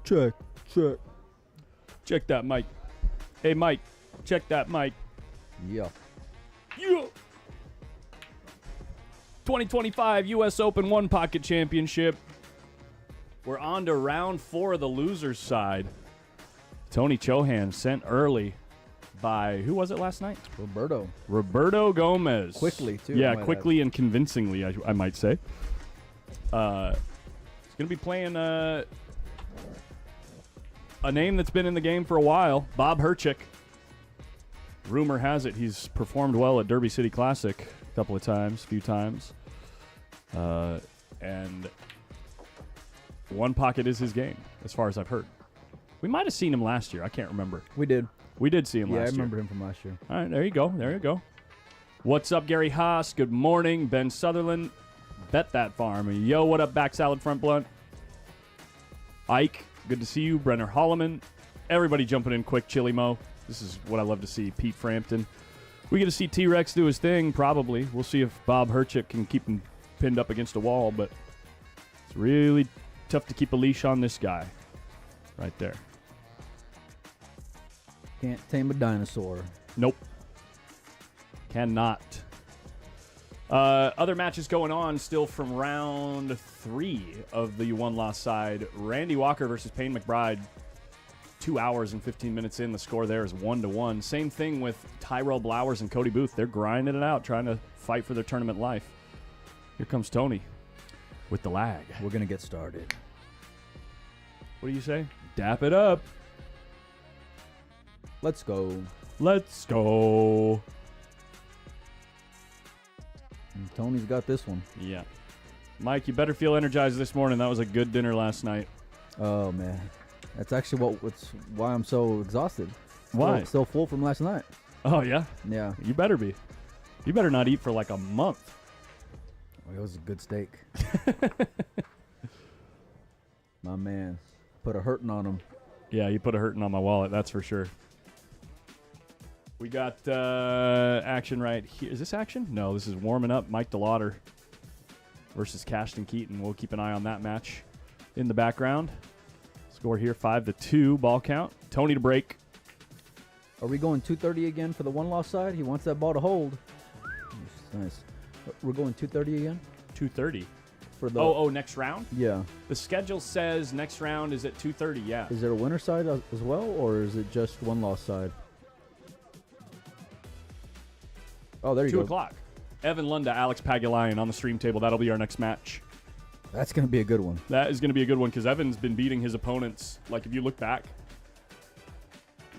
Check. Check that mic. Hey, Mike, check that mic. Yeah. Yeah. 2025 U.S. Open One Pocket Championship. We're on to round 4 of the loser's side. Tony Chohan sent early by, who was it last night? Roberto Gomez. Quickly, too. Yeah, quickly and convincingly, I might say. He's going to be playing a name that's been in the game for a while, Bob Herchick. Rumor has it he's performed well at Derby City Classic a few times. And one pocket is his game, as far as I've heard. We might have seen him last year. I can't remember. We did. We did see him last year. Yeah, I remember him from last year. All right, there you go. What's up, Gary Haas? Good morning. Ben Sutherland. Bet that farm. Yo, what up, Back Salad Front Blunt? Ike, good to see you. Brenner Holloman. Everybody jumping in quick. Chili Mo. This is what I love to see. Pete Frampton. We get to see T-Rex do his thing, probably. We'll see if Bob Herchick can keep him pinned up against a wall, but it's really tough to keep a leash on this guy right there. Can't tame a dinosaur. Nope. Cannot. Other matches going on still from round 3 of the one-loss side. Randy Walker versus Payne McBride. 2 hours and 15 minutes in. The score there is 1-1. Same thing with Tyrell Blowers and Cody Booth. They're grinding it out, trying to fight for their tournament life. Here comes Tony with the lag. We're going to get started. What do you say? Dap it up. Let's go. Let's go. And Tony's got this one. Yeah. Mike, you better feel energized this morning. That was a good dinner last night. Oh, man. That's actually why I'm so exhausted. Why? Still full from last night. Oh, yeah? Yeah. You better be. You better not eat for like a month. Well, it was a good steak. My man. Put a hurting on him. Yeah, you put a hurting on my wallet, that's for sure. We got action right here. Is this action? No, this is warming up. Mike DeLauder versus Cashton Keaton. We'll keep an eye on that match in the background. Score here, 5-2, ball count. Tony to break. Are we going 230 again for the one-loss side? He wants that ball to hold. Nice. We're going 230 again? 230. For the next round? Yeah. The schedule says next round is at 230, yeah. Is there a winner side as well, or is it just one-loss side? Oh, there you go. 2 o'clock. Evan Lunda, Alex Pagulayan on the stream table. That'll be our next match. That's going to be a good one. That is going to be a good one because Evan's been beating his opponents. Like, if you look back,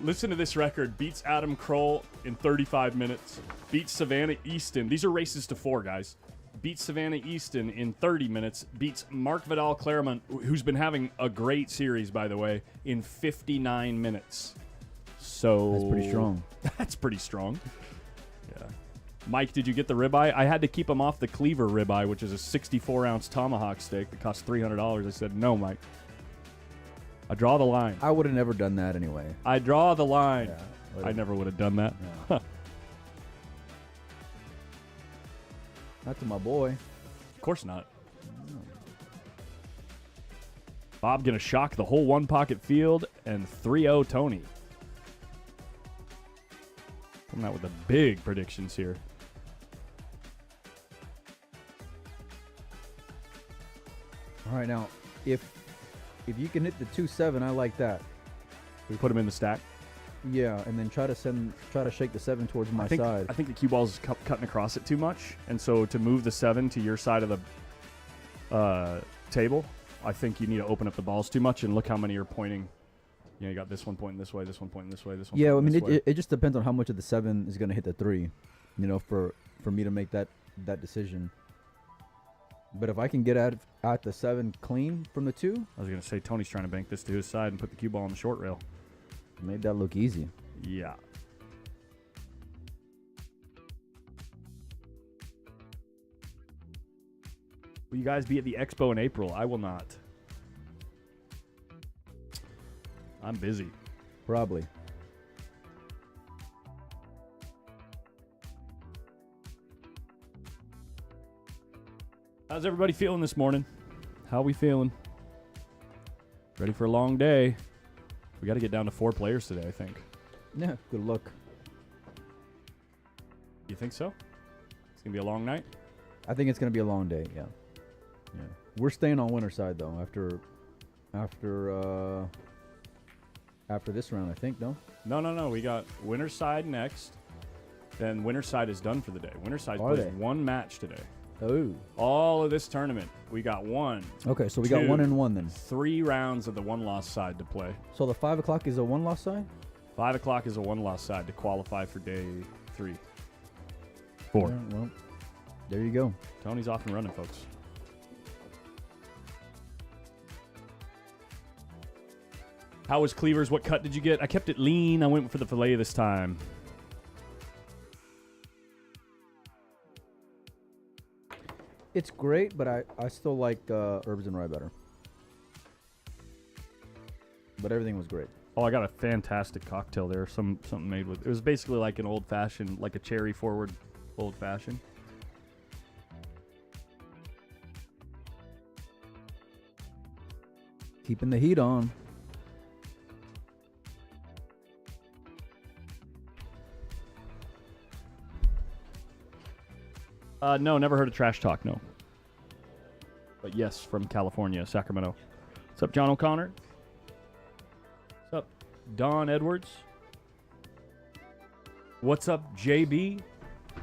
listen to this record. Beats Adam Kroll in 35 minutes. Beats Savannah Easton. These are races to 4, guys. Beats Savannah Easton in 30 minutes. Beats Mark Vidal Claremont, who's been having a great series, by the way, in 59 minutes. So that's pretty strong. That's pretty strong. Yeah. Mike, did you get the ribeye? I had to keep him off the Cleaver ribeye, which is a 64-ounce tomahawk steak that costs $300. I said, no, Mike. I draw the line. I would have never done that anyway. I draw the line. Yeah, I never would have done that. Yeah. Not to my boy. Of course not. No. Bob going to shock the whole one-pocket field, and 3-0 Tony. Coming out with the big predictions here. All right, now, if you can hit the 2-7, I like that. We put him in the stack. Yeah, and then try to shake the 7 towards my side. I think the cue ball's cutting across it too much, and so to move the 7 to your side of the table, I think you need to open up the balls too much. And look how many are pointing. You know, you got this one pointing this way, this one pointing this way, this one. Yeah, I pointing mean, it just depends on how much of the 7 is going to hit the 3. You know, for me to make that decision. But if I can get at the 7 clean from the 2, I was going to say Tony's trying to bank this to his side and put the cue ball on the short rail. Made that look easy. Yeah. Will you guys be at the expo in April? I will not. I'm busy. Probably. How's everybody feeling this morning? How are we feeling? Ready for a long day. We got to get down to 4 players today, I think. Yeah, good luck. You think so? It's going to be a long night? I think it's going to be a long day, yeah. Yeah. We're staying on winner side, though, after this round, I think, no? No. We got winner side next. Then winner side is done for the day. Winner side plays one match today. Oh. All of this tournament, we got 1. Okay, so we got 1 and 1 then. 3 rounds of the 1-loss side to play. So the 5 o'clock is a 1-loss side? 5 o'clock is a 1-loss side to qualify for day 3. 4. Yeah, well, there you go. Tony's off and running, folks. How was Cleaver's? What cut did you get? I kept it lean. I went for the filet this time. It's great, but I still like herbs and rye better. But everything was great. Oh, I got a fantastic cocktail there. Something made with. It was basically like an old fashioned, like a cherry forward old fashioned. Keeping the heat on. No, never heard of Trash Talk, no. But yes, from California, Sacramento. What's up, John O'Connor? What's up, Don Edwards? What's up, JB?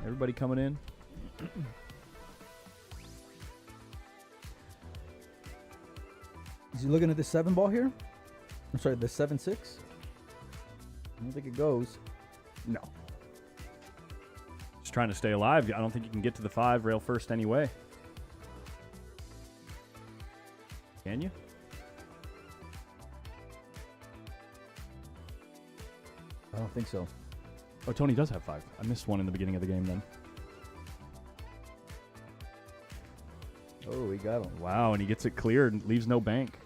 Everybody coming in? Is he looking at the 7 ball here? I'm sorry, the 7-6? I don't think it goes. No. Just trying to stay alive. I don't think you can get to the 5 rail first anyway. Can you? I don't think so. Oh, Tony does have 5. I missed one in the beginning of the game then. Oh, he got him. Wow, and he gets it cleared and leaves no bank.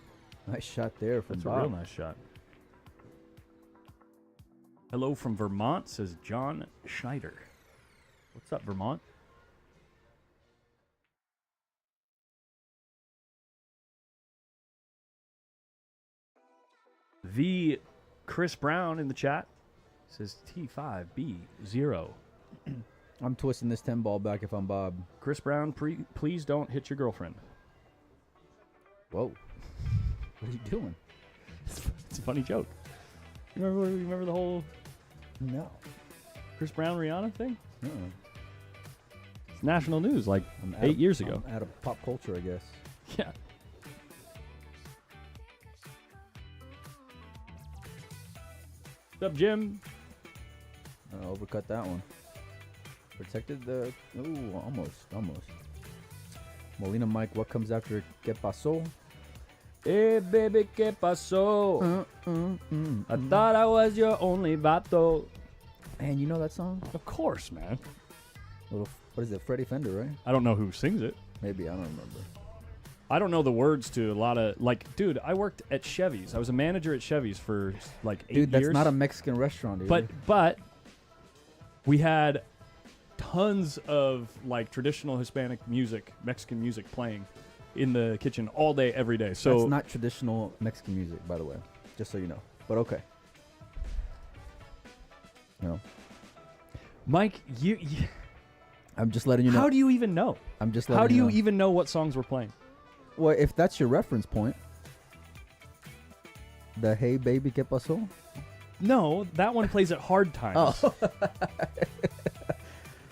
Nice shot there from That's Bob. a real nice shot. Hello from Vermont, says John Schneider. What's up, Vermont? The Chris Brown in the chat says T5B0. I'm twisting this 10 ball back if I'm Bob. Chris Brown, please don't hit your girlfriend. Whoa. What are you doing? It's a funny joke. You remember the whole No. Chris Brown Rihanna thing? No. It's national news like 8 years ago. I'm out of pop culture, I guess. Yeah. What's up, Jim? Overcut that one. Protected the... Ooh, almost. Molina Mike, what comes after ¿Qué pasó? Hey, baby, ¿qué pasó? I thought I was your only vato. Man, you know that song? Of course, man. What is it? Freddie Fender, right? I don't know who sings it. Maybe, I don't remember. I don't know the words to a lot of, like, dude, I worked at Chevy's. I was a manager at Chevy's for, like, 8 years. Dude, that's not a Mexican restaurant, dude. But we had tons of, like, traditional Hispanic music, Mexican music playing in the kitchen all day, every day. So that's not traditional Mexican music, by the way, just so you know. But okay. No. Mike, you I'm just letting you know. How do you even know? I'm just letting How do you know. even know what songs we're playing? Well, if that's your reference point. The Hey Baby ¿Qué pasó? No, that one plays at hard times. Oh.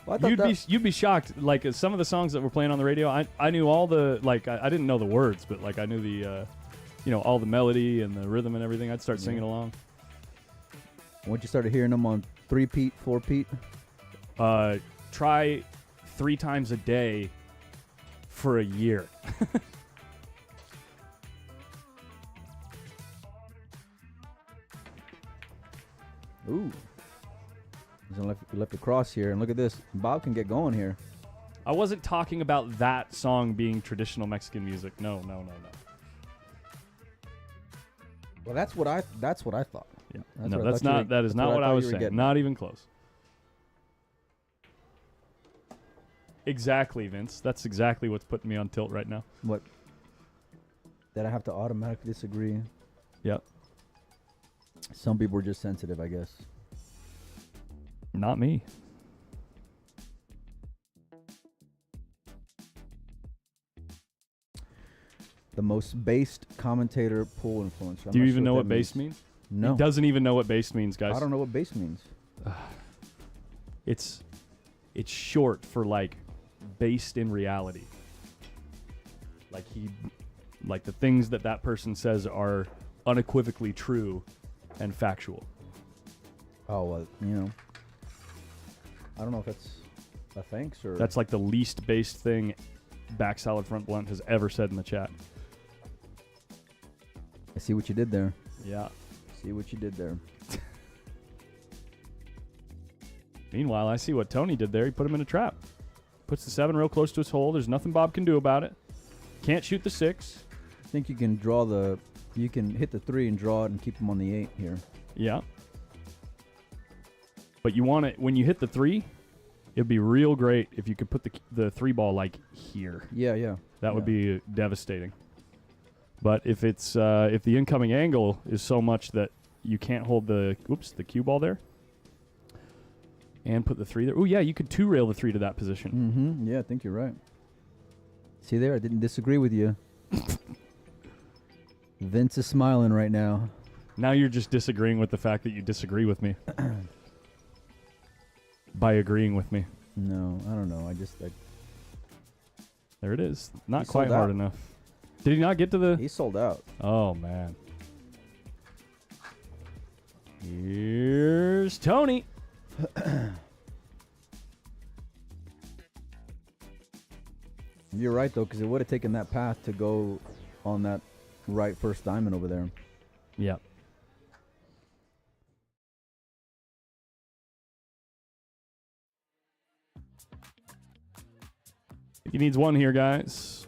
Well, you'd be shocked. Like some of the songs that we're playing on the radio, I knew all the like I didn't know the words, but like I knew the all the melody and the rhythm and everything. I'd start singing along. Once you started hearing them on 3-peat, 4-peat, try 3 times a day for a year. Ooh. He's left the cross here, and look at this. Bob can get going here. I wasn't talking about that song being traditional Mexican music. No. Well, that's what I thought. Yeah. That's that is not what I was saying. Not even close. Exactly, Vince. That's exactly what's putting me on tilt right now. What? That I have to automatically disagree. Yep. Some people are just sensitive, I guess. Not me. The most based commentator pool influencer. I'm Do you not even sure know that what based means? No. He doesn't even know what based means, guys. I don't know what base means. It's short for like based in reality. Like the things that person says are unequivocally true and factual. Oh, well, you know. I don't know if that's a thanks or... That's like the least based thing Back Salad Front Blunt has ever said in the chat. I see what you did there. Yeah. See what you did there. Meanwhile, I see what Tony did there. He put him in a trap. Puts the 7 real close to his hole. There's nothing Bob can do about it. Can't shoot the 6. I think you can draw the... You can hit the 3 and draw it and keep him on the 8 here. Yeah. But you want it... When you hit the 3, it'd be real great if you could put the 3 ball, like, here. Yeah, yeah. That would be devastating. But if it's... if the incoming angle is so much that you can't hold the... Oops, the cue ball there. And put the 3 there. Oh, yeah, you could 2-rail the 3 to that position. Mm-hmm. Yeah, I think you're right. See there? I didn't disagree with you. Vince is smiling right now. Now you're just disagreeing with the fact that you disagree with me. By agreeing with me. No, I don't know. There it is. Not He quite sold hard out. enough. Did he not get to the... He sold out. Oh, man. Here's Tony. You're right, though, because it would have taken that path to go on that right first diamond over there. Yep. He needs 1 here, guys.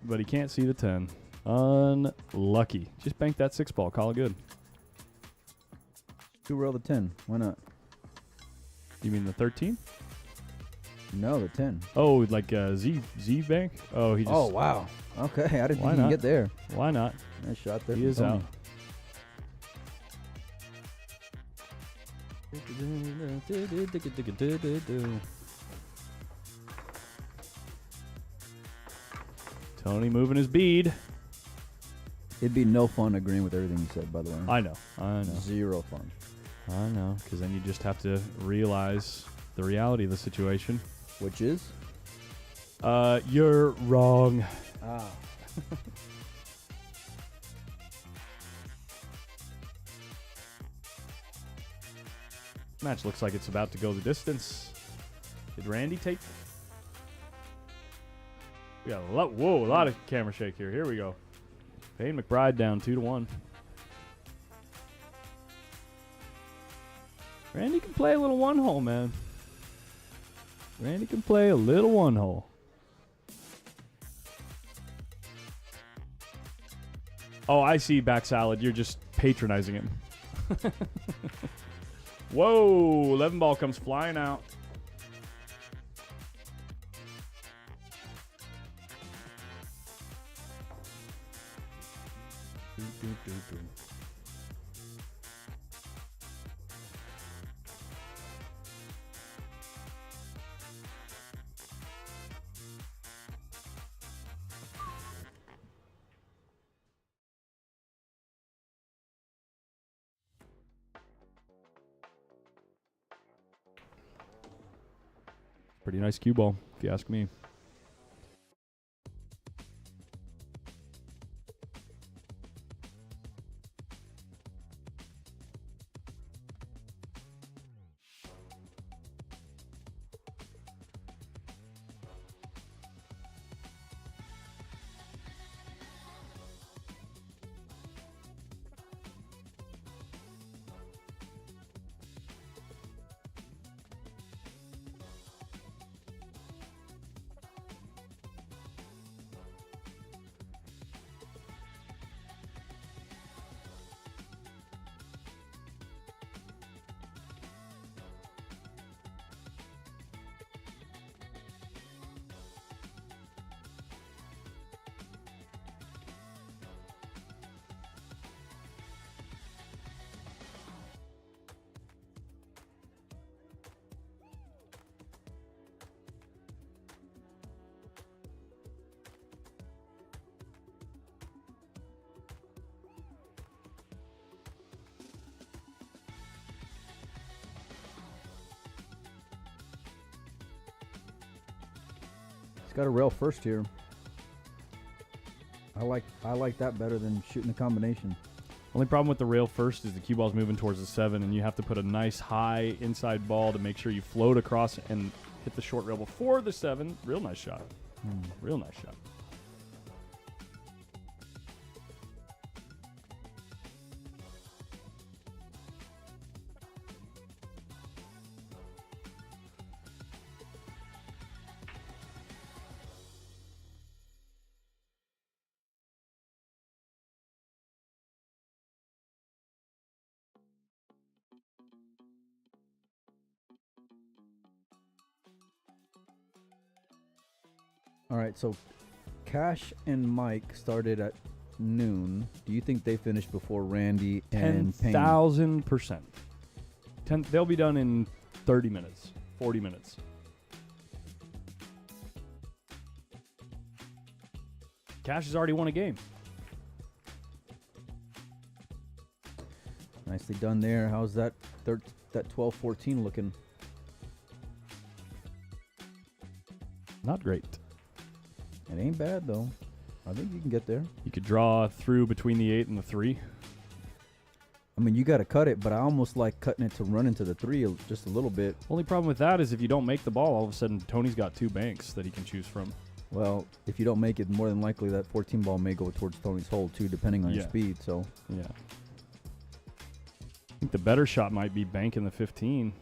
But he can't see the 10. Unlucky. Just bank that 6 ball. Call it good. 2-rail the 10. Why not? You mean the 13? No, the 10. Oh, like Z bank? Oh, he just... Oh, wow. Okay, I didn't Why think you not? get there. Why not? Nice shot there. He from is Tony. out. Tony moving his bead. It'd be no fun agreeing with everything you said, by the way. I know. Zero fun. I know. Because then you just have to realize the reality of the situation. Which is? You're wrong. Ah. Match looks like it's about to go the distance. Did Randy take? We got a lot of camera shake here. Here we go. Payne McBride down 2-1. Randy can play a little 1-hole, man. Randy can play a little 1-hole. Oh, I see, Back Salad. You're just patronizing him. Whoa, 11 ball comes flying out. Pretty nice cue ball, if you ask me. It's got a rail first here. I like that better than shooting a combination. Only problem with the rail first is the cue ball's moving towards the 7, and you have to put a nice high inside ball to make sure you float across and hit the short rail before the 7. Real nice shot. Real nice shot. All right, so Cash and Mike started at noon. Do you think they finished before Randy and Payne? 10,000%. They'll be done in 30 minutes, 40 minutes. Cash has already won a game. Nicely done there. How's that 12-14 looking? Not great. It ain't bad, though. I think you can get there. You could draw through between the 8 and the 3. I mean, you got to cut it, but I almost like cutting it to run into the 3 just a little bit. Only problem with that is if you don't make the ball, all of a sudden Tony's got 2 banks that he can choose from. Well, if you don't make it, more than likely that 14 ball may go towards Tony's hole, too, depending on your speed. So yeah. I think the better shot might be banking the 15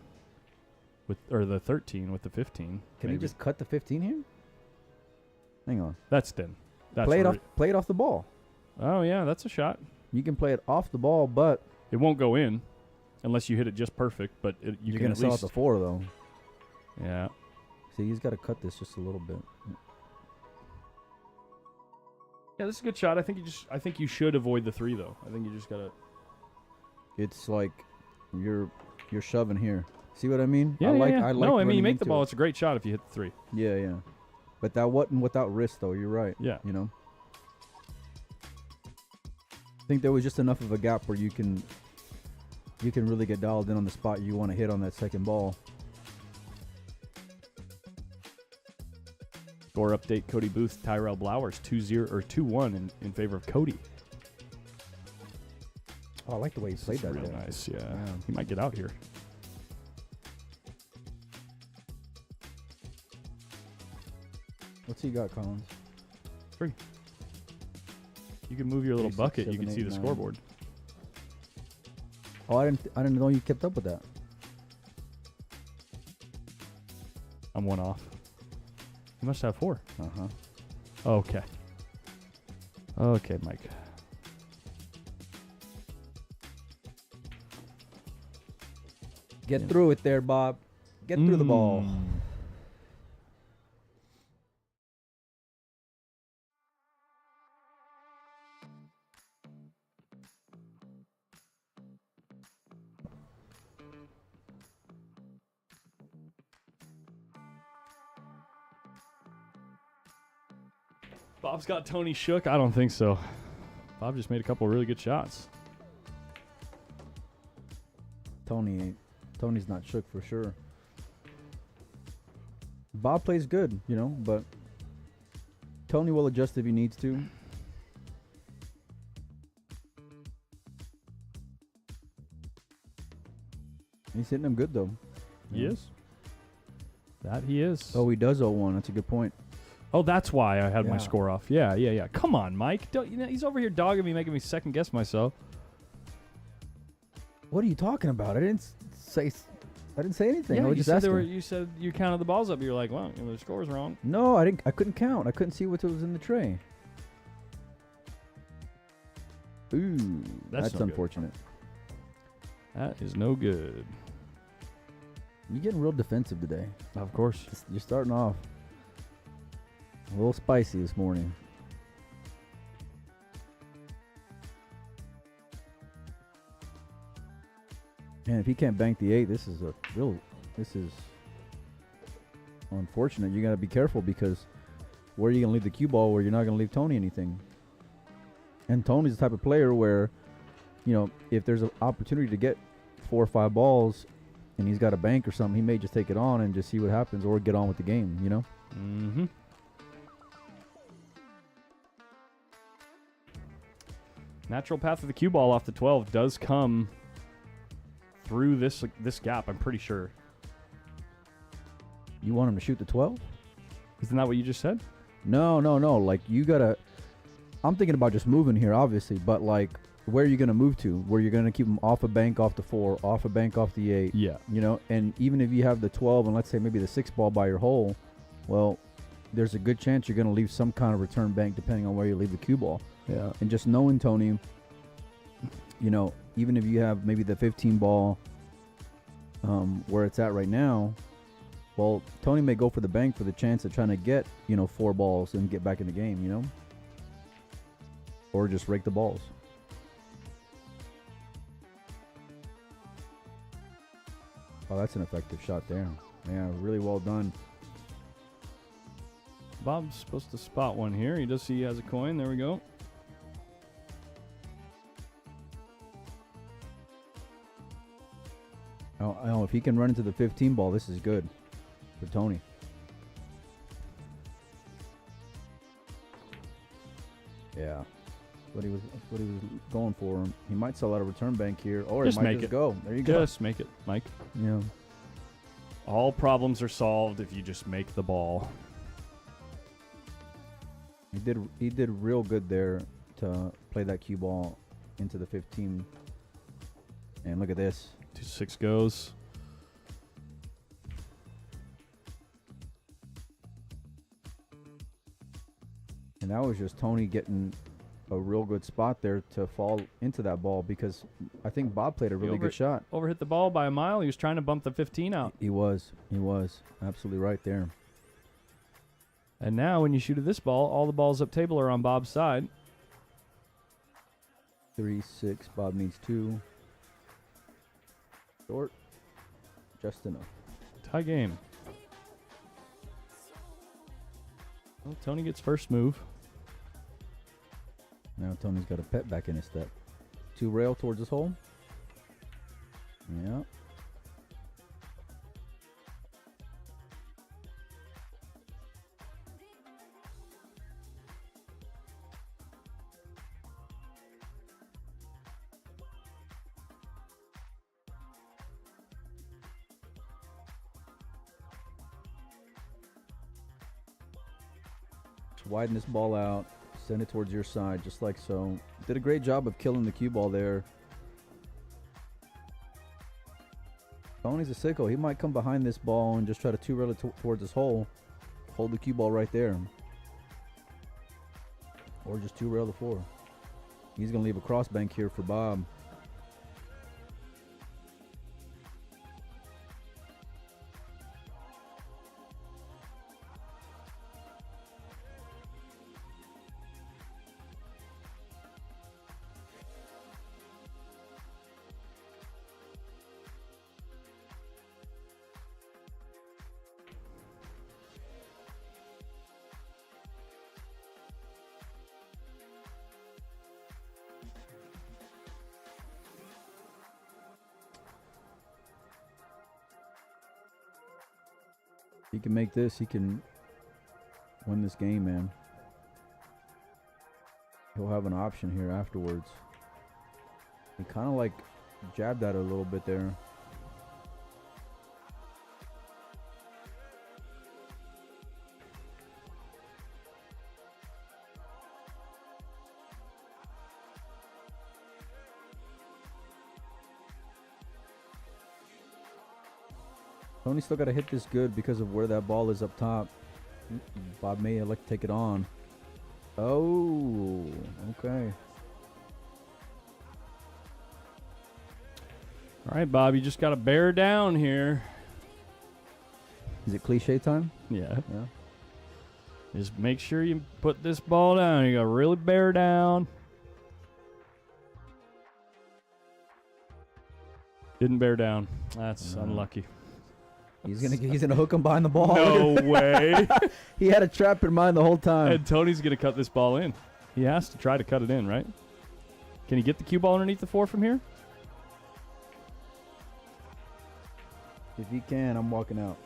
or the 13 with the 15. Can you just cut the 15 here? Hang on. That's thin. That's play it off the ball. Oh, yeah, that's a shot. You can play it off the ball, but it won't go in unless you hit it just perfect. But you're going to sell it the 4, though. Yeah. See, he's got to cut this just a little bit. Yeah, this is a good shot. I think you should avoid the 3, though. I think you just got to. It's like you're shoving here. See what I mean? Yeah, I like. No, I mean you make the ball. It. It's a great shot if you hit the 3. Yeah, yeah. But that wasn't without risk, though. You're right. Yeah. You know. I think there was just enough of a gap where you can really get dialed in on the spot you want to hit on that second ball. Score update: Cody Booth, Tyrell Blowers 2-0 or 2-1 in favor of Cody. Oh, I like the way he played that. Real nice. Yeah. He might get out here. What's he got, Collins? 3. You can move your little 3, 6, bucket. 7, You can 8, see the 9. scoreboard. Oh, I didn't know you kept up with that. I'm 1 off. You must have 4. Uh-huh. Okay. Okay, Mike. Get through it there, Bob. Get through the ball. Bob's got Tony shook. I don't think so. Bob just made a couple really good shots. Tony's not shook for sure. Bob plays good, you know, but Tony will adjust if he needs to. He's hitting them good, though. He is. That he is. Oh, he does 0-1. That's a good point. Oh, that's why I had my score off. Yeah. Come on, Mike. He's over here dogging me, making me second guess myself. What are you talking about? I didn't say anything. Yeah, I was just asking. You said you counted the balls up. You're like, well, the score's wrong. No, I didn't. I couldn't count. I couldn't see what was in the tray. Ooh, that's no unfortunate. Good. That is no good. You're getting real defensive today. Of course. You're starting off a little spicy this morning. And if he can't bank the 8, this is unfortunate. You got to be careful because where are you going to leave the cue ball where you're not going to leave Tony anything? And Tony's the type of player where, you know, if there's an opportunity to get 4 or 5 balls and he's got a bank or something, he may just take it on and just see what happens or get on with the game, you know? Mm-hmm. Natural path of the cue ball off the 12 does come through this gap, I'm pretty sure. You want him to shoot the 12? Isn't that what you just said? No. Like, you got to... I'm thinking about just moving here, obviously, but, like, where are you going to move to? Where you're going to keep him off a bank off the 4, off a bank off the 8. Yeah. You know, and even if you have the 12 and let's say maybe the 6 ball by your hole, well, there's a good chance you're going to leave some kind of return bank depending on where you leave the cue ball. Yeah. And just knowing Tony, you know, even if you have maybe the 15 ball where it's at right now, well, Tony may go for the bank for the chance of trying to get, you know, 4 balls and get back in the game, you know? Or just rake the balls. Oh, that's an effective shot there. Yeah, really well done. Bob's supposed to spot one here. He does see he has a coin. There we go. Oh, if he can run into the 15 ball, this is good for Tony. Yeah, that's what he was going for. He might sell out a return bank here, or Just he might make just it. go. There you go. Just make it, Mike. Yeah. All problems are solved if you just make the ball. He did real good there to play that cue ball into the 15. And look at this. 2-6 goes. And that was just Tony getting a real good spot there to fall into that ball, because I think Bob played a really good shot. Overhit the ball by a mile. He was trying to bump the 15 out. He was absolutely right there. And now when you shoot at this ball, all the balls up table are on Bob's side. 3-6. Bob needs 2. Short. Just enough. Tie game. Well, Tony gets first move. Now Tony's got a pet back in his step. 2 rail towards his hole. Yeah. Widen this ball out, send it towards your side, just like so. Did a great job of killing the cue ball there. Tony's a sicko. He might come behind this ball and just try to 2-rail it towards his hole. Hold the cue ball right there. Or just 2-rail the 4. He's going to leave a cross bank here for Bob. He can make this. He can win this game, man. He'll have an option here afterwards. He kind of like jabbed at it a little bit there. Tony's still got to hit this good because of where that ball is up top. Bob may elect to take it on. Oh, okay. All right, Bob, you just got to bear down here. Is it cliche time? Yeah. Yeah. Just make sure you put this ball down. You got to really bear down. Didn't bear down. That's unlucky. He's gonna hook him behind the ball. No way. He had a trap in mind the whole time. And Tony's gonna cut this ball in. He has to try to cut it in, right? Can he get the cue ball underneath the 4 from here? If he can, I'm walking out.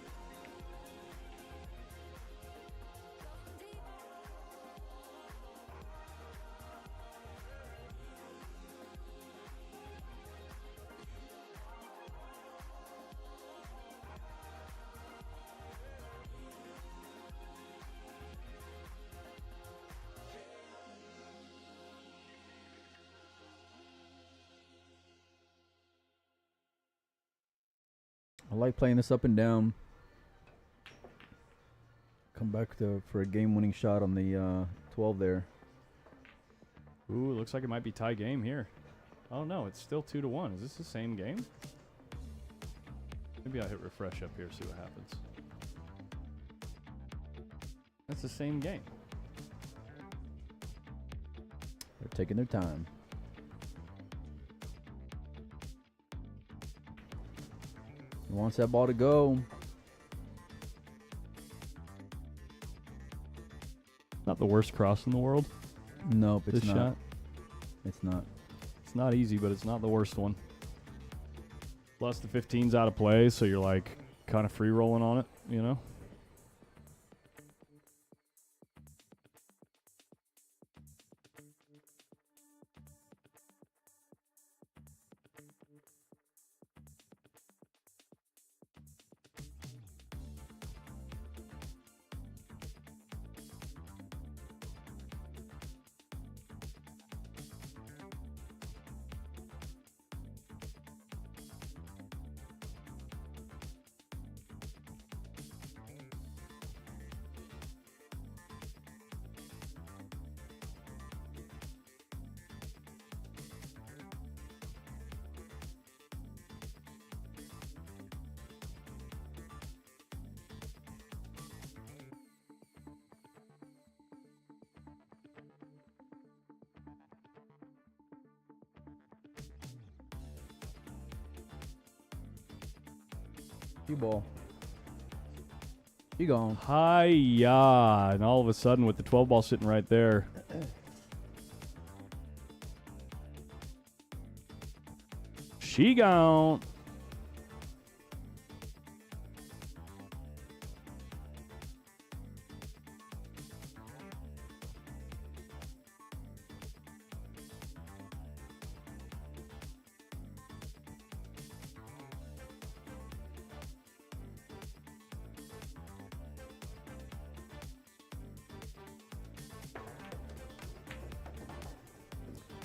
I like playing this up and down. Come back for a game-winning shot on the 12 there. Ooh, it looks like it might be tie game here. Oh no, it's still 2-1. Is this the same game? Maybe I'll hit refresh up here, see what happens. That's the same game. They're taking their time. He wants that ball to go. Not the worst cross in the world. Nope, it's This not. shot. It's not. It's not easy, but it's not the worst one. Plus the 15's out of play, so you're like kind of free rolling on it, you know? Cue ball. You gone. Hi-ya. And all of a sudden, with the 12 ball sitting right there. She gone.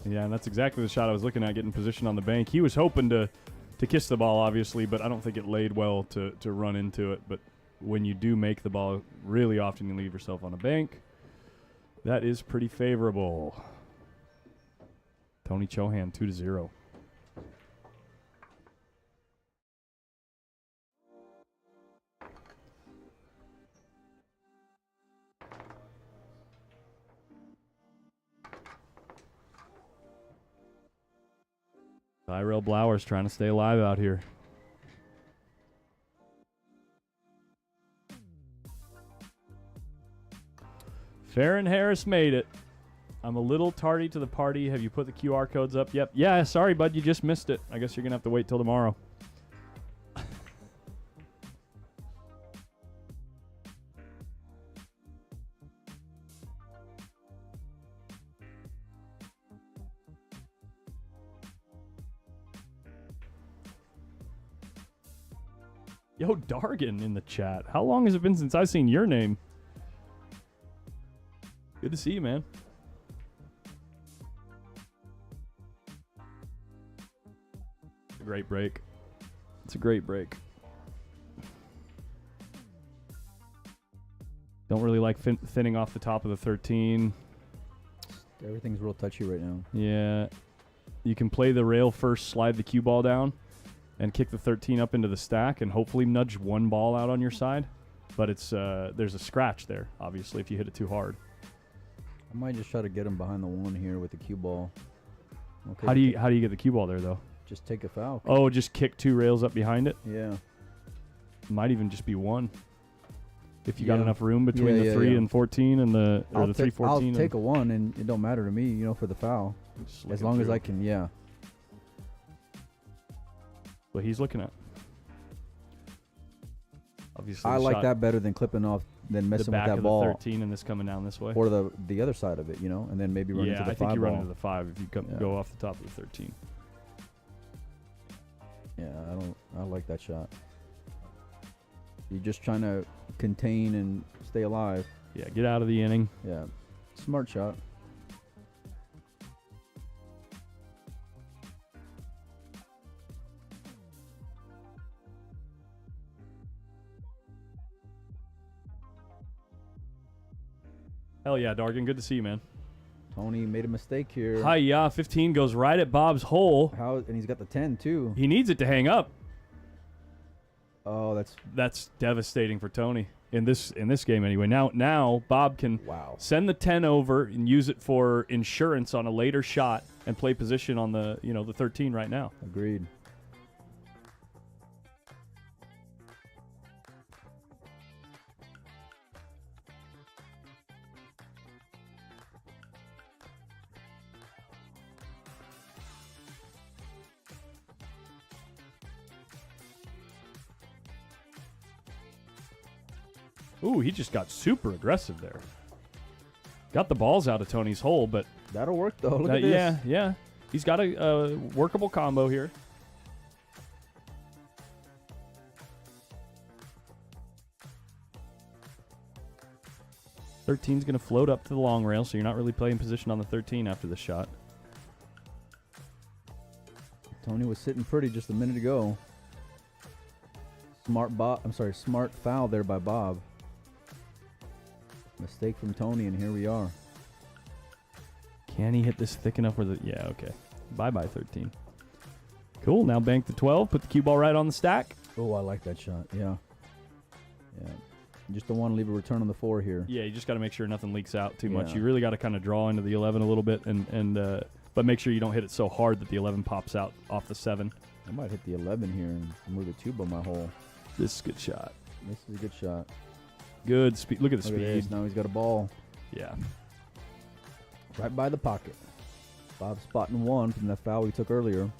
Yeah, and that's exactly the shot I was looking at, getting position on the bank. He was hoping to kiss the ball, obviously, but I don't think it laid well to run into it. But when you do make the ball, really often you leave yourself on a bank. That is pretty favorable. Tony Chohan, 2-0. Tyrell Blowers trying to stay alive out here. Farron Harris made it. I'm a little tardy to the party. Have you put the QR codes up? Yep. Yeah, sorry, bud. You just missed it. I guess you're going to have to wait till tomorrow. Yo, Dargan in the chat. How long has it been since I've seen your name? Good to see you, man. It's a great break. It's a great break. Don't really like thinning off the top of the 13. Everything's real touchy right now. Yeah. You can play the rail first, slide the cue ball down, and kick the 13 up into the stack and hopefully nudge one ball out on your side. But it's there's a scratch there, obviously, if you hit it too hard. I might just try to get him behind the one here with the cue ball. Okay. How do you get the cue ball there, though? Just take a foul. Oh, just kick two rails up behind it? Yeah. Might even just be one. If you got enough room between the 3 yeah. and 14 and the 3 14. I'll take a one, and it don't matter to me, you know, for the foul. As long as I can, yeah. What he's looking at. Obviously, I like that better than clipping off, than messing with that ball. The 13 and this coming down this way. Or the other side of it, you know, and then maybe run into the 5 ball. I think you run into the 5 if you go off the top of the 13. Yeah, I like that shot. You're just trying to contain and stay alive. Yeah, get out of the inning. Yeah, smart shot. Hell yeah, Dargan. Good to see you, man. Tony made a mistake here. Hi-ya, 15 goes right at Bob's hole. And he's got the 10 too. He needs it to hang up. Oh, that's devastating for Tony in this game anyway. Now Bob can send the 10 over and use it for insurance on a later shot and play position on the the 13 right now. Agreed. Ooh, he just got super aggressive there. Got the balls out of Tony's hole, but that'll work though. Look at this. Yeah. He's got a workable combo here. Thirteen's going to float up to the long rail, so you're not really playing position on the 13 after the shot. Tony was sitting pretty just a minute ago. Smart foul there by Bob. Mistake from Tony, and here we are. Can he hit this thick enough where yeah, okay. Bye-bye, 13. Cool, now bank the 12, put the cue ball right on the stack. Oh, I like that shot, yeah. Yeah. You just don't want to leave a return on the 4 here. Yeah, you just got to make sure nothing leaks out too much. You really got to kind of draw into the 11 a little bit, but make sure you don't hit it so hard that the 11 pops out off the 7. I might hit the 11 here and move the tube on my hole. This is a good shot. This is a good shot. Good speed. Look at the speed. At this. Now he's got a ball. Yeah. Right by the pocket. Bob spotting 1 from that foul we took earlier.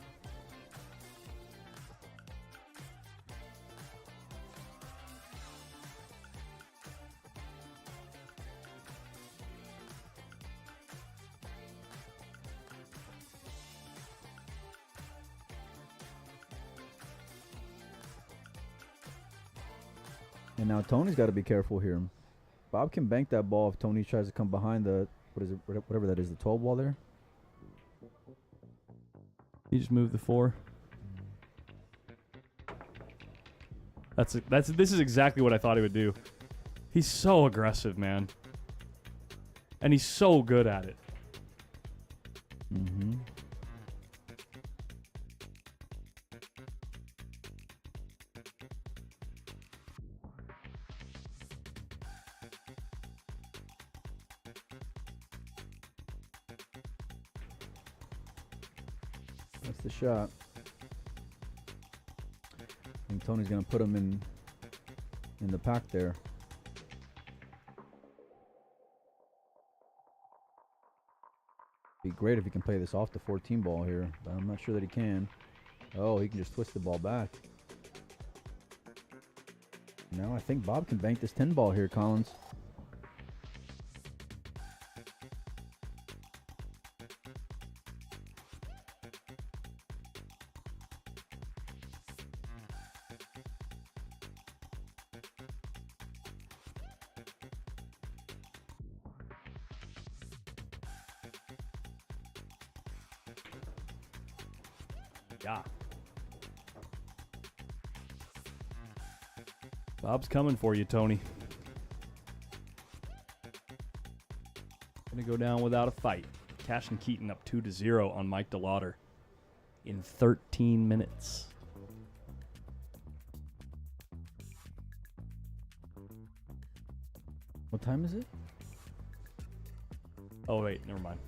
And now Tony's got to be careful here. Bob can bank that ball if Tony tries to come behind the, whatever that is, the 12 ball there. He just moved the 4. This is exactly what I thought he would do. He's so aggressive, man. And he's so good at it. Mm-hmm. That's the shot. I think Tony's going to put him in the pack there. Be great if he can play this off the 14 ball here, but I'm not sure that he can. Oh, he can just twist the ball back. Now I think Bob can bank this 10 ball here, Collins. Yeah. Bob's coming for you, Tony. Gonna go down without a fight. Cash and Keaton up 2-0 on Mike DeLauder in 13 minutes. What time is it? Oh, wait, never mind.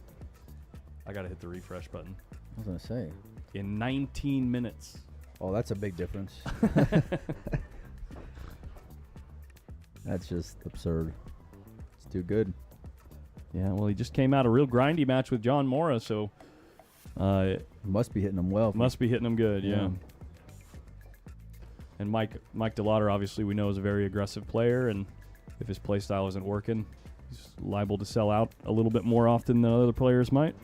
I gotta hit the refresh button. I was gonna say. In 19 minutes. Oh, that's a big difference. That's just absurd. It's too good. Yeah, well, he just came out a real grindy match with John Mora, so must be hitting him well. Must be hitting him good, yeah. And Mike DeLauder, obviously, we know is a very aggressive player, and if his play style isn't working, he's liable to sell out a little bit more often than other players might.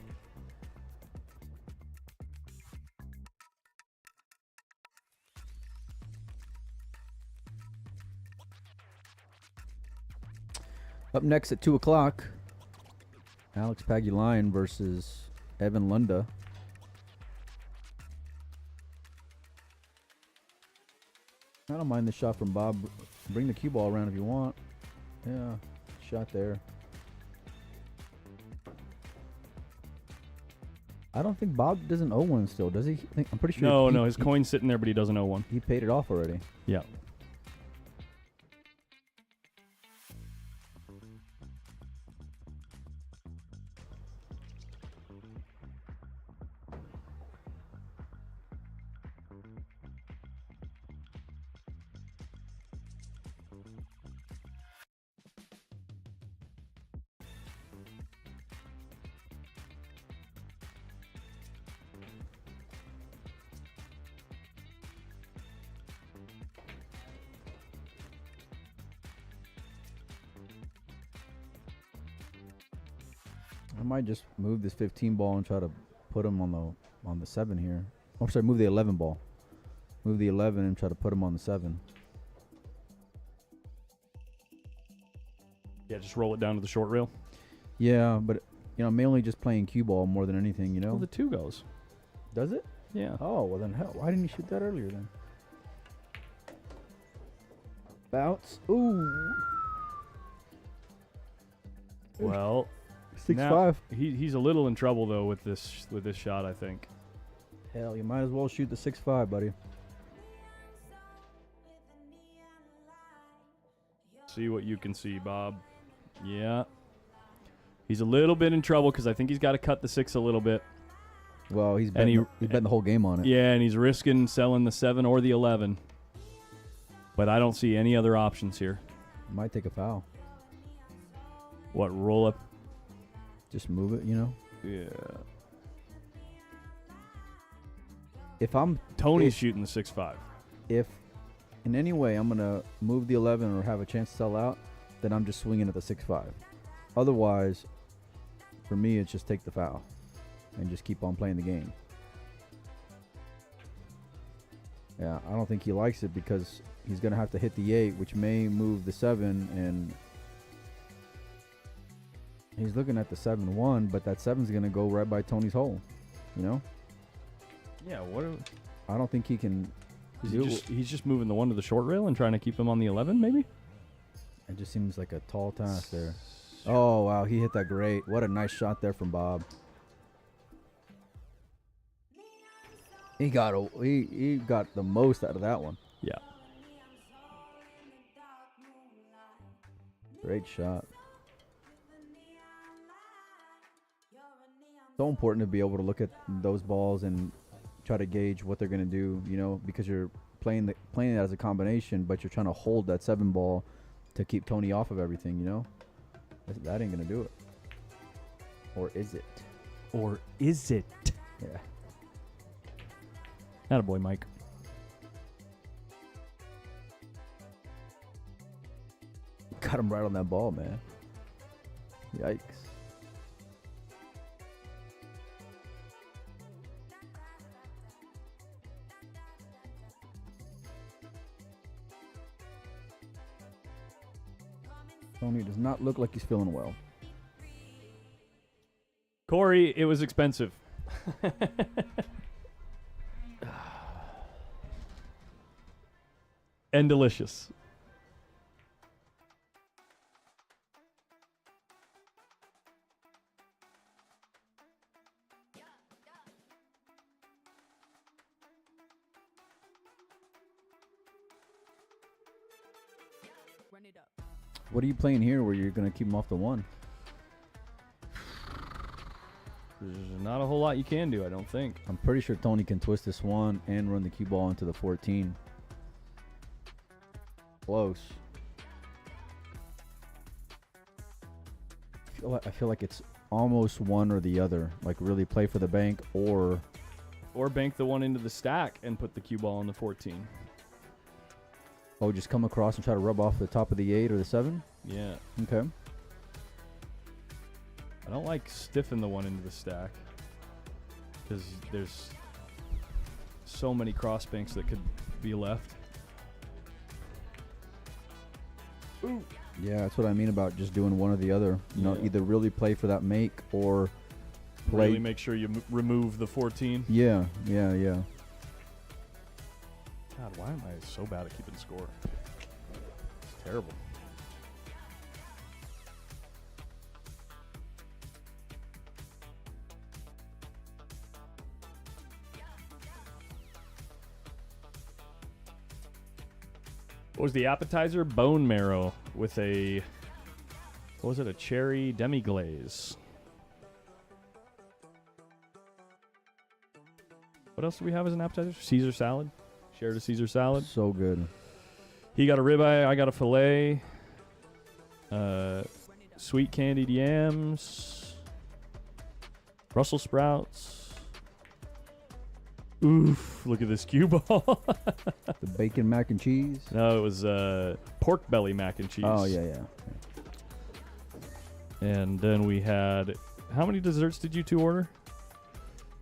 Up next at 2 o'clock, Alex PAGULAYAN versus Evan Lunda. I don't mind the shot from Bob. Bring the cue ball around if you want. Yeah, shot there. I don't think Bob doesn't owe one still, does he? I'm pretty sure. No, his coin's sitting there, but he doesn't owe one. He paid it off already. Yeah. I might just move this 15 ball and try to put him on the 7 here. Or sorry, move the 11 ball. Move the 11 and try to put him on the 7. Yeah, just roll it down to the short rail. Yeah, but I'm mainly just playing cue ball more than anything, you know. Well, the 2 goes. Does it? Yeah. Oh, well then hell, why didn't he shoot that earlier then? Bounce. Ooh. Well, 6-5. He's a little in trouble though with this shot, I think. Hell, you might as well shoot the 6-5, buddy. See what you can see, Bob. Yeah. He's a little bit in trouble because I think he's got to cut the 6 a little bit. Well, he's betting the whole game on it. Yeah, and he's risking selling the 7 or the 11. But I don't see any other options here. Might take a foul. What, roll up? Just move it, you know? Yeah. If I'm... Tony's shooting the 6-5. If in any way I'm going to move the 11 or have a chance to sell out, then I'm just swinging at the 6-5. Otherwise, for me, it's just take the foul and just keep on playing the game. Yeah, I don't think he likes it because he's going to have to hit the 8, which may move the 7, and he's looking at the 7-1, but that 7's going to go right by Tony's hole, you know? Yeah, I don't think he can he's just moving the 1 to the short rail and trying to keep him on the 11, maybe? It just seems like a tall task there. Oh, wow, he hit that great. What a nice shot there from Bob. He got the most out of that one. Yeah. Great shot. So important to be able to look at those balls and try to gauge what they're going to do, you know, because you're playing it as a combination, but you're trying to hold that 7 ball to keep Tony off of everything, you know? That ain't going to do it. Or is it? Or is it? Yeah. Attaboy, Mike. Got him right on that ball, man. Yikes. Tony does not look like he's feeling well. Corey, it was expensive. And delicious. Run it up. What are you playing here where you're going to keep him off the 1? There's not a whole lot you can do, I don't think. I'm pretty sure Tony can twist this 1 and run the cue ball into the 14. Close. I feel like it's almost one or the other. Like really play for the bank or bank the 1 into the stack and put the cue ball on the 14. Oh, just come across and try to rub off the top of the 8 or the 7? Yeah. Okay. I don't like stiffing the 1 into the stack because there's so many cross banks that could be left. Ooh. Yeah, that's what I mean about just doing one or the other. You know, Yeah. either really play for that make or play. Really make sure you remove the 14. Yeah. God, why am I so bad at keeping score? It's terrible. What was the appetizer? Bone marrow with a, what was it, a cherry demi-glaze. What else do we have as an appetizer? Caesar salad. Shared a Caesar salad. So good. He got a ribeye, I got a filet. Sweet candied yams. Brussels sprouts. Oof, look at this cue ball. The bacon mac and cheese. No, it was pork belly mac and cheese. Oh, yeah. And then we had, how many desserts did you two order?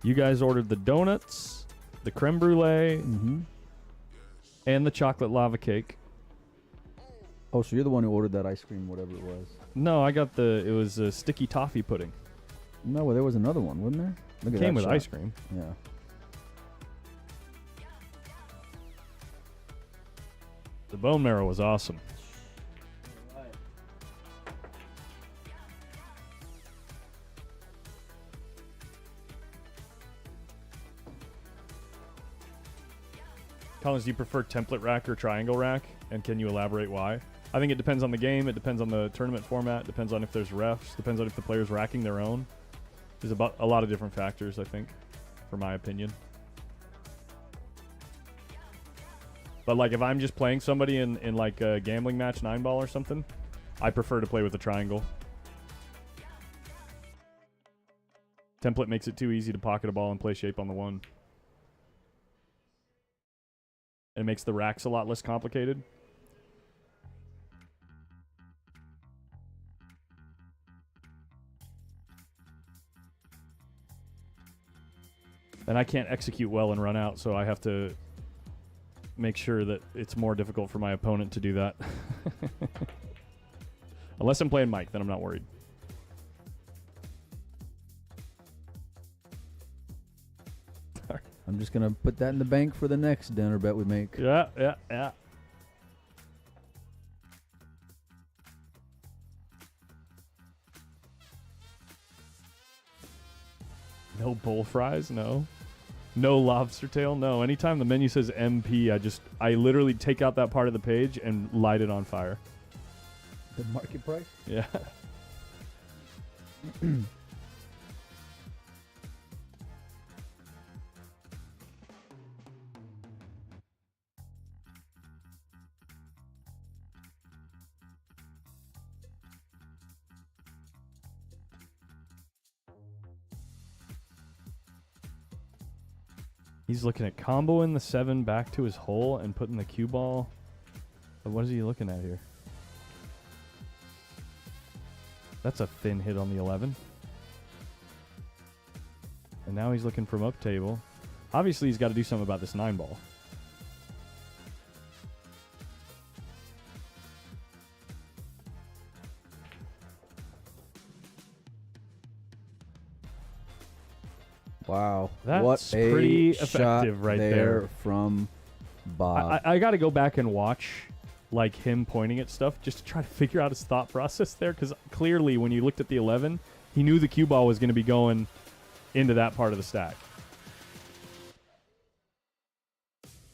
You guys ordered the donuts, the creme brulee, and the chocolate lava cake. Oh, so you're the one who ordered that ice cream, whatever it was. No, I got it was a sticky toffee pudding. No, well, there was another one, wasn't there? Look at Came that with shot. ice cream. Yeah. The bone marrow was awesome. Collins, do you prefer template rack or triangle rack? And can you elaborate why? I think it depends on the game. It depends on the tournament format. Depends on if there's refs. Depends on if the player's racking their own. There's about a lot of different factors, I think, for my opinion. But like if I'm just playing somebody in like a gambling match 9-ball or something, I prefer to play with a triangle. Template makes it too easy to pocket a ball and play shape on the one. It makes the racks a lot less complicated. And I can't execute well and run out, so I have to make sure that it's more difficult for my opponent to do that. Unless I'm playing Mike, then I'm not worried. I'm just going to put that in the bank for the next dinner bet we make. Yeah. No bull fries? No. No lobster tail? No. Anytime the menu says MP, I literally take out that part of the page and light it on fire. The market price? Yeah. He's looking at comboing the 7 back to his hole and putting the cue ball. What is he looking at here? That's a thin hit on the 11. And now he's looking from up table. Obviously, he's got to do something about this 9-ball. Wow. That's what pretty a effective shot right there. From Bob. I got to go back and watch like him pointing at stuff just to try to figure out his thought process there, because clearly when you looked at the 11, he knew the cue ball was going to be going into that part of the stack.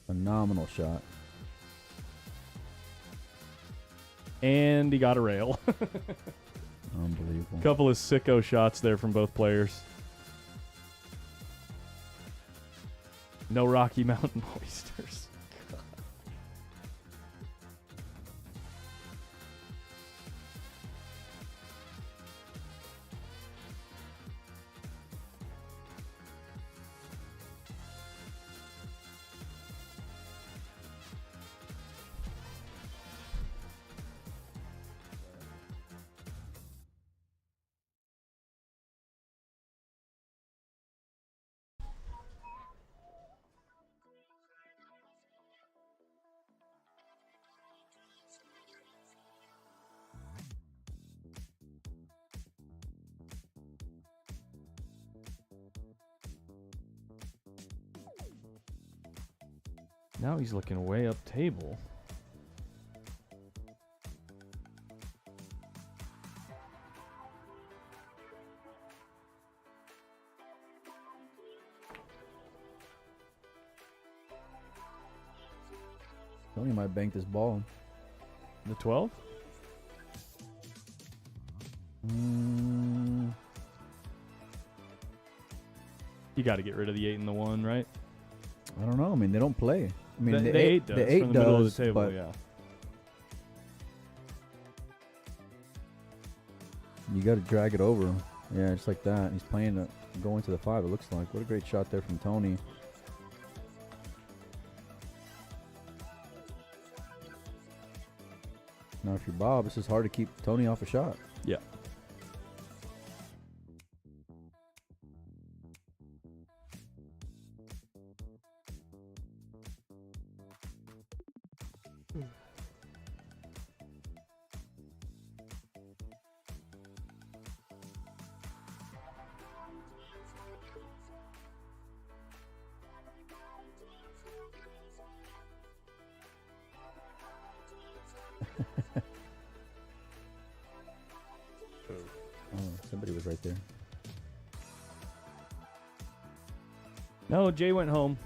Phenomenal shot. And he got a rail. Unbelievable. Couple of sicko shots there from both players. No Rocky Mountain oysters. Now he's looking way up table. Tony might bank this ball. The 12? You got to get rid of the 8 and the 1, right? I don't know. I mean, they don't play. I mean, the 8 does. The 8 from the does, middle of the table, but yeah. you got to drag it over. Yeah, just like that. He's playing it, going to the 5, it looks like. What a great shot there from Tony. Now, if you're Bob, it's just hard to keep Tony off a shot. Yeah. Somebody was right there. No, Jay went home.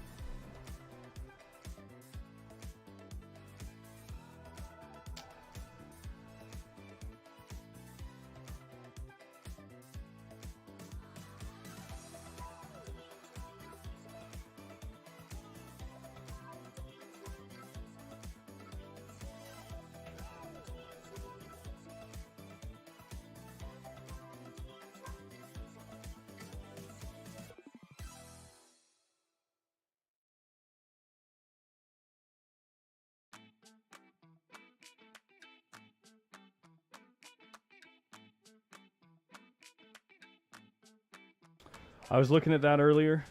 I was looking at that earlier,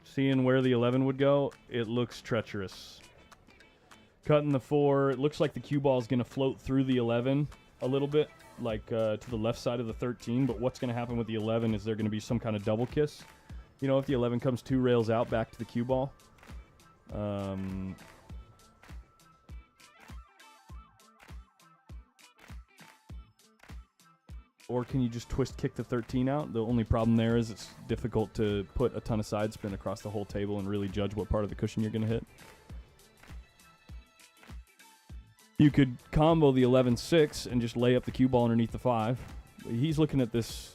seeing where the 11 would go. It looks treacherous. Cutting the 4, it looks like the cue ball is going to float through the 11 a little bit, like to the left side of the 13. But what's going to happen with the 11 is there going to be some kind of double kiss. You know, if the 11 comes 2 rails out back to the cue ball. Or can you just twist kick the 13 out? The only problem there is it's difficult to put a ton of side spin across the whole table and really judge what part of the cushion you're going to hit. You could combo the 11-6 and just lay up the cue ball underneath the 5. He's looking at this.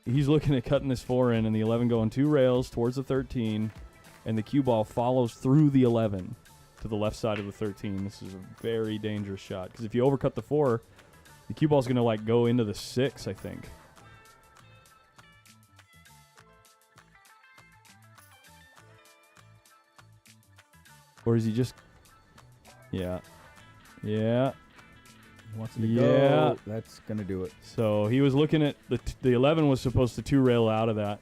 He's looking at cutting this 4 in and the 11 going 2 rails towards the 13, and the cue ball follows through the 11 to the left side of the 13. This is a very dangerous shot because if you overcut the 4, the cue ball's going to like go into the 6, I think. Or is he just... Yeah. Yeah. Wants to go. That's going to do it. So he was looking at... The 11 was supposed to 2-rail out of that.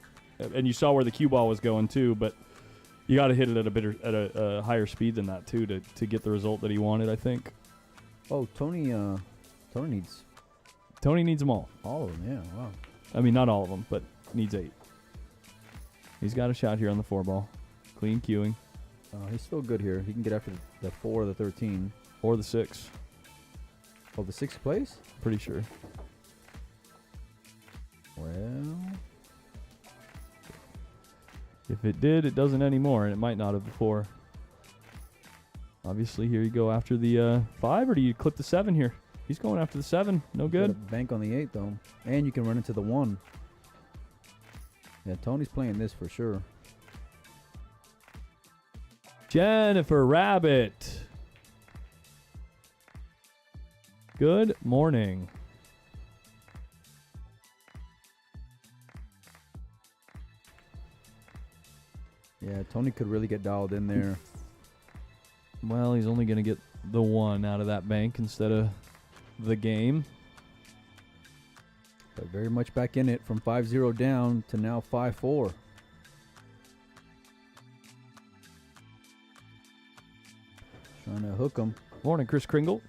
And you saw where the cue ball was going too, but you got to hit it at a higher speed than that too to get the result that he wanted, I think. Oh, Tony needs... Tony needs them all. All of them, yeah. Wow. I mean, not all of them, but needs 8. He's got a shot here on the 4 ball. Clean queuing. He's still good here. He can get after the 4 or the 13. Or the 6. Oh, the 6th place? Pretty sure. Well... If it did, it doesn't anymore, and it might not have before. Obviously, here you go after the 5, or do you clip the 7 here? He's going after the 7. No good. Bank on the 8, though. And you can run into the 1. Yeah, Tony's playing this for sure. Jennifer Rabbit. Good morning. Yeah, Tony could really get dialed in there. Well, he's only going to get the 1 out of that bank instead of the game. But very much back in it from 5-0 down to now 5-4. Trying to hook him. Morning, Chris Kringle.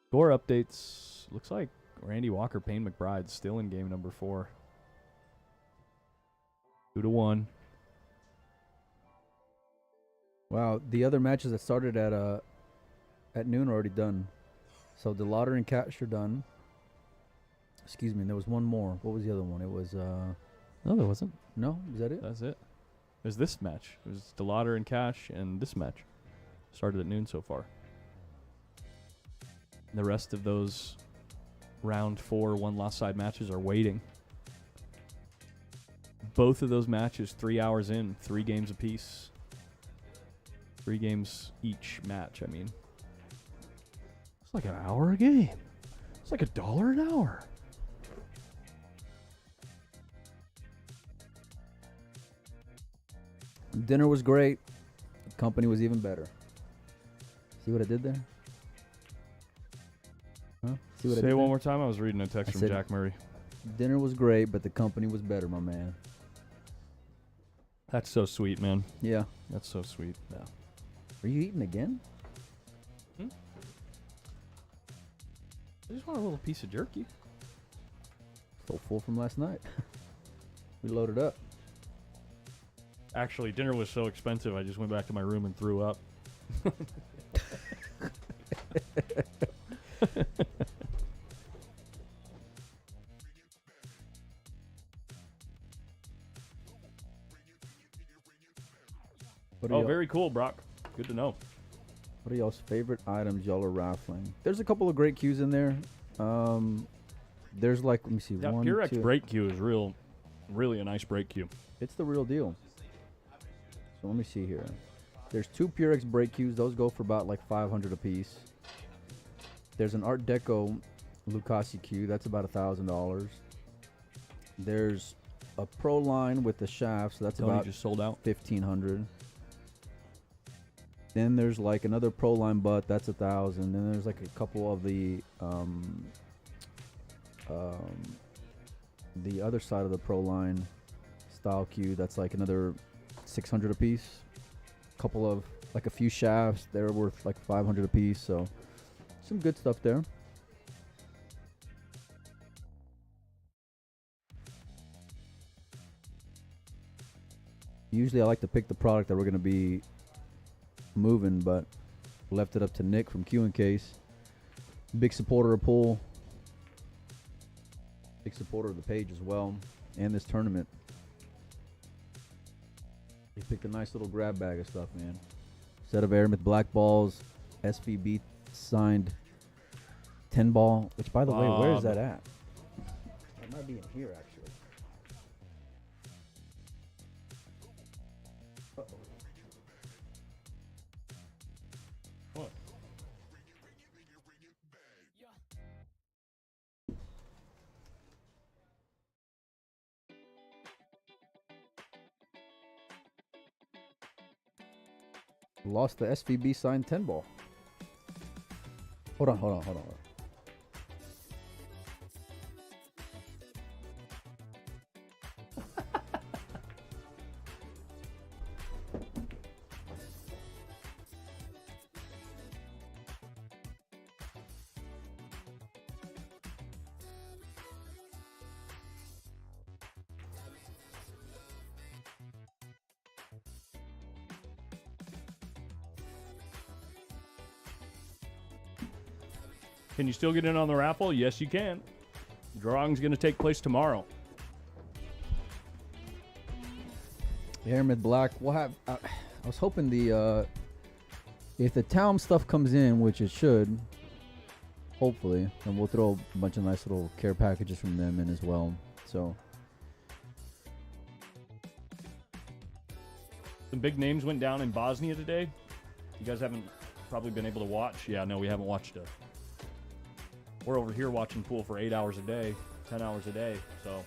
Score updates. Looks like Randy Walker, Payne McBride still in game number 4. 2-1. Wow, the other matches that started at noon are already done. So DeLauder and Cash are done. Excuse me, there was one more. What was the other one? It was No, there wasn't. No, is that it? That's it. It was this match. It was DeLauder and Cash, and this match started at noon so far. The rest of those round 4 one lost side matches are waiting. Both of those matches 3 hours in, 3 games apiece. 3 games each match, I mean. It's like an hour a game. It's like $1 an hour. Dinner was great. The company was even better. See what I did there? Huh? See what I Say did it one there? more time. I was reading a text I from said- Jack Murray. Dinner was great, but the company was better, my man. That's so sweet, man. Yeah. That's so sweet. Yeah. Are you eating again? I just want a little piece of jerky. Still full from last night. We loaded up. Actually, dinner was so expensive, I just went back to my room and threw up. What are Oh, y'all- very cool, Brock. Good to know. What are y'all's favorite items y'all are raffling? There's a couple of great cues in there. There's like, let me see, Yeah, one, Purex two. brake cue is really a nice brake cue. It's the real deal. So let me see here. There's 2 Purex brake cues. Those go for about like 500 a piece. There's an Art Deco Lucasi cue. That's about $1,000. There's a Pro line with the shaft. So that's Tony about just sold out. 1,500. Then there's like another Pro line butt. That's 1,000. Then there's like a couple of the other side of the Pro line style cue. That's like another 600 a piece. Couple of like a few shafts. They're worth like 500 a piece. So some good stuff there. Usually I like to pick the product that we're going to be moving, but left it up to Nick from Q and Case. Big supporter of Pool. Big supporter of the page as well, and this tournament. He picked a nice little grab bag of stuff, man. Set of Aramith black balls, SVB signed 10 ball, which by the way, where is that at? It might be in here actually. Uh-oh. What? Lost the SVB signed 10 ball. Hold on. Can you still get in on the raffle? Yes, you can. Drawing's going to take place tomorrow. Aramith black. We'll have. I was hoping the if the town stuff comes in, which it should, hopefully, and we'll throw a bunch of nice little care packages from them in as well. So Some big names went down in Bosnia today. You guys haven't probably been able to watch. Yeah, no, we haven't watched it. We're over here watching pool for 8 hours a day, 10 hours a day. So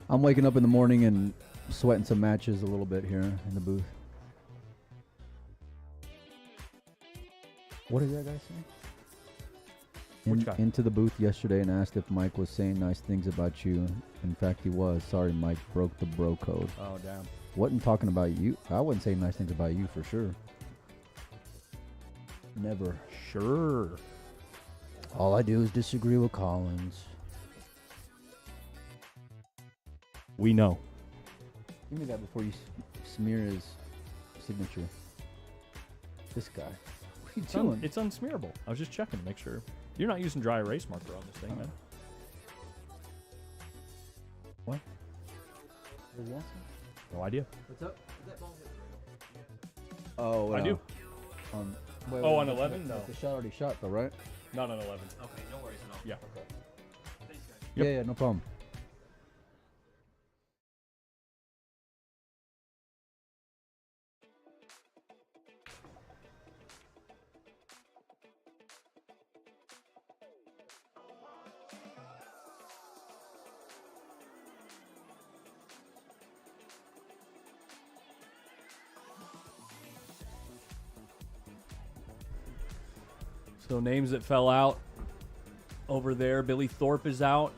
I'm waking up in the morning and sweating some matches a little bit here in the booth. What did that guy say? Which guy? Into the booth yesterday and asked if Mike was saying nice things about you. In fact, he was. Sorry, Mike broke the bro code. oh damn. Wasn't talking about you. I wouldn't say nice things about you for sure. Never. Sure. All I do is disagree with Collins. We know. Give me that before you smear his signature. This guy. What are you doing? It's unsmearable. I was just checking to make sure. You're not using dry erase marker on this thing, man. What? No idea. What's up? Oh, I do. Wait, Oh, on 11? No. The shot already shot, though, right? Not on 11. Okay, no worries at all. Yeah. Okay. Thanks, guys. Yep. Yeah, no problem. So names that fell out over there. Billy Thorpe is out.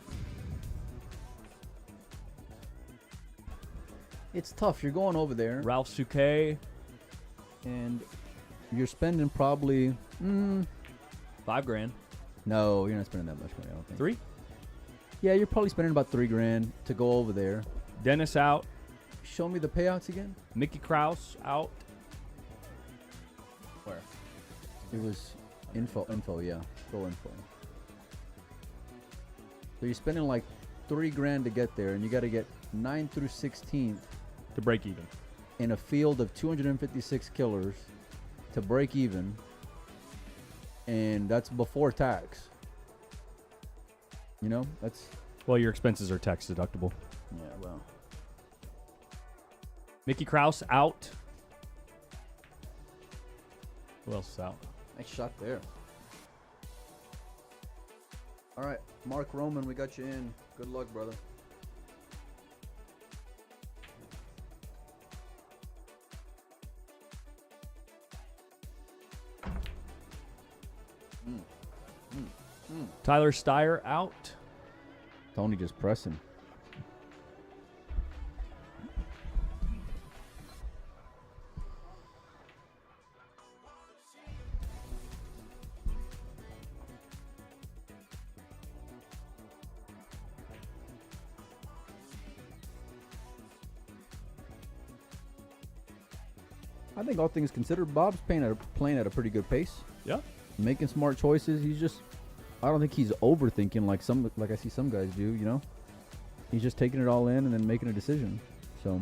It's tough. You're going over there, Ralph Souquet, and you're spending probably... $5 grand. No, you're not spending that much money, I don't think. 3. Yeah, you're probably spending about $3,000 to go over there. Dennis out. Show me the payouts again. Mickey Krause out. Where? It was info, yeah. Go info. So you're spending like $3,000 to get there, and you got to get 9th through 16th To break even. in a field of 256 killers to break even, and that's before tax. You know, that's... Well, your expenses are tax deductible. Yeah, well... Mickey Krause out. Who else is out? Nice shot there. All right, Mark Roman, we got you in. Good luck, brother. Tyler Steyer out. Tony just pressing. I think all things considered, Bob's playing at a pretty good pace. Yeah. Making smart choices. He's just, I don't think he's overthinking like I see some guys do, you know? He's just taking it all in and then making a decision. So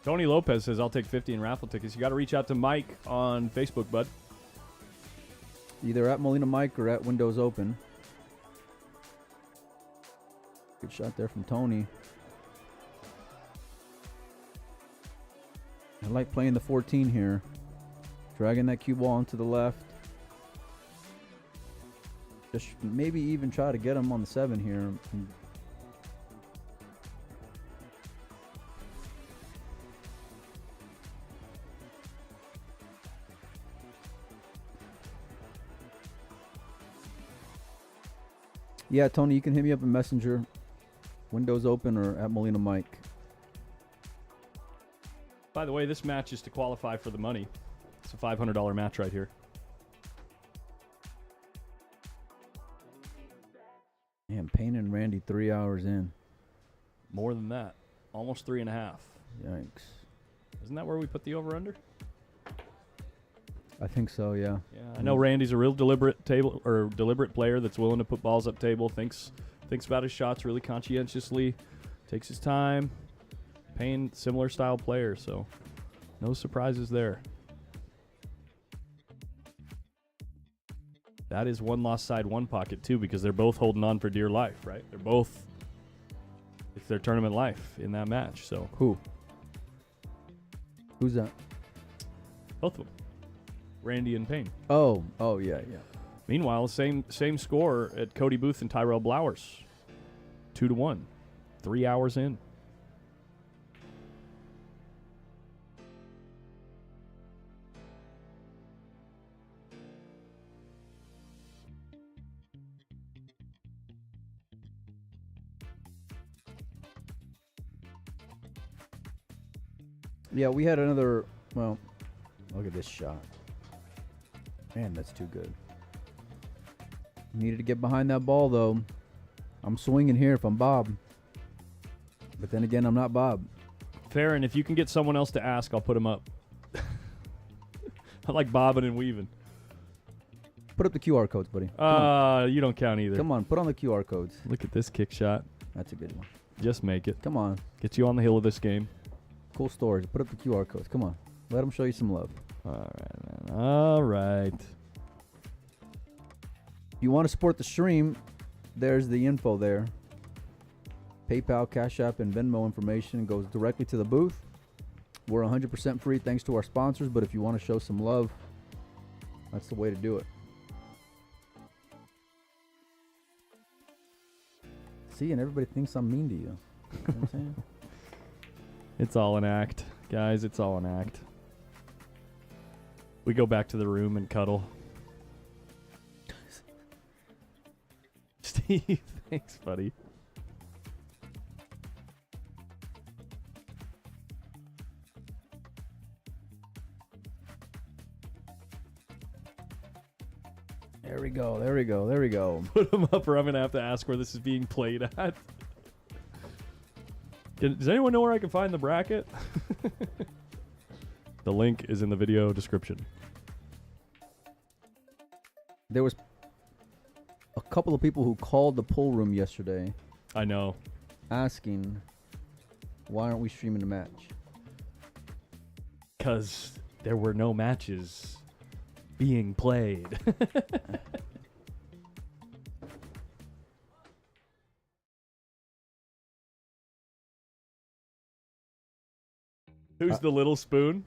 Tony Lopez says, I'll take 50 in raffle tickets. You got to reach out to Mike on Facebook, bud. either at Molina Mike or at Windows Open. Good shot there from Tony. I like playing the 14 here. Dragging that cue ball onto the left. Just maybe even try to get him on the 7 here. Yeah, Tony, you can hit me up in Messenger. Windows Open or at Molina Mike. By the way, this match is to qualify for the money. It's a $500 match right here. Man, Payne and Randy 3 hours in. More than that. Almost 3.5. Yikes. Isn't that where we put the over-under? I think so, yeah. Yeah, I know Randy's a real deliberate player that's willing to put balls up table, thinks about his shots really conscientiously, takes his time. Payne, similar style player, so no surprises there. That is one lost side, one pocket too, because they're both holding on for dear life, right? They're both, it's their tournament life in that match. So Who's that? both of them, Randy and Payne. Oh, yeah. Meanwhile, same score at Cody Booth and Tyrell Blowers, 2-1, 3 hours in. Yeah, we had another, well, look at this shot. Man, that's too good. Needed to get behind that ball, though. I'm swinging here if I'm Bob. But then again, I'm not Bob. Fair, and if you can get someone else to ask, I'll put him up. I like bobbing and weaving. Put up the QR codes, buddy. You don't count either. Come on, put on the QR codes. Look at this kick shot. That's a good one. Just make it. Come on. Get you on the hill of this game. Cool stories. Put up the QR codes. Come on. Let them show you some love. All right, man. All right. If you want to support the stream, there's the info there. PayPal, Cash App, and Venmo information goes directly to the booth. We're 100% free thanks to our sponsors, but if you want to show some love, that's the way to do it. See, and everybody thinks I'm mean to you. You know what I'm saying? It's all an act. Guys, it's all an act. We go back to the room and cuddle. Steve, thanks, buddy. There we go. There we go. There we go. Put them up or I'm going to have to ask where this is being played at. Does anyone know where I can find the bracket? The link is in the video description. There was a couple of people who called the pool room yesterday I know. asking, why aren't we streaming the match? Because there were no matches being played. Who's the little spoon?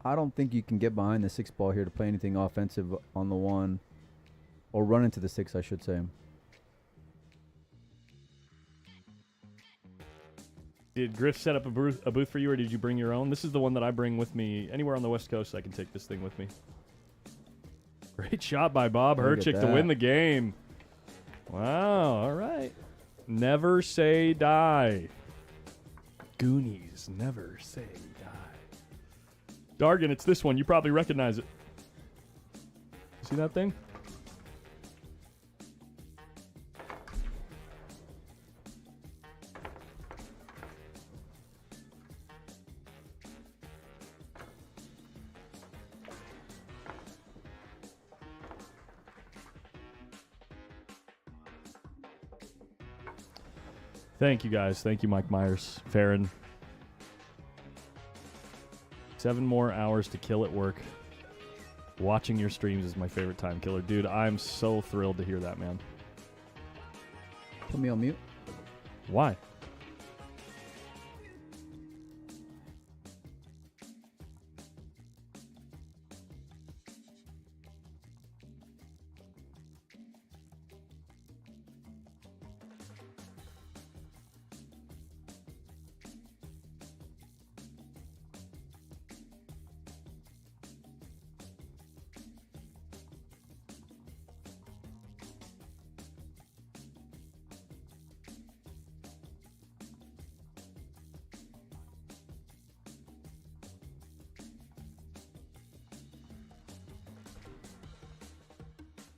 I don't think you can get behind the 6 ball here to play anything offensive on the 1. Or run into the 6, I should say. Did Griff set up a booth for you, or did you bring your own? This is the one that I bring with me. Anywhere on the West Coast, I can take this thing with me. Great shot by Bob Look at Herchick to that. win the game. Wow, all right. Never say die. Goonies, never say die. Dargan, it's this one. You probably recognize it. See that thing? Thank you, guys. Thank you, Mike Myers. Farron. 7 more hours to kill at work. Watching your streams is my favorite time killer. Dude, I'm so thrilled to hear that, man. Put me on mute. Why?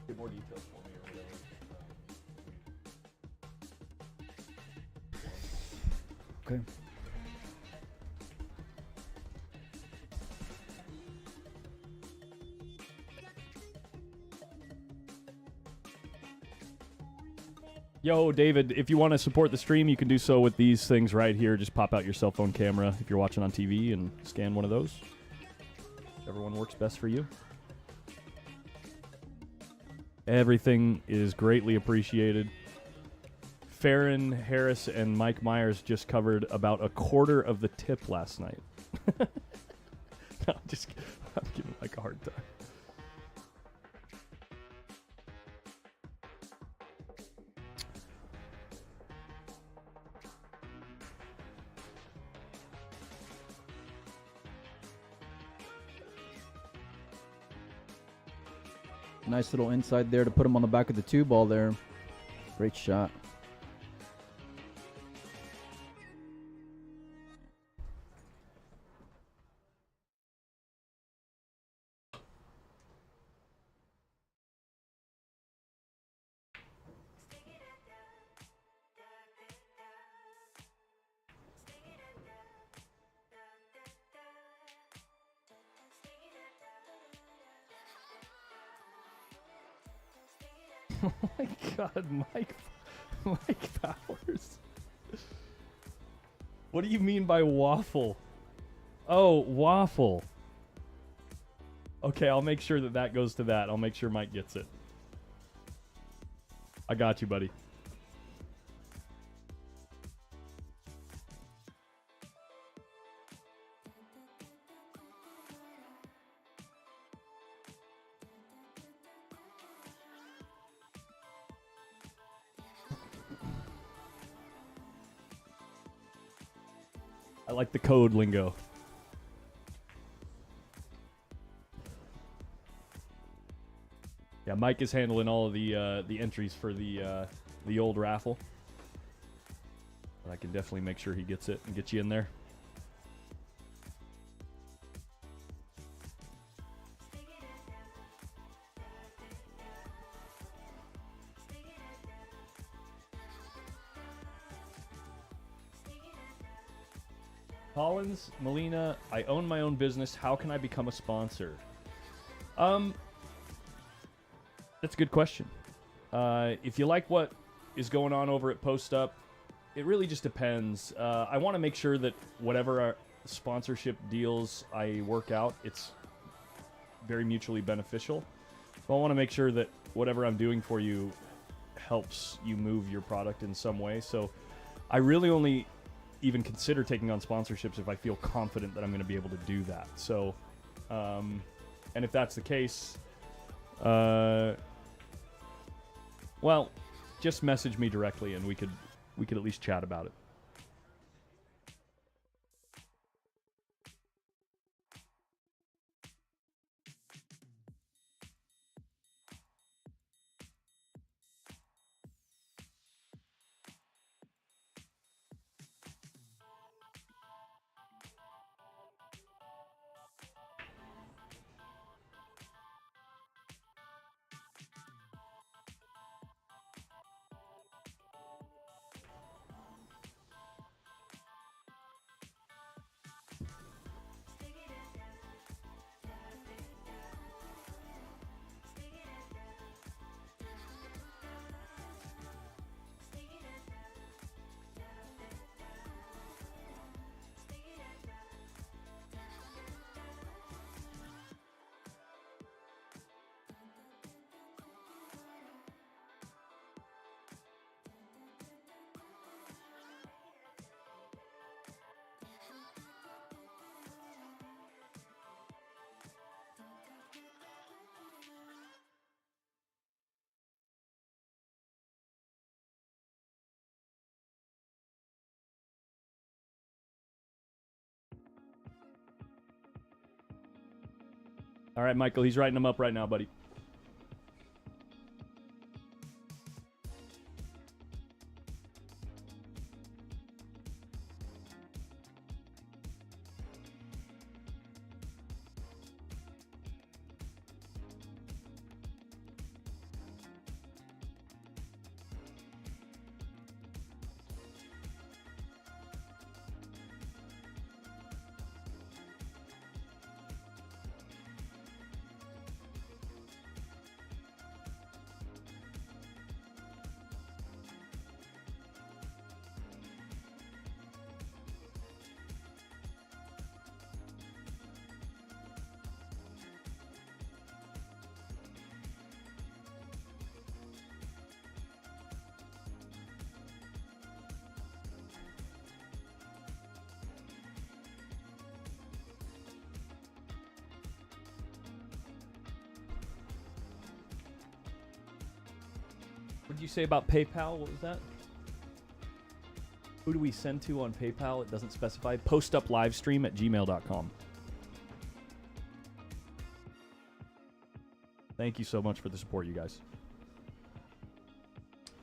Get more details for me or whatever. Okay. Yo, David, if you want to support the stream, you can do so with these things right here. Just pop out your cell phone camera if you're watching on TV and scan one of those. Everyone works best for you. Everything is greatly appreciated. Farron, Harris, and Mike Myers just covered about a quarter of the tip last night. No, I'm giving Mike a hard time. Nice little inside there to put him on the back of the 2 ball there. Great shot. Oh my God, Mike Powers. What do you mean by waffle? Oh, waffle. Okay, I'll make sure that goes to that. I'll make sure Mike gets it. I got you, buddy. I like the code lingo. Yeah, Mike is handling all of the entries for the old raffle. But I can definitely make sure he gets it and get you in there. Collins, Molina, I own my own business. How can I become a sponsor? That's a good question. If you like what is going on over at PostUp, it really just depends. I want to make sure that whatever our sponsorship deals I work out, it's very mutually beneficial. So I want to make sure that whatever I'm doing for you helps you move your product in some way. So I really only even consider taking on sponsorships if I feel confident that I'm going to be able to do that. So, and if that's the case, well, just message me directly and we could at least chat about it. All right, Michael, he's writing them up right now, buddy. What did you say about PayPal? What was that? Who do we send to on PayPal? It doesn't specify. PostUpLiveStream at gmail.com. Thank you so much for the support, you guys.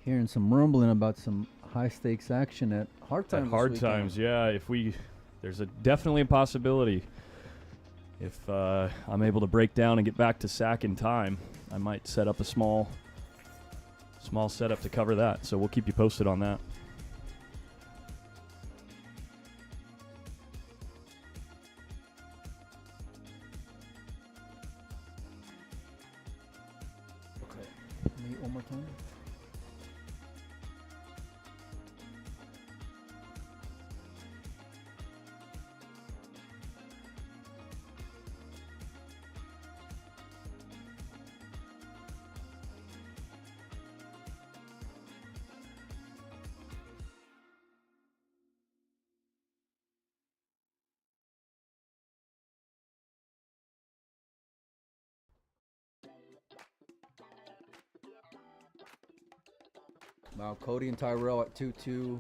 Hearing some rumbling about some high stakes action at Hard Times. At Hard Times, yeah. There's definitely a possibility. If I'm able to break down and get back to SAC in time, I might set up a small setup to cover that. So we'll keep you posted on that. Okay. Meet one more time. Now Cody and Tyrell at 2-2.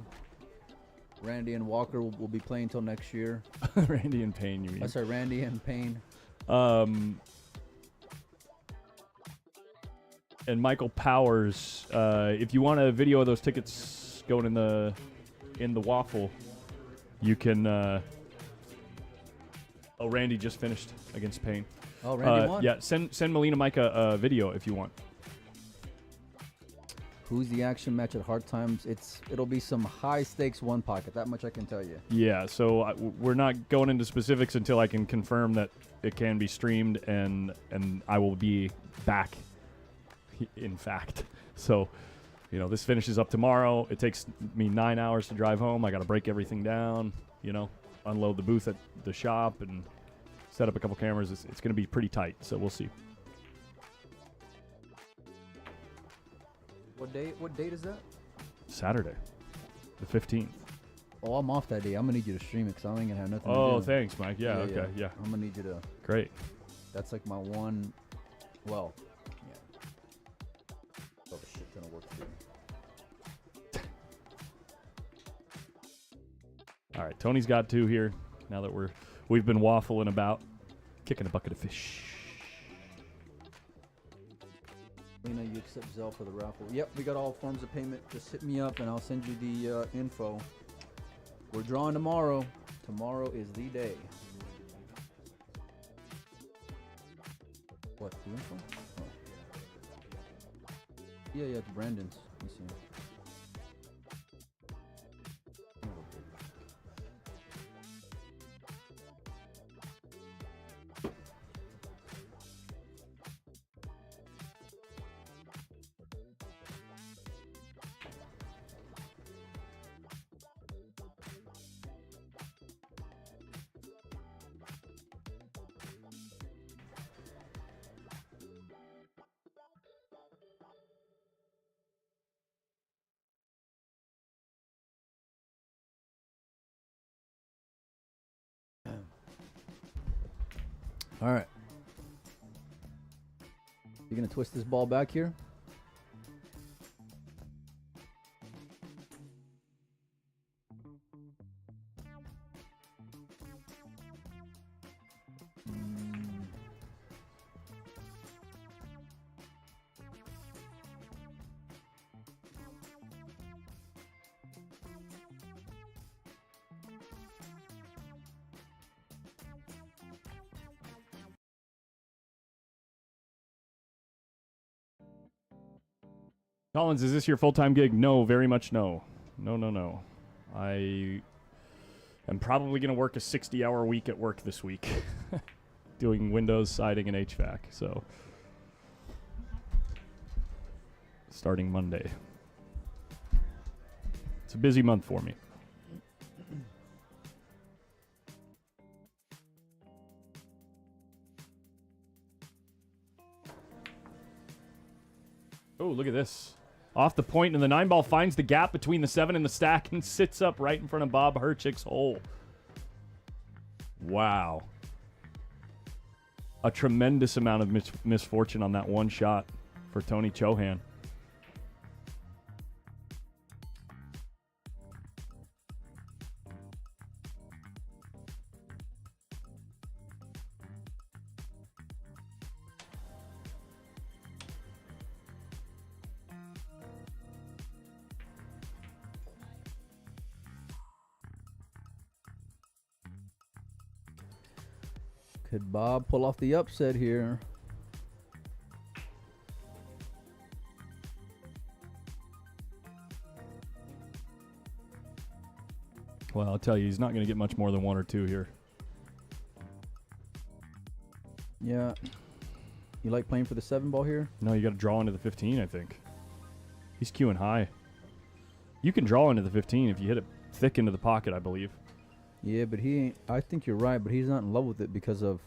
Randy and Walker will be playing till next year. Randy and Payne, you mean? Sorry, Randy and Payne. And Michael Powers, if you want a video of those tickets going in the waffle, you can. Oh, Randy just finished against Payne. Oh, Randy won? Yeah, send Melina Mike a video if you want. Who's the action match at Hard Times? It'll be some high stakes one pocket. That much I can tell you. Yeah, so we're not going into specifics until I can confirm that it can be streamed and I will be back. In fact, so this finishes up tomorrow. It takes me 9 hours to drive home. I got to break everything down. Unload the booth at the shop and set up a couple cameras. It's going to be pretty tight. So we'll see. What date is that? Saturday, the 15th. Oh, I'm off that day. I'm gonna need you to stream it because I ain't gonna have nothing to do. Oh, thanks, Mike. Yeah, okay, yeah. I'm gonna need you to. Great. That's like my one. Well, yeah. Oh, shit ton of work to do. All right, Tony's got two here. Now that we've been waffling about, kicking a bucket of fish. Lena, you accept Zelle for the raffle? Yep, we got all forms of payment. Just hit me up and I'll send you the info. We're drawing tomorrow. Tomorrow is the day. What, the info? Oh. Yeah, it's Brandon's. Let me see. All right. You're going to twist this ball back here? Collins, is this your full-time gig? No, very much no. No. I am probably going to work a 60-hour week at work this week doing windows, siding, and HVAC. So starting Monday. It's a busy month for me. Oh, look at this. Off the point, and the 9-ball finds the gap between the 7 and the stack and sits up right in front of Bob Herchick's hole. Wow. A tremendous amount of misfortune on that one shot for Tony Chohan. Could Bob pull off the upset here? Well, I'll tell you, he's not going to get much more than 1 or 2 here. Yeah. You like playing for the 7-ball here? No, you got to draw into the 15, I think. He's queuing high. You can draw into the 15 if you hit it thick into the pocket, I believe. Yeah, but he ain't. I think you're right, but he's not in love with it because of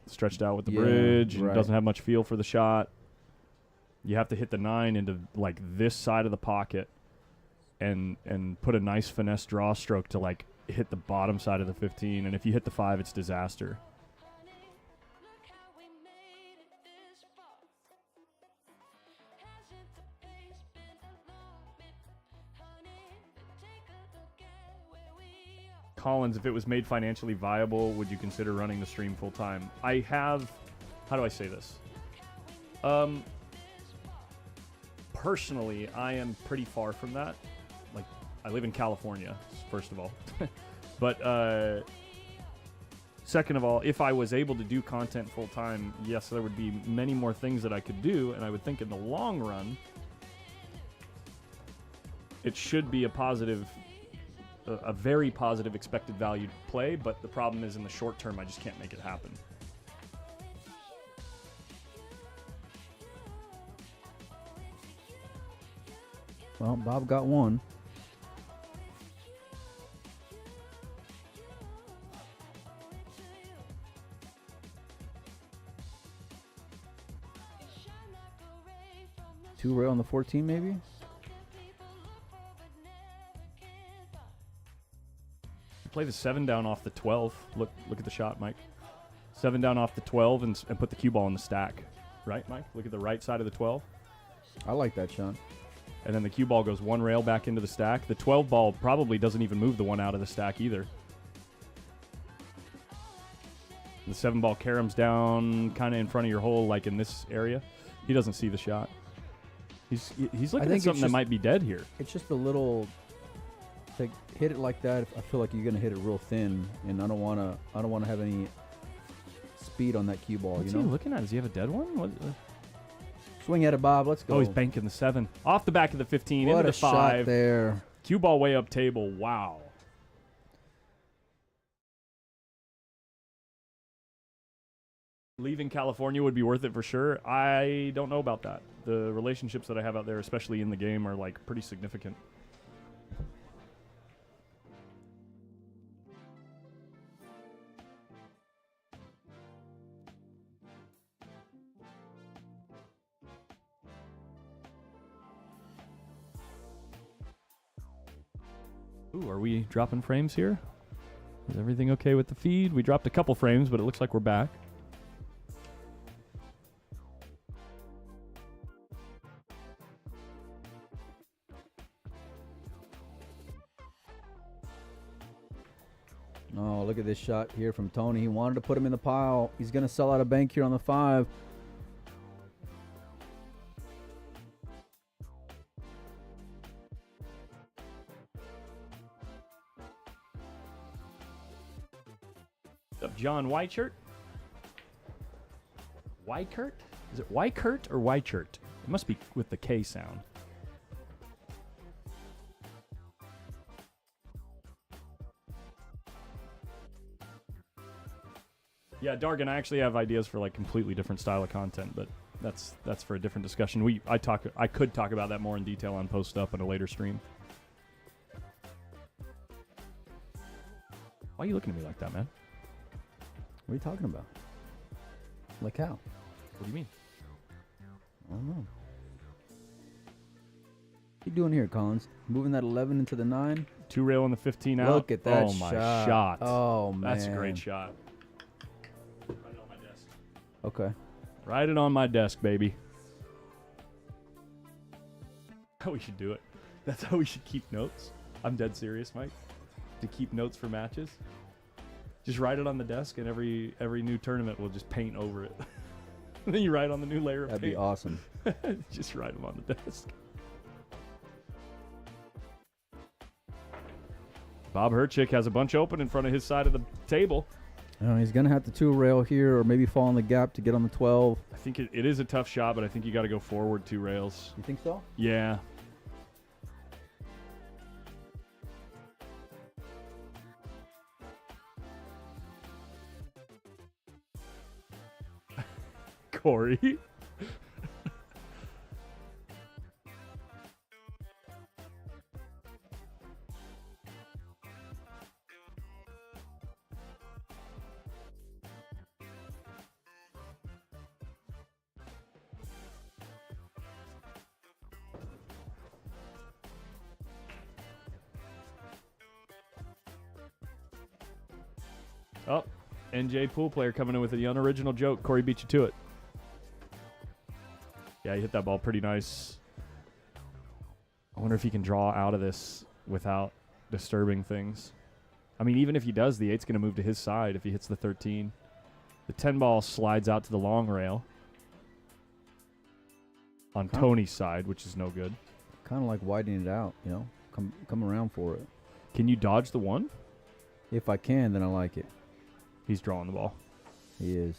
stretched out with the bridge and right. Doesn't have much feel for the shot. You have to hit the 9 into like this side of the pocket and put a nice finesse draw stroke to like hit the bottom side of the 15. And if you hit the 5, it's disaster. Collins, if it was made financially viable, would you consider running the stream full time? I have, how do I say this? Personally, I am pretty far from that. Like, I live in California, first of all. But second of all, if I was able to do content full time, yes, there would be many more things that I could do, and I would think in the long run, it should be a positive, a very positive expected value play, but the problem is in the short term, I just can't make it happen. Well, Bob got one. Two rail on the 14, maybe? Play the 7 down off the 12. Look at the shot, Mike. 7 down off the 12 and put the cue ball in the stack. Right, Mike? Look at the right side of the 12. I like that shot. And then the cue ball goes one rail back into the stack. The 12 ball probably doesn't even move the one out of the stack either. The 7 ball caroms down kind of in front of your hole, like in this area. He doesn't see the shot. He's looking at something that might be dead here. It's just a little... To hit it like that, I feel like you're gonna hit it real thin, and I don't wanna have any speed on that cue ball. What's you know? he looking at? Does he have a dead one? What, Swing at it, Bob. Let's go. Oh, he's banking the 7 off the back of the 15 what into the a 5. shot there. Cue ball way up table. Wow. Leaving California would be worth it for sure. I don't know about that. The relationships that I have out there, especially in the game, are like pretty significant. Ooh, are we dropping frames here? Is everything okay with the feed? We dropped a couple frames, but it looks like we're back. Oh, look at this shot here from Tony. He wanted to put him in the pile. He's going to sell out a bank here on the 5. Up, John Weichert? Weichert? Is it Weichert or Weichert? It must be with the K sound. Yeah, Dargan, I actually have ideas for like completely different style of content, but that's for a different discussion. I could talk about that more in detail on Post Up in a later stream. Why are you looking at me like that, man? What are you talking about? Like how? What do you mean? I don't know. What you doing here, Collins? Moving that 11 into the 9? 2 rail on the 15 out. Look at that shot. Oh, my shot. Oh, man. That's a great shot. Right on my desk. Okay. Write it on my desk, baby. How we should do it. That's how we should keep notes. I'm dead serious, Mike. To keep notes for matches. Just write it on the desk, and every new tournament we'll just paint over it. And then you write on the new layer of That'd paint. be awesome. Just write them on the desk. Bob Herchick has a bunch open in front of his side of the table. He's going to have to 2 rail here or maybe fall in the gap to get on the 12. I think it is a tough shot, but I think you got to go forward 2 rails. You think so? Yeah. Corey. Oh, NJ pool player coming in with the unoriginal joke. Corey beat you to it. Yeah, he hit that ball pretty nice. I wonder if he can draw out of this without disturbing things. I mean, even if he does, the 8's going to move to his side if he hits the 13. The 10 ball slides out to the long rail on Tony's side, which is no good. Kind of like widening it out, you know, come around for it. Can you dodge the 1? If I can, then I like it. He's drawing the ball. He is.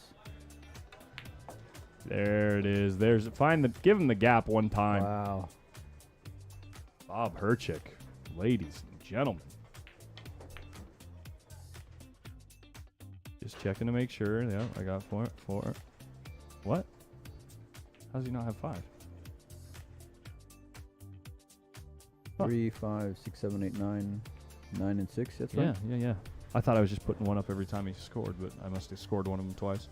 There it is. Give him the gap one time. Wow. Bob Herchick, ladies and gentlemen. Just checking to make sure. Yeah, I got 4. What? How does he not have 5? Huh. 3, 5, 6, 7, 8, 9, 9 and 6. That's right. Yeah. I thought I was just putting 1 up every time he scored, but I must have scored one of them twice.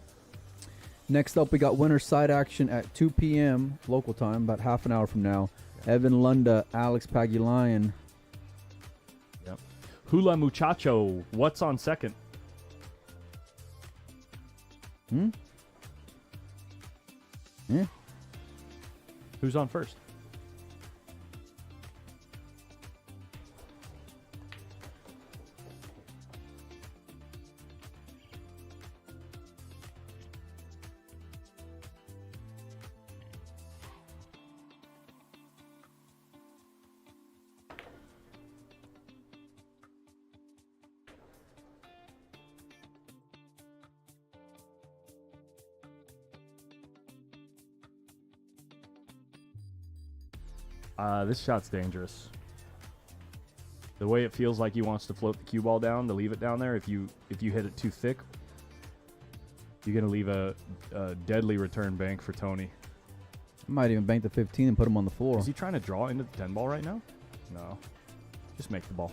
Next up, we got winner side action at 2 p.m. local time, about half an hour from now. Evan Lunda, Alex Pagulayan. Yep. Hula Muchacho, what's on second? Yeah. Who's on first? This shot's dangerous. The way it feels like he wants to float the cue ball down, to leave it down there. If you hit it too thick, you're gonna leave a deadly return bank for Tony. Might even bank the 15 and put him on the floor. Is he trying to draw into the 10 ball right now? No. Just make the ball.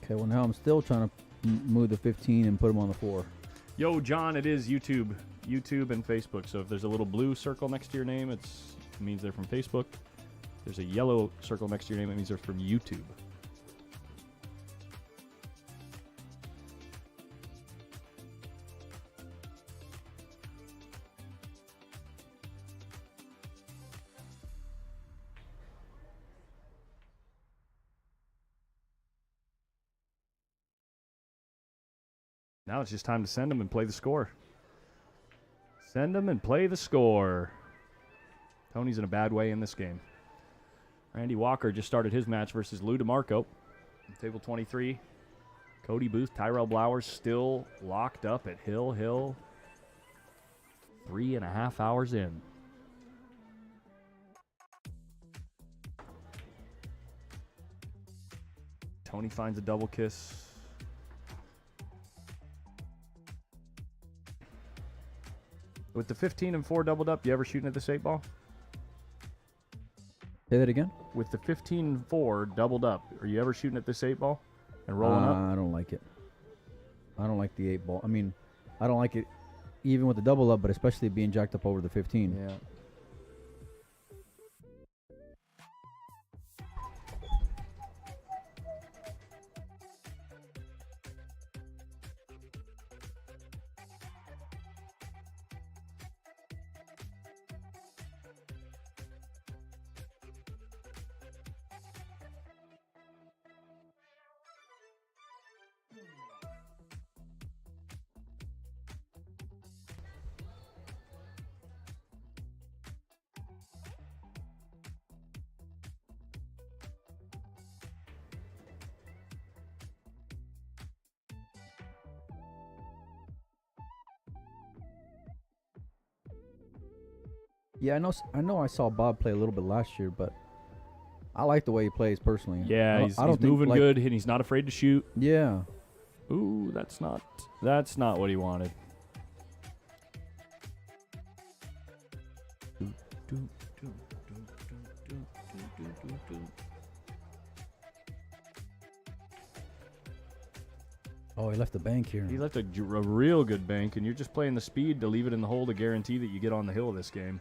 Okay, well now I'm still trying to move the 15 and put him on the floor. Yo, John, it is YouTube and Facebook. So if there's a little blue circle next to your name, it means they're from Facebook. There's a yellow circle next to your name, it means they're from YouTube. Now it's just time to send them and play the score. Send them and play the score. Tony's in a bad way in this game. Randy Walker just started his match versus Lou DeMarco. Table 23. Cody Booth, Tyrell Blowers still locked up at Hill. 3.5 hours in. Tony finds a double kiss. With the 15 and 4 doubled up, you ever shooting at this 8 ball? Say that again? With the 15 and 4 doubled up, are you ever shooting at this 8 ball and rolling up? I don't like it. I don't like the 8 ball. I mean, I don't like it even with the double up, but especially being jacked up over the 15. Yeah. Yeah, I know I saw Bob play a little bit last year, but I like the way he plays personally. Yeah, he's moving good, and he's not afraid to shoot. Yeah. Ooh, that's not what he wanted. Oh, he left the bank here. He left a real good bank, and you're just playing the speed to leave it in the hole to guarantee that you get on the hill this game.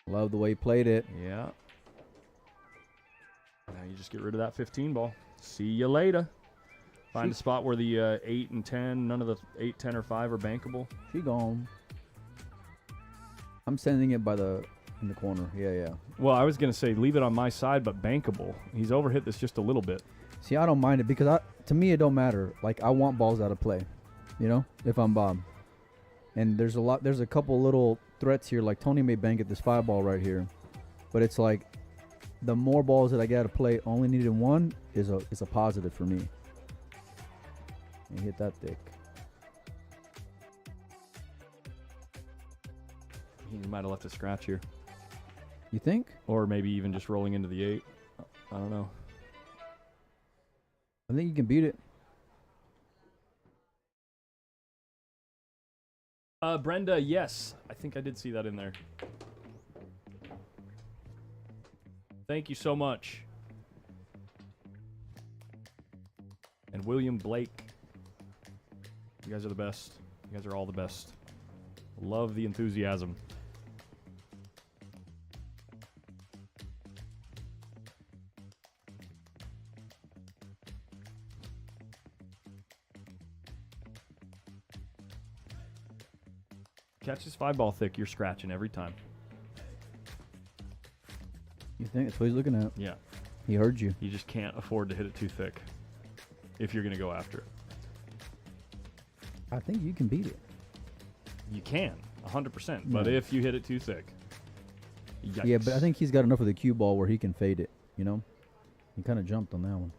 Love the way he played it. Yeah. Now you just get rid of that 15 ball. See you later. Find a spot where the 8 and 10, none of the 8, 10, or 5 are bankable. She gone. I'm sending it by the, In the corner. Yeah, yeah. Well, I was going to say leave it on my side, but bankable. He's overhit this just a little bit. See, I don't mind it because to me it don't matter. Like, I want balls out of play, you know, if I'm Bob. And there's a couple little threats here. Like, Tony may bank at this 5-ball right here, but it's like the more balls that I get out of play, only needed one is a positive for me. And hit that thick. He might have left a scratch here. You think? Or maybe even just rolling into the 8. I don't know. I think you can beat it. Brenda, yes. I think I did see that in there. Thank you so much. And William Blake. You guys are the best. You guys are all the best. Love the enthusiasm. Catch this 5-ball thick, you're scratching every time. You think that's what he's looking at? Yeah. He heard you. You just can't afford to hit it too thick if you're going to go after it. I think you can beat it. You can, 100%. But if you hit it too thick, yikes. Yeah, but I think he's got enough of the cue ball where he can fade it, you know? He kind of jumped on that one.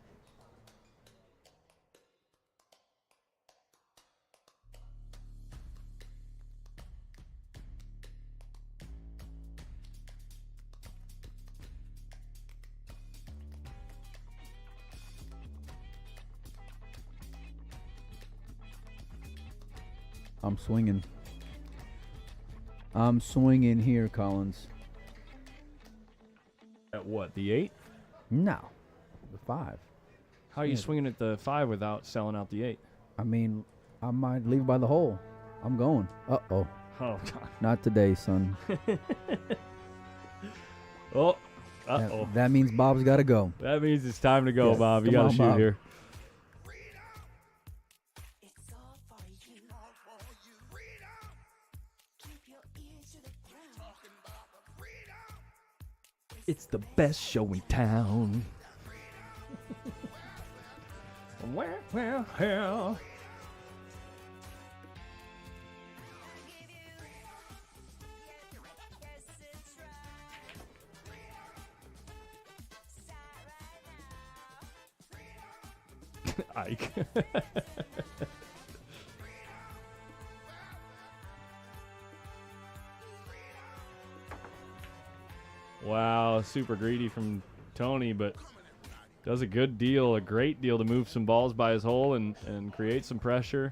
I'm swinging. I'm swinging here, Collins. At what, the 8? No, the 5. How are you swinging at the 5 without selling out the 8? I mean, I might leave by the hole. I'm going. Uh-oh. Oh, God. Not today, son. Oh, uh-oh. That means Bob's got to go. That means it's time to go, Yeah, Bob. You come got to on, shoot Bob. here. It's the best show in town. Well. Ike. Wow, super greedy from Tony, but does a good deal, a great deal to move some balls by his hole and create some pressure.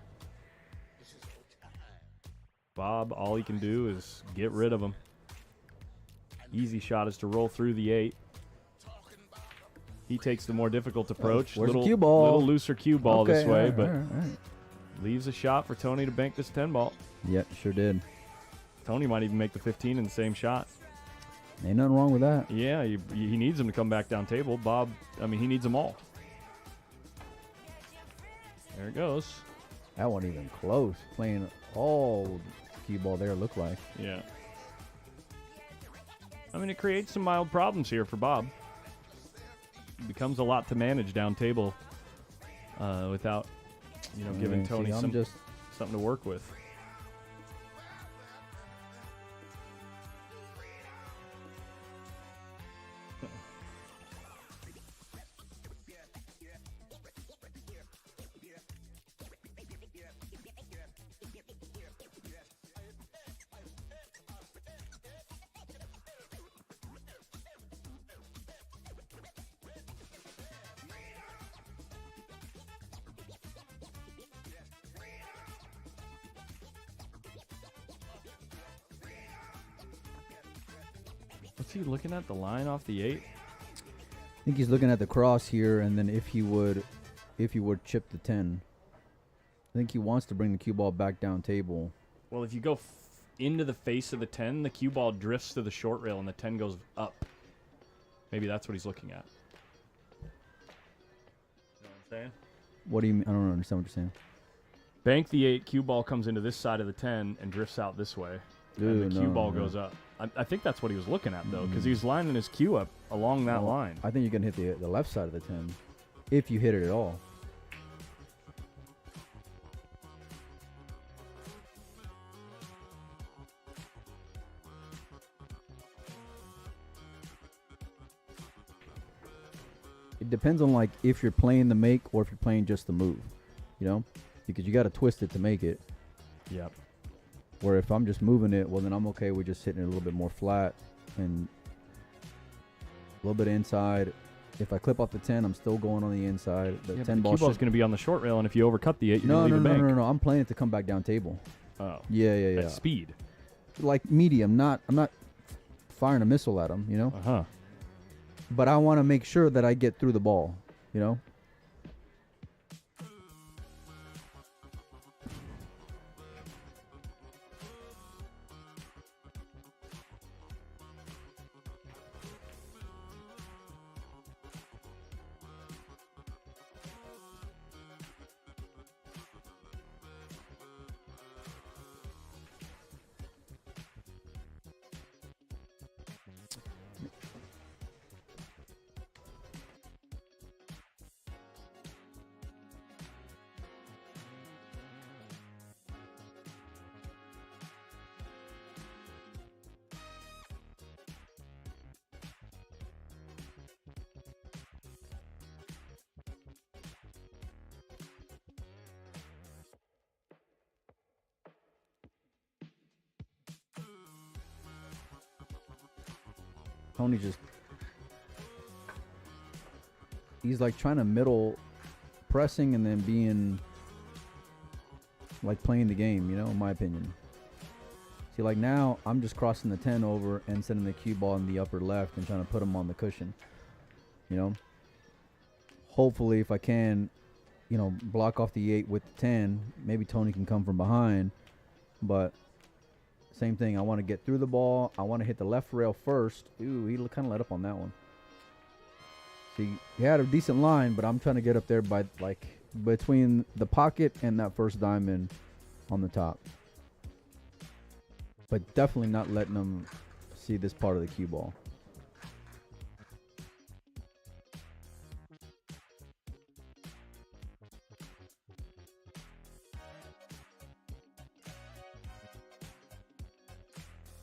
Bob, all he can do is get rid of them. Easy shot is to roll through the 8. He takes the more difficult approach. Where's the cue ball? Little looser cue ball this way, but all right. leaves a shot for Tony to bank this 10 ball. Yep, sure did. Tony might even make the 15 in the same shot. Ain't nothing wrong with that. Yeah, he needs him to come back down table. Bob, I mean, he needs them all. There it goes. That wasn't even close. Playing all cue ball there looked like. Yeah. I mean, it creates some mild problems here for Bob. It becomes a lot to manage down table without, giving Tony something to work with. What's he looking at? The line off the 8? I think he's looking at the cross here, and then if he would chip the 10. I think he wants to bring the cue ball back down table. Well, if you go into the face of the 10, the cue ball drifts to the short rail and the 10 goes up. Maybe that's what he's looking at. You know what I'm saying? What do you mean? I don't understand what you're saying. Bank the 8, cue ball comes into this side of the 10 and drifts out this way. and Ooh, the cue no, ball no. goes up. I think that's what he was looking at, though, because he was lining his cue up along that Well, line. I think you're going to hit the left side of the 10 if you hit it at all. It depends on like if you're playing the make or if you're playing just the move, you know, because you got to twist it to make it. Yep. Where if I'm just moving it, well then I'm okay with just hitting it a little bit more flat and a little bit inside. If I clip off the 10, I'm still going on the inside. The Yeah, 10 the ball cue ball's going to be on the short rail, and if you overcut the 8, you're going to leave a bank. No. I'm playing it to come back down table. Oh. Yeah. At speed. Like medium. I'm not firing a missile at him, you know. Uh-huh. But I want to make sure that I get through the ball, you know. Tony just, he's like trying to middle pressing and then being like playing the game, you know, in my opinion. See, like now I'm just crossing the 10 over and sending the cue ball in the upper left and trying to put him on the cushion, you know. Hopefully if I can, you know, block off the 8 with the 10, maybe Tony can come from behind, but same thing. I want to get through the ball. I want to hit the left rail first. Ooh, he kind of let up on that one. See, he had a decent line, but I'm trying to get up there by like between the pocket and that first diamond on the top. But definitely not letting him see this part of the cue ball.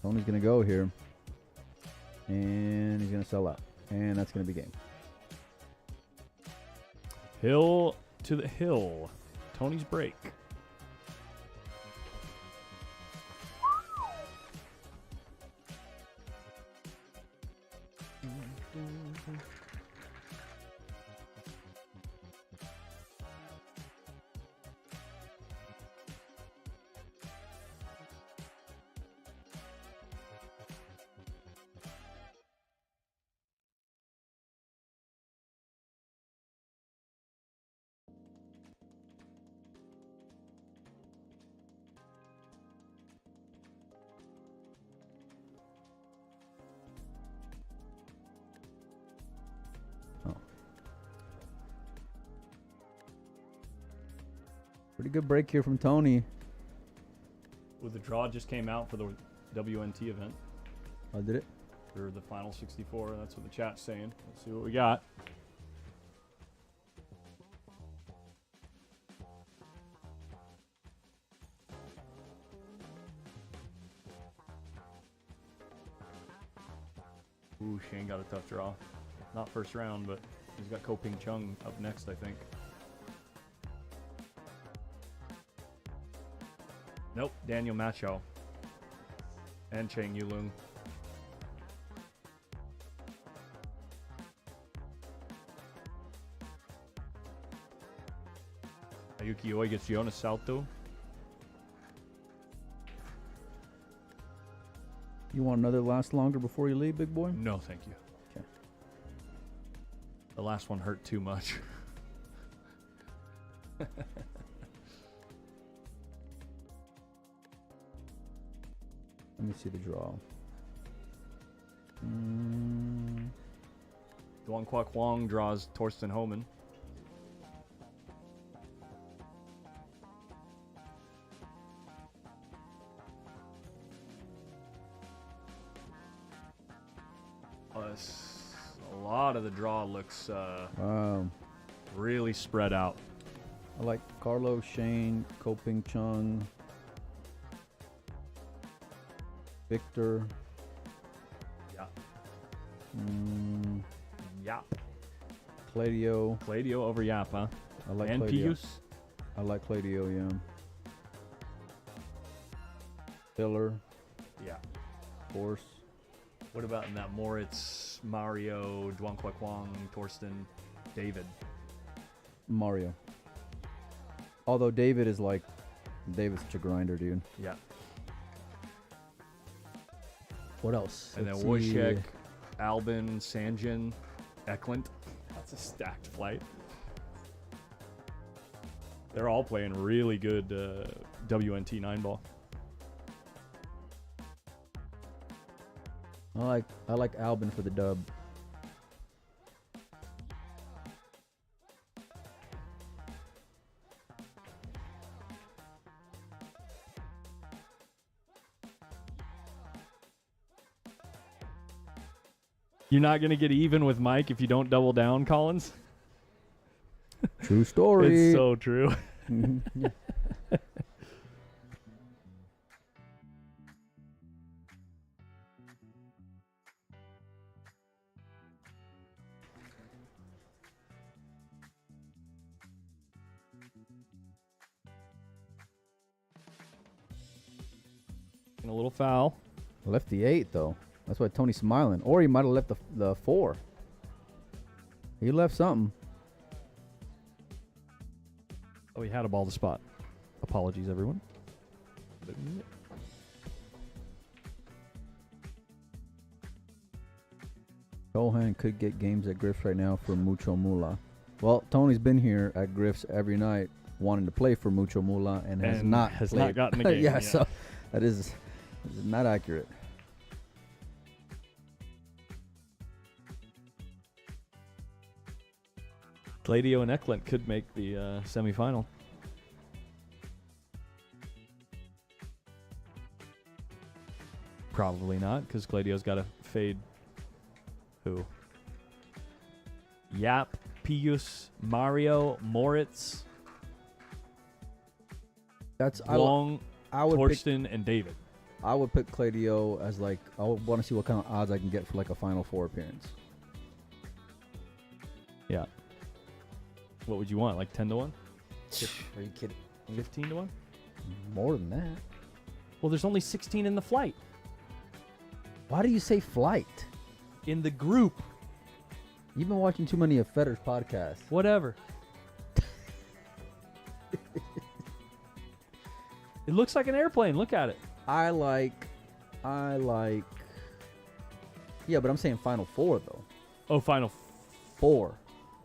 Tony's going to go here. And he's going to sell out. And that's going to be game. Hill to the hill. Tony's break. Pretty good break here from Tony. Well, the draw just came out for the WNT event. Oh, did it? For the final 64. That's what the chat's saying. Let's see what we got. Ooh, Shane got a tough draw. Not first round, but he's got Ko Ping Chung up next, I think. Nope, Daniel Macho. And Chang Yulung. Ayuki Oi gets Jonas Salto. You want another last longer before you leave, big boy? No, thank you. Okay. The last one hurt too much. Let me see the draw. Duan Kwok Wong draws Torsten Homan. a lot of the draw looks really spread out. I like Carlos, Shane, Koping Chung, Victor. Yeah. Yeah. Claudio. Claudio over Yap, huh? I like and Claudio. Pius. I like Claudio, yeah. Filler, Yeah. of course. What about in that Moritz, Mario, Duan Kwang, Torsten, David? Mario. Although David's such a grinder, dude. Yeah. What else? And then Let's see. Wojciech, Albin, Sanjin, Eklund. That's a stacked flight. They're all playing really good WNT 9-ball. I like Albin for the dub. You're not going to get even with Mike if you don't double down, Collins? True story. It's so true. Mm-hmm. And a little foul. Left the 8 though. That's why Tony's smiling. Or he might have left the 4. He left something. Oh, he had a ball to spot. Apologies, everyone. Johan could get games at Griff's right now for Mucho Mula. Well, Tony's been here at Griff's every night wanting to play for Mucho Mula and has not gotten a game. yeah, so that is not accurate. Claudio and Eklund could make the semifinal. Probably not, because Claudio's got to fade. Who? Yap, Pius, Mario, Moritz, That's Long, I would pick, Torsten, and David. I would pick Claudio as I want to see what kind of odds I can get for a Final Four appearance. Yeah. What would you want? Like 10 to 1? Are you kidding? 15 to 1? More than that. Well, there's only 16 in the flight. Why do you say flight? In the group. You've been watching too many of Federer's podcasts. Whatever. It looks like an airplane. Look at it. I like. Yeah, but I'm saying Final Four though. Oh, Final 4.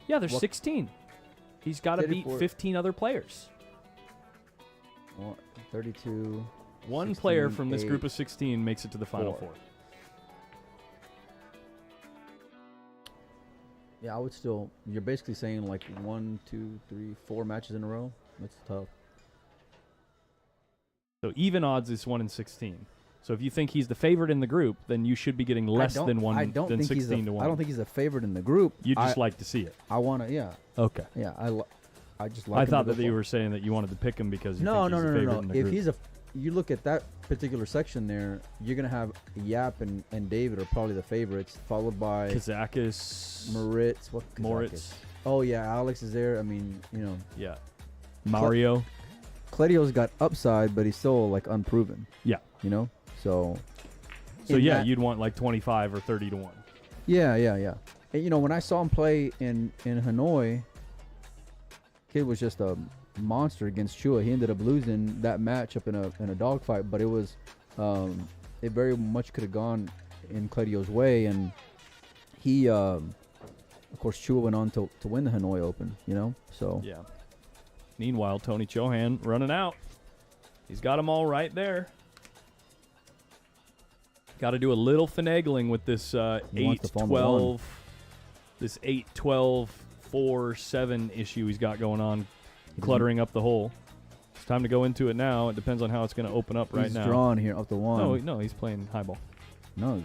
Yeah, there's What? 16. He's got to beat 34. 15 other players. 32. One 16, player from this 8, group of 16 makes it to the Final 4. Four. Yeah, I would still. You're basically saying 1, 2, 3, 4 matches in a row. That's tough. So even odds is 1 in 16. So if you think he's the favorite in the group, then you should be getting less than 1 than 16 to 1. I don't think he's a favorite in the group. You just like to see it. I want to. Yeah. Okay. Yeah. I just like. I him thought to that go you for- were saying that you wanted to pick him because you No, think he's the favorite in the If group. he's you look at that particular section there, you're gonna have Yap and David are probably the favorites, followed by Kazakis, Moritz. Moritz. Oh yeah, Alex is there. I mean, Yeah. Mario. Claudio's got upside, but he's still unproven. Yeah. So. So in yeah, that- you'd want like 25 or 30 to 1. Yeah. And when I saw him play in Hanoi, kid was just a monster against Chua. He ended up losing that match up in a dogfight, but it was it very much could have gone in Claudio's way, and he of course Chua went on to win the Hanoi Open. So Yeah. Meanwhile, Tony Chohan running out. He's got them all right there. Got to do a little finagling with this He wants the Formula 8-12, this 8-12, 4-7 issue he's got going on, cluttering up the hole. It's time to go into it now. It depends on how it's going to open up right he's now. drawn here up the one. No, he's playing highball. No,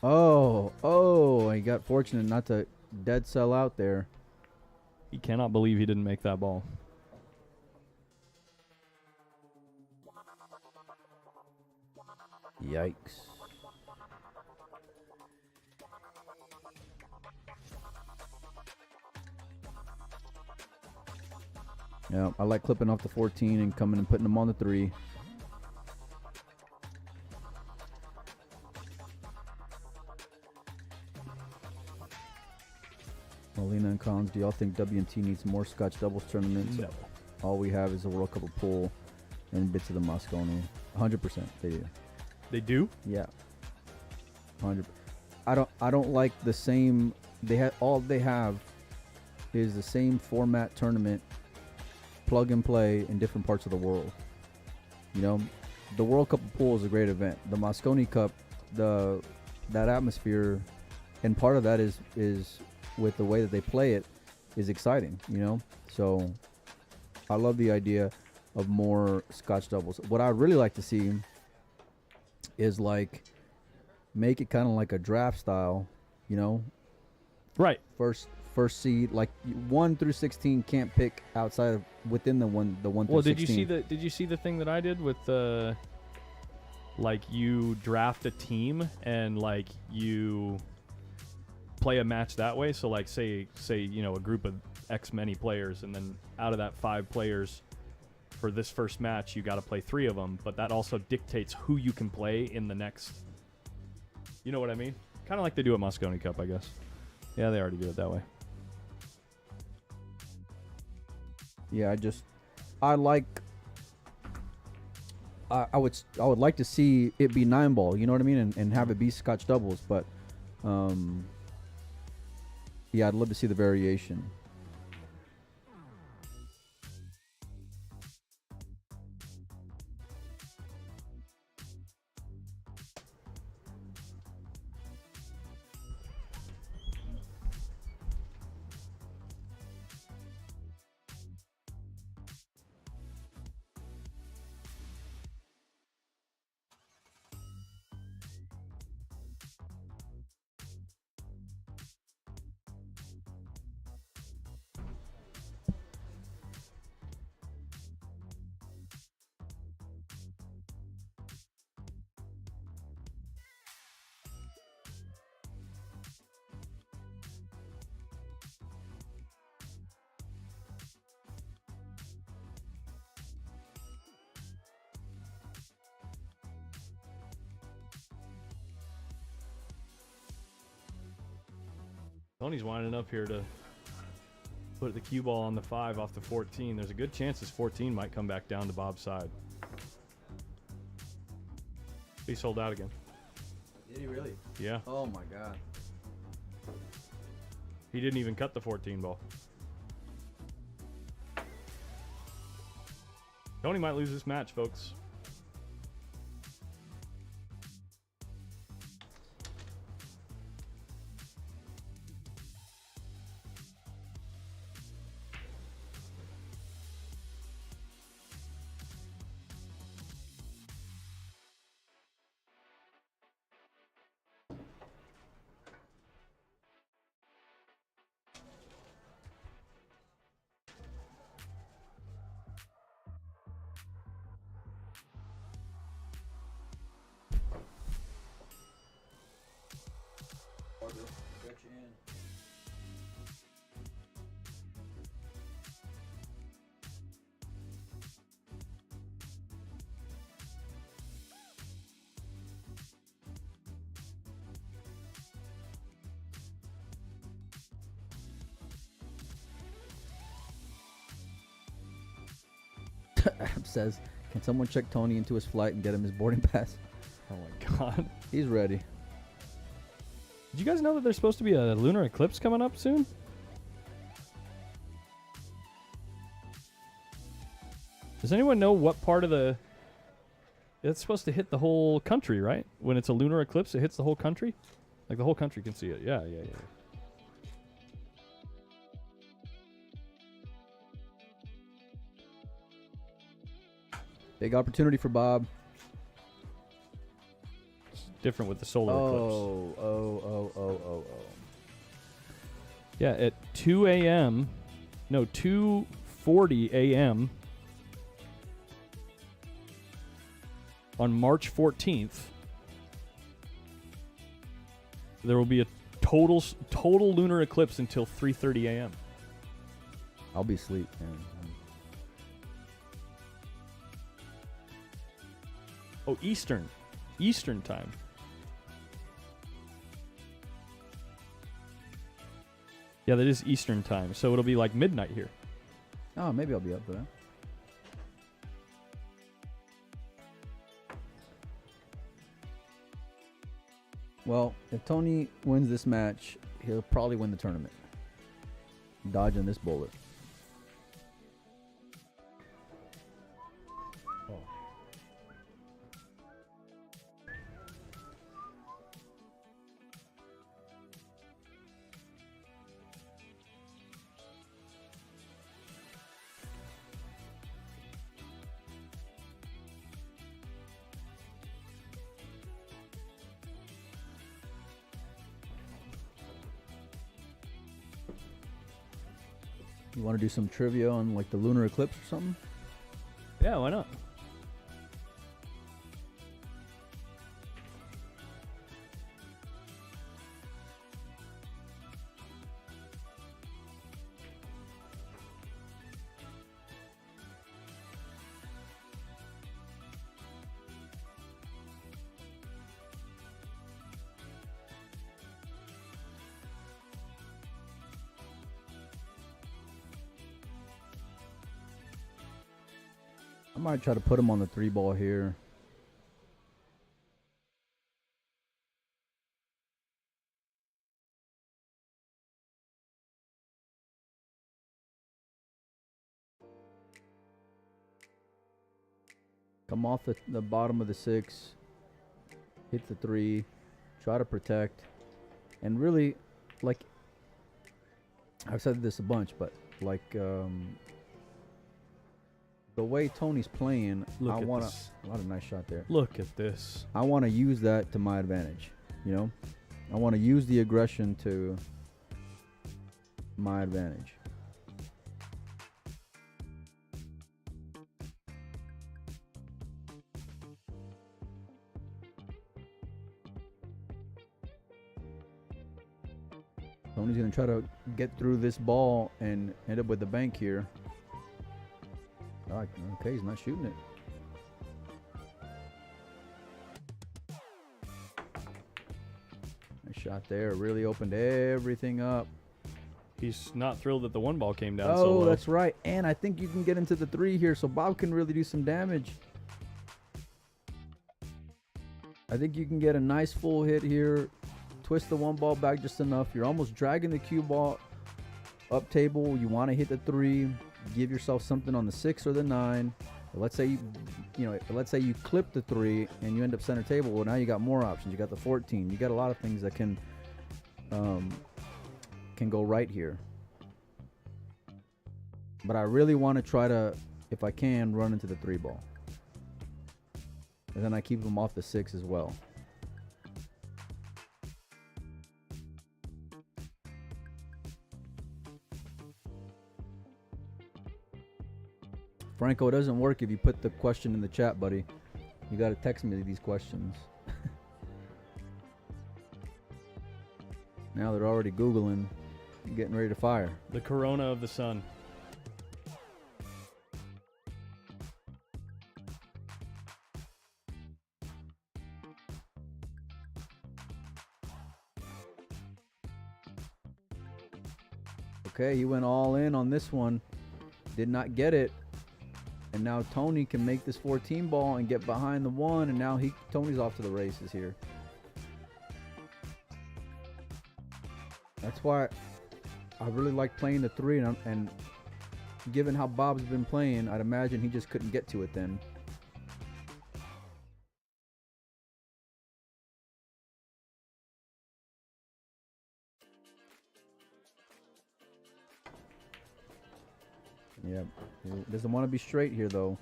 Oh, he got fortunate not to dead sell out there. He cannot believe he didn't make that ball. Yikes. Yeah, I like clipping off the 14 and coming and putting them on the 3. Molina and Collins, do y'all think WMT needs more Scotch doubles tournaments? No. All we have is a World Cup of pool and bits of the Mosconi. 100% they do. They do? Yeah. 100. I don't like the same. All they have is the same format tournament, plug and play in different parts of the world. You know, the World Cup of pool is a great event. The Mosconi Cup, that atmosphere, and part of that is with the way that they play it is exciting. You know, so I love the idea of more Scotch doubles. What I really like to see is like make it kind of like a draft style, you know. Right. First seed, like 1 through 16 can't pick outside of within the 1 through 16. Well, did you see the thing that I did with like you draft a team and like you play a match that way? So like say you know a group of X many players, and then out of that 5 players for this first match you got to play 3 of them, but that also dictates who you can play in the next. You know what I mean? Kind of like they do at Mosconi Cup, I guess. Yeah, they already do it that way. Yeah, I would like to see it be 9-ball, you know what I mean, and have it be Scotch doubles, but yeah, I'd love to see the variation. Tony's winding up here to put the cue ball on the 5 off the 14. There's a good chance this 14 might come back down to Bob's side. He sold out again. Did he really? Yeah. Oh my god. He didn't even cut the 14 ball. Tony might lose this match, folks. Adam says, can someone check Tony into his flight and get him his boarding pass? Oh my god. He's ready. Did you guys know that there's supposed to be a lunar eclipse coming up soon? Does anyone know what part of the... It's supposed to hit the whole country, right? When it's a lunar eclipse, it hits the whole country? Like the whole country can see it. Yeah. Big opportunity for Bob. different with the solar eclipse. Oh. Yeah, at 2 a.m. No, 2:40 a.m. on March 14th, there will be a total lunar eclipse until 3:30 a.m. I'll be asleep, man. Oh, Eastern time. Yeah, that is Eastern time, so it'll be like midnight here. Oh, maybe I'll be up for that. Well, if Tony wins this match, he'll probably win the tournament. Dodging this bullet. Oh. You want to do some trivia on like the lunar eclipse or something? Yeah, why not? I might try to put him on the 3-ball here. Come off the bottom of the 6. Hit the 3. Try to protect. And really, like, I've said this a bunch, but like, the way Tony's playing, Look I at want this. a lot of nice shot there. Look at this. I want to use that to my advantage. You know, I want to use the aggression to my advantage. Tony's gonna try to get through this ball and end up with the bank here. Okay, he's not shooting it. Nice shot there. Really opened everything up. He's not thrilled that the 1 ball came down Oh, so low. that's right. And I think you can get into the 3 here, so Bob can really do some damage. I think you can get a nice full hit here. Twist the 1 ball back just enough. You're almost dragging the cue ball up table. You want to hit the 3. Give yourself something on the 6 or the 9. Let's say let's say you clip the 3 and you end up center table. Well, now you got more options. You got the 14. You got a lot of things that can go right here. But I really want to try to, if I can, run into the 3 ball. And then I keep him off the 6 as well. Franco, it doesn't work if you put the question in the chat, buddy. You got to text me these questions. Now they're already Googling, getting ready to fire. The corona of the sun. Okay, he went all in on this one. Did not get it. And now Tony can make this 14 ball and get behind the 1. And now Tony's off to the races here. That's why I really like playing the 3. And given how Bob's been playing, I'd imagine he just couldn't get to it then. Yeah, he doesn't want to be straight here though.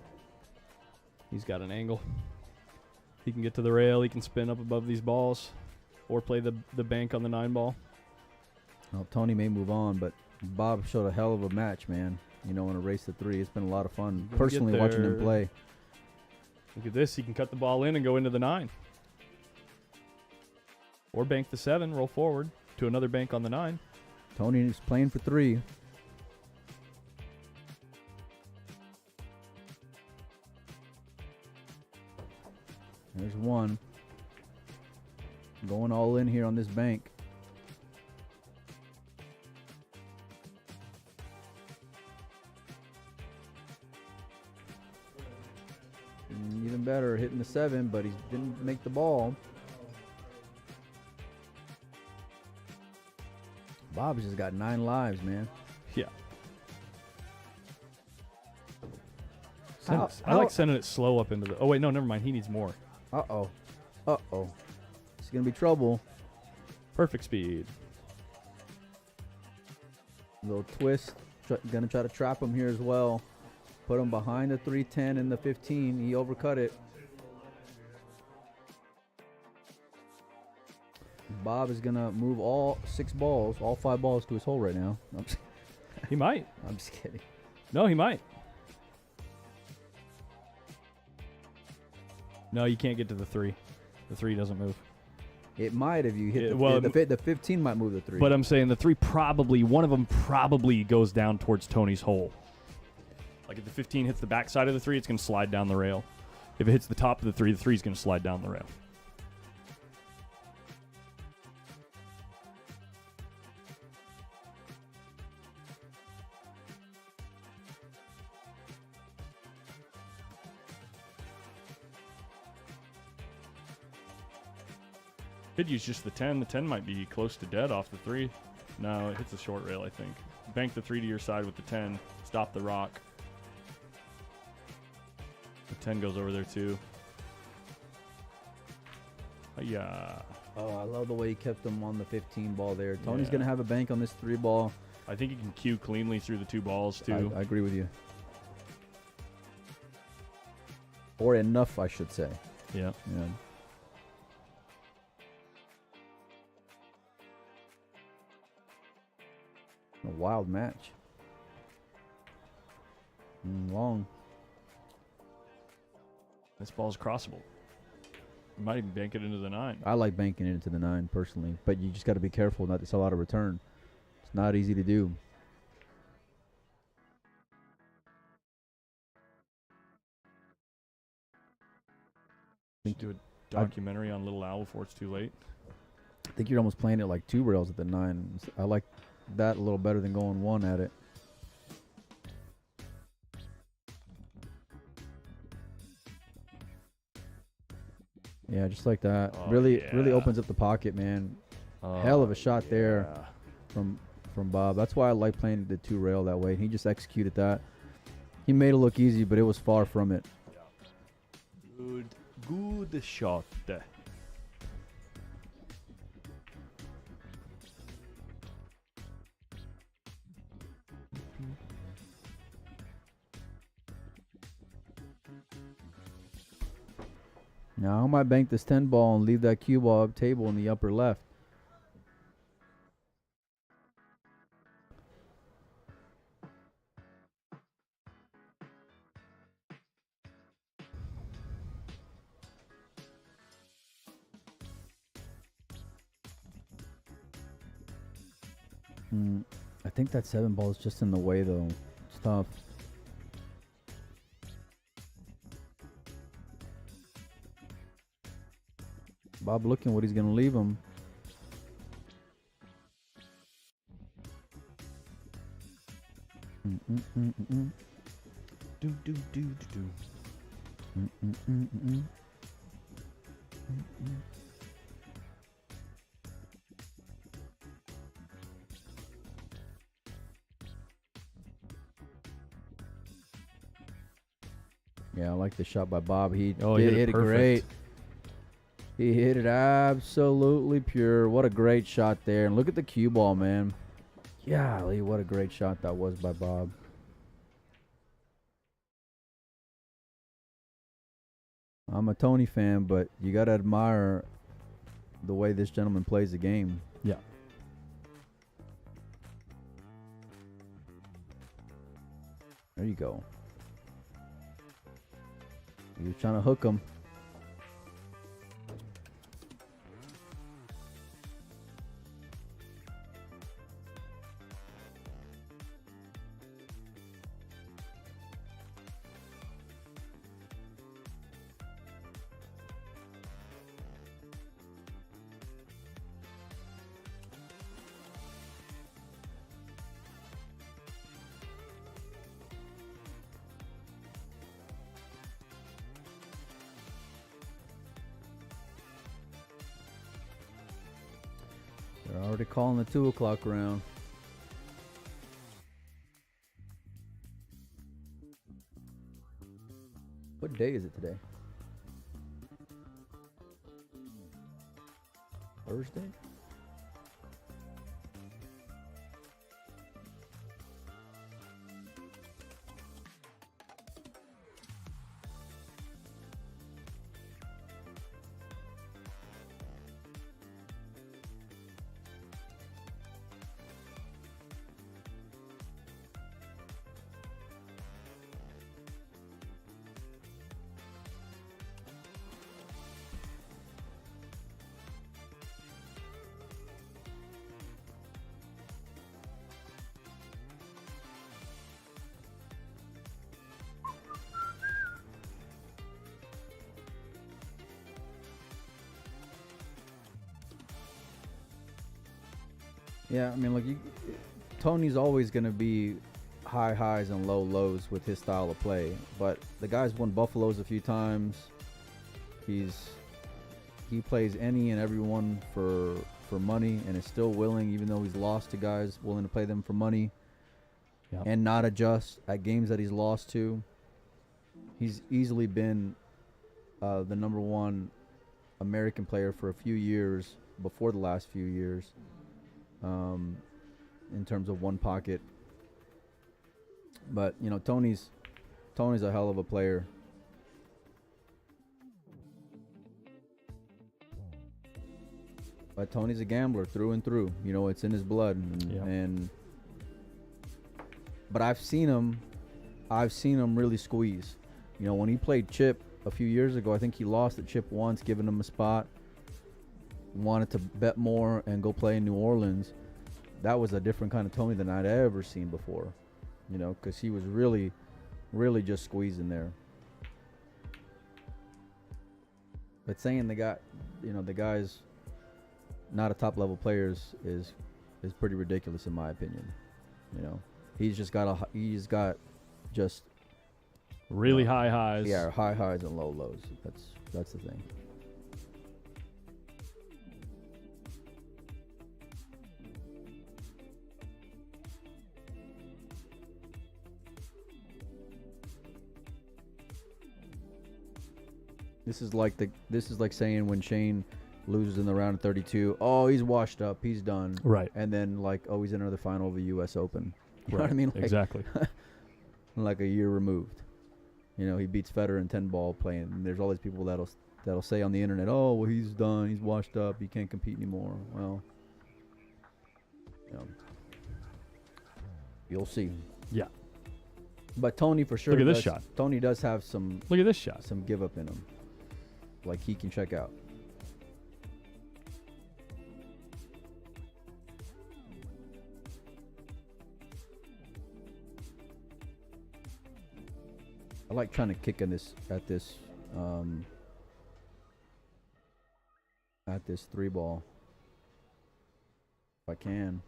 He's got an angle. He can get to the rail. He can spin up above these balls, or play the bank on the 9 ball. Well, Tony may move on, but Bob showed a hell of a match, man. You know, in a race to 3, it's been a lot of fun. Personally, watching him play. Look at this. He can cut the ball in and go into the 9. Or bank the 7, roll forward to another bank on the 9. Tony is playing for 3. There's 1. Going all in here on this bank. And even better, hitting the 7, but he didn't make the ball. Bob's just got 9 lives, man. Yeah. I like sending it slow up into the... Oh, wait, no, never mind. He needs more. Uh-oh. Uh-oh. It's going to be trouble. Perfect speed. Little twist. Going to try to trap him here as well. Put him behind the 310 and the 15. He overcut it. Bob is going to move all 6 balls, all 5 balls to his hole right now. He might. I'm just kidding. No, he might. No, you can't get to the 3. The 3 doesn't move. It might if you hit the 15 might move the 3. But I'm saying the 3 probably, one of them probably goes down towards Tony's hole. Like if the 15 hits the backside of the 3, it's going to slide down the rail. If it hits the top of the 3 is going to slide down the rail. Could use just the 10. The 10 might be close to dead off the 3. No, it hits a short rail, I think. Bank the 3 to your side with the 10. Stop the rock. The 10 goes over there too. Yeah. Oh, I love the way he kept him on the 15 ball there. Tony's going to have a bank on this 3 ball. I think he can cue cleanly through the 2 balls too. I agree with you. Or enough, I should say. Yeah. Yeah. A wild match. Long. This ball's crossable. You might even bank it into the 9. I like banking it into the 9 personally, but you just got to be careful not to sell out of return. It's not easy to do. Do a documentary on Little Owl before it's too late. I think you're almost playing it like 2 rails at the 9. I like that a little better than going 1 at it. Yeah, just like that. Oh, really yeah. opens up the pocket, man. Hell of a shot there from Bob. That's why I like playing the 2 rail that way. He just executed that. He made it look easy, but it was far from it. Good shot. Now I might bank this 10 ball and leave that cue ball up table in the upper left. I think that 7 ball is just in the way though. It's tough. Bob looking what he's going to leave him. Yeah, I like the shot by Bob. He hit it great. He hit it absolutely pure. What a great shot there. And look at the cue ball, man. Golly, what a great shot that was by Bob. I'm a Tony fan, but you got to admire the way this gentleman plays the game. Yeah. There you go. You're trying to hook him. They're already calling the 2 o'clock round. What day is it today? Thursday? Yeah, I mean, look, Tony's always going to be high highs and low lows with his style of play. But the guy's won Buffaloes a few times. He plays any and everyone for money and is still willing, even though he's lost to guys, willing to play them for money and not adjust at games that he's lost to. He's easily been the #1 American player for a few years before the last few years. In terms of one pocket, but you know, Tony's a hell of a player. But Tony's a gambler through and through. You know, it's in his blood. But I've seen him really squeeze. You know, when he played Chip a few years ago, I think he lost at Chip once, giving him a spot. Wanted to bet more and go play in New Orleans. That was a different kind of Tony than I'd ever seen before, you know, because he was really, really just squeezing there. But saying the guy's not a top level player is pretty ridiculous in my opinion. You know, he's got just really high highs. Yeah, high highs and low lows. That's the thing. This is like saying when Shane loses in the round of 32, oh, he's washed up, he's done. Right. And then like, oh, he's in another final of the U.S. Open. You know what I mean? Like, exactly. Like a year removed. You know, he beats Federer in 10-ball playing. And there's all these people that'll say on the internet, oh, well, he's done, he's washed up, he can't compete anymore. Well, you know, you'll see. Yeah. But Tony for sure. Look at this shot. Tony does have some. Look at this shot. Some give up in him. Like he can check out. I like trying to kick at this 3-ball if I can.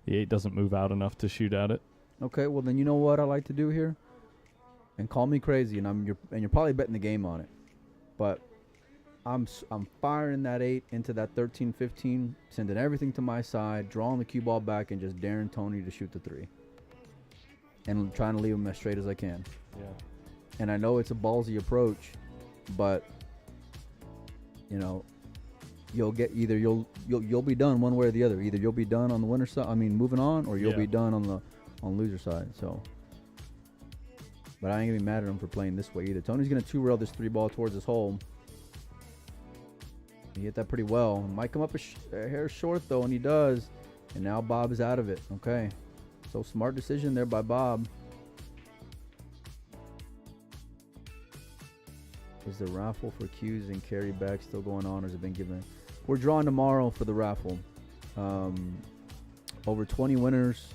The 8 doesn't move out enough to shoot at it. Okay, well then you know what I like to do here, and call me crazy, and you're probably betting the game on it, but I'm firing that 8 into that 13-15, sending everything to my side, drawing the cue ball back, and just daring Tony to shoot the 3, and trying to leave him as straight as I can. Yeah. And I know it's a ballsy approach, but you know, you'll be done one way or the other. Either you'll be done on the winner side, moving on, or you'll be done on the loser side. So But I ain't gonna be mad at him for playing this way either. Tony's gonna 2-rail this 3-ball towards his hole. He hit that pretty well. Might come up a hair short though, and he does. And now Bob is out of it. Okay. So smart decision there by Bob. Is the raffle for cues and carry back still going on, or has it been given? We're drawing tomorrow for the raffle. Over 20 winners,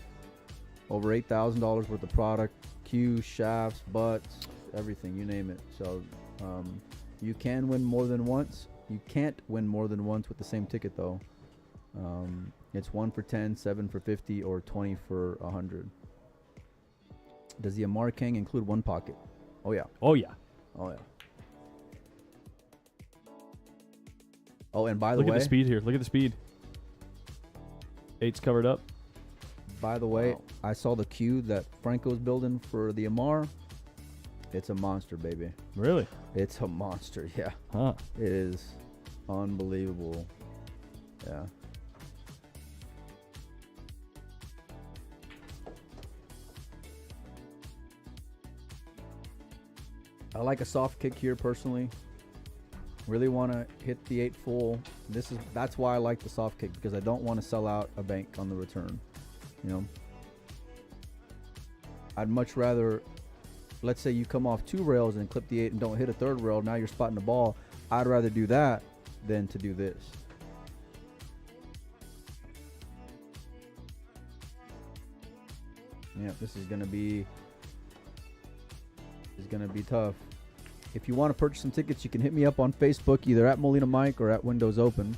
over $8,000 worth of product, cues, shafts, butts, everything, you name it. So you can win more than once. You can't win more than once with the same ticket though. It's 1 for 10, 7 for 50, or 20 for 100. Does the Amar Kang include one pocket? Oh yeah. Oh yeah. Oh yeah. Oh, and by the way, look at the speed here. Look at the speed. 8's covered up. By the way, I saw the queue that Franco's building for the Amar. It's a monster, baby. Really? It's a monster, yeah. Huh. It is unbelievable. Yeah. I like a soft kick here personally. Really want to hit the 8 full. That's why I like the soft kick, because I don't want to sell out a bank on the return. You know, I'd much rather, let's say you come off 2 rails and clip the 8 and don't hit a 3rd rail. Now you're spotting the ball. I'd rather do that than to do this. Yeah, this is gonna be tough. If you want to purchase some tickets, you can hit me up on Facebook, either at Molina Mike or at Windows Open.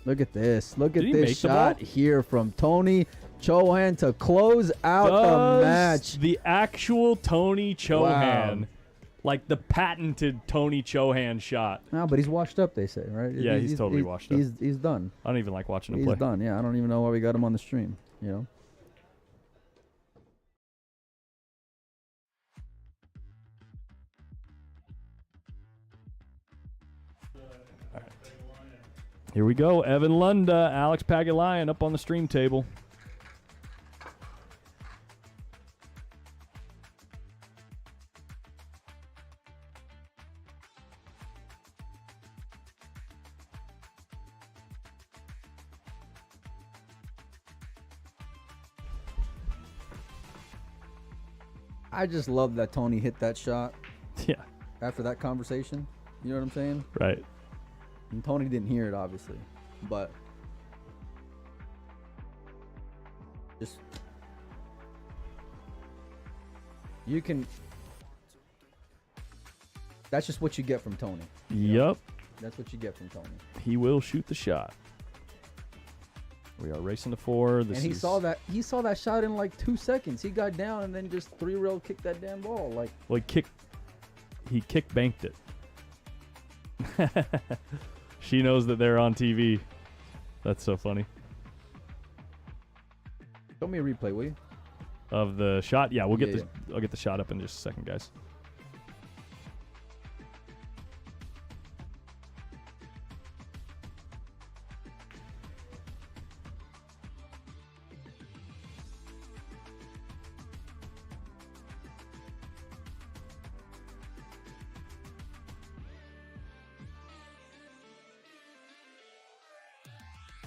Look at this. Look at this shot here from Tony Chohan to close out the match. The actual Tony Chohan. Wow. Like the patented Tony Chohan shot. No, but he's washed up, they say, right? Yeah, he's totally washed up. He's done. I don't even like watching him play. He's done, yeah. I don't even know why we got him on the stream, you know? Here we go. Evan Lunda, Alex PAGULAYAN up on the stream table. I just love that Tony hit that shot. Yeah. After that conversation. You know what I'm saying? Right. And Tony didn't hear it, obviously, but just you can. That's just what you get from Tony. Yep. That's what you get from Tony. He will shoot the shot. We are racing to 4. And he saw that. He saw that shot in like 2 seconds. He got down and then just 3-rail kicked that damn ball. Like. Well, he kick banked it. She knows that they're on TV. That's so funny. Show me a replay, will you? Of the shot? Yeah, we'll get I'll get the shot up in just a second, guys.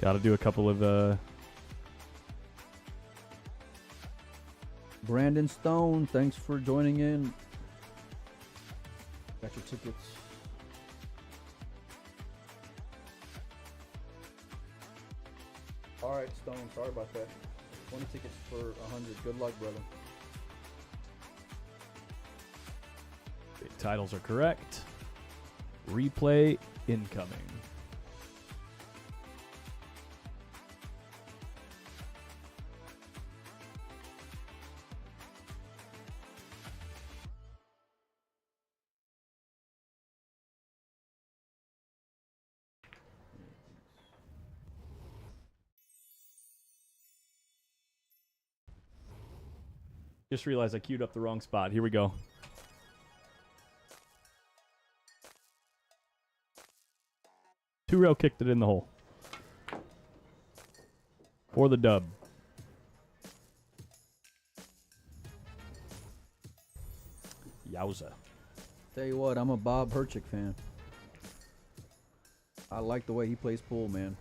Got to do a couple of Brandon Stone, thanks for joining in. Got your tickets. All right, Stone, sorry about that. 20 tickets for 100. Good luck, brother. titles are correct. Replay incoming. Just realized I queued up the wrong spot. Here we go. Two-rail kicked it in the hole. For the dub. Yowza. Tell you what, I'm a Bob Herchick fan. I like the way he plays pool, man.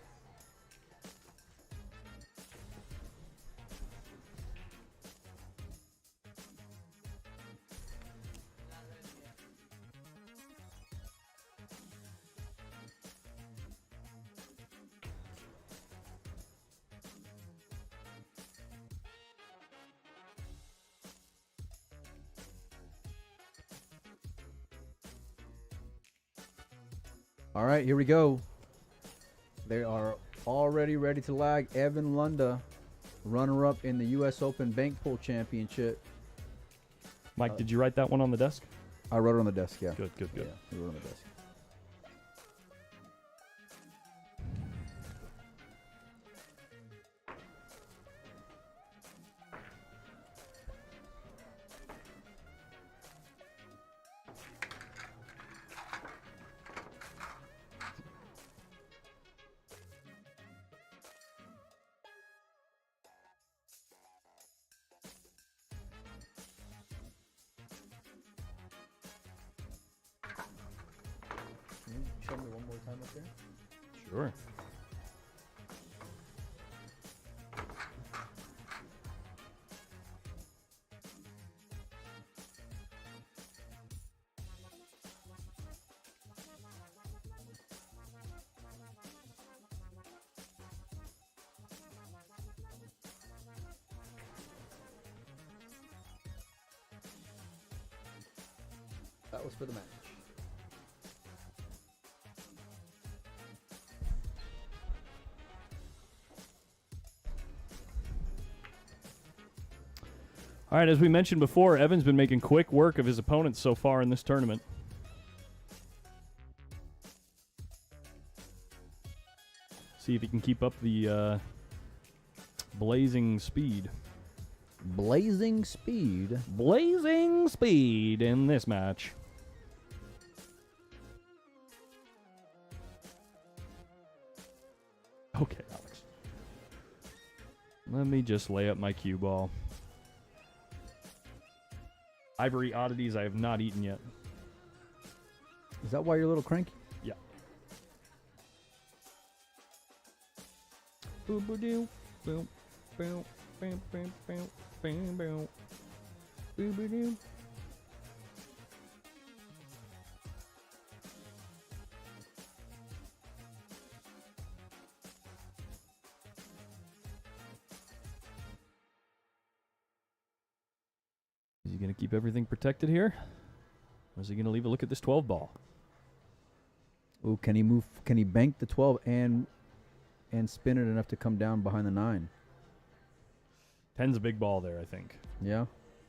All right, here we go. They are already ready to lag. Evan Lunda, runner-up in the U.S. Open Bank Pool Championship. Mike, did you write that one on the desk? I wrote it on the desk, yeah. Good. Yeah, I wrote it on the desk. Can you show me one more time up there? Sure. That was for the match. All right, as we mentioned before, Evan's been making quick work of his opponents so far in this tournament. See if he can keep up the blazing speed. Blazing speed. Blazing speed in this match. Okay, Alex. Let me just lay up my cue ball. Ivory oddities I have not eaten yet. Is that why you're a little cranky? Yeah. Boo-boo-doo. Boom. Boom. Bam, bam, bam, bam, bam. Boo-boo-doo. Is he going to keep everything protected here? Or is he going to leave a look at this 12 ball? Ooh, can he move? Can he bank the 12 and spin it enough to come down behind the 9? 10's a big ball there, I think. Yeah.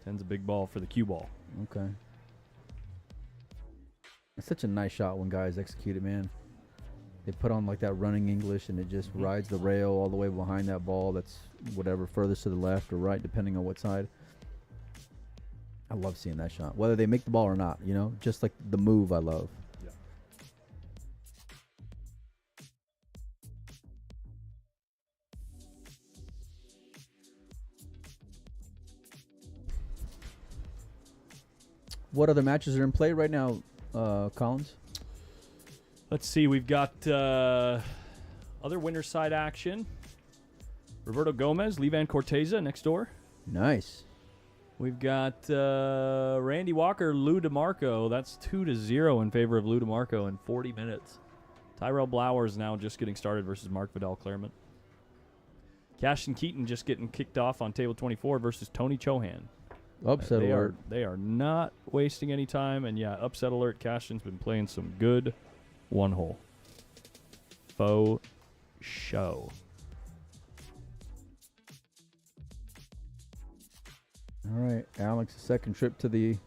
10's a big ball for the cue ball. Okay. It's such a nice shot when guys execute it, man. They put on like that running English and it just rides the rail all the way behind that ball. That's whatever, furthest to the left or right, depending on what side. I love seeing that shot, whether they make the ball or not, you know, just like the move I love. Yeah. What other matches are in play right now, Collins? Let's see. We've got other winner's side action. Roberto Gomez, Levan Corteza next door. Nice. We've got Randy Walker, Lou DeMarco. That's 2-0 in favor of Lou DeMarco in 40 minutes. Tyrell Blowers now just getting started versus Mark Vidal Claremont. Cashton Keaton just getting kicked off on table 24 versus Tony Chohan. Upset alert. They are not wasting any time. And, yeah, upset alert. Cashton's been playing some good one-hole. Faux show. All right, Alex, second trip to the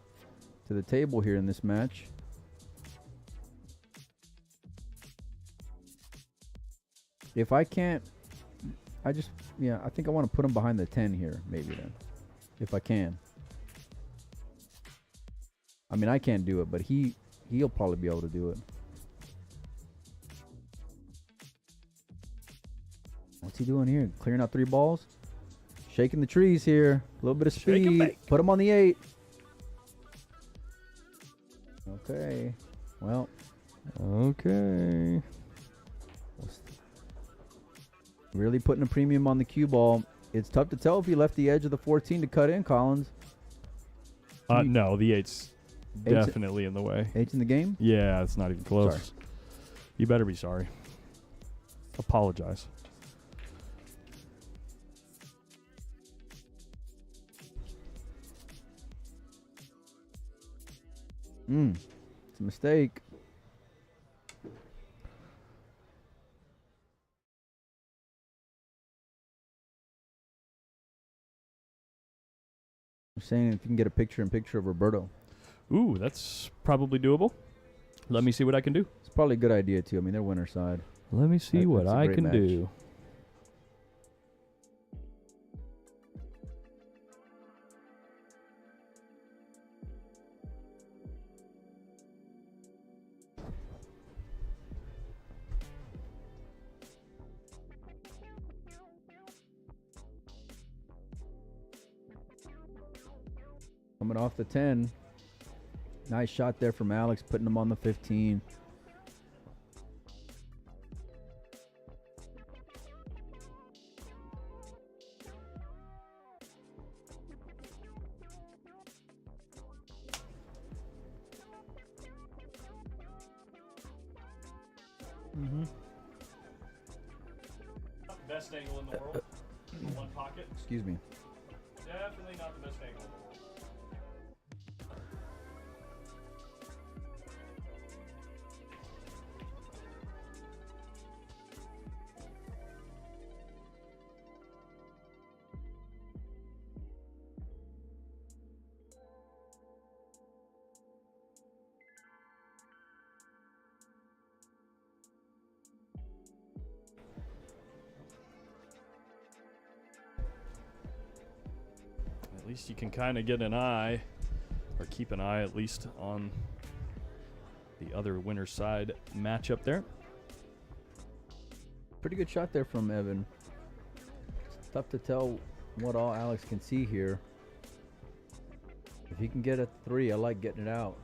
table here in this match. If I can't, I think I want to put him behind the 10 here, maybe then, if I can. I mean, I can't do it, but he'll probably be able to do it. What's he doing here? Clearing out 3 balls? Shaking the trees here. A little bit of Shake 'em, speed. bake. Put him on the 8. Okay. Well, Okay. really putting a premium on the cue ball. It's tough to tell if he left the edge of the 14 to cut in, Collins. No, the 8's Eight's- definitely in the way. 8's in the game? Yeah, it's not even close. Sorry. You better be sorry. Apologize. It's a mistake. I'm saying if you can get a picture-in-picture of Roberto. Ooh, that's probably doable. Let me see what I can do. It's probably a good idea, too. I mean, they're winner side. Let me see what That's a I great can match. do. Coming off the 10. Nice shot there from Alex, putting him on the 15. Best angle in the world. One pocket. Excuse me. Definitely not the best angle in the world. At least you can kind of get an eye, or keep an eye at least on the other winner's side matchup there. Pretty good shot there from Evan. It's tough to tell what all Alex can see here. If he can get a 3, I like getting it out.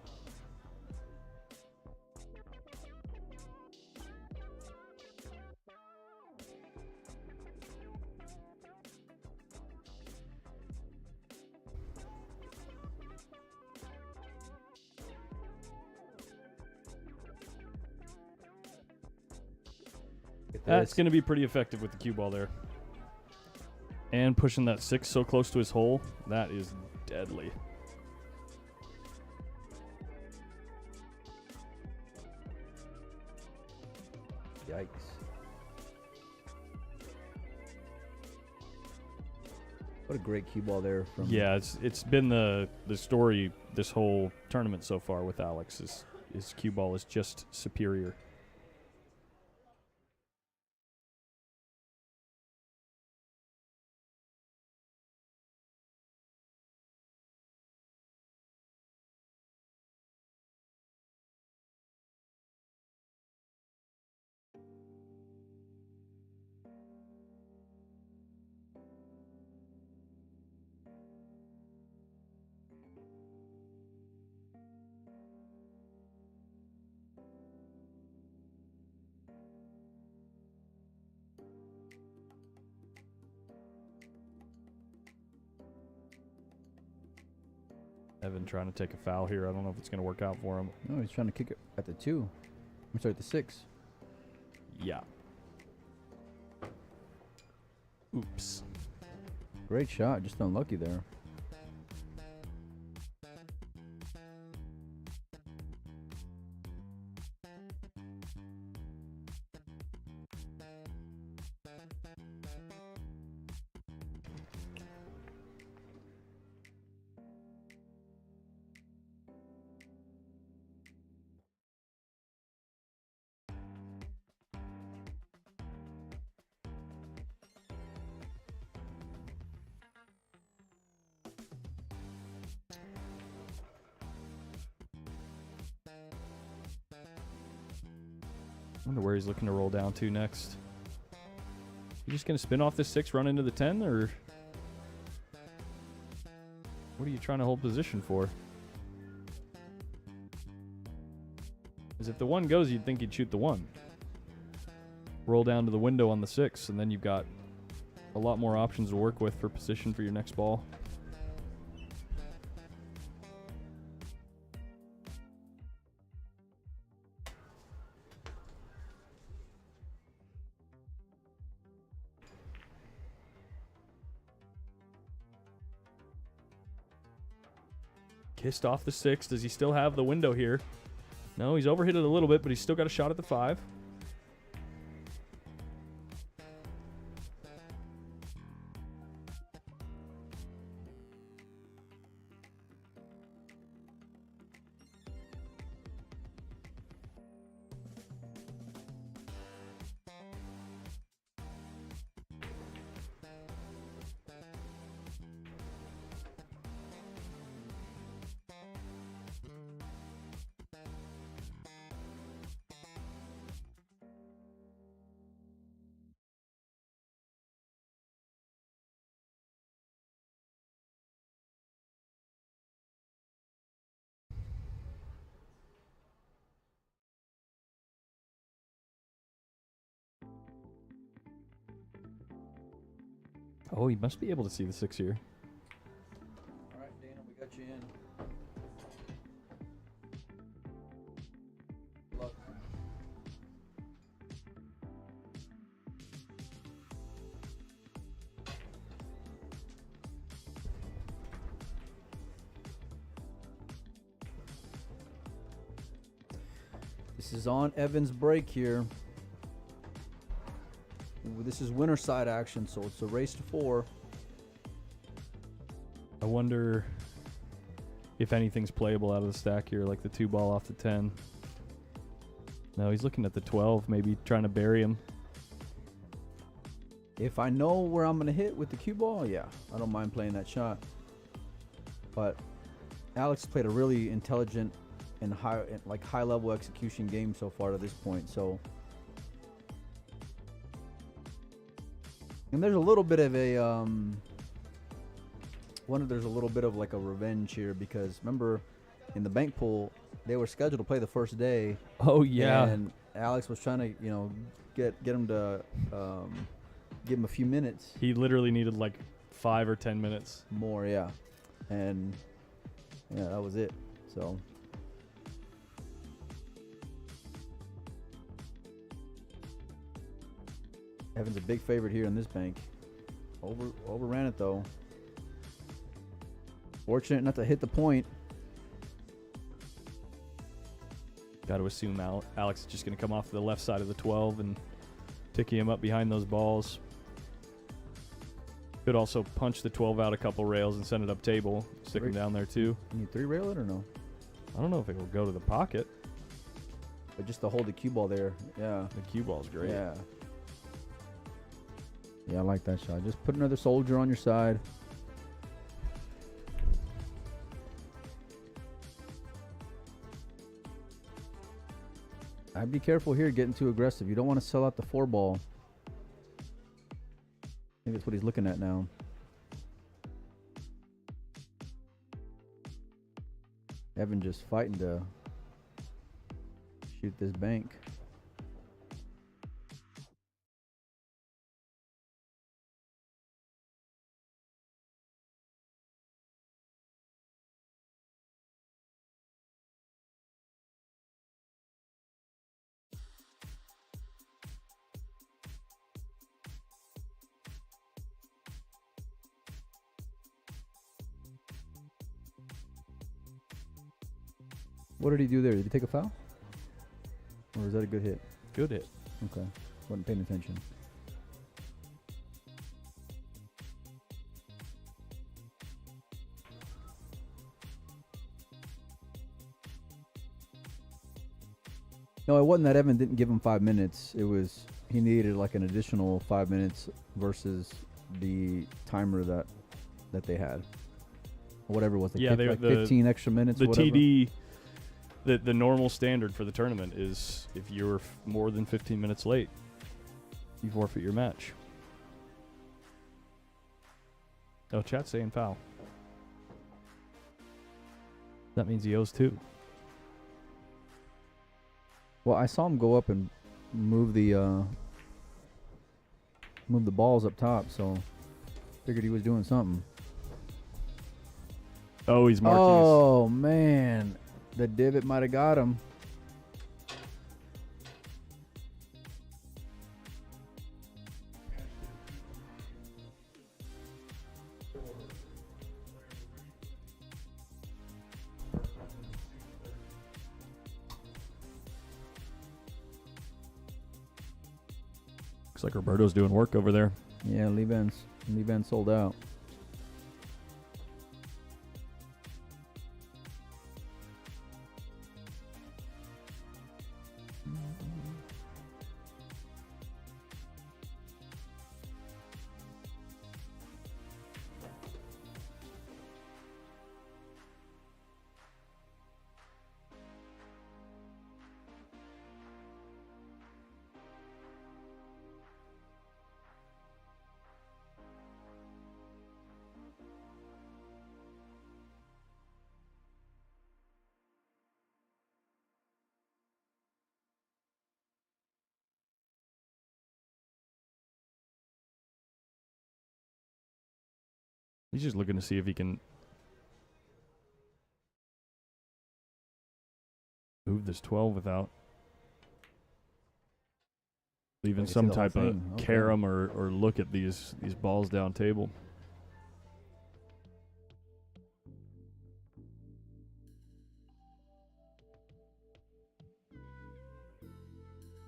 Get That's this. going to be pretty effective with the cue ball there. And pushing that 6 so close to his hole, that is deadly. Yikes. What a great cue ball there from Yeah, it's been the story this whole tournament so far with Alex. His cue ball is just superior. Evan trying to take a foul here. I don't know if it's going to work out for him. No, he's trying to kick it at the 2. I'm sorry, at the 6. Yeah. Oops. Great shot, just unlucky there. Wonder where he's looking to roll down to next. You just gonna spin off this 6, run into the 10, or what are you trying to hold position for? Because if the 1 goes, you'd think he'd shoot the 1. Roll down to the window on the 6, and then you've got a lot more options to work with for position for your next ball. Kissed off the 6. Does he still have the window here? No, he's overhit it a little bit, but he's still got a shot at the 5. Oh, he must be able to see the 6 here. All right, Dana, we got you in. Good luck. This is on Evan's break here. This is winner side action, so it's a race to 4. I wonder if anything's playable out of the stack here, like the 2 ball off the 10. No, he's looking at the 12, maybe trying to bury him. If I know where I'm going to hit with the cue ball, yeah, I don't mind playing that shot. But Alex played a really intelligent and high level execution game so far to this point, so. And there's a little bit of a there's a little bit of like a revenge here, because remember in the bank pool they were scheduled to play the first day. Oh yeah. And Alex was trying to, you know, get him to give him a few minutes. He literally needed like 5 or 10 minutes more, yeah. And yeah, that was it. So Evan's a big favorite here in this bank. Overran it though. Fortunate not to hit the point. Got to assume Alex is just going to come off the left side of the 12 and ticky him up behind those balls. Could also punch the 12 out a couple rails and send it up table. Stick him down there too. Can you 3-rail it or no? I don't know if it will go to the pocket. But just to hold the cue ball there, yeah. The cue ball's great. Yeah. Yeah, I like that shot. Just put another soldier on your side. I'd be careful here getting too aggressive. You don't want to sell out the 4 ball. I think that's what he's looking at now. Evan just fighting to shoot this bank. What did he do there? Did he take a foul? Or was that a good hit? Good hit. Okay. Wasn't paying attention. No, it wasn't that Evan didn't give him 5 minutes. It was he needed like an additional 5 minutes versus the timer that they had. Whatever it was. Yeah, like 15 extra minutes. The whatever. TD, the normal standard for the tournament is if you're more than 15 minutes late, you forfeit your match. Oh, chat's saying foul. That means he owes 2. Well, I saw him go up and move the balls up top, so figured he was doing something. Oh, he's marking. Oh man, the divot might have got him. Looks like Roberto's doing work over there. Yeah, Lee Ben's sold out. He's just looking to see if he can move this 12 without leaving I see some the whole type of thing. Okay. carom or look at these balls down table.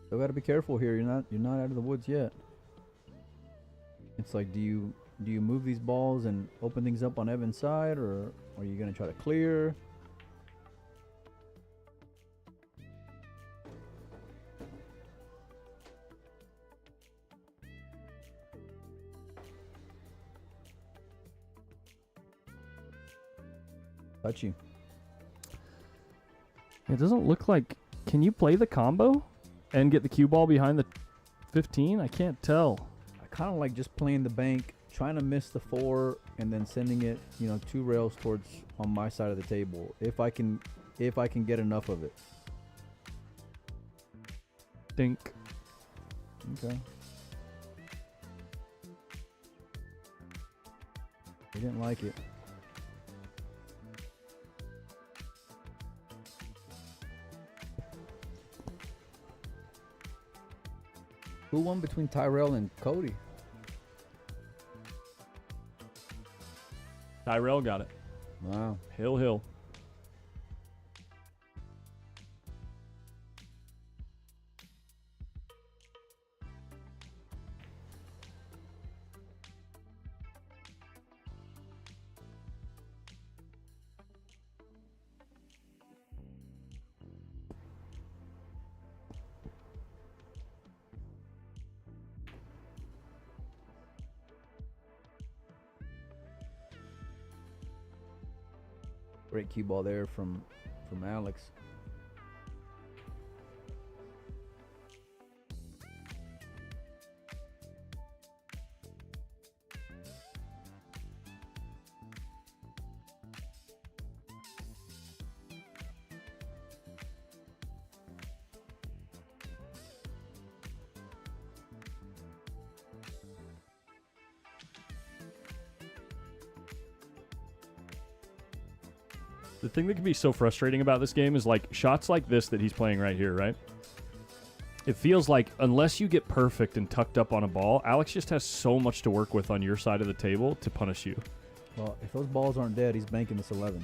Still got to be careful here. You're not out of the woods yet. It's like, do you move these balls and open things up on Evan's side, or are you gonna try to clear? Touchy. It doesn't look like. Can you play the combo and get the cue ball behind the 15? I can't tell. I kind of like just playing the bank, trying to miss the 4, and then sending it, 2 rails towards on my side of the table. If I can get enough of it. Dink. Okay. He didn't like it. Who won between Tyrell and Cody? Tyrell got it. Wow. Hill. Great cue ball there from Alex. The thing that can be so frustrating about this game is like shots like this that he's playing right here, right? It feels like unless you get perfect and tucked up on a ball, Alex just has so much to work with on your side of the table to punish you. Well, if those balls aren't dead, he's banking this 11.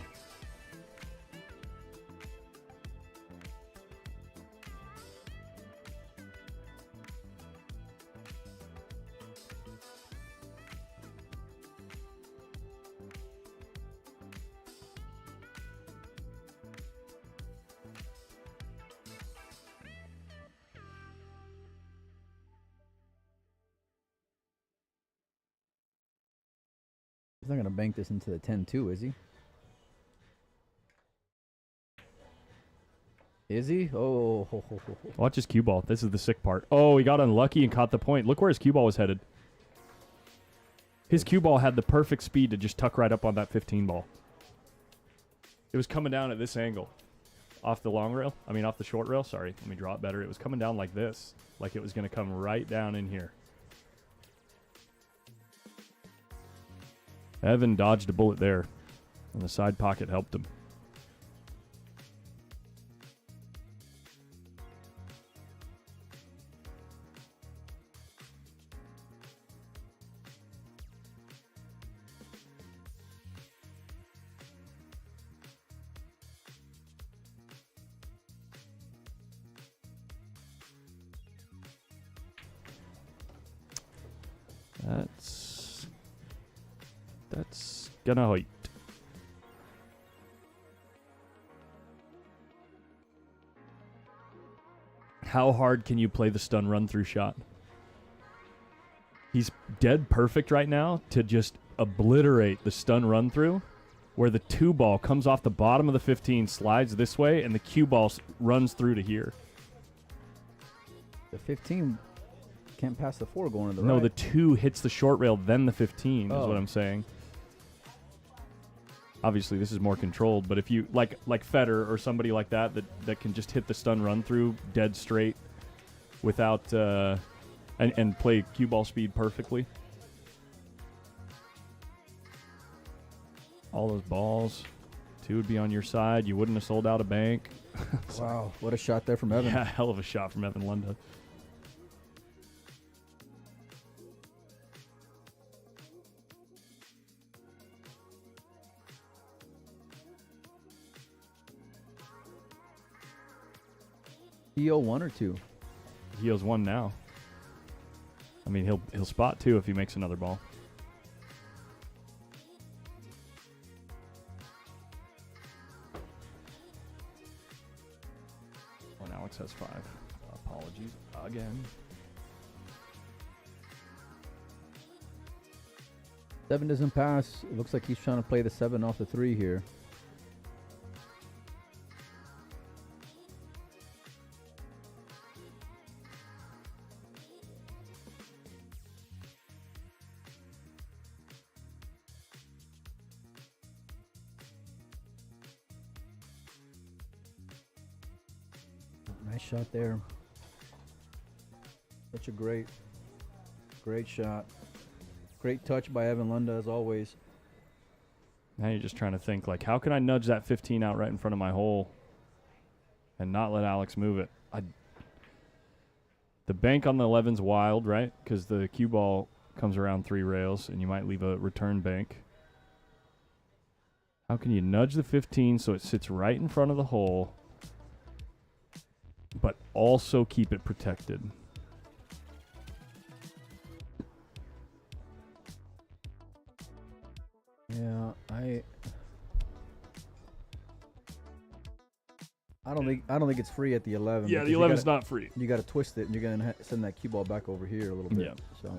He's not going to bank this into the 10-2, is he? Is he? Oh. Watch his cue ball. This is the sick part. Oh, he got unlucky and caught the point. Look where his cue ball was headed. His cue ball had the perfect speed to just tuck right up on that 15 ball. It was coming down at this angle. off the long rail. I mean, off the short rail. Sorry, let me draw it better. It was coming down like this, like it was going to come right down in here. Evan dodged a bullet there, and the side pocket helped him. That's gonna hurt. How hard can you play the stun run through shot? He's dead perfect right now to just obliterate the stun run through, where the 2 ball comes off the bottom of the 15, slides this way, and the cue ball runs through to here. The 15 can't pass the 4 going to the right. No, the 2 hits the short rail, then the 15 is what I'm saying. Obviously, this is more controlled, but if you like Feder or somebody like that can just hit the stun run through dead straight without and play cue ball speed perfectly. All those balls, 2 would be on your side. You wouldn't have sold out a bank. Wow, what a shot there from Evan. Yeah, hell of a shot from Evan Lunda. EO 1 or 2? He owes 1 now. I mean, he'll spot 2 if he makes another ball. Oh, and Alex has 5. Apologies again. 7 doesn't pass. It looks like he's trying to play the 7 off the 3 here. Nice shot there. Such a great shot. Great touch by Evan Lunda as always. Now you're just trying to think, like, how can I nudge that 15 out right in front of my hole and not let Alex move it? The bank on the 11's wild, right? Because the cue ball comes around 3 rails, and you might leave a return bank. How can you nudge the 15 so it sits right in front of the hole, but also keep it protected? Yeah, I don't think it's free at the 11. Yeah, the 11's not free. You got to twist it, and you're gonna send that cue ball back over here a little bit. Yeah. So.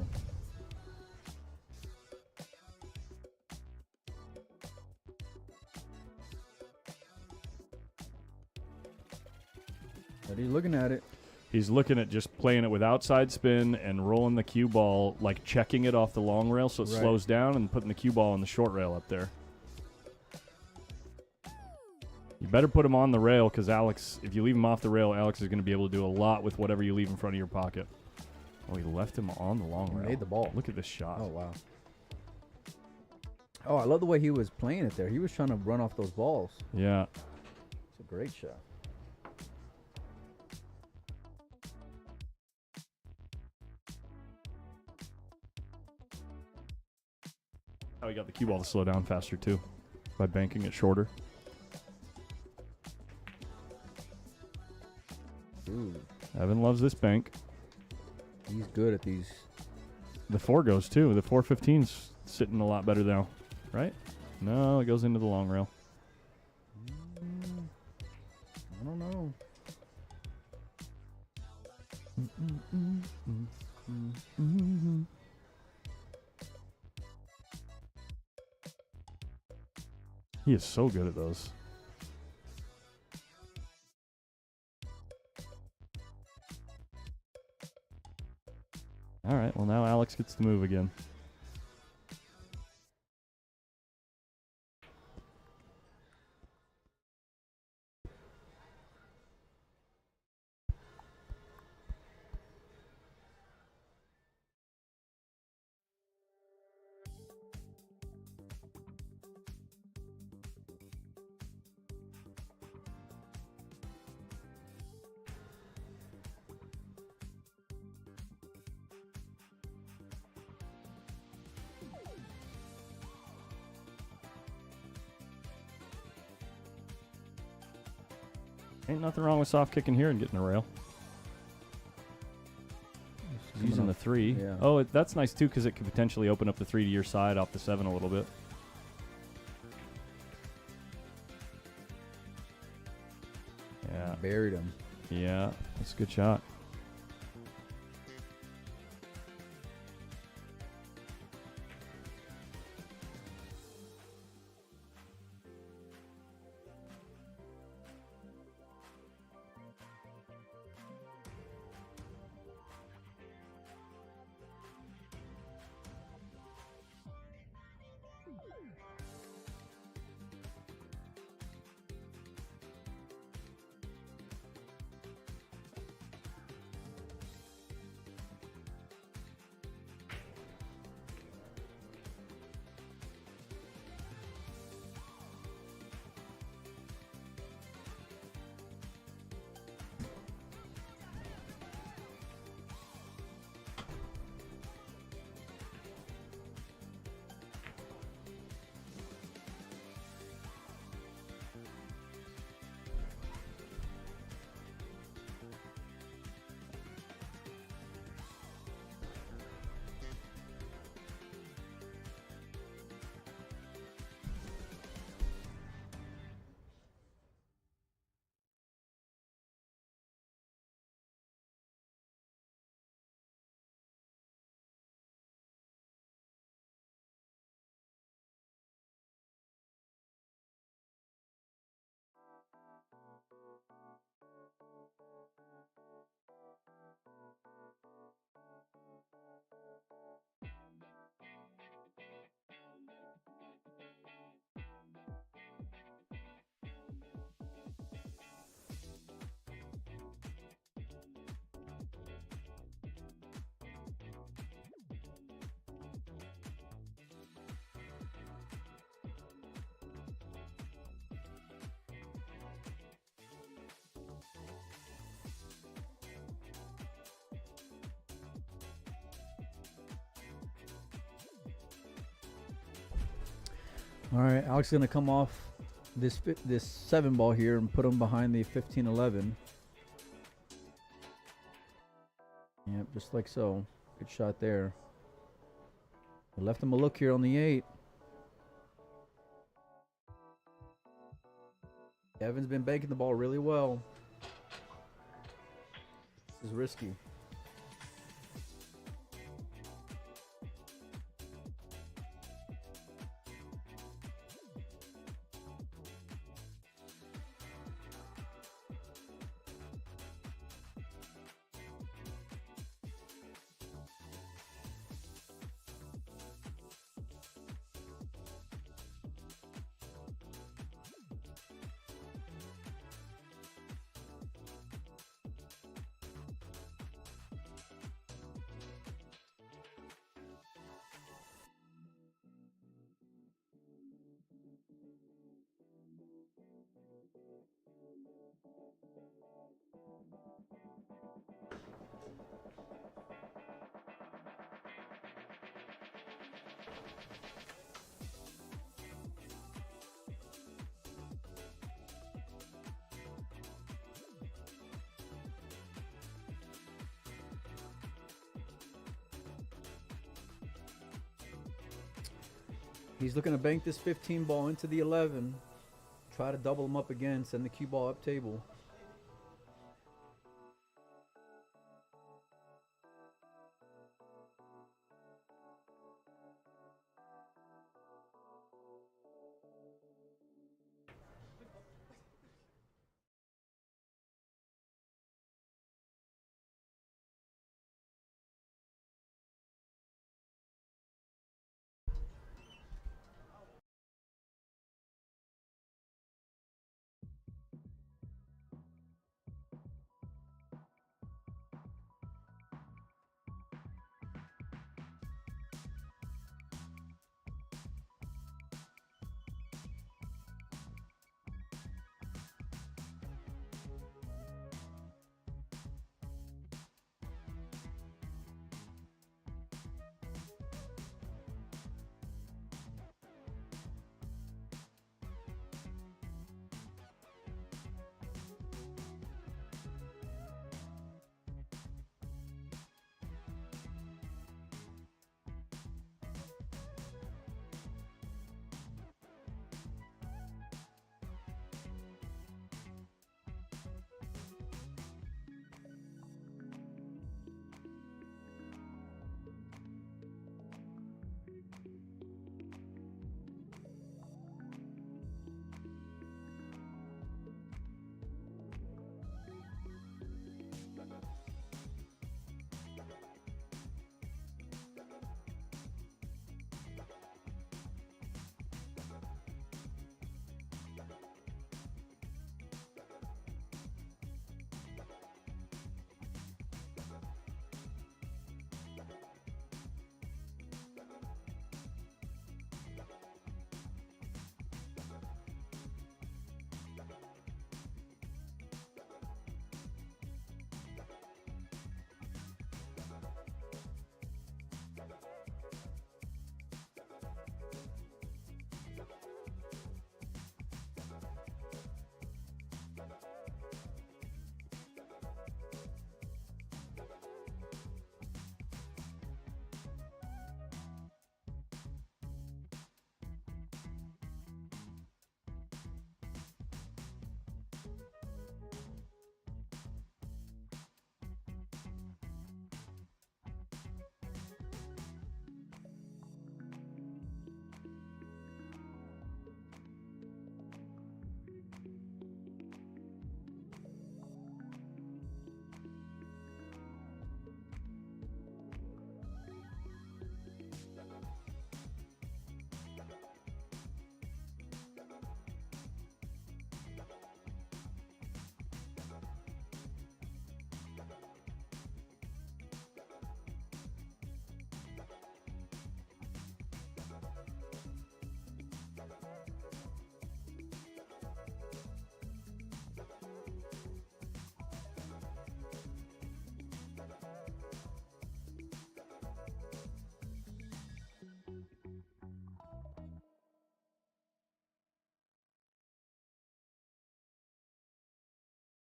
But he's looking at it. He's looking at just playing it with outside spin and rolling the cue ball, like checking it off the long rail so it slows down, and putting the cue ball on the short rail up there. You better put him on the rail, because Alex, if you leave him off the rail, Alex is going to be able to do a lot with whatever you leave in front of your pocket. Oh, he left him on the long rail. Made the ball. Look at this shot. Oh, wow. Oh, I love the way he was playing it there. He was trying to run off those balls. Yeah. It's a great shot. Oh, he got the cue ball to slow down faster, too, by banking it shorter. Ooh. Evan loves this bank. He's good at these. The 4 goes, too. The 415's sitting a lot better now, right? No, it goes into the long rail. I don't know. He is so good at those. All right, well, now Alex gets to move again. Ain't nothing wrong with soft kicking here and getting a rail. Coming Using the off- 3. yeah. Oh, that's nice too because it could potentially open up the 3 to your side off the 7 a little bit. Yeah. Buried him. Yeah, that's a good shot. All right, Alex is gonna come off this 7 ball here and put him behind the 15-11. Yep, just like so. Good shot there. We left him a look here on the 8. Evan's been banking the ball really well. This is risky. He's looking to bank this 15 ball into the 11. Try to double him up again. Send the cue ball up table.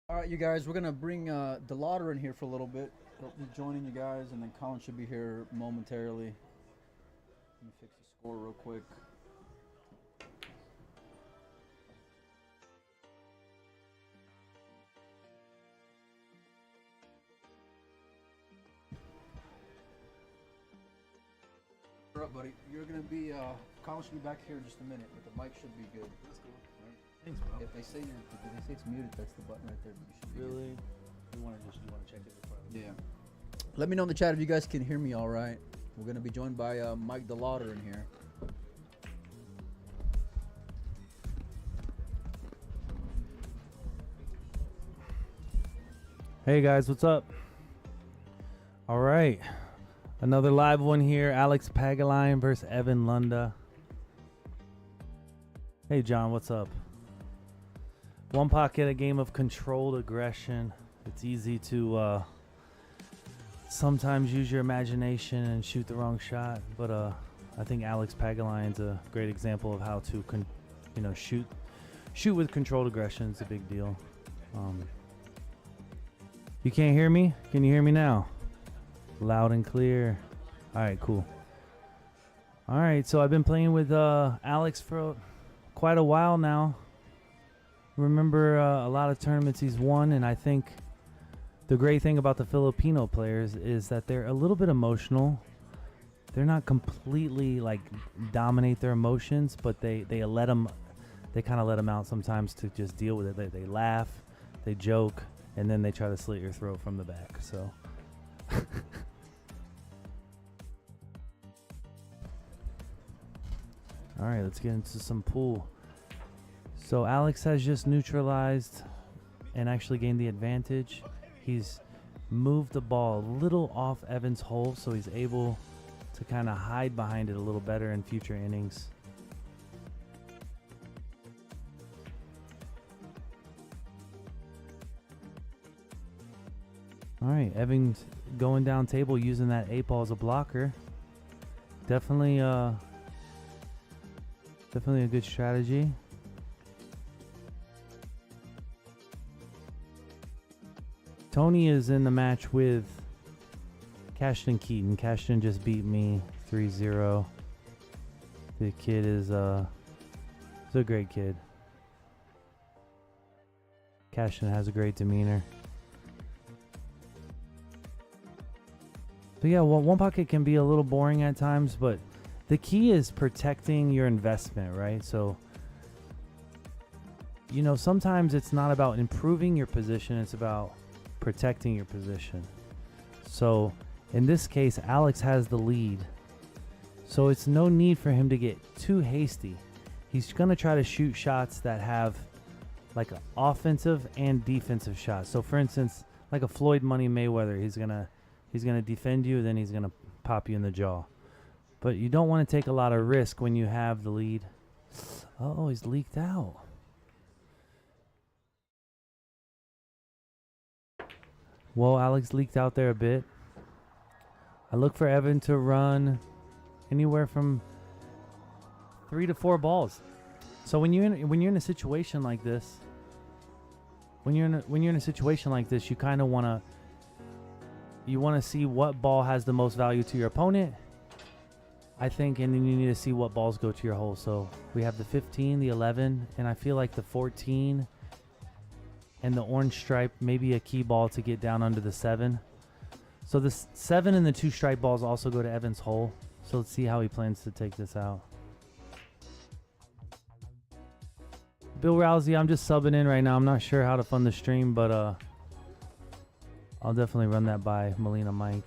All right, you guys, we're gonna bring Delauder in here for a little bit. He'll be joining you guys, and then Colin should be here momentarily. Let me fix the score real quick. All right, buddy. You're gonna be. Colin should be back here in just a minute, but the mic should be good. That's cool. Right? Thanks, bro. If they say it's muted, that's the button right there. But you should be Really? Good. You want to check it before I leave? Yeah. Let me know in the chat if you guys can hear me all right. We're gonna be joined by Mike Delauder in here. Hey guys, what's up? All right, another live one here. Alex PAGULAYAN versus Evan Lunda. Hey John, what's up? One pocket, a game of controlled aggression. It's easy to sometimes use your imagination and shoot the wrong shot, but I think Alex PAGULAYAN's a great example of how to shoot with controlled aggression. It's a big deal. You can't hear me? Can you hear me now? Loud and clear. All right, cool. All right, so I've been playing with Alex for quite a while now. Remember a lot of tournaments he's won, and I think the great thing about the Filipino players is that they're a little bit emotional. They're not completely like dominate their emotions, but they kind of let them out sometimes to just deal with it. They laugh, they joke, and then they try to slit your throat from the back. So all right, let's get into some pool. So Alex has just neutralized and actually gained the advantage. He's moved the ball a little off Evan's hole, so he's able to kind of hide behind it a little better in future innings. All right, Evan's going down table using that 8-ball as a blocker. Definitely a good strategy. Tony is in the match with Cashton Keaton. Cashton just beat me 3-0. The kid is a great kid. Cashton has a great demeanor. So yeah, well, one pocket can be a little boring at times, but the key is protecting your investment, right? So, you know, sometimes it's not about improving your position, it's about protecting your position. So in this case, Alex has the lead, so it's no need for him to get too hasty. He's going to try to shoot shots that have like an offensive and defensive shots. So for instance, like a Floyd Money Mayweather, he's gonna defend you, then he's gonna pop you in the jaw. But you don't want to take a lot of risk when you have the lead. Oh, he's leaked out. Well, Alex leaked out there a bit. I look for Evan to run anywhere from 3 to 4 balls. So when you're in a situation like this, you kind of want to see what ball has the most value to your opponent, I think, and then you need to see what balls go to your hole. So we have the 15, the 11, and I feel like the 14 and the orange stripe may be a key ball to get down under the 7. So the 7 and the 2 stripe balls also go to Evan's hole. So let's see how he plans to take this out. Bill Rousey, I'm just subbing in right now. I'm not sure how to fund the stream, but I'll definitely run that by Melina Mike.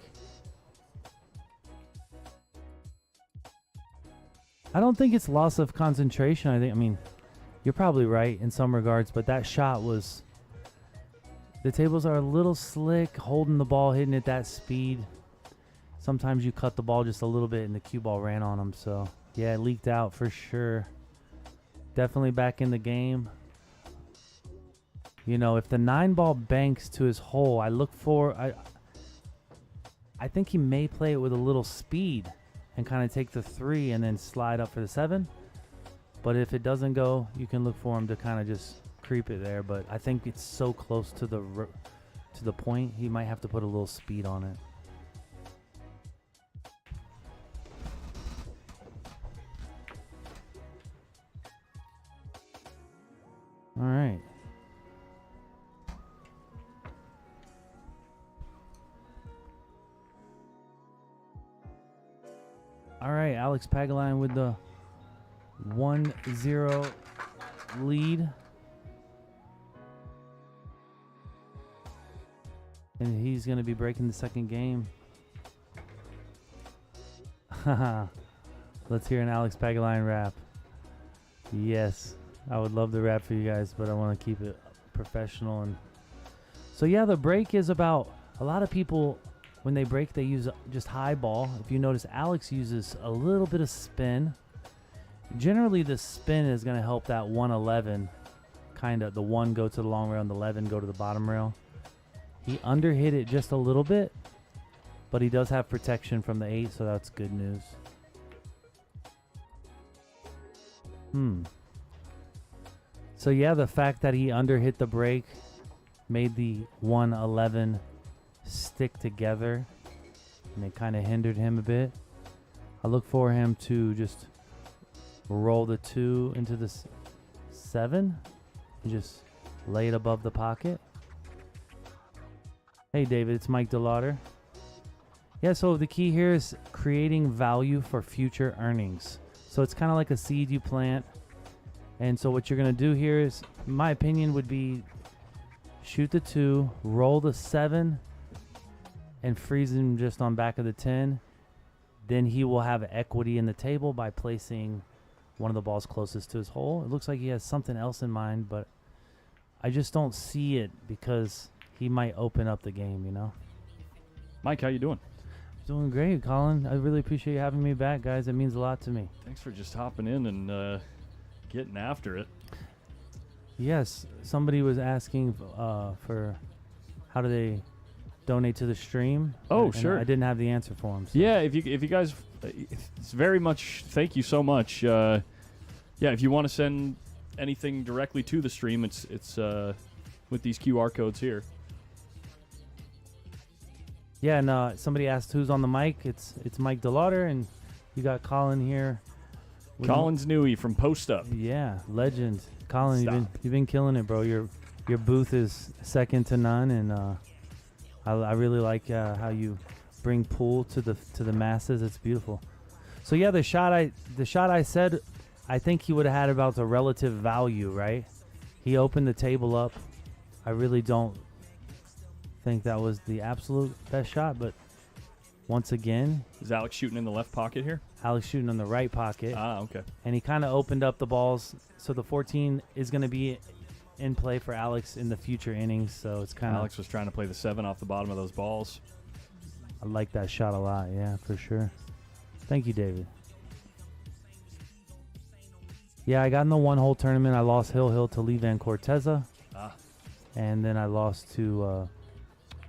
I don't think it's loss of concentration. I mean, you're probably right in some regards, but that shot was... The tables are a little slick, holding the ball, hitting it that speed. Sometimes you cut the ball just a little bit and the cue ball ran on him. So, yeah, it leaked out for sure. Definitely back in the game. You know, if the 9-ball banks to his hole, I look for... I think he may play it with a little speed and kind of take the 3 and then slide up for the 7. But if it doesn't go, you can look for him to kind of just creep it there, but I think it's so close to the point, he might have to put a little speed on it. All right. All right, Alex Pagulayan with the 1-0 lead. And he's going to be breaking the second game. Let's hear an Alex Pagulayan rap. Yes, I would love to rap for you guys, but I want to keep it professional. And so yeah, the break is about, a lot of people, when they break, they use just high ball. If you notice, Alex uses a little bit of spin. Generally, the spin is going to help that 111, kind of the 1 go to the long rail and the 11 go to the bottom rail. He underhit it just a little bit, but he does have protection from the 8, so that's good news. So yeah, the fact that he underhit the break made the 111 stick together, and it kind of hindered him a bit. I look for him to just roll the 2 into the 7 and just lay it above the pocket. Hey David, it's Mike DeLauder. Yeah, so the key here is creating value for future earnings. So it's kind of like a seed you plant. And so what you're going to do here is, my opinion would be, shoot the 2, roll the 7, and freeze him just on back of the 10. Then he will have equity in the table by placing one of the balls closest to his hole. It looks like he has something else in mind, but I just don't see it because he might open up the game, you know? Mike, how you doing? Doing great, Colin. I really appreciate you having me back, guys. It means a lot to me. Thanks for just hopping in and getting after it. Yes, somebody was asking for how do they donate to the stream. Oh, and sure. I didn't have the answer for him. So. Yeah, if you guys, it's very much, thank you so much. Yeah, if you want to send anything directly to the stream, it's with these QR codes here. Yeah, and somebody asked who's on the mic. It's Mike DeLauder, and you got Colin here. Colin's Newey from PostUp. Yeah, legend. Colin, Stop. you've been killing it, bro. Your booth is second to none, and I really like how you bring pool to the masses. It's beautiful. So yeah, the shot I said, I think he would have had about the relative value, right? He opened the table up. I really don't think that was the absolute best shot, but once again, Is Alex shooting in the left pocket here? Alex shooting on the right pocket. Ah, okay. And he kind of opened up the balls. So the 14 is going to be in play for Alex in the future innings. So it's kind of... Alex was trying to play the 7 off the bottom of those balls. I like that shot a lot. Yeah, for sure. Thank you, David. Yeah, I got in the one-hole tournament. I lost Hill to Lee Van Corteza. Ah. And then I lost to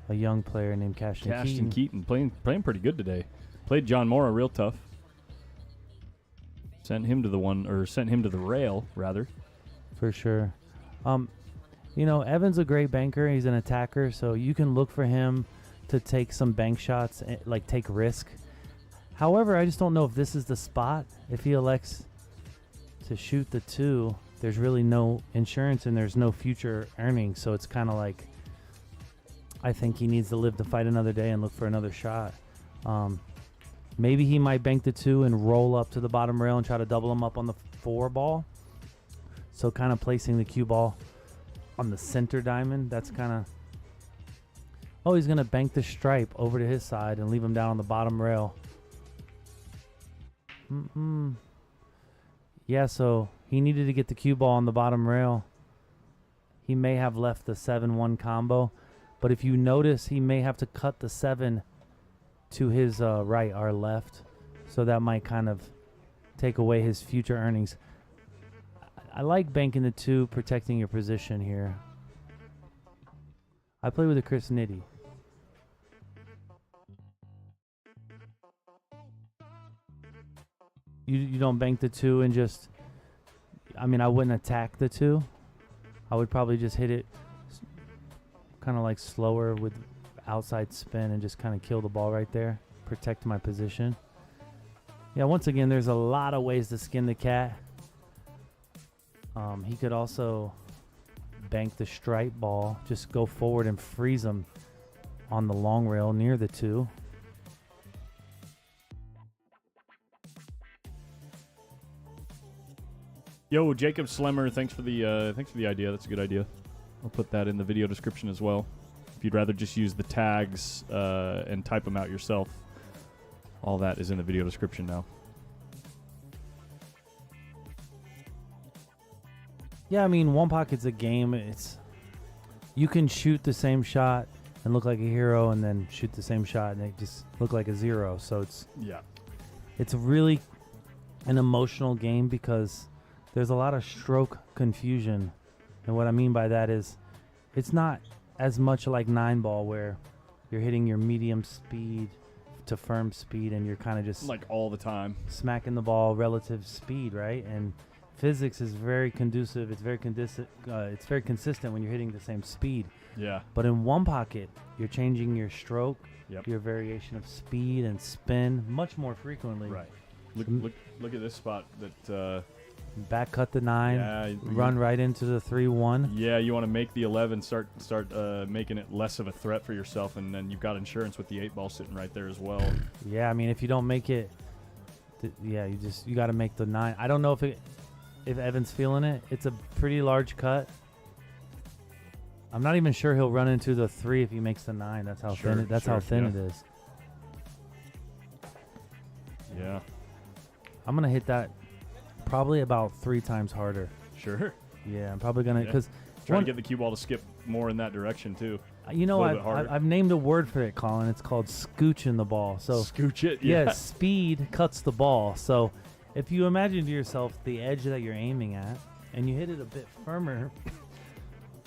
a young player named Cashton Keaton playing pretty good today. Played John Mora real tough. Sent him to the rail, rather. For sure. You know, Evan's a great banker. He's an attacker, so you can look for him to take some bank shots, like take risk. However, I just don't know if this is the spot. If he elects to shoot the 2, there's really no insurance and there's no future earnings. So it's kind of like, I think he needs to live to fight another day and look for another shot. Maybe he might bank the 2 and roll up to the bottom rail and try to double him up on the 4 ball. So kind of placing the cue ball on the center diamond. That's kind of... Oh, he's going to bank the stripe over to his side and leave him down on the bottom rail. Yeah, so he needed to get the cue ball on the bottom rail. He may have left the 7-1 combo. But if you notice, he may have to cut the 7 to his right or left. So that might kind of take away his future earnings. I like banking the 2, protecting your position here. I play with a Chris Nitty. You don't bank the 2 and just... I mean, I wouldn't attack the 2. I would probably just hit it kind of like slower with outside spin and just kind of kill the ball right there, protect my position. Yeah, once again, there's a lot of ways to skin the cat. He could also bank the stripe ball, just go forward and freeze him on the long rail near the 2. Yo, Jacob Slemmer, thanks for the idea. That's a good idea. I'll put that in the video description as well. If you'd rather just use the tags and type them out yourself, all that is in the video description now. Yeah, I mean, one pocket's a game. You can shoot the same shot and look like a hero, and then shoot the same shot and it just look like a 0. So it's really an emotional game because there's a lot of stroke confusion. And what I mean by that is it's not as much like 9-ball where you're hitting your medium speed to firm speed and you're kind of just like all the time smacking the ball relative speed, right? And physics is very conducive. It's very consistent when you're hitting the same speed. Yeah. But in one pocket, you're changing your stroke, Yep. your variation of speed and spin much more frequently. Right. Look at this spot that. Back cut the 9, Yeah, run right into the 3-1. Yeah, you want to make the 11 start making it less of a threat for yourself, and then you've got insurance with the 8-ball sitting right there as well. Yeah, I mean, if you don't make it, you got to make the 9. I don't know if Evan's feeling it. It's a pretty large cut. I'm not even sure he'll run into the 3 if he makes the 9. That's how thin it is. Yeah. I'm gonna hit that probably about 3 times harder. Sure. Yeah, I'm probably gonna because trying to get the cue ball to skip more in that direction too. You know, I've named a word for it, Colin. It's called scooching the ball. So scooch it. Yeah, speed cuts the ball. So if you imagine to yourself the edge that you're aiming at, and you hit it a bit firmer,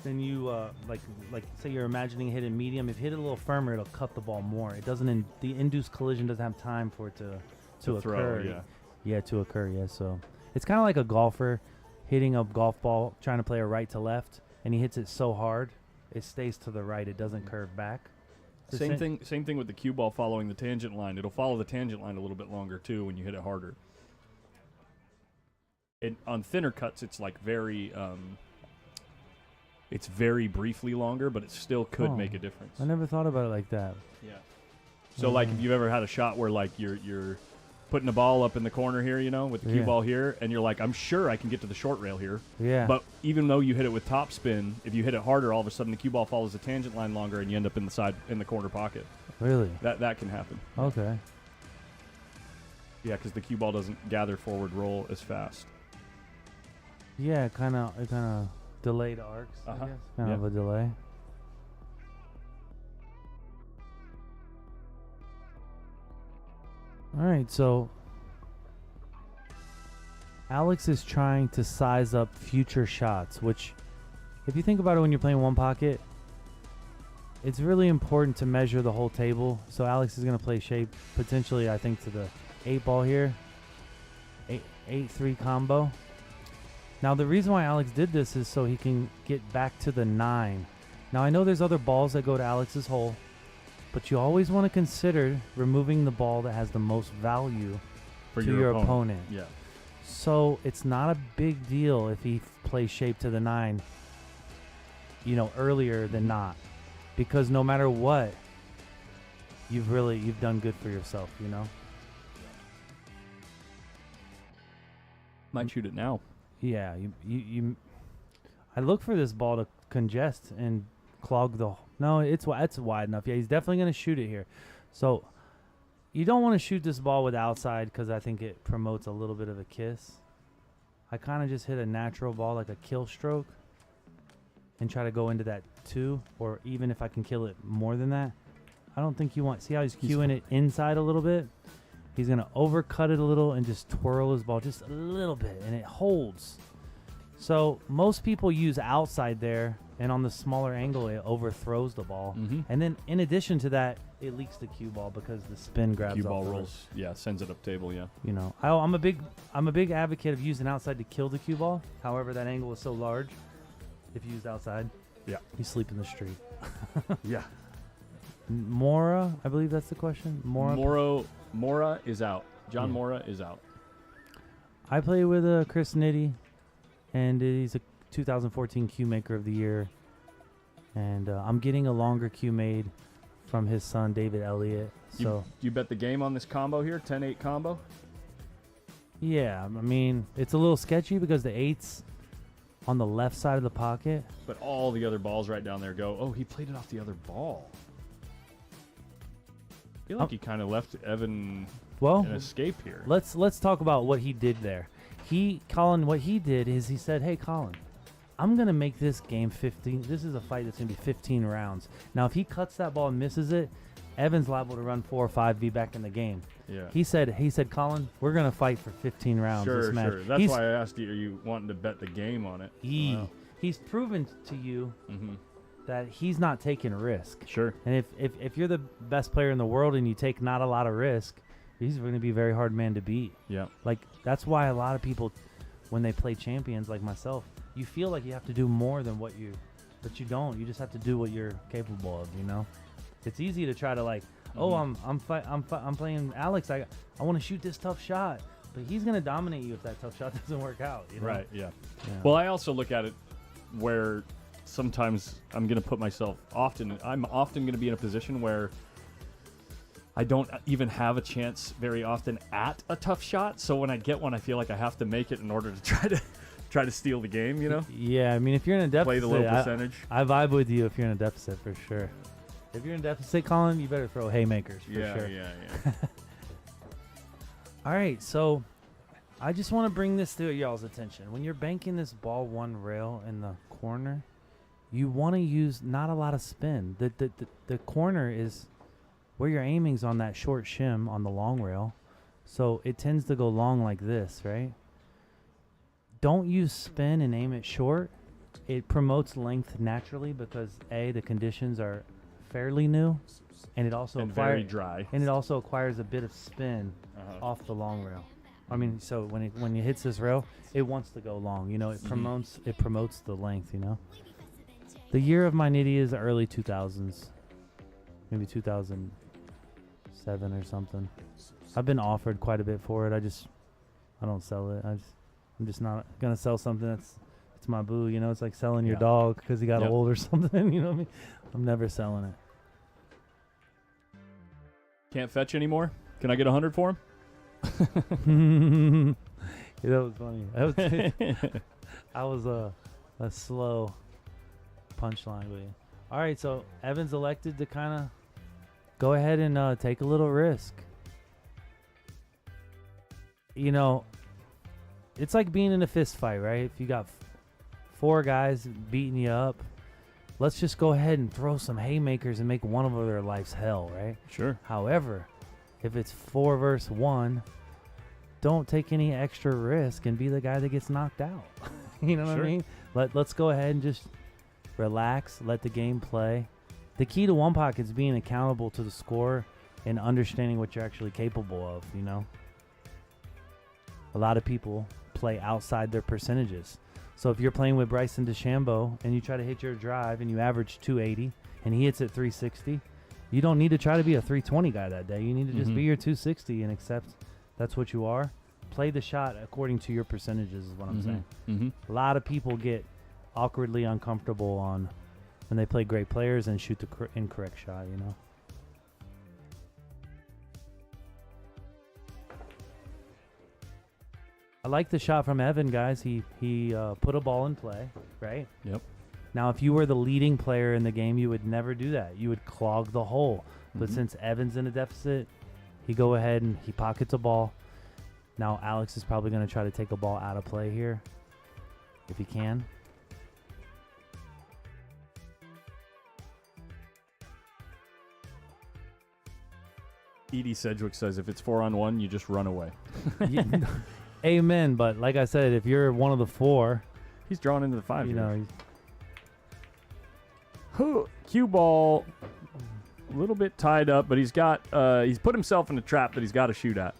then you like say you're imagining hitting medium. If you hit it a little firmer, it'll cut the ball more. It doesn't. The induced collision doesn't have time for it to occur. Yeah, to occur. Yeah, so it's kind of like a golfer hitting a golf ball, trying to play a right to left, and he hits it so hard, it stays to the right. It doesn't curve back. Same thing with the cue ball following the tangent line. It'll follow the tangent line a little bit longer too when you hit it harder. On thinner cuts, it's like it's very briefly longer, but it still could make a difference. I never thought about it like that. Yeah. So like if you've ever had a shot where like you're putting the ball up in the corner here, you know, with the cue ball here, and you're like, I'm sure I can get to the short rail here. Yeah. But even though you hit it with top spin, if you hit it harder, all of a sudden the cue ball follows the tangent line longer, and you end up in the corner pocket. Really? That can happen. Okay. Yeah, because the cue ball doesn't gather forward roll as fast. Yeah, it kind of delayed arcs. I guess. Kind of a delay. All right, so Alex is trying to size up future shots, which, if you think about it when you're playing one pocket, it's really important to measure the whole table. So Alex is going to play shape, potentially, I think, to the 8-ball here. 8-3 combo. Now, the reason why Alex did this is so he can get back to the 9. Now, I know there's other balls that go to Alex's hole, but you always want to consider removing the ball that has the most value for to your opponent. Yeah. So it's not a big deal if he plays shape to the 9, you know, earlier than not, because no matter what, you've done good for yourself, you know. Might shoot it now. Yeah, I look for this ball to congest and clog the. No, it's wide enough. Yeah, he's definitely gonna shoot it here. So you don't want to shoot this ball with outside because I think it promotes a little bit of a kiss. I kind of just hit a natural ball like a kill stroke and try to go into that 2, or even if I can kill it more than that. I don't think you want. See how he's cueing it inside a little bit? He's going to overcut it a little and just twirl his ball just a little bit, and it holds. So most people use outside there, and on the smaller angle, it overthrows the ball. Mm-hmm. And then in addition to that, it leaks the cue ball because the spin grabs cue ball off rolls. Yeah, sends it up table, yeah. You know, I'm a big advocate of using outside to kill the cue ball. However, that angle is so large. if used outside. Yeah. You sleep in the street. Yeah. Mora, I believe that's the question. Mora is out. John Yeah. Mora is out. I play with Chris Nitty, and he's a 2014 Q Maker of the Year. And I'm getting a longer Q made from his son, David Elliott. So, You bet the game on this combo here, 10-8 combo? yeah, I mean, it's a little sketchy because the 8's on the left side of the pocket. But all the other balls right down there go, oh, he played it off the other ball. I feel like he kind of left Evan Well, an escape here. let's talk about what he did there. Colin, what he did is he said, hey, Colin, I'm going to make this game 15. This is a fight that's going to be 15 rounds. Now, if he cuts that ball and misses it, Evan's liable to run 4 or 5, be back in the game. Yeah. He said, Colin, we're going to fight for 15 rounds Sure, this match. sure. That's why I asked you, are you wanting to bet the game on it? Wow. He's proven to you Mm-hmm. that he's not taking risk. Sure. And if you're the best player in the world and you take not a lot of risk, he's going to be a very hard man to beat. Yeah. Like, that's why a lot of people, when they play champions like myself, you feel like you have to do more than but you don't. You just have to do what you're capable of, you know? It's easy to try to I'm playing Alex. I want to shoot this tough shot, but he's going to dominate you if that tough shot doesn't work out, you know? Right, yeah. Yeah. Well, I also look at it where sometimes I'm going to put myself I'm often going to be in a position where I don't even have a chance very often at a tough shot. So when I get one, I feel like I have to make it in order to try to steal the game, you know? Yeah, I mean, if you're in a deficit, Play the low percentage. I vibe with you if you're in a deficit for sure. If you're in a deficit, Colin, you better throw haymakers for sure. Yeah. All right, so I just want to bring this to y'all's attention. When you're banking this ball one rail in the corner, you want to use not a lot of spin. The corner is where you're aiming's on that short shim on the long rail, so it tends to go long like this, right? Don't use spin and aim it short. It promotes length naturally because the conditions are fairly new, and it also very dry. and it also acquires a bit of spin off the long rail. I mean, so when it hits this rail, it wants to go long. You know, it promotes the length. You know, the year of my nitty is the early 2000s, maybe 2007 or something. I've been offered quite a bit for it. I don't sell it. I'm just not gonna sell something it's my boo. You know, it's like selling your dog because he got old or something. You know what I mean? I'm never selling it. Can't fetch anymore? Can I get 100 for him? Yeah, that was funny. I was a slow punchline with you. All right, so Evan's elected to kind of go ahead and take a little risk. You know, it's like being in a fist fight, right? If you got 4 guys beating you up, let's just go ahead and throw some haymakers and make one of their lives hell, right? Sure. However, if it's 4 versus 1, don't take any extra risk and be the guy that gets knocked out. You know what I mean? Let's go ahead and just relax, let the game play. The key to one pocket is being accountable to the score and understanding what you're actually capable of, you know? A lot of people play outside their percentages. So if you're playing with Bryson DeChambeau and you try to hit your drive and you average 280 and he hits at 360, you don't need to try to be a 320 guy that day. You need to just be your 260 and accept that's what you are. Play the shot according to your percentages is what I'm saying. A lot of people get awkwardly uncomfortable when they play great players and shoot the incorrect shot, you know? I like the shot from Evan, guys. He put a ball in play, right? Yep. Now, if you were the leading player in the game, you would never do that. You would clog the hole. But since Evan's in a deficit, he go ahead and he pockets a ball. Now, Alex is probably going to try to take a ball out of play here, if he can. Edie Sedgwick says if it's 4-on-1, you just run away. Amen. But like I said, if you're one of the 4, He's drawn into the 5 you here. know, Cue ball, a little bit tied up, but he's put himself in a trap that he's got to shoot at.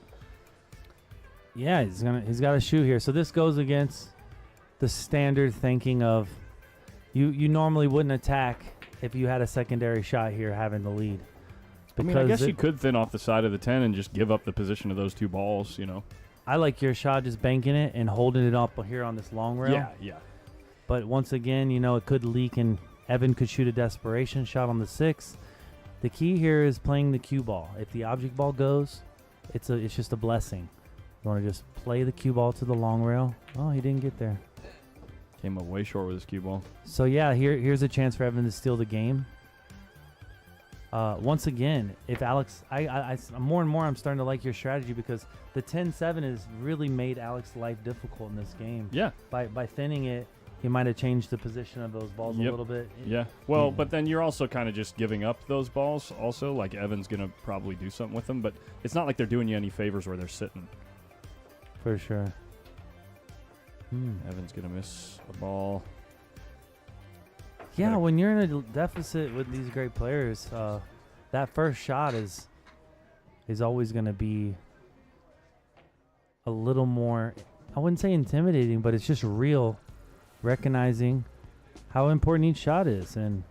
yeah, he's got to shoot here. So this goes against the standard thinking of You normally wouldn't attack if you had a secondary shot here having the lead. I mean, I guess you could thin off the side of the 10 and just give up the position of those two balls, you know. I like your shot just banking it and holding it up here on this long rail. Yeah, yeah. But once again, you know, it could leak and Evan could shoot a desperation shot on the 6. The key here is playing the cue ball. If the object ball goes, it's just a blessing. You want to just play the cue ball to the long rail. Oh, he didn't get there. Came up way short with his cue ball. So yeah, here's a chance for Evan to steal the game. Once again, if Alex, I more and more I'm starting to like your strategy because the 10-7 has really made Alex's life difficult in this game. Yeah. By thinning it, he might have changed the position of those balls a little bit. Yeah. Well, but then you're also kind of just giving up those balls also. Like Evan's going to probably do something with them, but it's not like they're doing you any favors where they're sitting. For sure. Evan's going to miss a ball. Yeah, when you're in a deficit with these great players, that first shot is always going to be a little more, I wouldn't say intimidating, but it's just real, recognizing how important each shot is. And,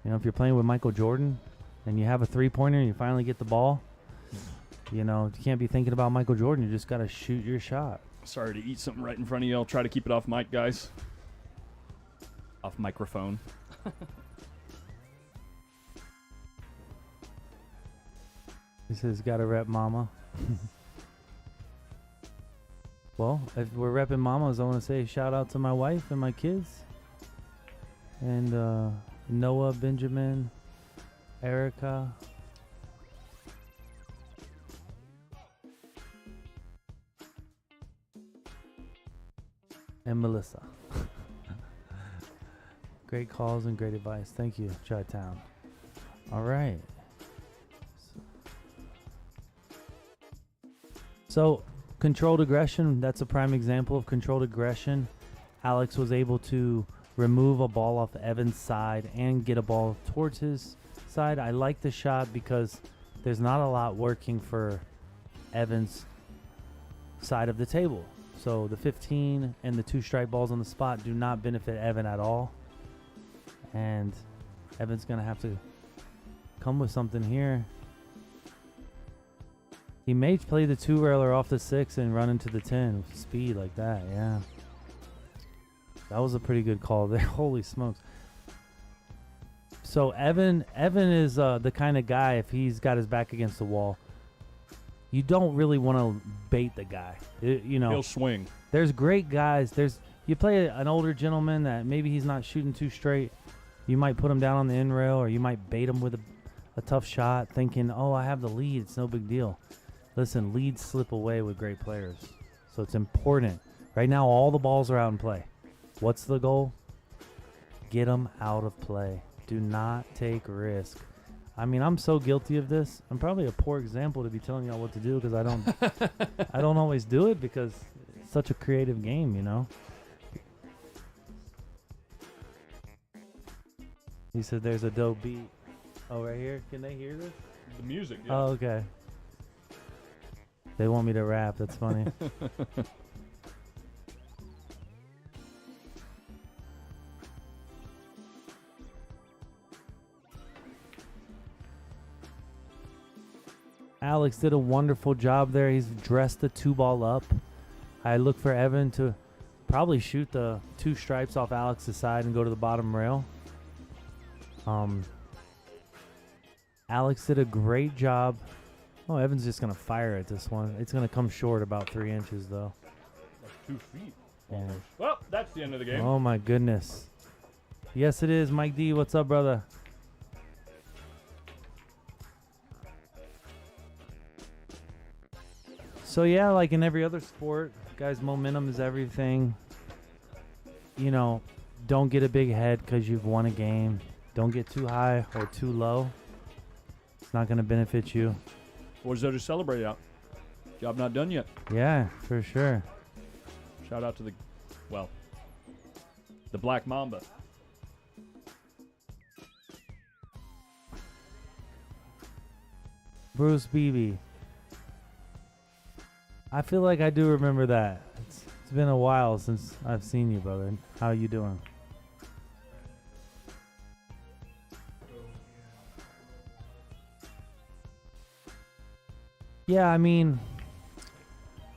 you know, if you're playing with Michael Jordan and you have a three-pointer and you finally get the ball, you know, you can't be thinking about Michael Jordan. You just got to shoot your shot. Sorry to eat something right in front of you. I'll try to keep it off mic, guys. Off microphone. He says, "Gotta rep mama." Well, if we're repping mamas, I want to say shout out to my wife and my kids. And Noah, Benjamin, Erica. And Melissa. Great calls and great advice. Thank you, Chi-Town. All right. So, controlled aggression, that's a prime example of controlled aggression. Alex was able to remove a ball off Evan's side and get a ball towards his side. I like the shot because there's not a lot working for Evan's side of the table. So the 15 and the 2 strike balls on the spot do not benefit Evan at all. And Evan's going to have to come with something here. He may play the 2-railer off the 6 and run into the 10 with speed like that, yeah. That was a pretty good call there. Holy smokes. So Evan is the kind of guy, if he's got his back against the wall, you don't really want to bait the guy. You know, He'll swing. There's great guys. You play an older gentleman that maybe he's not shooting too straight. You might put him down on the end rail, or you might bait him with a tough shot thinking, oh, I have the lead. It's no big deal. Listen, leads slip away with great players. So it's important. Right now, all the balls are out in play. What's the goal? Get them out of play. Do not take risk. I mean, I'm so guilty of this. I'm probably a poor example to be telling y'all what to do because I don't always do it because it's such a creative game, you know? He said there's a dope beat. Oh, right here? Can they hear this? The music, yeah. Oh, okay. They want me to rap. That's funny. Alex did a wonderful job there. He's dressed the 2-ball up. I look for Evan to probably shoot the 2 stripes off Alex's side and go to the bottom rail. Alex did a great job. Oh, Evan's just going to fire at this one. It's going to come short about 3 inches, though. Like 2 feet. Yeah. Well, that's the end of the game. Oh, my goodness. Yes, it is. Mike D, what's up, brother? So, yeah, like in every other sport, guys, momentum is everything. You know, don't get a big head because you've won a game. Don't get too high or too low. It's not going to benefit you. What's there to celebrate out? Job not done yet. Yeah, for sure. Shout out to the Black Mamba. Bruce Beebe. I feel like I do remember that. It's been a while since I've seen you, brother. How you doing? Yeah, I mean,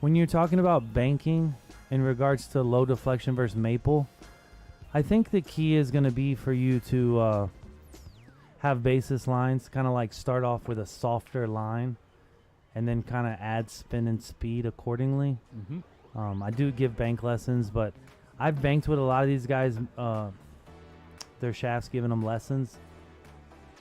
when you're talking about banking in regards to low deflection versus maple, I think the key is going to be for you to have basis lines, kind of like start off with a softer line and then kind of add spin and speed accordingly. Mm-hmm. I do give bank lessons, but I've banked with a lot of these guys, their shafts giving them lessons.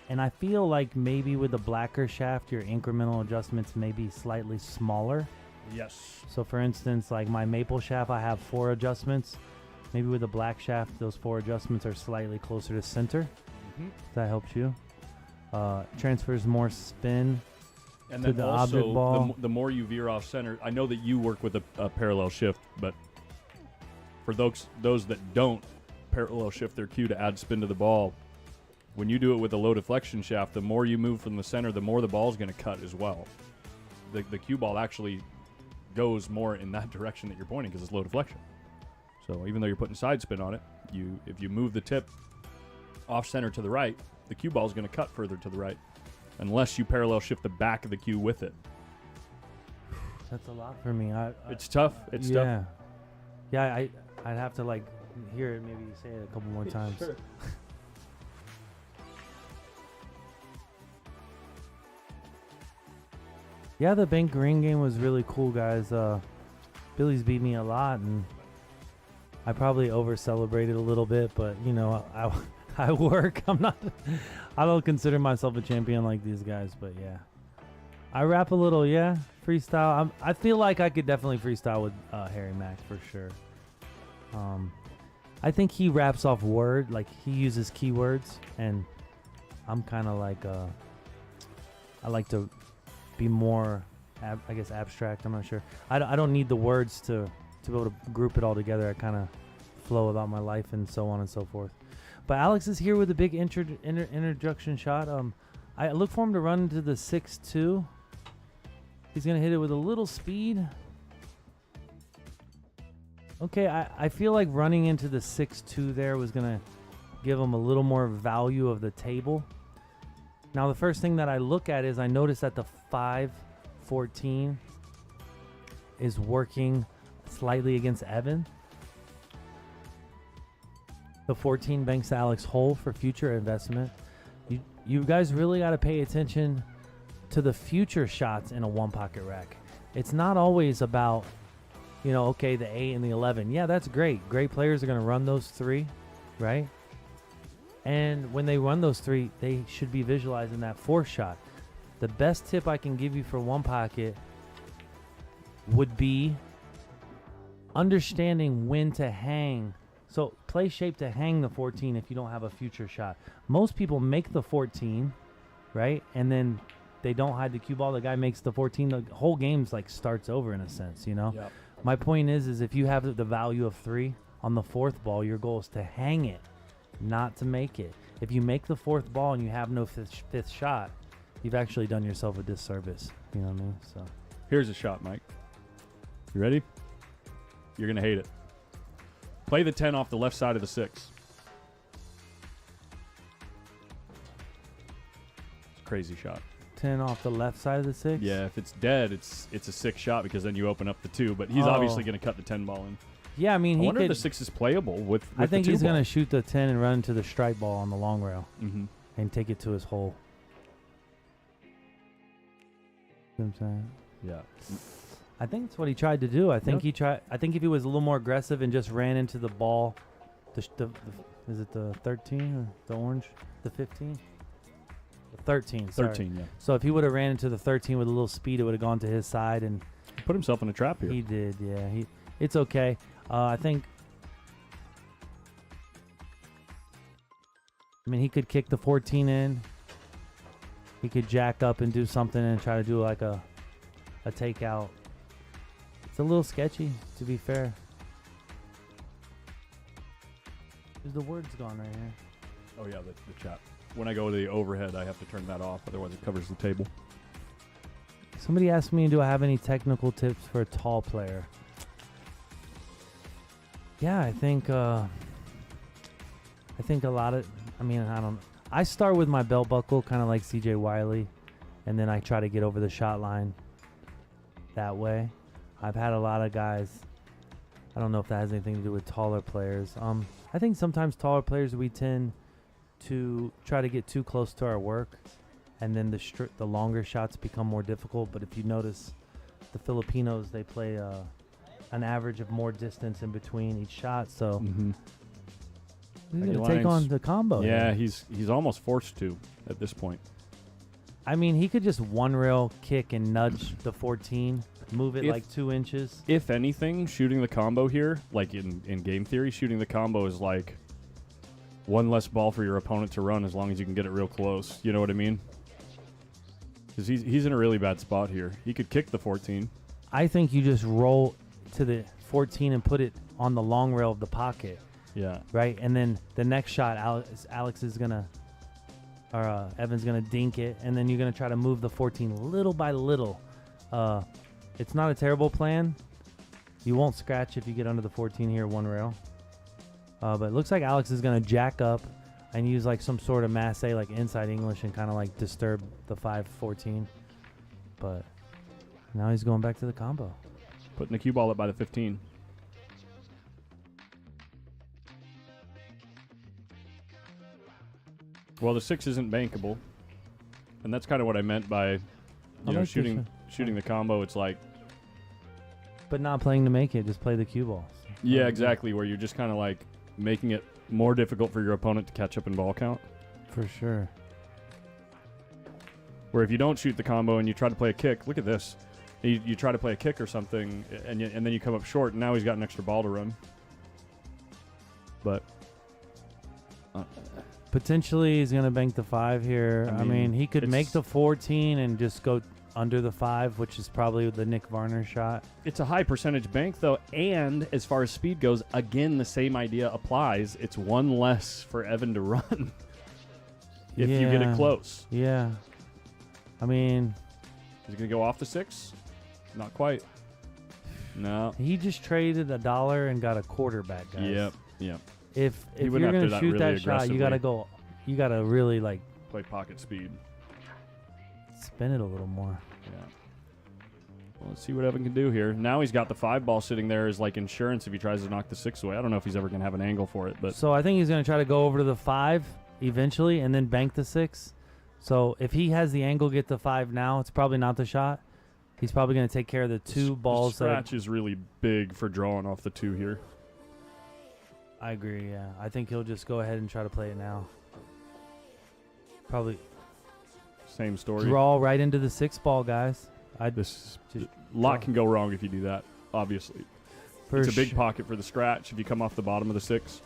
And I feel like maybe with the blacker shaft, your incremental adjustments may be slightly smaller. Yes. So for instance, like my maple shaft, I have 4 adjustments. Maybe with the black shaft, those 4 adjustments are slightly closer to center. Mm-hmm. That helps you. Transfers more spin And to then the also, object ball. the more you veer off center, I know that you work with a parallel shift, but for those that don't parallel shift their cue to add spin to the ball, when you do it with a low deflection shaft, the more you move from the center, the more the ball's going to cut as well. The cue ball actually goes more in that direction that you're pointing because it's low deflection. So even though you're putting side spin on it, if you move the tip off center to the right, the cue ball is going to cut further to the right, unless you parallel shift the back of the cue with it. That's a lot for me. It's tough. It's tough. Yeah, I'd have to like hear it. Maybe you say it a couple more times. Sure. Yeah, the bank green game was really cool, guys. Billy's beat me a lot, and I probably over celebrated a little bit, but you know, I work. I don't consider myself a champion like these guys, but yeah, I rap a little. Yeah, freestyle. I feel like I could definitely freestyle with Harry Mack for sure. I think he raps off word, like he uses keywords, and I'm kind of like I like to be more, I guess, abstract. I'm not sure. I don't need the words to be able to group it all together. I kind of flow about my life and so on and so forth. But Alex is here with a big introduction shot. I look for him to run into the 6-2. He's going to hit it with a little speed. Okay, I feel like running into the 6-2 there was going to give him a little more value of the table. Now, the first thing that I look at is I notice that the 5-14 is working slightly against Evan. The 14 banks Alex whole for future investment. You guys really got to pay attention to the future shots in a one pocket rack. It's not always about, okay, the 8 and the 11. Yeah, that's great. Great players are going to run those 3, right? And when they run those 3, they should be visualizing that 4th shot. The best tip I can give you for one pocket would be understanding when to hang. So play shape to hang the 14 if you don't have a future shot. Most people make the 14, right? And then they don't hide the cue ball. The guy makes the 14. The whole game's like starts over in a sense, Yep. My point is if you have the value of 3 on the 4th ball, your goal is to hang it, not to make it. If you make the 4th ball and you have no fifth shot, you've actually done yourself a disservice. You know what I mean? So Here's a shot, Mike. You ready? You're going to hate it. Play the 10 off the left side of the 6. It's a crazy shot. 10 off the left side of the 6? Yeah, if it's dead, it's a 6 shot because then you open up the 2. But he's obviously going to cut the 10 ball in. Yeah, I mean, I he wonder could. if the 6 is playable with I think the 2 he's going ball. to shoot the 10 and run to the strike ball on the long rail Mm-hmm. and take it to his hole. You know what I'm saying? Yeah. I think that's what he tried to do. I think Yeah. he tried. I think if he was a little more aggressive and just ran into the ball, is it the 13 or the orange? The 15? The 13. Sorry. 13, yeah. So if he would have ran into the 13 with a little speed, it would have gone to his side, and Put himself in a trap here. he did. Yeah, it's okay. I think. I mean, he could kick the 14 in. He could jack up and do something and try to do like a takeout. It's a little sketchy, to be fair. Is the words gone right here? Oh, yeah, the chat. When I go to the overhead, I have to turn that off. Otherwise, it covers the table. Somebody asked me, do I have any technical tips for a tall player? Yeah, I think a lot of, I start with my belt buckle, kind of like CJ Wiley, and then I try to get over the shot line. that way. I've had a lot of guys. I don't know if that has anything to do with taller players. I think sometimes taller players, we tend to try to get too close to our work, and then the longer shots become more difficult. But if you notice, the Filipinos, they play an average of more distance in between each shot. So he's going to take on the combo. Yeah, here. he's almost forced to at this point. I mean, he could just one rail kick and nudge the 14, move it like 2 inches. If anything, shooting the combo here, like in game theory, shooting the combo is like one less ball for your opponent to run as long as you can get it real close. You know what I mean? Because he's in a really bad spot here. He could kick the 14. I think you just roll to the 14 and put it on the long rail of the pocket. Yeah. Right? And then the next shot, Alex is going to, or Evan's going to dink it, and then you're going to try to move the 14 little by little. It's not a terrible plan. You won't scratch if you get under the 14 here, one rail. But it looks like Alex is going to jack up and use like some sort of masse, like inside English, and kind of like disturb the 5-14. But now he's going back to the combo. Putting the cue ball up by the 15. Well, the 6 isn't bankable. And that's kind of what I meant by shooting the combo. It's like... But not playing to make it, just play the cue balls. Yeah, exactly, where you're just kind of like making it more difficult for your opponent to catch up in ball count. For sure. Where if you don't shoot the combo and you try to play a kick, look at this. You try to play a kick or something, and then you come up short, and now he's got an extra ball to run. But... potentially he's going to bank the 5 here. I mean, he could make the 14 and just go under the 5, which is probably the Nick Varner shot. It's a high percentage bank, though, and as far as speed goes, again, the same idea applies. It's one less for Evan to run if you get it close. Yeah. I mean... Is he going to go off the 6? Not quite. No. He just traded $1 and got a quarterback, guys. Yep. If you're going to shoot that shot, you got to go... You got to really, like... play pocket speed. Spin it a little more. Yeah. Well, let's see what Evan can do here. Now he's got the 5 ball sitting there as like insurance if he tries to knock the 6 away. I don't know if he's ever going to have an angle for it, but... So I think he's going to try to go over to the 5 eventually and then bank the 6. So if he has the angle, get the 5 now, it's probably not the shot. He's probably going to take care of the 2 balls. The scratch is really big for drawing off the 2 here. I agree, yeah. I think he'll just go ahead and try to play it now. Probably same story. Draw right into the 6 ball, guys. A lot can go wrong if you do that, obviously. It's a big pocket for the scratch if you come off the bottom of the 6.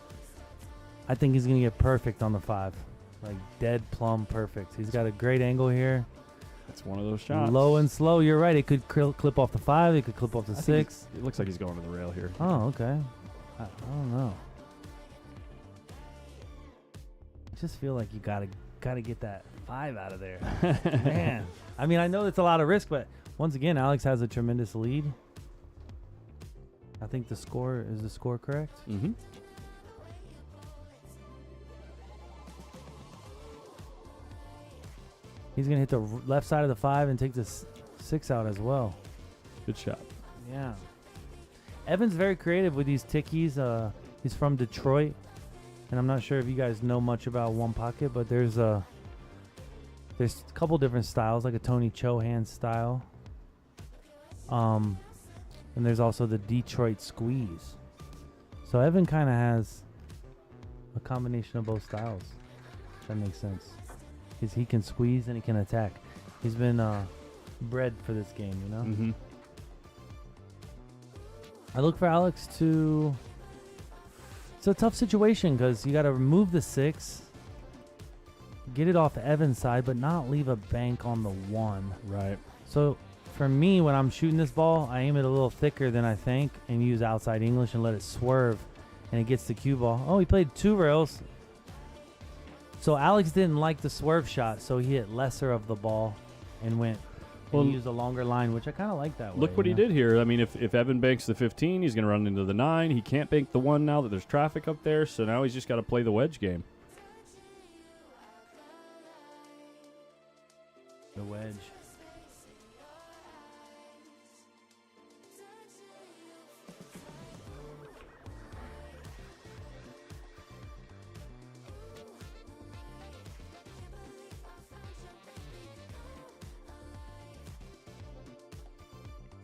I think he's going to get perfect on the 5. Like dead plumb perfect. He's got a great angle here. It's one of those shots. Low and slow. You're right. It could clip off the 5. It could clip off the 6. It looks like he's going to the rail here. Oh, okay. I don't know. I just feel like you gotta get that 5 out of there. Man. I mean, I know it's a lot of risk, but once again, Alex has a tremendous lead. I think the score correct? Mm-hmm. He's going to hit the left side of the 5 and take the 6 out as well. Good shot. Yeah. Evan's very creative with these tickies. He's from Detroit. And I'm not sure if you guys know much about one pocket, but there's a couple different styles, like a Tony Chohan style. And there's also the Detroit squeeze. So Evan kind of has a combination of both styles. If that makes sense. He can squeeze and he can attack. He's been bred for this game, you know? Mm-hmm. I look for Alex to... It's a tough situation because you got to remove the 6, get it off Evan's side, but not leave a bank on the 1. Right. So for me, when I'm shooting this ball, I aim it a little thicker than I think and use outside English and let it swerve, and it gets the cue ball. Oh, he played 2 rails. So Alex didn't like the swerve shot, so he hit lesser of the ball and went and used a longer line, which I kind of like that way. Look what he did here. I mean, if Evan banks the 15, he's going to run into the 9. He can't bank the 1 now that there's traffic up there, so now he's just got to play the wedge game. The wedge.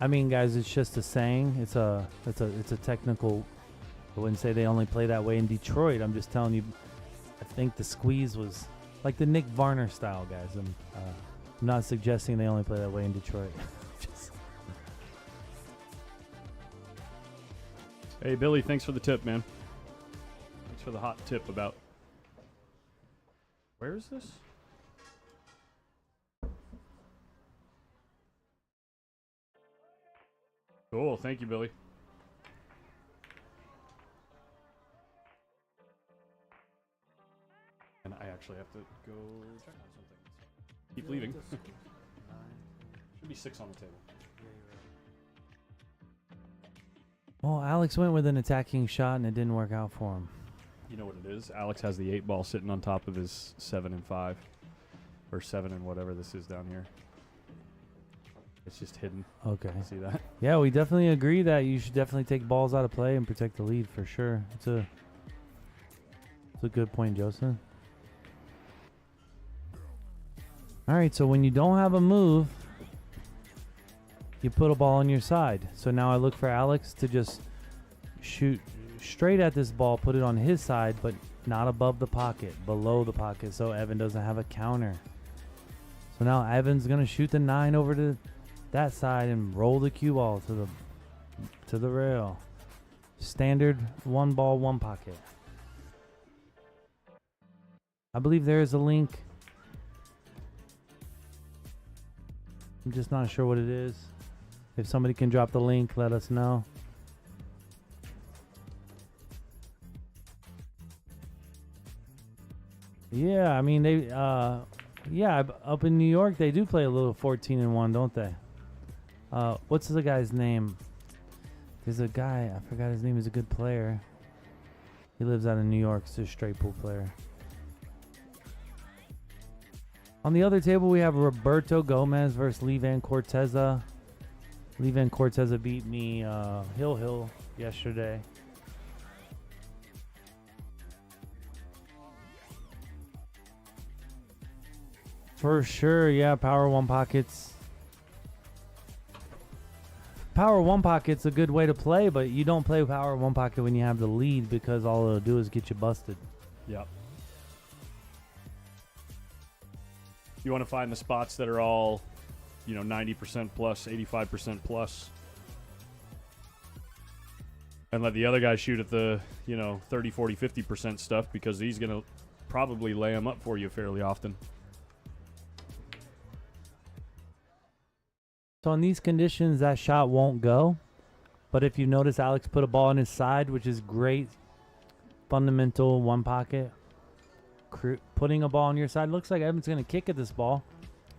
I mean, guys, it's just a saying. It's a technical. I wouldn't say they only play that way in Detroit. I'm just telling you. I think the squeeze was like the Nick Varner style, guys. I'm not suggesting they only play that way in Detroit. Hey, Billy, thanks for the tip, man. Thanks for the hot tip about... Where is this? Cool. Thank you, Billy. And I actually have to go check on something. Keep leaving. Should be 6 on the table. Well, Alex went with an attacking shot and it didn't work out for him. You know what it is? Alex has the 8 ball sitting on top of his 7 and 5. Or 7 and whatever this is down here. It's just hidden. Okay. See that? Yeah, we definitely agree that you should definitely take balls out of play and protect the lead for sure. It's a good point, Joseph. All right, so when you don't have a move, you put a ball on your side. So now I look for Alex to just shoot straight at this ball, put it on his side, but not above the pocket, below the pocket, so Evan doesn't have a counter. So now Evan's gonna shoot the 9 over to that side and roll the cue ball to the rail. Standard 1 ball, 1 pocket. I believe there is a link. I'm just not sure what it is. If somebody can drop the link, let us know. Yeah, I mean they yeah, up in New York they do play a little 14-1, don't they? What's the guy's name? There's a guy, I forgot his name, he's a good player. He lives out in New York, he's a straight pool player. On the other table, we have Roberto Gomez versus Levan Corteza. Levan Corteza beat me Hill yesterday. For sure, yeah, power 1 pockets. Power 1 pocket's a good way to play, but you don't play power 1 pocket when you have the lead because all it'll do is get you busted. Yep. You want to find the spots that are all, 90% plus, 85% plus. And let the other guy shoot at the, 30, 40, 50% stuff because he's going to probably lay them up for you fairly often. So in these conditions, that shot won't go. But if you notice, Alex put a ball on his side, which is great. Fundamental 1 pocket. Putting a ball on your side. Looks like Evan's going to kick at this ball.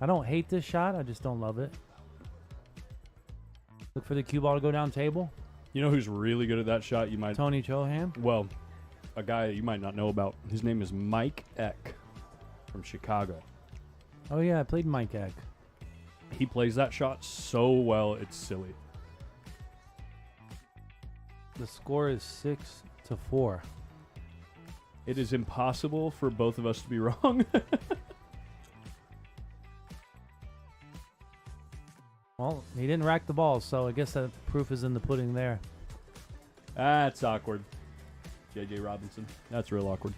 I don't hate this shot. I just don't love it. Look for the cue ball to go down table. You know who's really good at that shot? You might... Tony Choham. Well, a guy that you might not know about. His name is Mike Eck from Chicago. Oh, yeah. I played Mike Eck. He plays that shot so well, it's silly. The score is 6-4. It is impossible for both of us to be wrong. Well, he didn't rack the ball, so I guess that proof is in the pudding there. That's awkward. J.J. Robinson. That's real awkward.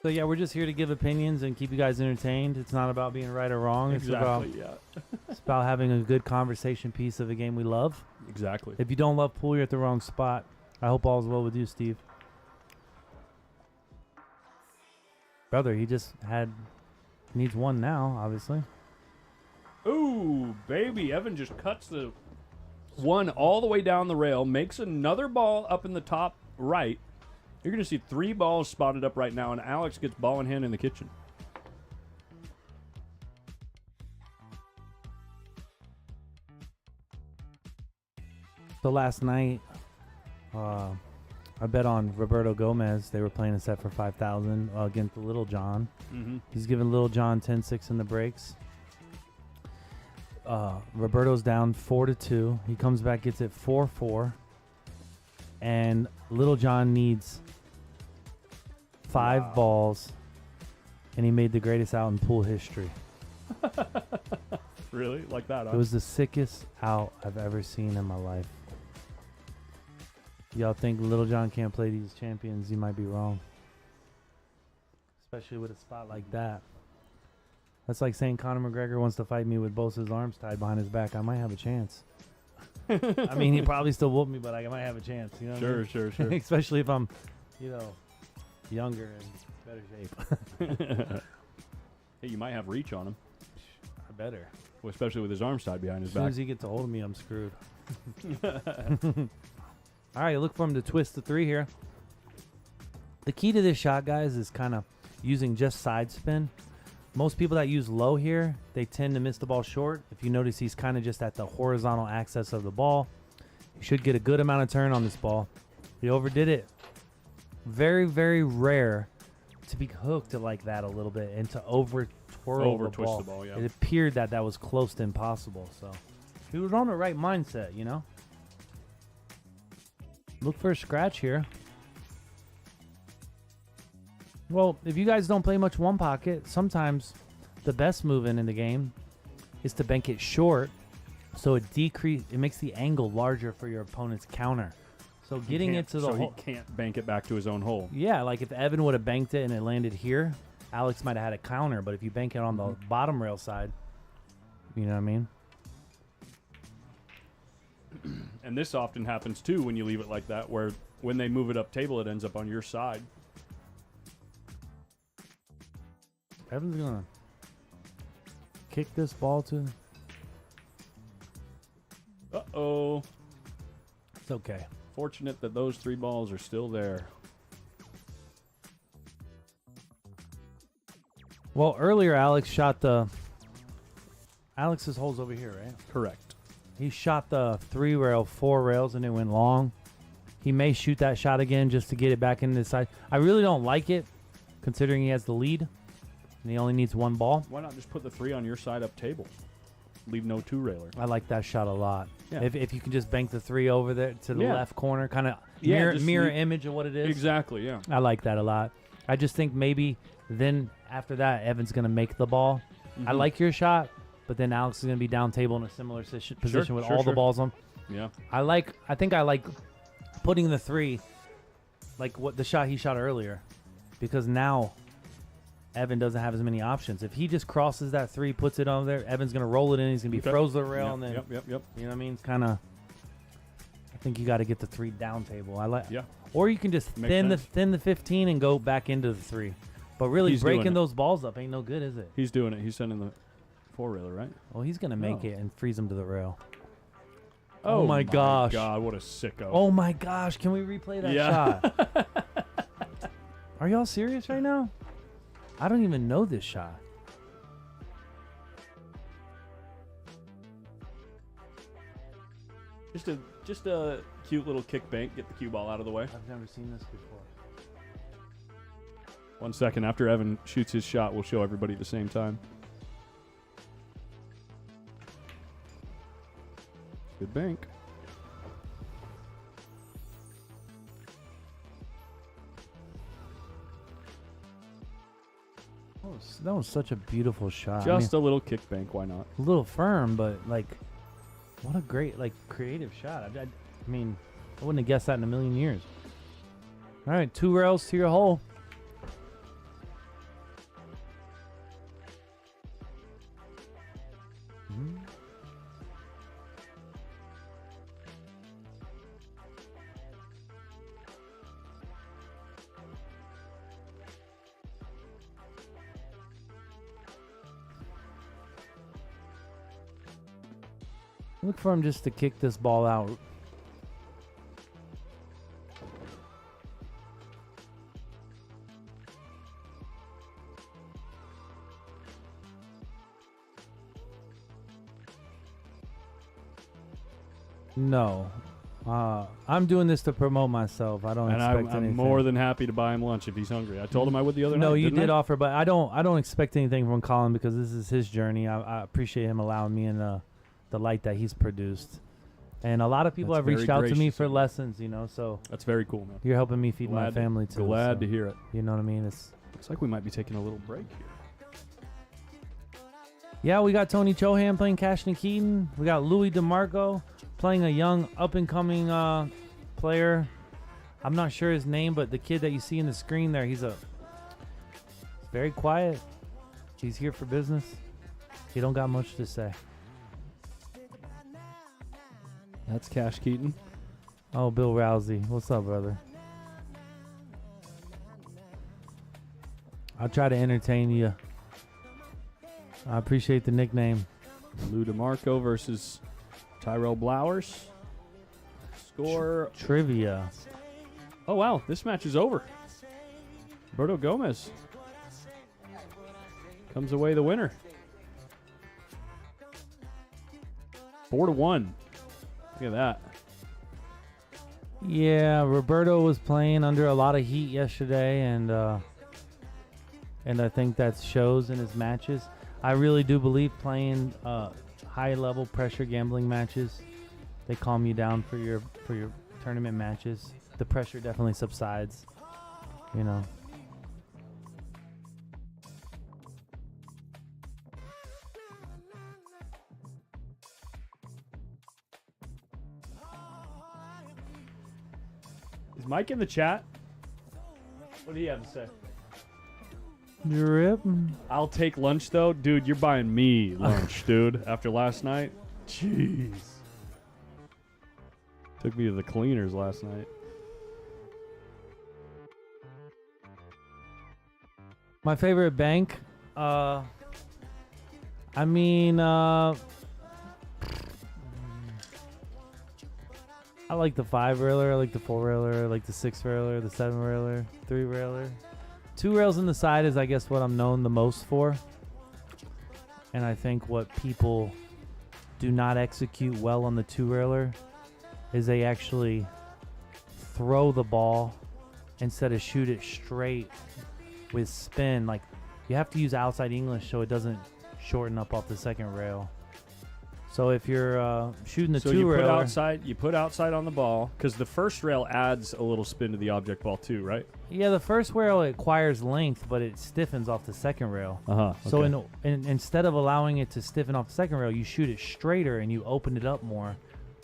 So, yeah, we're just here to give opinions and keep you guys entertained. It's not about being right or wrong. Exactly, It's about having a good conversation piece of a game we love. Exactly. If you don't love pool, you're at the wrong spot. I hope all's well with you, Steve. Brother, he just needs 1 now, obviously. Ooh, baby. Evan just cuts the 1 all the way down the rail, makes another ball up in the top right. You're going to see 3 balls spotted up right now, and Alex gets ball in hand in the kitchen. So last night, I bet on Roberto Gomez. They were playing a set for 5,000 against Little John. Mm-hmm. He's giving Little John 10-6 in the breaks. Roberto's down 4-2. He comes back, gets it 4-4. And Little John needs 5 balls. And he made the greatest out in pool history. Really? Like that, huh? It was the sickest out I've ever seen in my life. Y'all think Little John can't play these champions? You might be wrong. Especially with a spot like that. That's like saying Conor McGregor wants to fight me with both his arms tied behind his back. I might have a chance. I mean, he probably still whoop me, but I might have a chance. You know what I mean? Sure. Especially if I'm, younger and better shape. Hey, you might have reach on him. I better. Well, especially with his arms tied behind his As soon back. as he gets a hold of me, I'm screwed. All right, look for him to twist the 3 here. The key to this shot, guys, is kind of using just side spin. Most people that use low here, they tend to miss the ball short. If you notice, he's kind of just at the horizontal axis of the ball. He should get a good amount of turn on this ball. He overdid it. Very, very rare to be hooked like that a little bit and to over twirl the twist ball. the ball, yeah. It appeared that was close to impossible. So he was on the right mindset, Look for a scratch here. Well, if you guys don't play much one pocket, sometimes the best move in the game is to bank it short, so it makes the angle larger for your opponent's counter. So getting it to the hole, he can't bank it back to his own hole. yeah, like if Evan would have banked it and it landed here, Alex might have had a counter. But if you bank it on the bottom rail side, you know what I mean? And this often happens too when you leave it like that, where when they move it up table, it ends up on your side. Evan's gonna kick this ball to. Uh-oh. It's okay. Fortunate that those 3 balls are still there. Well, earlier Alex shot Alex's hole's over here, right? Correct. He shot the 3 rail, 4 rails, and it went long. He may shoot that shot again just to get it back into the side. I really don't like it, considering he has the lead, and he only needs 1 ball. Why not just put the 3 on your side up table? Leave no 2-railer. I like that shot a lot. Yeah. If you can just bank the 3 over there to the Yeah. left corner, kind of Yeah, mirror image of what it is. Exactly, yeah. I like that a lot. I just think maybe then after that, Evan's going to make the ball. I like your shot, but then Alex is going to be down table in a similar position with all the balls on. Yeah. I think I like putting the 3, like what the shot he shot earlier, because now Evan doesn't have as many options. If he just crosses that 3, puts it on there, Evan's gonna roll it in. He's gonna be froze the rail, and then Yep. you know what I mean. It's kind of. I think you got to get the 3 down table. I like. Yeah. Or you can just Makes thin the 15 and go back into the 3. But really, He's doing breaking it. those balls up ain't no good, is it? He's doing it. He's sending the 4-railer, right? Well, he's gonna make No. it and freeze him to the rail. Oh my gosh. God, what a sicko. Oh my gosh! Can we replay that shot? Are y'all serious right now? I don't even know this shot. Just a cute little kick bank. Get the cue ball out of the way. I've never seen this before. 1 second after Evan shoots his shot, we'll show everybody at the same time. Good bank. That was such a beautiful shot. Just a little kick bank. Why not? a little firm, but like, what a great creative shot. I mean, I wouldn't have guessed that in a million years. All right, 2 rails to your hole. Look for him just to kick this ball out. No. I'm doing this to promote myself. I don't And expect I'm anything. more than happy to buy him lunch if he's hungry. I told him I would the other night. No, you didn't did I? offer, but I don't expect anything from Colin because this is his journey. I appreciate him allowing me in the light that he's produced. And a lot of people That's have reached very out to me gracious for of you. lessons, you know, so That's very cool, man. you're helping me feed my Glad- family too. Glad so, to hear it. You know what I mean? It's Looks like we might be taking a little break here. Yeah, we got Tony Chohan playing Cash Keaton. We got Louis DeMarco playing a young up-and-coming player. I'm not sure his name, but the kid that you see in the screen there, he's very quiet. He's here for business. He don't got much to say. That's Cash Keaton. Oh, Bill Rousey. What's up, brother? I'll try to entertain you. I appreciate the nickname. Lou DeMarco versus Tyrell Blowers. Score. Trivia. Oh, wow. This match is over. Roberto Gomez comes away the winner. 4-1. Look at that. Yeah, Roberto was playing under a lot of heat yesterday, and I think that shows in his matches. I really do believe playing high-level pressure gambling matches, they calm you down for your tournament matches. The pressure definitely subsides, you know. Is Mike in the chat? What do you have to say? Drip. I'll take lunch, though. Dude, you're buying me lunch, dude, after last night. Jeez. Took me to the cleaners last night. My favorite bank, I like the 5-railer, I like the 4-railer, I like the 6-railer, the 7-railer, 3-railer. 2 rails in the side is, I guess, what I'm known the most for. And I think what people do not execute well on the 2-railer is they actually throw the ball instead of shoot it straight with spin. Like, you have to use outside English so it doesn't shorten up off the second rail. So if you're shooting the So 2-railer, you put outside on the ball, because the first rail adds a little spin to the object ball too, right? yeah, the first rail acquires length, but it stiffens off the second rail. Uh-huh. So instead of allowing it to stiffen off the second rail, you shoot it straighter and you open it up more,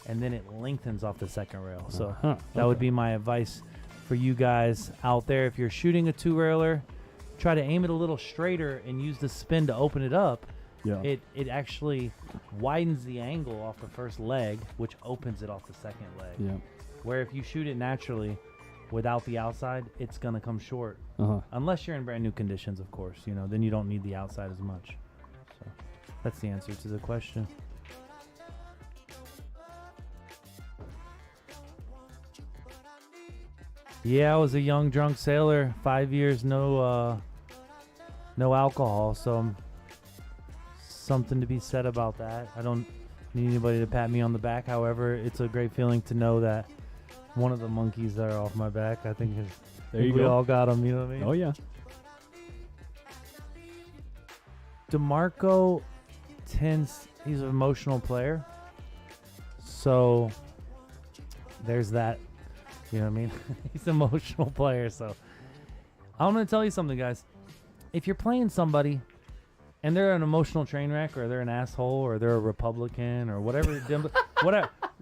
and then it lengthens off the second rail. So that would be my advice for you guys out there. If you're shooting a 2-railer, try to aim it a little straighter and use the spin to open it up. Yeah. It actually widens the angle off the first leg, which opens it off the second leg. Yeah. Where if you shoot it naturally without the outside, it's going to come short. Uh-huh. Unless you're in brand new conditions, of course. You know, then you don't need the outside as much. So that's the answer to the question. Yeah, I was a young drunk sailor. 5 years, no alcohol. So something to be said about that. I don't need anybody to pat me on the back. However, it's a great feeling to know that one of the monkeys that are off my back, I think we all got them. You know what I mean? Oh, yeah. DeMarco he's an emotional player. So there's that. You know what I mean? He's an emotional player. So I'm going to tell you something, guys. If you're playing somebody and they're an emotional train wreck, or they're an asshole, or they're a Republican, or whatever,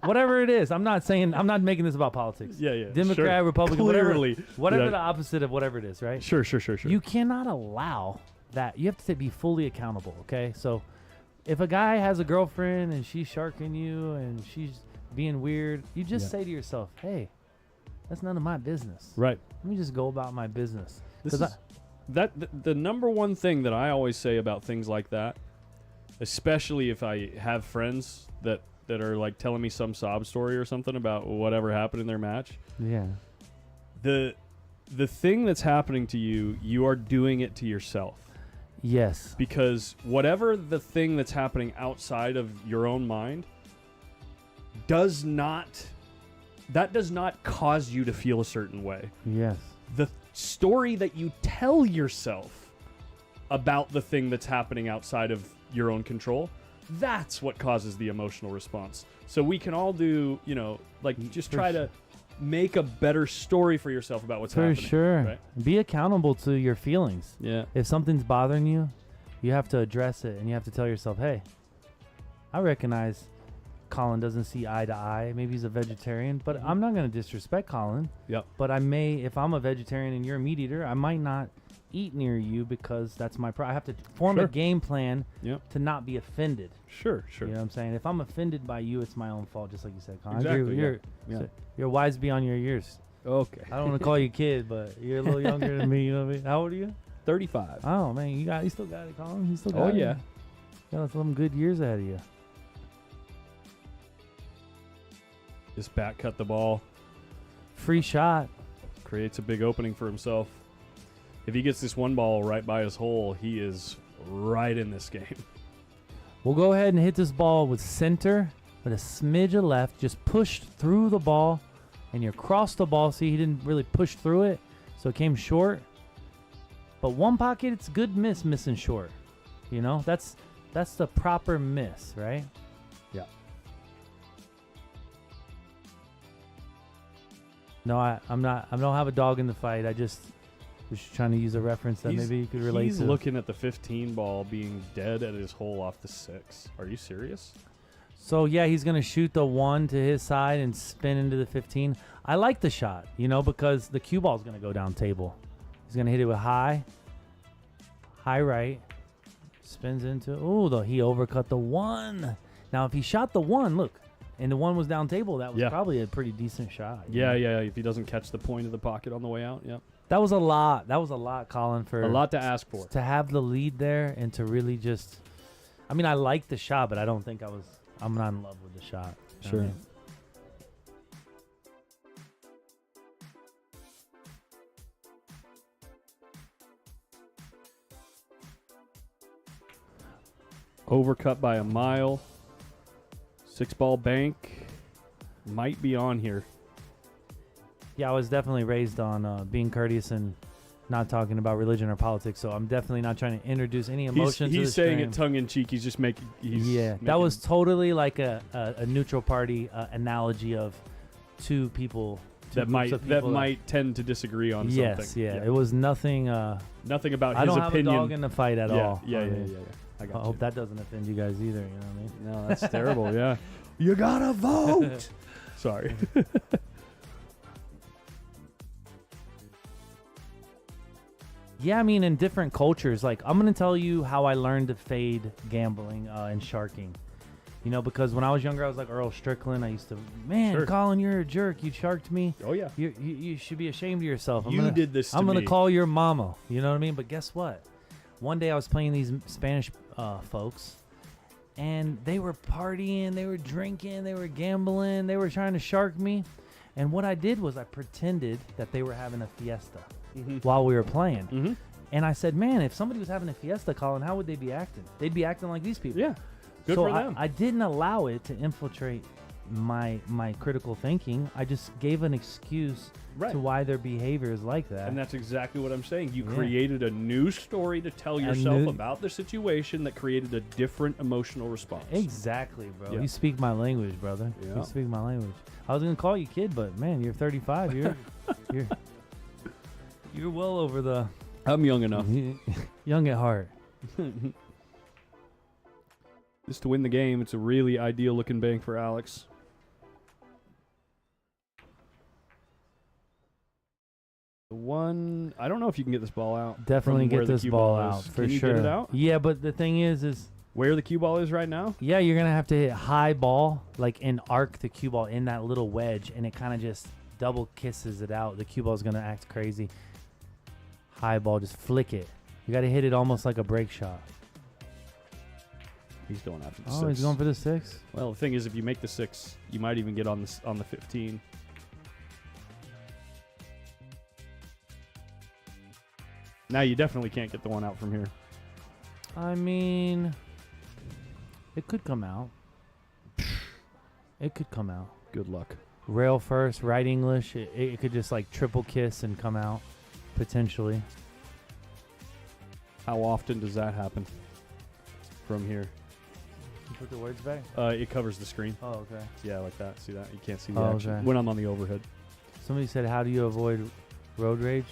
whatever it is, I'm not making this about politics. Yeah, yeah. Democrat, sure. Republican, Clearly. whatever Yeah. the opposite of whatever it is, right? Sure. You cannot allow that. You have to be fully accountable, okay? So if a guy has a girlfriend and she's sharking you and she's being weird, you just say to yourself, hey, that's none of my business. Right. Let me just go about my business. The number one thing that I always say about things like that, especially if I have friends that are like telling me some sob story or something about whatever happened in their match. Yeah. The thing that's happening to you, you are doing it to yourself. Yes. Because whatever the thing that's happening outside of your own mind does not cause you to feel a certain way. Yes. The story that you tell yourself about the thing that's happening outside of your own control, that's what causes the emotional response. So we can all do, just try to make a better story for yourself about what's happening. For sure. Right? Be accountable to your feelings. Yeah. If something's bothering you, you have to address it, and you have to tell yourself, hey, I recognize Colin doesn't see eye to eye. Maybe he's a vegetarian, but I'm not going to disrespect Colin. Yep. But I may, if I'm a vegetarian and you're a meat eater, I might not eat near you because that's my I have to form a game plan to not be offended. Sure. You know what I'm saying? If I'm offended by you, it's my own fault, just like you said, Colin. Exactly. You're wise beyond your years. Okay. I don't want to call you kid, but you're a little younger than me. You know what I mean? How old are you? 35. Oh man, you still got it, Colin. You still got it. Oh yeah. You got some good years ahead of you. Just back cut the ball. Free shot. Creates a big opening for himself. If he gets this one ball right by his hole, he is right in this game. We'll go ahead and hit this ball with center, with a smidge of left. Just push through the ball, and you cross the ball. See, he didn't really push through it, so it came short. But one pocket, it's good missing short. You know, that's the proper miss, right? Yeah. No, I'm not. I don't have a dog in the fight. I just was trying to use a reference that maybe you could relate to. He's looking at the 15 ball being dead at his hole off the 6. Are you serious? So, yeah, he's going to shoot the 1 to his side and spin into the 15. I like the shot, you know, because the cue ball is going to go down table. He's going to hit it with high right, spins into, he overcut the 1. Now, if he shot the 1, look, and the 1 was down table, that was probably a pretty decent shot. Yeah, if he doesn't catch the point of the pocket on the way out, That was a lot. That was a lot, Colin, for a lot to ask for. To have the lead there and to really just, I mean, I like the shot, but I don't think I'm not in love with the shot. You know what I mean? Overcut by a mile. 6-ball bank might be on here. Yeah, I was definitely raised on being courteous and not talking about religion or politics, so I'm definitely not trying to introduce any emotion to the He's saying stream. it tongue-in-cheek. He's just making... That was totally like a neutral party analogy of two people... That might tend to disagree on something. Yes, yeah. It was nothing... nothing about his opinion. I don't have a dog in the fight at all. Yeah. I hope that doesn't offend you guys either, you know what I mean? No, that's terrible, yeah. You gotta vote! Sorry. Yeah, I mean, in different cultures, like, I'm going to tell you how I learned to fade gambling and sharking. You know, because when I was younger, I was like Earl Strickland. I used to, Colin, you're a jerk. You sharked me. Oh, yeah. You should be ashamed of yourself. You did this to me. I'm going to call your mama. You know what I mean? But guess what? One day I was playing these Spanish folks, and they were partying, they were drinking, they were gambling, they were trying to shark me. And what I did was I pretended that they were having a fiesta while we were playing. And I said, man, if somebody was having a fiesta, Colin, how would they be acting? They'd be acting like these people. Yeah. Good for them. I didn't allow it to infiltrate my critical thinking. I just gave an excuse to why their behavior is like that. And that's exactly what I'm saying. You created a new story to tell yourself about the situation that created a different emotional response. Exactly, bro. Yeah. You speak my language, brother. Yeah. You speak my language. I was gonna call you kid, but man, you're 35. You're well over the. I'm young enough. Young at heart. Just to win the game, it's a really ideal looking bank for Alex. The one, I don't know if you can get this ball out. Definitely get this ball out for can you sure. Get it out? Yeah, but the thing is where the cue ball is right now. Yeah, you're gonna have to hit high ball, like, and arc the cue ball in that little wedge, and it kind of just double kisses it out. The cue ball is gonna act crazy. High ball, just flick it. You got to hit it almost like a break shot. He's going after the 6. Oh, he's going for the 6? Well, the thing is, if you make the 6, you might even get on the 15. Now you definitely can't get the one out from here. I mean, it could come out. It could come out. Good luck. Rail first, right English. It could just like triple kiss and come out, potentially. How often does that happen from here? You put the words back? It covers the screen. Oh, okay. Yeah, like that. See that? You can't see the Oh, action okay. when I'm on the overhead. Somebody said, how do you avoid road rage?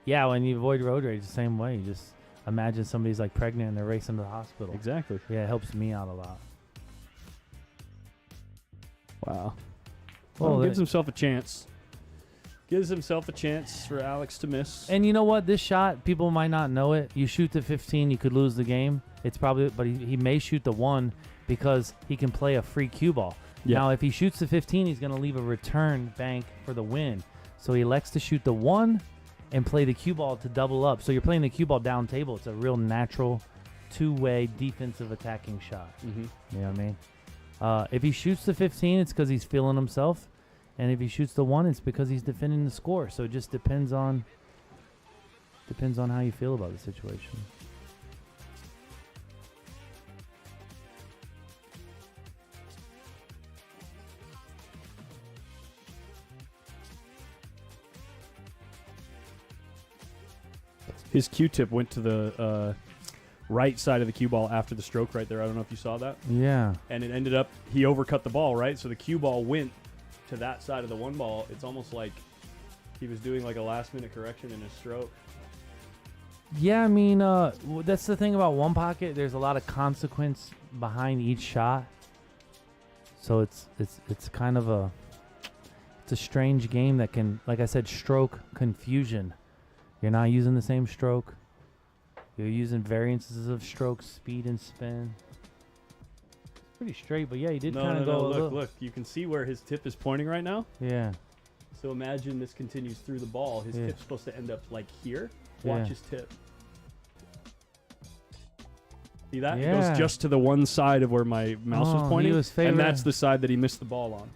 Yeah, when you avoid road rage the same way. You just imagine somebody's like pregnant and they're racing to the hospital. Exactly. Yeah, it helps me out a lot. Wow. Well, Well, gives himself a chance. Gives himself a chance for Alex to miss. And you know what? This shot, people might not know it. You shoot the 15, you could lose the game. It's probably, but he may shoot the 1 because he can play a free cue ball. Yeah. Now, if he shoots the 15, he's going to leave a return bank for the win. So he elects to shoot the 1 and play the cue ball to double up. So you're playing the cue ball down table. It's a real natural two-way defensive attacking shot. Mm-hmm. You know what I mean? If he shoots the 15, it's because he's feeling himself. And if he shoots the 1, it's because he's defending the score. So it just depends on how you feel about the situation. His Q-tip went to the right side of the cue ball after the stroke right there. I don't know if you saw that. Yeah. And it ended up, he overcut the ball, right? So the cue ball went to that side of the 1 ball. It's almost like he was doing like a last-minute correction in his stroke. Yeah, I mean, that's the thing about 1 pocket. There's a lot of consequence behind each shot. So it's kind of a strange game that can, like I said, stroke confusion. You're not using the same stroke. You're using variances of stroke, speed, and spin. It's pretty straight, but yeah, he did kind of go. Look. You can see where his tip is pointing right now. Yeah. So imagine this continues through the ball. His Yeah. tip's supposed to end up like here. Watch Yeah. his tip. See that? It Yeah. goes just to the one side of where my mouse was Oh, he pointing. was And that's favoring- the side that he missed the ball on.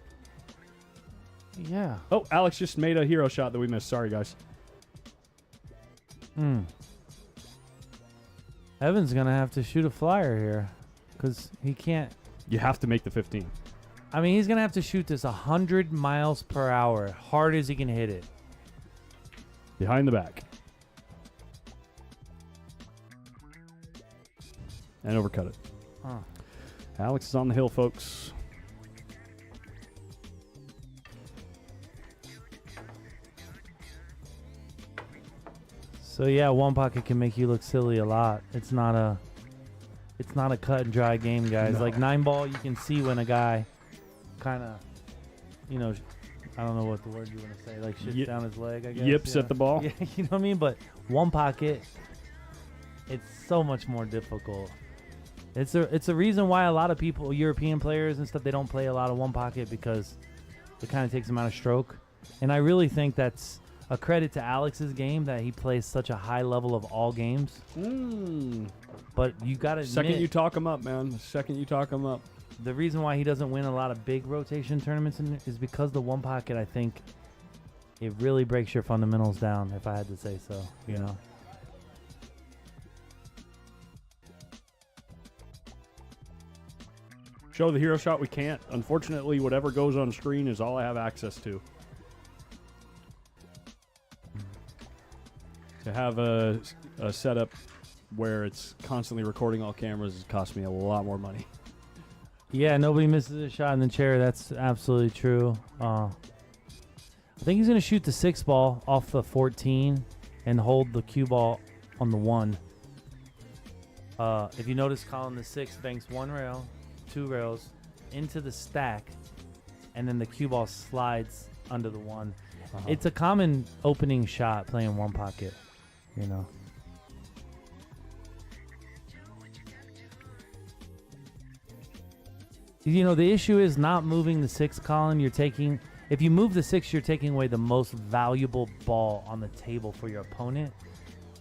Yeah. Oh, Alex just made a hero shot that we missed. Sorry, guys. Evan's going to have to shoot a flyer here because he can't. You have to make the 15. I mean, he's going to have to shoot this 100 miles per hour, hard as he can hit it. Behind the back. And overcut it. Huh. Alex is on the hill, folks. So yeah, 1 pocket can make you look silly a lot. It's not a cut and dry game, guys. No. Like 9 ball, you can see when a guy kind of, you know, I don't know what the word you want to say, like shits down his leg, I guess. Yips yeah. at the ball. Yeah, you know what I mean? But 1 pocket, it's so much more difficult. It's a reason why a lot of people, European players and stuff, they don't play a lot of 1 pocket because it kind of takes them out of stroke. And I really think that's a credit to Alex's game that he plays such a high level of all games. But you got to admit, Second you talk him up, man. The second you talk him up. the reason why he doesn't win a lot of big rotation tournaments is because the 1 pocket, I think, it really breaks your fundamentals down, if I had to say so, you know. Show the hero shot we can't. Unfortunately, whatever goes on screen is all I have access to. To have a setup where it's constantly recording all cameras has cost me a lot more money. Yeah, nobody misses a shot in the chair. That's absolutely true. I think he's going to shoot the 6 ball off the 14 and hold the cue ball on the 1. If you notice, Colin, the 6 banks 1 rail, 2 rails into the stack, and then the cue ball slides under the 1. It's a common opening shot playing 1 pocket, you know. You know, the issue is not moving the 6, Colin. If you move the 6, you're taking away the most valuable ball on the table for your opponent.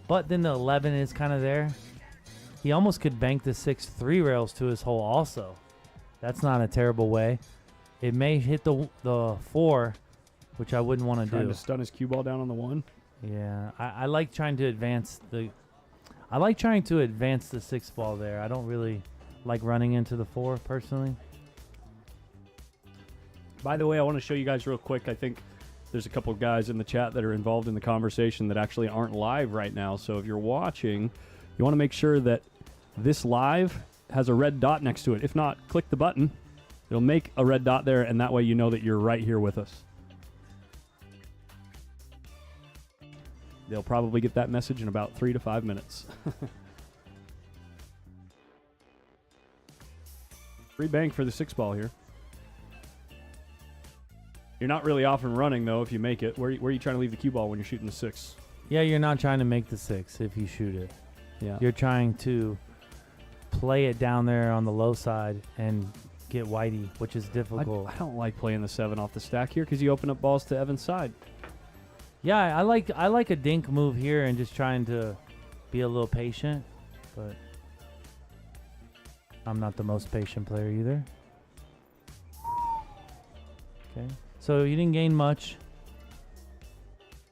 But then the 11 is kind of there. He almost could bank the 6 3 rails to his hole also. That's not a terrible way. It may hit the 4, which I wouldn't want to Trying do. to stun his cue ball down on the 1. Yeah, I like trying to advance the 6 ball there. I don't really like running into the 4 personally. By the way, I want to show you guys real quick. I think there's a couple of guys in the chat that are involved in the conversation that actually aren't live right now. So if you're watching, you want to make sure that this live has a red dot next to it. If not, click the button. It'll make a red dot there, and that way you know that you're right here with us. They'll probably get that message in about 3 to 5 minutes. Free bank for the 6 ball here. You're not really off and running, though, if you make it. Where are you trying to leave the cue ball when you're shooting the 6? Yeah, you're not trying to make the 6 if you shoot it. Yeah. You're trying to play it down there on the low side and get whitey, which is difficult. I don't like playing the 7 off the stack here because you open up balls to Evan's side. Yeah, I like a dink move here and just trying to be a little patient, but I'm not the most patient player either. Okay, so you didn't gain much.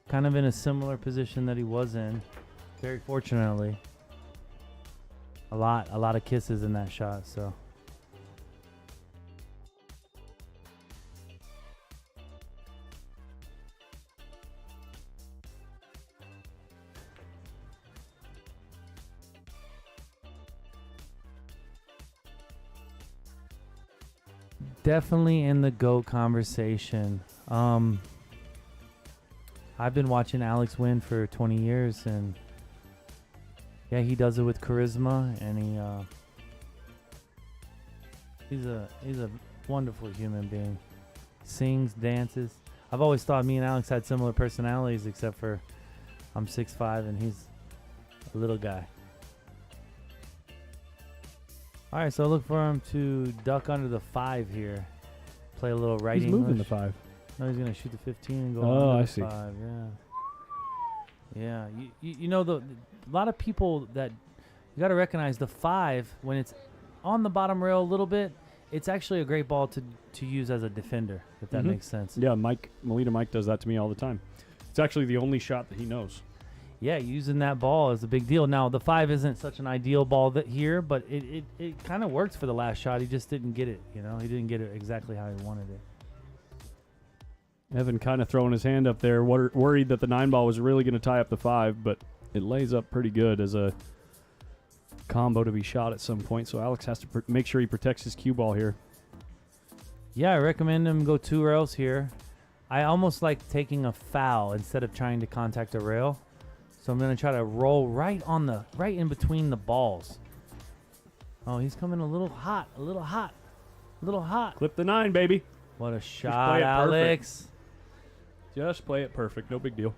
Kind of in a similar position that he was in. Very fortunately. A lot of kisses in that shot, so. Definitely in the GOAT conversation. I've been watching Alex win for 20 years, and yeah, he does it with charisma, and he's a wonderful human being. Sings, dances. I've always thought me and Alex had similar personalities, except for I'm 6'5" and he's a little guy. All right, so look for him to duck under the 5 here. Play a little right He's English. moving the 5. No, he's gonna shoot the 15 and go. Oh, under I the see. 5, yeah. Yeah, you know a lot of people that you got to recognize the 5 when it's on the bottom rail a little bit. It's actually a great ball to use as a defender, if that makes sense. Yeah, Melita Mike does that to me all the time. It's actually the only shot that he knows. Yeah, using that ball is a big deal. Now, the 5 isn't such an ideal ball here, but it kind of works for the last shot. He just didn't get it, you know? He didn't get it exactly how he wanted it. Evan kind of throwing his hand up there, worried that the 9 ball was really going to tie up the 5, but it lays up pretty good as a combo to be shot at some point. So Alex has to make sure he protects his cue ball here. Yeah, I recommend him go 2 rails here. I almost like taking a foul instead of trying to contact a rail. So I'm going to try to roll right in between the balls. Oh, he's coming a little hot. Clip the 9, baby. What a play shot, it Alex. Just play it perfect. No big deal.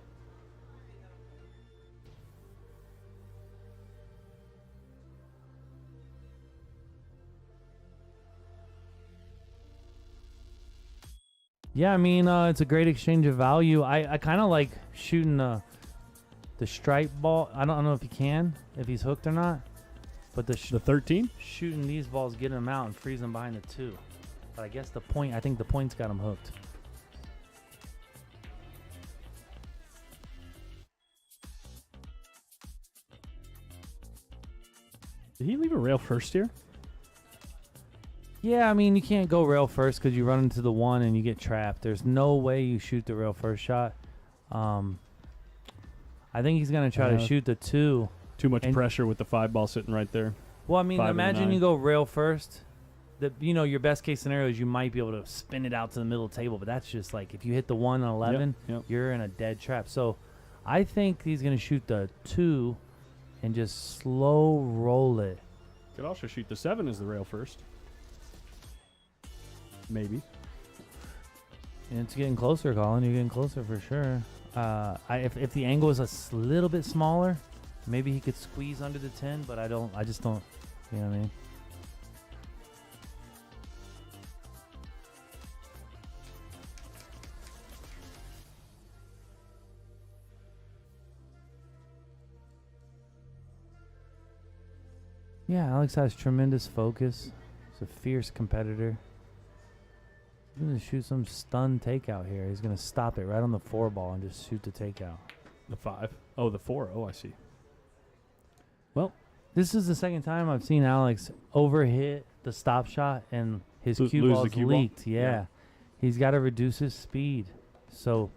Yeah, I mean, it's a great exchange of value. I kind of like shooting the stripe ball. I don't know if if he's hooked or not. But the 13? Shooting these balls, getting them out and freezing them behind the 2. But I guess I think the point's got him hooked. Did he leave a rail first here? Yeah, I mean, you can't go rail first because you run into the 1 and you get trapped. There's no way you shoot the rail first shot. I think he's going to try to shoot the 2. Too much pressure with the 5 ball sitting right there. Well, I mean, 5 and imagine 9. you go rail first. Your best case scenario is you might be able to spin it out to the middle table, but that's just like if you hit the 1 and 11, Yep. you're in a dead trap. So I think he's going to shoot the 2 and just slow roll it. Could also shoot the 7 as the rail first. Maybe. And it's getting closer, Colin. You're getting closer for sure. If the angle is a little bit smaller, maybe he could squeeze under the 10, but I just don't, you know what I mean? Yeah, Alex has tremendous focus. He's a fierce competitor. He's going to shoot some stun takeout here. He's going to stop it right on the 4 ball and just shoot the takeout. The 5. Oh, the 4. Oh, I see. Well, this is the second time I've seen Alex overhit the stop shot and his cue lose the ball's cue ball? leaked. Yeah. He's got to reduce his speed. So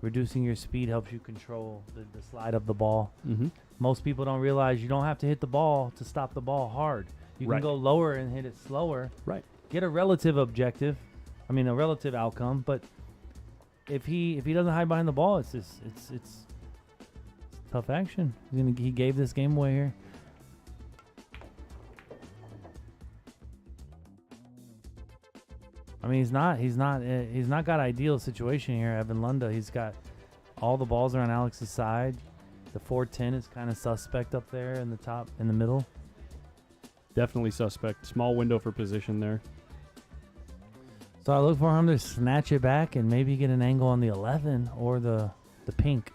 reducing your speed helps you control the slide of the ball. Mm-hmm. Most people don't realize you don't have to hit the ball to stop the ball hard. You can Right. go lower and hit it slower. Right. Get a relative objective. I mean, a relative outcome. But if he doesn't hide behind the ball, it's Tough action. He gave this game away here. I mean, he's not got ideal situation here. Evan Lunda, he's got all the balls are on Alex's side. The 410 is kind of suspect up there in the top, in the middle. Definitely suspect. Small window for position there. So I look for him to snatch it back and maybe get an angle on the 11 or the pink.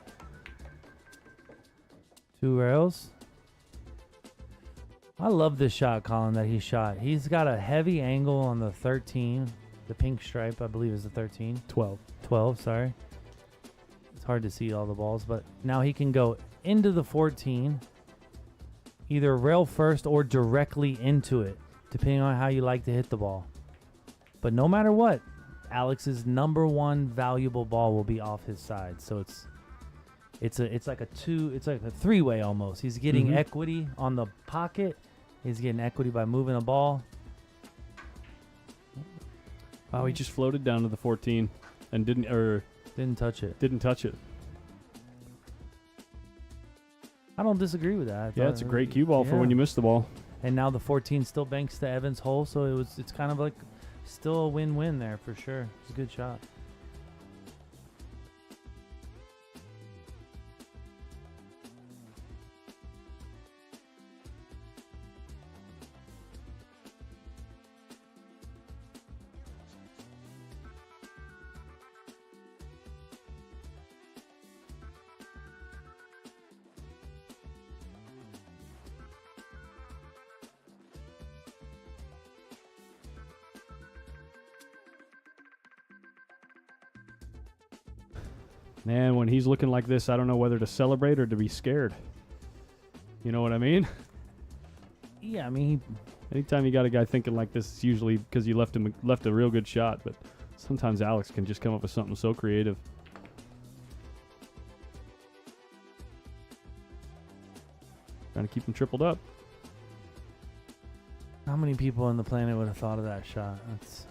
2 rails. I love this shot, Colin, that he shot. He's got a heavy angle on the 13. The pink stripe, I believe, is the 13. 12, sorry. It's hard to see all the balls, but now he can go into the 14, either rail first or directly into it, depending on how you like to hit the ball. But no matter what, Alex's number one valuable ball will be off his side. So it's like a 3-way almost. He's getting equity on the pocket. He's getting equity by moving the ball. Wow, he just floated down to the 14 and didn't touch it. Didn't touch it. I don't disagree with that. Yeah, it's a great cue ball for when you miss the ball. And now the 14 still banks to Evans' hole, so it's kind of like still a win-win there for sure. It's a good shot. Man, when he's looking like this, I don't know whether to celebrate or to be scared. You know what I mean? Yeah, I mean, anytime you got a guy thinking like this, it's usually because you left a real good shot. But sometimes Alex can just come up with something so creative. Trying to keep him tripled up. how many people on the planet would have thought of that shot? That's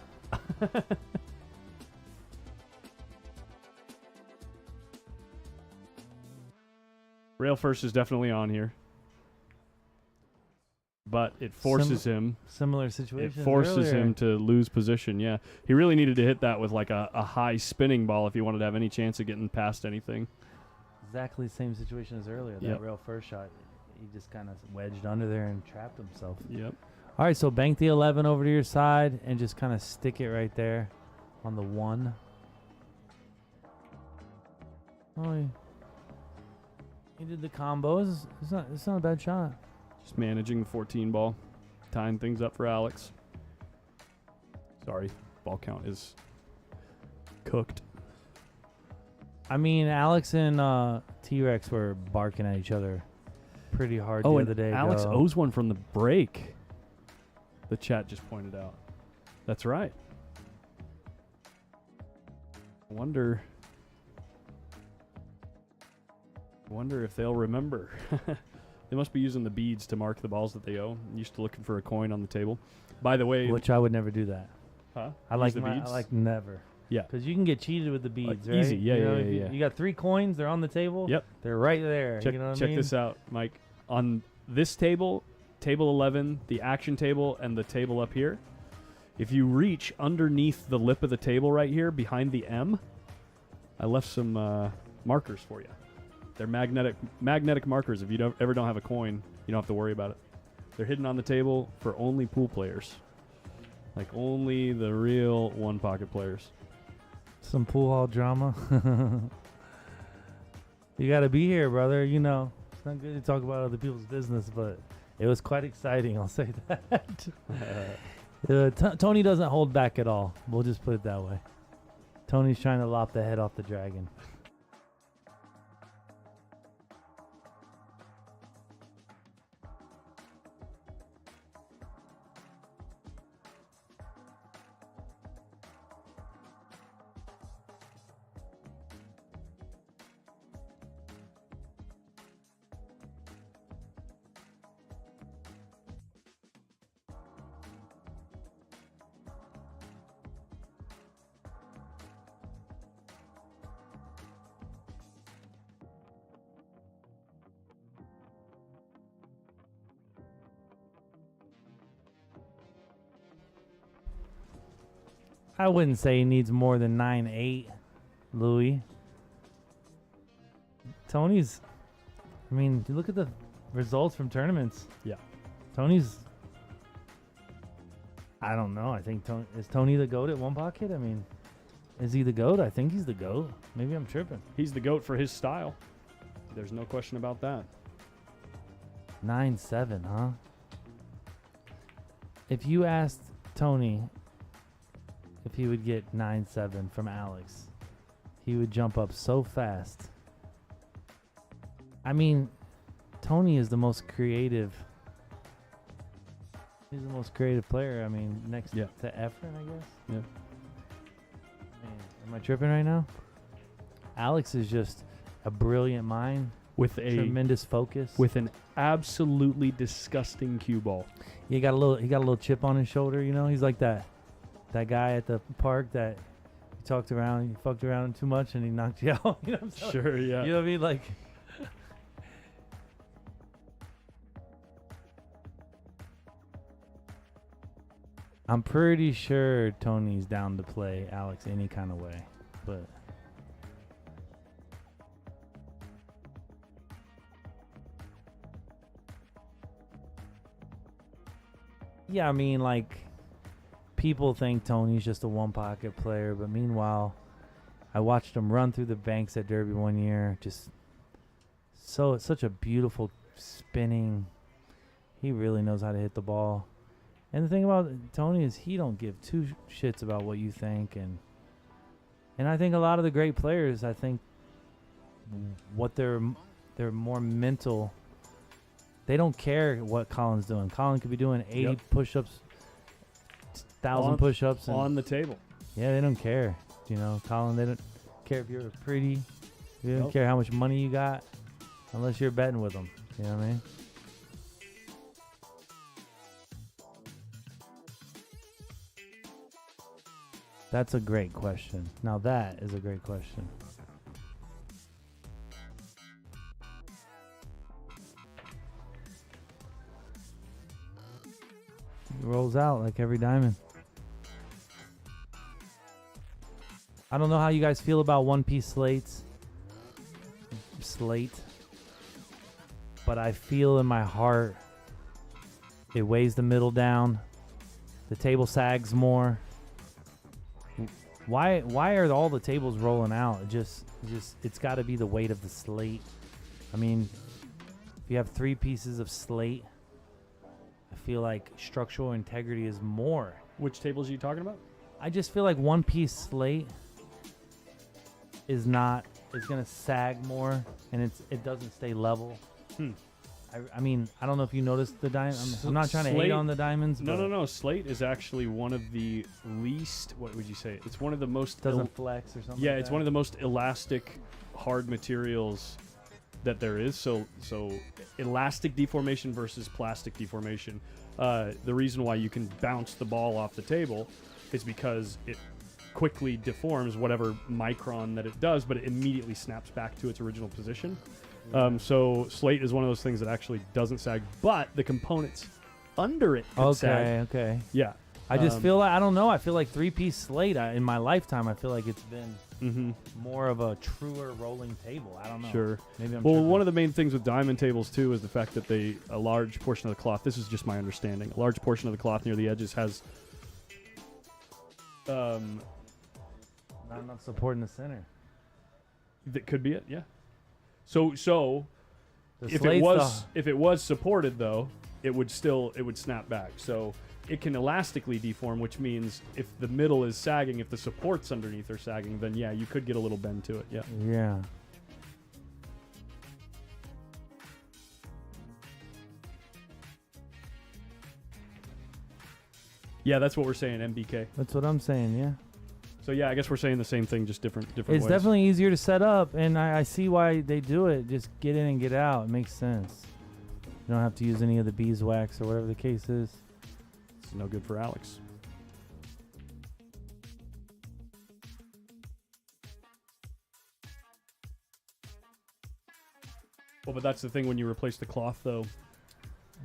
Rail first is definitely on here. But it forces him. Similar situation. It forces him to lose position, yeah. He really needed to hit that with like a high spinning ball if he wanted to have any chance of getting past anything. Exactly the same situation as earlier. That rail first shot, he just kind of wedged under there and trapped himself. Yep. All right, so bank the 11 over to your side and just kind of stick it right there on the 1. Oh, he did the combos. It's not a bad shot. Just managing the 14 ball, tying things up for Alex. Sorry, ball count is cooked. I mean, Alex and T-Rex were barking at each other pretty hard the other day. Alex owes one from the break. The chat just pointed out. That's right. I wonder if they'll remember. They must be using the beads to mark the balls that they owe. I'm used to looking for a coin on the table. By the way, which I would never do that. Huh? I like never. Yeah. Because you can get cheated with the beads, right? Easy. Yeah, You got 3 coins. They're on the table. Yep. They're right there. Check, you know what I check mean? this out, Mike. On this table, table 11, the action table, and the table up here, if you reach underneath the lip of the table right here, behind the M, I left some markers for you. They're magnetic markers. If you ever don't have a coin, you don't have to worry about it. They're hidden on the table for only pool players. Like only the real one pocket players. Some pool hall drama. You got to be here, brother. You know, it's not good to talk about other people's business, but it was quite exciting. I'll say that. Tony doesn't hold back at all. We'll just put it that way. Tony's trying to lop the head off the dragon. I wouldn't say he needs more than 9-8, Louis. Tony's, I mean, you look at the results from tournaments. Yeah. Tony's, I don't know. I think is Tony the GOAT at one pocket? I mean, is he the GOAT? I think he's the GOAT. Maybe I'm tripping. He's the GOAT for his style. There's no question about that. 9-7, huh? If you asked Tony if he would get 9-7 from Alex, he would jump up so fast. I mean, Tony is the most creative. He's the most creative player. I mean, next to Efren, I guess. Yeah. Man, am I tripping right now? Alex is just a brilliant mind with a tremendous focus. With an absolutely disgusting cue ball. He got a little chip on his shoulder. You know, he's like that guy at the park that you fucked around too much, and he knocked you out. You know what I'm saying? Sure, yeah. You know what I mean? Like. I'm pretty sure Tony's down to play Alex any kind of way, but yeah, I mean, like, people think Tony's just a one pocket player, but meanwhile, I watched him run through the banks at Derby one year. Just such a beautiful spinning. He really knows how to hit the ball. And the thing about Tony is he don't give two shits about what you think, and I think a lot of the great players, I think what they're more mental. They don't care what Colin's doing. Colin could be doing 80 push-ups, 1,000 push-ups on the table. Yeah, they don't care. You know, Colin, they don't care if you're pretty. They don't care how much money you got, unless you're betting with them. You know what I mean? That's a great question. Now that is a great question. It rolls out like every diamond. I don't know how you guys feel about one-piece slates. But I feel in my heart it weighs the middle down. The table sags more. Why are all the tables rolling out? It's got to be the weight of the slate. I mean, if you have 3 pieces of slate, I feel like structural integrity is more. Which tables are you talking about? I just feel like one-piece slate is gonna sag more, and it doesn't stay level. I mean, I don't know if you noticed the diamond. I'm not trying to hate on the diamonds. No. Slate is actually one of the least. What would you say? It's one of the most. Doesn't flex or something. Yeah, like it's that. one of the most elastic, hard materials that there is. So elastic deformation versus plastic deformation. The reason why you can bounce the ball off the table is because it quickly deforms whatever micron that it does, but it immediately snaps back to its original position. So slate is one of those things that actually doesn't sag, but the components under it could sag. Okay. Yeah. I just feel like, I don't know. I feel like 3-piece slate in my lifetime, I feel like it's been more of a truer rolling table. I don't know. Sure. Maybe I'm Well, tripping. one of the main things with diamond tables too is the fact that a large portion of the cloth. This is just my understanding. A large portion of the cloth near the edges has. Not supporting the center. That could be it. Yeah. So The if slate's it was supported though, it would snap back. So it can elastically deform, which means if the middle is sagging, if the supports underneath are sagging, then yeah, you could get a little bend to it. Yeah. Yeah. Yeah, that's what we're saying, MBK. That's what I'm saying, yeah. So yeah, I guess we're saying the same thing, just different It's ways. definitely easier to set up, and I see why they do it. Just get in and get out. It makes sense. You don't have to use any of the beeswax or whatever the case is. It's no good for Alex. Well, but that's the thing, when you replace the cloth, though,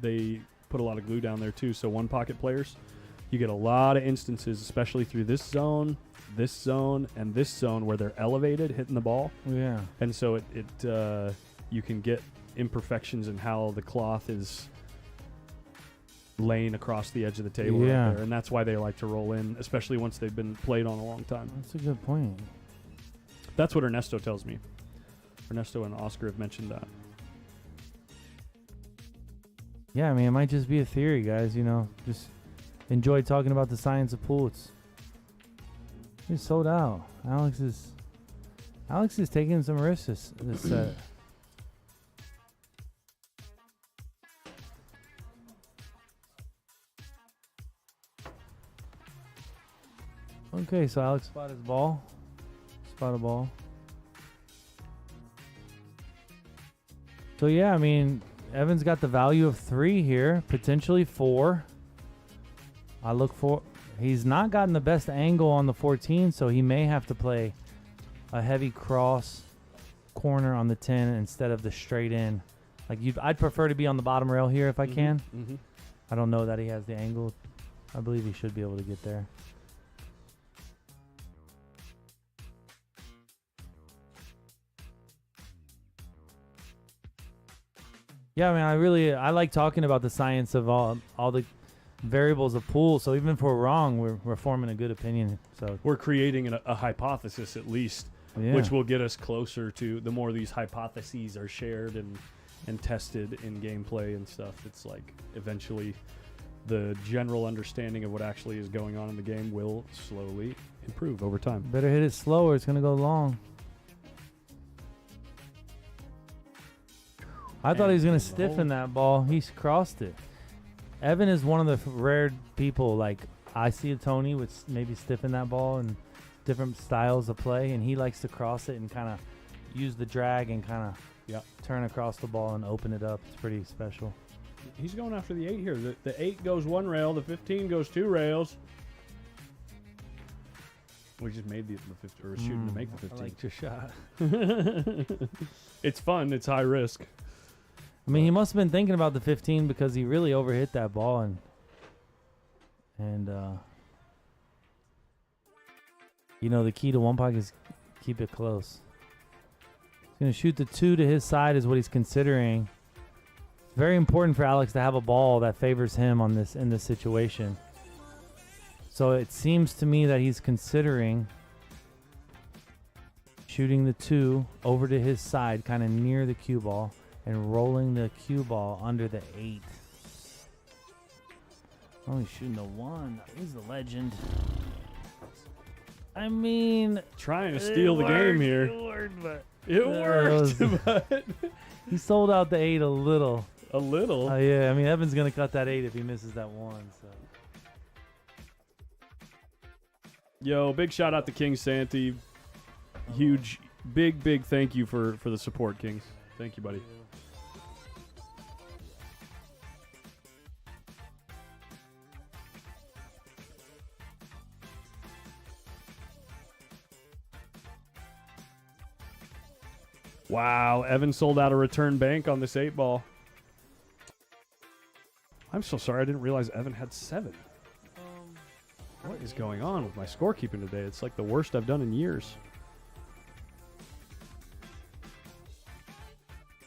they put a lot of glue down there, too. So one-pocket players, you get a lot of instances, especially through this zone, and this zone where they're elevated, hitting the ball. Yeah. And so you can get imperfections in how the cloth is laying across the edge of the table right there. And that's why they like to roll in, especially once they've been played on a long time. That's a good point. That's what Ernesto tells me. Ernesto and Oscar have mentioned that. Yeah, I mean, it might just be a theory, guys. You know, just enjoy talking about the science of pool. It's sold out. Alex is taking some risks this set. Okay, so Alex spotted his ball. Spot a ball. So yeah, I mean, Evan's got the value of 3 here, potentially 4. He's not gotten the best angle on the 14, so he may have to play a heavy cross corner on the 10 instead of the straight in. Like I'd prefer to be on the bottom rail here if I can. Mm-hmm. I don't know that he has the angle. I believe he should be able to get there. Yeah, I mean, I like talking about the science of all the variables of pool. So even if we're wrong, we're forming a good opinion. So we're creating a hypothesis at least, which will get us closer to the more these hypotheses are shared and tested in gameplay and stuff. It's like eventually the general understanding of what actually is going on in the game will slowly improve over time. Better hit it slower. It's going to go long. I thought he was going to stiffen that ball. He's crossed it. Evan is one of the rare people, like, I see a Tony would maybe stiffen that ball and different styles of play, and he likes to cross it and kind of use the drag and kind of turn across the ball and open it up. It's pretty special. He's going after the 8 here. The 8 goes 1 rail. The 15 goes 2 rails. We just made the 15, or shooting to make the 15. I liked your shot. It's fun. It's high risk. I mean, he must have been thinking about the 15 because he really overhit that ball, and you know, the key to one puck is keep it close. He's gonna shoot the 2 to his side is what he's considering. It's very important for Alex to have a ball that favors him in this situation. So it seems to me that he's considering shooting the 2 over to his side, kind of near the cue ball, and rolling the cue ball under the 8. Oh, he's shooting the 1. He's the legend. I mean, trying to steal the game here. It worked, but he sold out the 8 a little. A little? Yeah, I mean, Evan's going to cut that 8 if he misses that 1. So. Yo, big shout out to King Santi. Huge, big thank you for the support, Kings. Thank you, buddy. Wow, Evan sold out a return bank on this 8 ball. I'm so sorry, I didn't realize Evan had 7. What is going on with my scorekeeping today? It's like the worst I've done in years.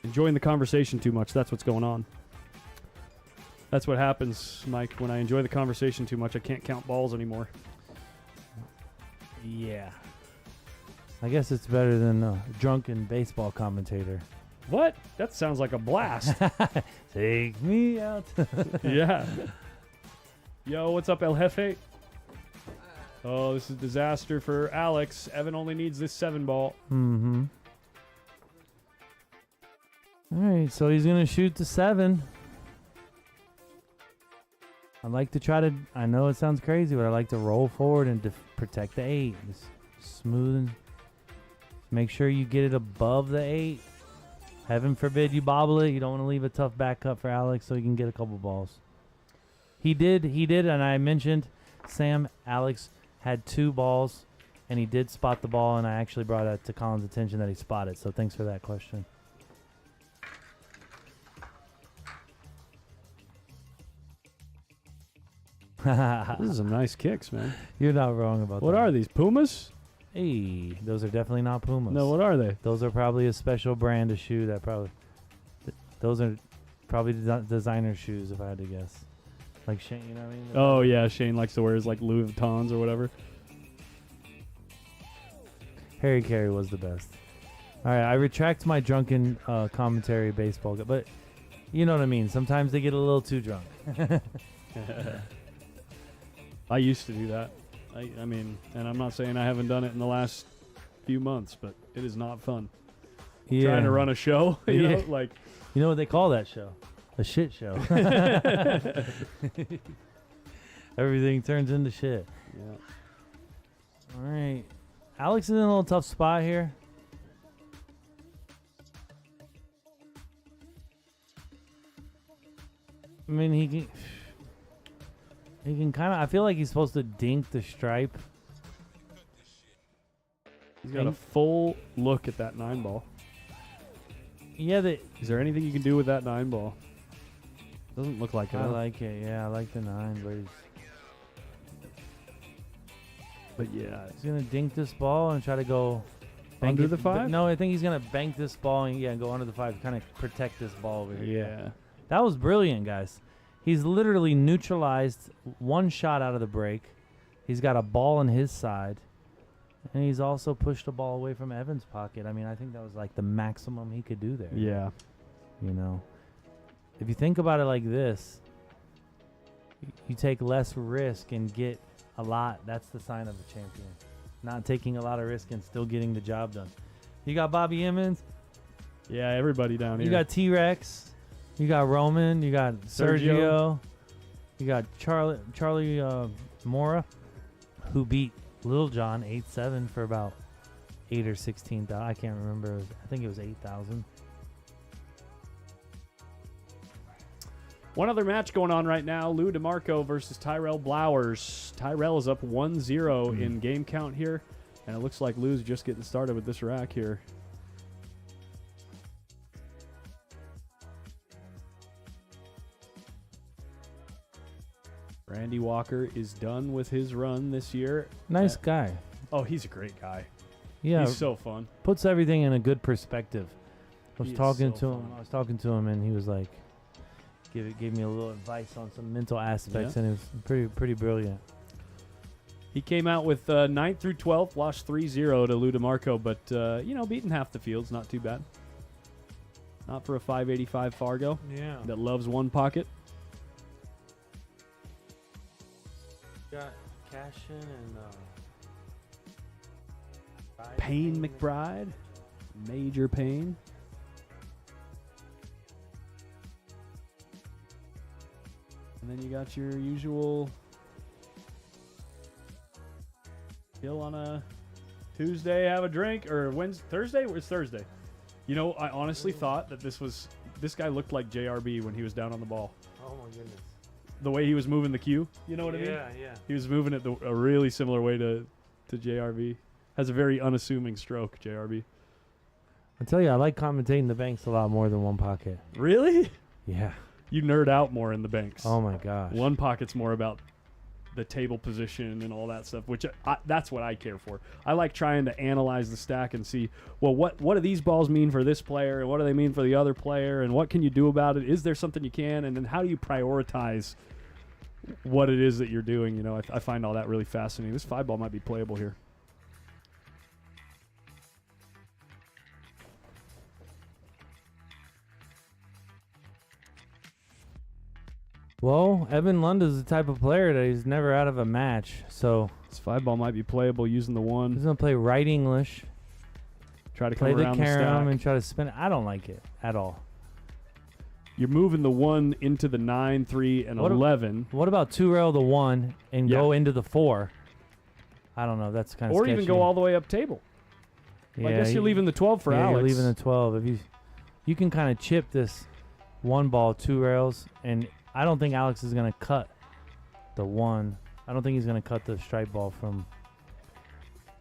Enjoying the conversation too much, that's what's going on. That's what happens, Mike. When I enjoy the conversation too much, I can't count balls anymore. Yeah. I guess it's better than a drunken baseball commentator. What? That sounds like a blast. Take me out. Yeah. Yo, what's up, El Jefe? Oh, this is disaster for Alex. Evan only needs this 7 ball. Mm-hmm. All right, so he's going to shoot the 7. I like to try to, I know it sounds crazy, but I like to roll forward and protect the 8. Just smooth and make sure you get it above the 8. Heaven forbid you bobble it. You don't want to leave a tough back cut for Alex so he can get a couple balls. He did, and I mentioned, Sam, Alex had 2 balls, and he did spot the ball, and I actually brought it to Colin's attention that he spotted, so thanks for that question. This is some nice kicks, man. You're not wrong about that. What are these, Pumas? Hey, those are definitely not Pumas. No, what are they? Those are probably a special brand of shoe that probably. Those are probably designer shoes, if I had to guess. Like Shane, you know what I mean? Oh yeah, Shane likes to wear his like Louis Vuittons or whatever. Harry Carey was the best. All right, I retract my drunken commentary baseball, but you know what I mean. Sometimes they get a little too drunk. I used to do that. I mean, and I'm not saying I haven't done it in the last few months, but it is not fun. Yeah. Trying to run a show, you know, like. You know what they call that show? A shit show. Everything turns into shit. Yeah. All right. Alex is in a little tough spot here. I mean, he can kind of. I feel like he's supposed to dink the stripe. He's got a full look at that 9 ball. Yeah, Is there anything you can do with that 9 ball? Doesn't look like it. I like it. Yeah, I like the 9, But yeah, he's gonna dink this ball and try to go bank under it- the 5. No, I think he's gonna bank this ball and go under the 5, kind of protect this ball over here. Yeah. That was brilliant, guys. He's literally neutralized one shot out of the break. He's got a ball on his side. And he's also pushed the ball away from Evan's pocket. I mean, I think that was like the maximum he could do there. Yeah. You know, if you think about it like this, you take less risk and get a lot. That's the sign of a champion. Not taking a lot of risk and still getting the job done. You got Bobby Emmons. Yeah, everybody down here. You got T-Rex. You got Roman. You got Sergio. You got Charlie Mora, who beat Lil Jon 8-7 for about 8 or 16,000. I can't remember. I think it was 8,000. One other match going on right now, Lou DeMarco versus Tyrell Blowers. Tyrell is up 1-0 in game count here, and it looks like Lou's just getting started with this rack here. Randy Walker is done with his run this year. Nice guy. Oh, he's a great guy. Yeah, He's so fun. puts everything in a good perspective. I was He is talking so to him. fun. I was talking to him, and he was like, gave me a little advice on some mental aspects, Yeah. and it was pretty brilliant. He came out with 9th through 12th, lost 3-0 to Lou DeMarco, but, beating half the field's not too bad. Not for a 585 Fargo Yeah. that loves one pocket. Got Cashin and Payne McBride, Major Payne. And then you got your usual chill on a Tuesday, have a drink, or Thursday? It's Thursday. You know, I honestly thought that this guy looked like JRB when he was down on the ball. Oh my goodness. The way he was moving the cue, you know what I mean? Yeah. He was moving it a really similar way to JRB. Has a very unassuming stroke, JRB. I tell you, I like commentating the banks a lot more than one pocket. Really? Yeah. You nerd out more in the banks. Oh my gosh. One pocket's more about the table position and all that stuff, which that's what I care for. I like trying to analyze the stack and see, well, what do these balls mean for this player, and what do they mean for the other player, and what can you do about it? Is there something you can, and then how do you prioritize what it is that you're doing? You know, I find all that really fascinating. This 5 ball might be playable here. Well, Evan Lunda's the type of player that he's never out of a match, so This 5 ball might be playable using the he's 1. gonna play right English, Try to play come the around the carom, stack. and try to spin it. I don't like it at all. You're moving the 1 into the 9, 3, and What a- 11. What about 2-rail the 1 and go into the 4? I don't know. That's kind of Or even go all the way up table. Well, I guess you're leaving the 12 for Alex. You're leaving the 12. If you can kind of chip this 1 ball 2 rails, and I don't think Alex is gonna cut the 1. I don't think he's gonna cut the stripe ball from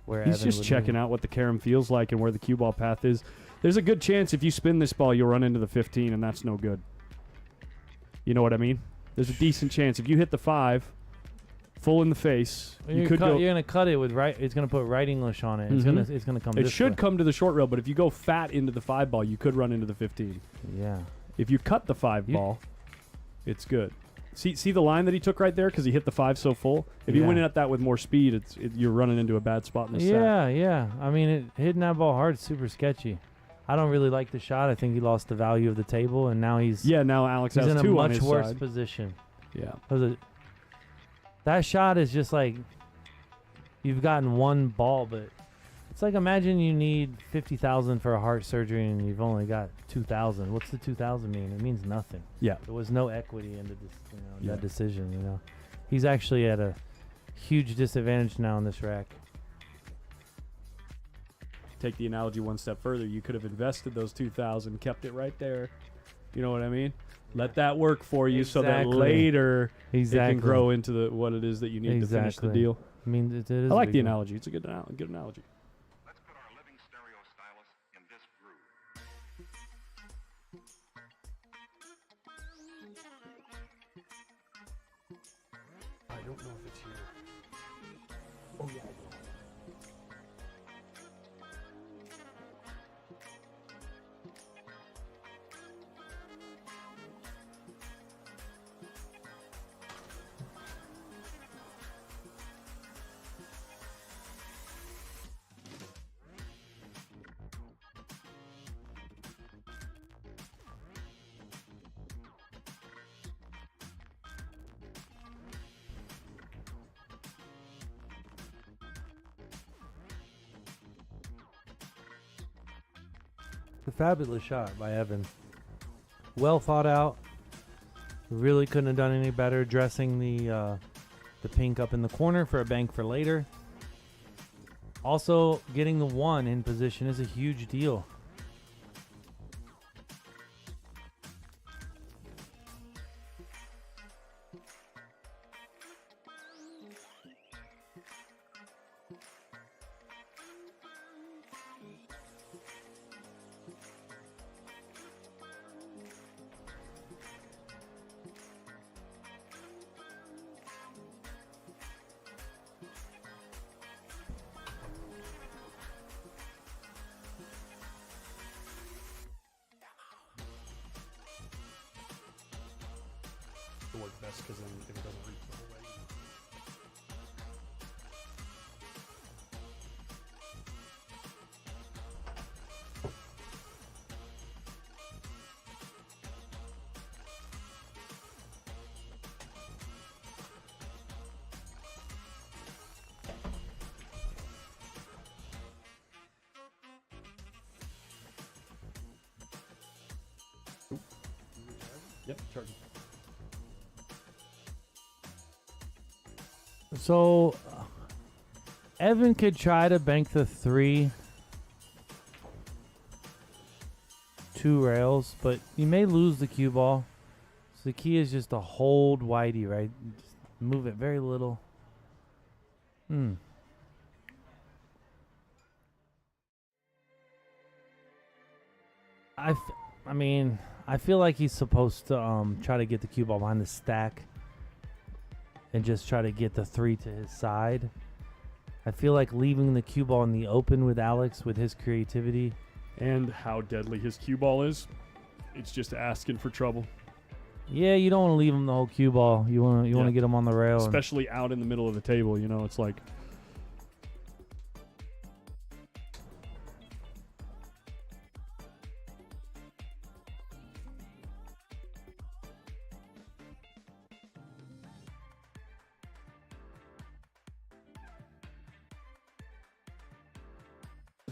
where He's Evan just would checking move. out what the carom feels like and where the cue ball path is. There's a good chance if you spin this ball, you'll run into the 15, and that's no good. You know what I mean? There's a decent chance if you hit the 5, full in the face. You're gonna cut it with right. It's gonna put right English on it. Mhm. It's gonna come. It this should way. come to the short rail, but if you go fat into the 5 ball, you could run into the 15. Yeah. If you cut the 5 ball, it's good. See the line that he took right there because he hit the 5 so full. If you went in at that with more speed, you're running into a bad spot in the sack. Yeah. I mean, hitting that ball hard is super sketchy. I don't really like the shot. I think he lost the value of the table, and now he's Now Alex has in a 2 on much his worse side. position. Yeah. That shot is just like you've gotten 1 ball, but it's like imagine you need 50,000 for a heart surgery and you've only got 2,000. What's the 2,000 mean? It means nothing. Yeah. There was no equity into this, Yeah. that decision. He's actually at a huge disadvantage now in this rack. Take the analogy one step further. You could have invested those 2,000, kept it right there. You know what I mean? Let that work for you so that Exactly. later it Exactly. can grow into what it is that you need to finish the Exactly. deal. I mean, it is. I a like big the one. analogy. It's a good analogy. Let's put our living stereo stylus in this groove. I don't know if it's here. Oh, yeah. A fabulous shot by Evan. Well thought out. Really couldn't have done any better dressing the pink up in the corner for a bank for later. Also, getting the 1 in position is a huge deal. It works best because then it doesn't reach the whole way. Yep, charging. So, Evan could try to bank the 3 2 rails, but you may lose the cue ball. So the key is just to hold Whitey, right? Just move it very little. I feel like he's supposed to try to get the cue ball behind the stack and just try to get the 3 to his side. I feel like leaving the cue ball in the open with Alex with his creativity. And how deadly his cue ball is. It's just asking for trouble. Yeah, you don't want to leave him the whole cue ball. You want to get him on the rail. Especially out in the middle of the table, it's like.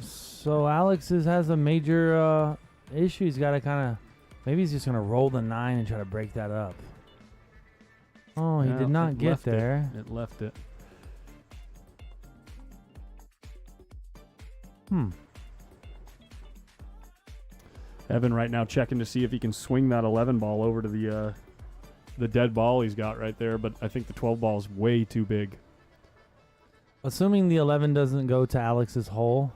So Alex has a major issue. He's got to kind of, maybe he's just going to roll the 9 and try to break that up. Oh, he did not get there. It left it. Evan right now checking to see if he can swing that 11 ball over to the dead ball he's got right there, but I think the 12 ball is way too big. Assuming the 11 doesn't go to Alex's hole,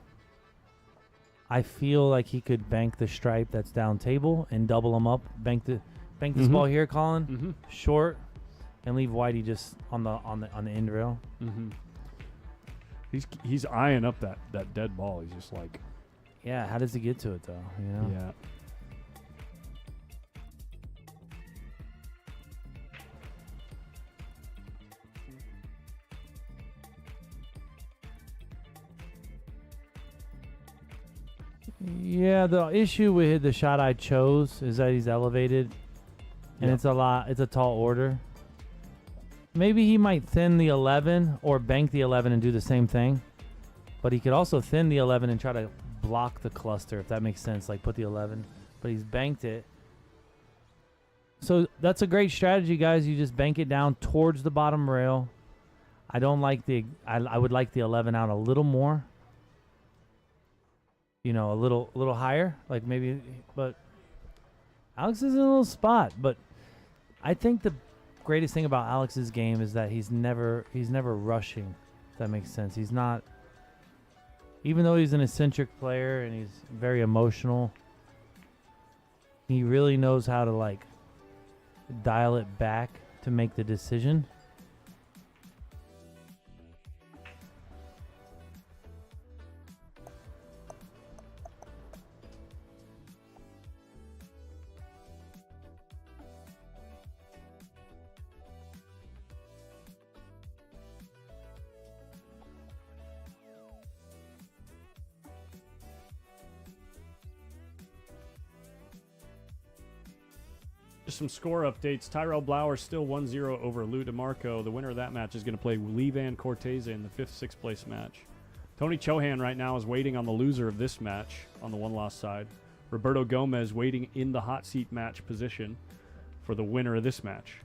I feel like he could bank the stripe that's down table and double them up. Bank this ball here, Colin. Short. and leave Whitey just on the end rail. Mm-hmm. He's eyeing up that dead ball. He's just like, Yeah, how does he get to it though? You know? yeah. Yeah, the issue with the shot I chose is that he's elevated, and Yep. it's a tall order. Maybe he might thin the 11 or bank the 11 and do the same thing, but he could also thin the 11 and try to block the cluster, if that makes sense, like put the 11, but he's banked it. So that's a great strategy, guys. You just bank it down towards the bottom rail. I don't like I would like the 11 out a little more. You know, a little higher, like maybe, but Alex is in a little spot. But I think the greatest thing about Alex's game is that he's never rushing. If that makes sense. He's not, even though he's an eccentric player and he's very emotional, he really knows how to like dial it back to make the decision. Just some score updates. Tyrell Blauer still 1-0 over Lou DeMarco. The winner of that match is going to play Levan Cortese in the 5th, 6th place match. Tony Chohan right now is waiting on the loser of this match on the one-loss side. Roberto Gomez waiting in the hot seat match position for the winner of this match.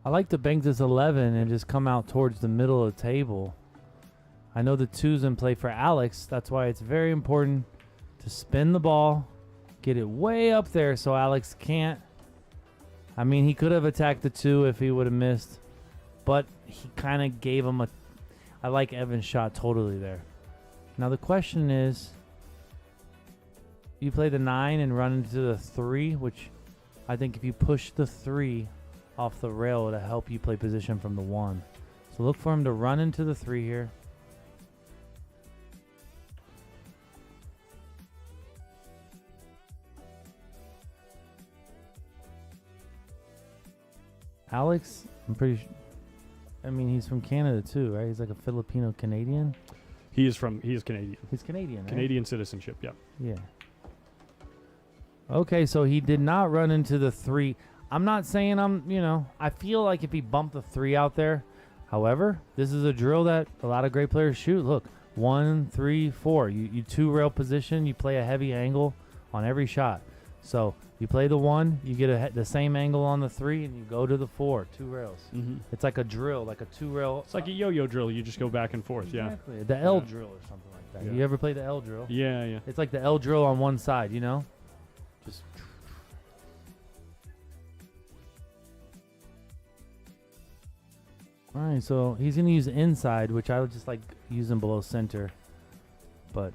I like to bank this 11 and just come out towards the middle of the table. I know the 2's in play for Alex. That's why it's very important to spin the ball, get it way up there so Alex can't. I mean, he could have attacked the 2 if he would have missed, but he kind of gave him a... I like Evan's shot totally there. Now the question is, you play the 9 and run into the 3, which I think if you push the 3 off the rail, it'll help you play position from the 1. So look for him to run into the 3 here. Alex, I'm pretty sure. I mean, he's from Canada too, right? He's like a Filipino Canadian. He is Canadian. He's Canadian, right? Canadian citizenship, yeah. Yeah. Okay, so he did not run into the 3. I'm not saying I feel like if he bumped the 3 out there. However, this is a drill that a lot of great players shoot. Look, 1, 3, 4. You 2 rail position. You play a heavy angle on every shot. So you play the 1, you get the same angle on the 3, and you go to the 4, 2 rails. Mm-hmm. It's like a drill, like a 2 rail. It's like a yo-yo drill. You just go back and forth, Exactly. The L drill or something like that. Yeah. You ever play the L drill? Yeah, yeah. It's like the L drill on one side, you know? Just. All right, so he's going to use inside, which I would just like using below center. But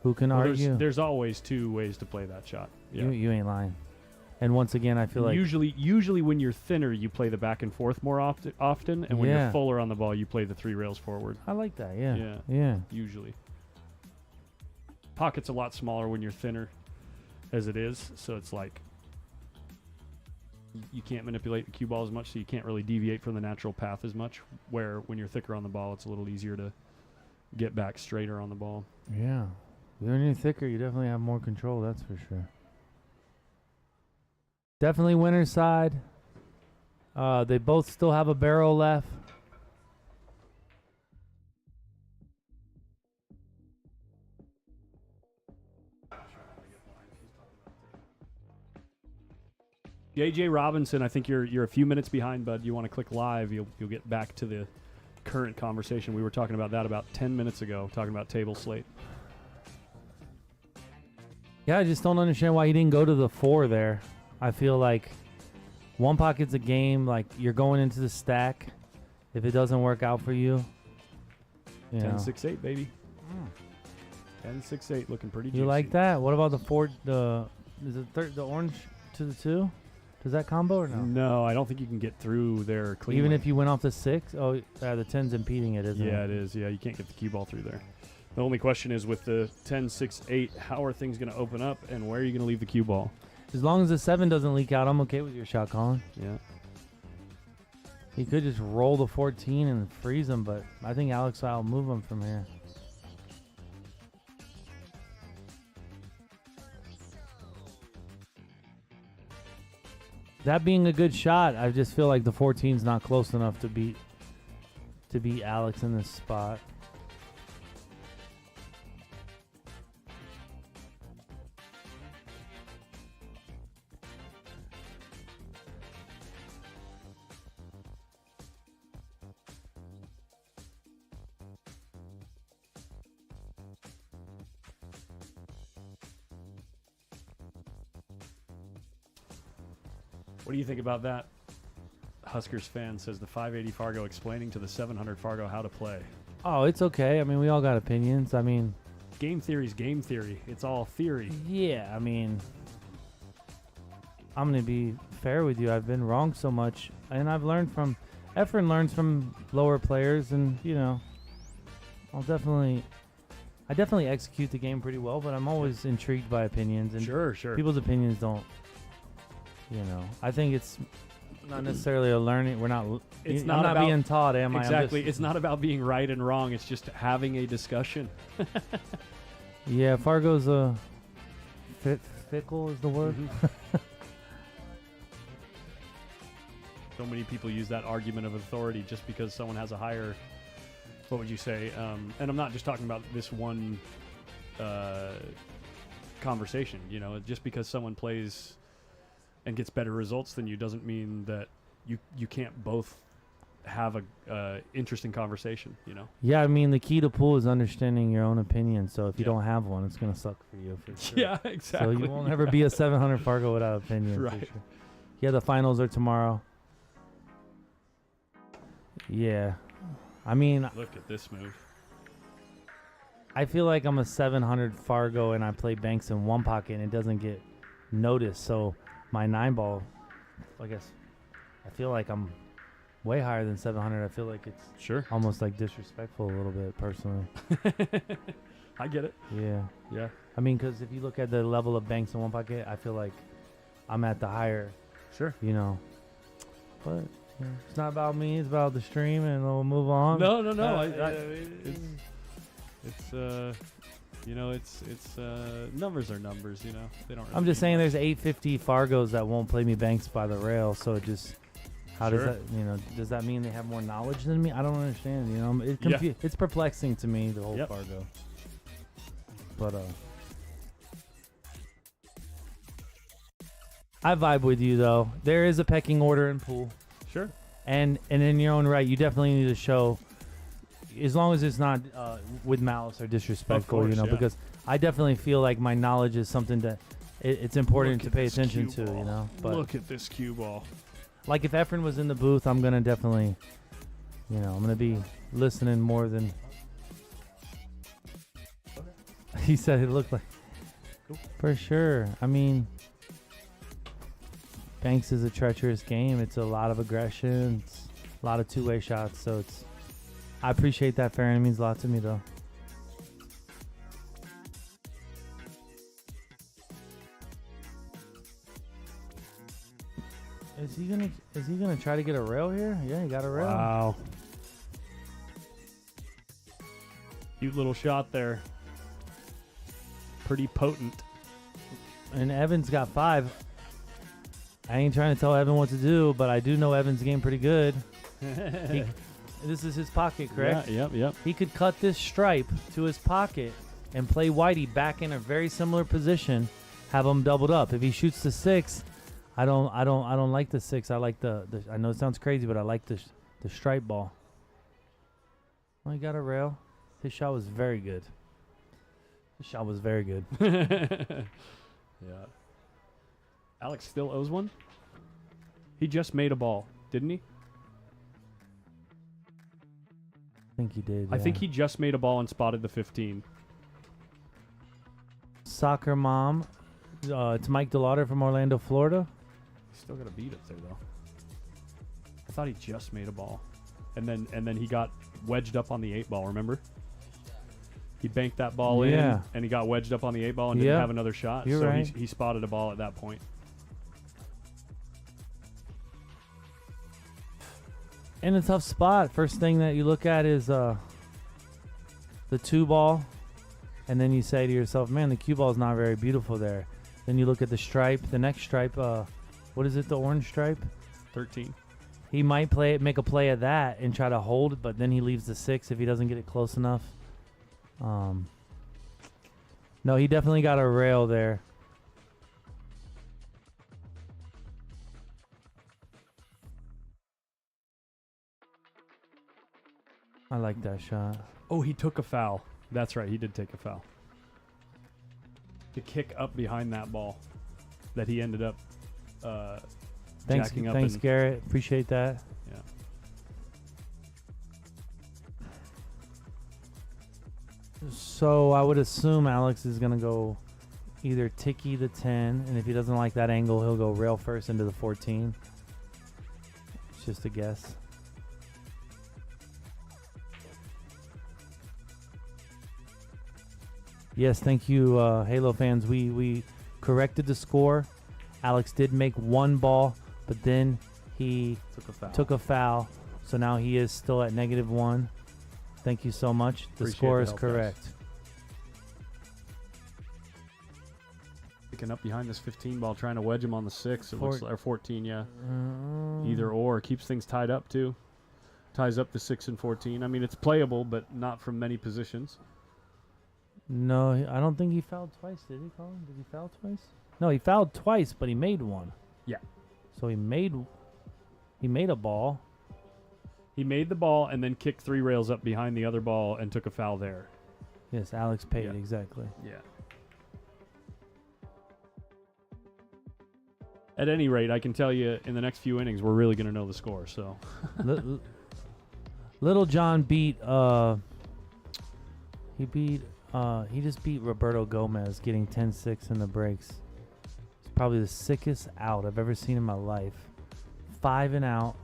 who can argue? There's always 2 ways to play that shot. Yeah. You ain't lying. And once again, I feel like usually when you're thinner, you play the back and forth more often, and when Yeah. you're fuller on the ball, you play the 3 rails forward. I like that. Yeah. Yeah. Yeah. Usually. Pocket's a lot smaller when you're thinner as it is, so it's like you can't manipulate the cue ball as much, so you can't really deviate from the natural path as much, where when you're thicker on the ball, it's a little easier to get back straighter on the ball. Yeah. When you're thicker, you definitely have more control, that's for sure. Definitely winner's side. They both still have a barrel left. JJ Robinson, I think you're a few minutes behind, bud. You want to click live, you'll get back to the current conversation. We were talking about that about 10 minutes ago, talking about table slate. Yeah, I just don't understand why he didn't go to the 4 there. I feel like one pocket's a game, like you're going into the stack. If it doesn't work out for you, 10-6-8, baby. 10-6-8, looking pretty juicy. You like that? What about the 4? Is it the orange to the 2? Does that combo or no? No, I don't think you can get through there cleanly. Even if you went off the 6? Oh, the 10's impeding it, isn't it? Yeah, it is. Yeah, you can't get the cue ball through there. The only question is with the 10, 6, 8, how are things going to open up and where are you going to leave the cue ball? As long as the 7 doesn't leak out, I'm okay with your shot, Colin. Yeah. He could just roll the 14 and freeze him, but I think Alex will move him from here. That being a good shot, I just feel like the 14's not close enough to beat Alex in this spot. What do you think about that? Huskers fan says the 580 Fargo explaining to the 700 Fargo how to play. Oh, it's okay. I mean, we all got opinions. I mean, Game theory's game theory. It's all theory. yeah, I mean, I'm going to be fair with you. I've been wrong so much, and I've learned from, Efren learns from lower players, and, you know, I definitely execute the game pretty well, but I'm always intrigued by opinions, and Sure. people's opinions don't, you know, I think it's not necessarily a learning. We're not, It's I'm not not about- being taught, am I? I'm Exactly. just- It's not about being right and wrong. It's just having a discussion. Yeah, Fargo's a fickle is the word. So many people use that argument of authority just because someone has a higher, what would you say? And I'm not just talking about this one conversation. You know, just because someone plays and gets better results than you doesn't mean that you can't both have a interesting conversation. You know. Yeah, I mean, the key to pool is understanding your own opinion. So if you Yeah. don't have one, it's gonna suck for you. For sure. Yeah, exactly. So you won't ever be a 700 Fargo without opinion. Right. For sure. Yeah, the finals are tomorrow. Yeah, I mean, Look at this move. I feel like I'm a 700 Fargo and I play banks in one pocket and it doesn't get noticed. So my 9 ball, I guess, I feel like I'm way higher than 700. I feel like it's Sure. almost like disrespectful a little bit personally. I get it. Yeah. Yeah. I mean, because if you look at the level of banks in one pocket, I feel like I'm at the higher, Sure. you know. But yeah, it's not about me. It's about the stream, and we'll move on. No. It's you know, it's numbers are numbers. You know, they don't. Really I'm just mean saying much. there's 850 Fargos that won't play me banks by the rail, so it just, how does Sure. that, you know, does that mean they have more knowledge than me? I don't understand, you know. Yeah. It's perplexing to me, the whole Yep. Fargo. But, I vibe with you, though. There is a pecking order in pool. Sure. And in your own right, you definitely need to show, as long as it's not with malice or disrespectful, course, you know, yeah. because I definitely feel like my knowledge is something that it's important Look to at pay this attention cue to, ball. you know. But Look at this cue ball. like if Efren was in the booth, I'm gonna definitely, you know, I'm gonna be listening more than. He said it looked like. Cool. For sure. I mean, Banks is a treacherous game. It's a lot of aggression. It's a lot of two-way shots. So it's. I appreciate that, Farron. It means a lot to me, though. Is he gonna try to get a rail here? Yeah, he got a rail. Wow. Cute little shot there. Pretty potent. And Evan's got 5. I ain't trying to tell Evan what to do, but I do know Evan's game pretty good. This is his pocket, correct? Yeah, yep. He could cut this stripe to his pocket and play Whitey back in a very similar position, have him doubled up. If he shoots the 6, I don't like the 6. I like the I know it sounds crazy, but I like the stripe ball. Well, he got a rail. His shot was very good. Yeah. Alex still owes one? He just made a ball, didn't he? I think he did. I think yeah. he just made a ball and spotted the 15. Soccer mom. It's Mike DeLauder from Orlando, Florida. He's still got a beat up there though. I thought he just made a ball, and then he got wedged up on the 8-ball. Remember? He banked that ball in, and he got wedged up on the 8-ball and didn't have another shot. You're so right. he spotted a ball at that point. In a tough spot, first thing that you look at is the 2-ball, and then you say to yourself, man, the cue ball is not very beautiful there. Then you look at the stripe, the next stripe, what is it, the orange stripe? 13. He might make a play at that and try to hold it, but then he leaves the 6 if he doesn't get it close enough. No, he definitely got a rail there. I like that shot. Oh, he took a foul. That's right. He did take a foul. To kick up behind that ball that he ended up jacking up. Thanks, Garrett. Appreciate that. Yeah. So I would assume Alex is going to go either ticky the 10, and if he doesn't like that angle, he'll go rail first into the 14. It's just a guess. Yes, thank you, Halo fans. We corrected the score. Alex did make 1 ball, but then he took a foul. So now he is still at -1. Thank you so much. The Appreciate score the is help, correct. guys. Picking up behind this 15 ball, trying to wedge him on the 6. It looks like, or 14, yeah. Either or. Keeps things tied up, too. Ties up the 6 and 14. I mean, it's playable, but not from many positions. No, I don't think he fouled twice, did he, Colin? Did he foul twice? No, he fouled twice, but he made 1. Yeah. So he made a ball. He made the ball and then kicked 3 rails up behind the other ball and took a foul there. Yes, Alex paid, Yeah. exactly. Yeah. At any rate, I can tell you in the next few innings, we're really going to know the score. So, Little John beat, he just beat Roberto Gomez, getting 10-6 in the breaks. It's probably the sickest out I've ever seen in my life. 5 and out.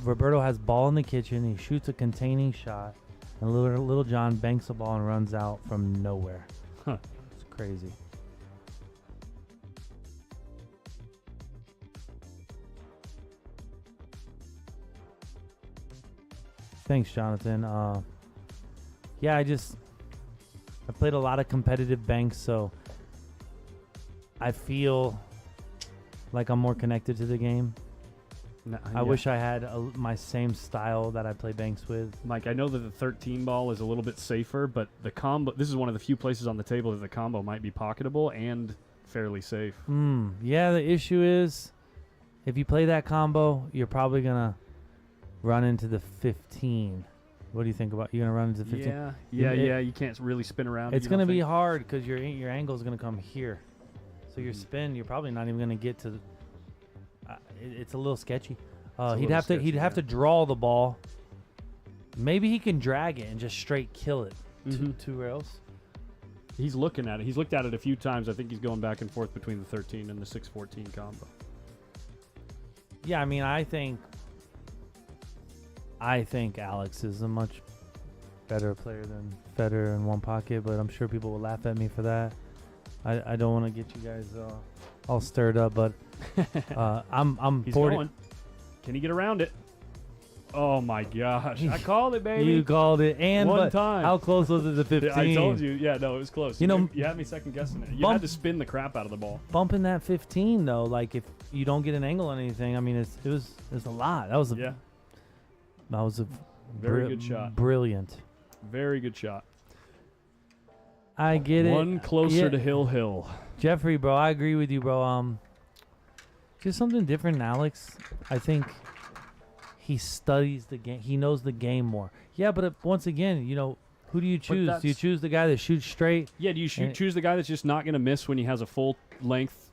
Roberto has ball in the kitchen. He shoots a containing shot, and Little John banks the ball and runs out from nowhere. Huh. It's crazy. Thanks, Jonathan. Yeah, I played a lot of competitive banks, so I feel like I'm more connected to the game. I wish I had my same style that I play banks with. Mike, I know that the 13 ball is a little bit safer, but the combo, this is one of the few places on the table that the combo might be pocketable and fairly safe. Yeah, the issue is if you play that combo, you're probably going to run into the 15. What do you think about? You gonna run into 15? Yeah. You can't really spin around. It's gonna be hard because your angle is gonna come here, so your spin, you're probably not even gonna get to. It's a little sketchy. He'd have to draw the ball. Maybe he can drag it and just straight kill it. Two rails. He's looking at it. He's looked at it a few times. I think he's going back and forth between the 13 and the 6-14 combo. Yeah, I mean, I think Alex is a much better player than Federer in one pocket, but I'm sure people will laugh at me for that. I don't want to get you guys all stirred up, but I'm He's 40. going. Can he get around it? Oh my gosh! I called it, baby. You called it, and One but time. how close was it to 15? I told you. Yeah, no, it was close. You know, you had me second guessing it. You had to spin the crap out of the ball. Bumping that 15 though, like if you don't get an angle on anything, I mean, it was a lot. That was a very good shot. Brilliant. Very good shot. I get it. One closer to Hill. Jeffrey, bro, I agree with you, bro. Just something different in Alex. I think he studies the game. He knows the game more. Yeah, but once again, you know, who do you choose? Do you choose the guy that shoots straight? Yeah, do you choose the guy that's just not going to miss when he has a full length,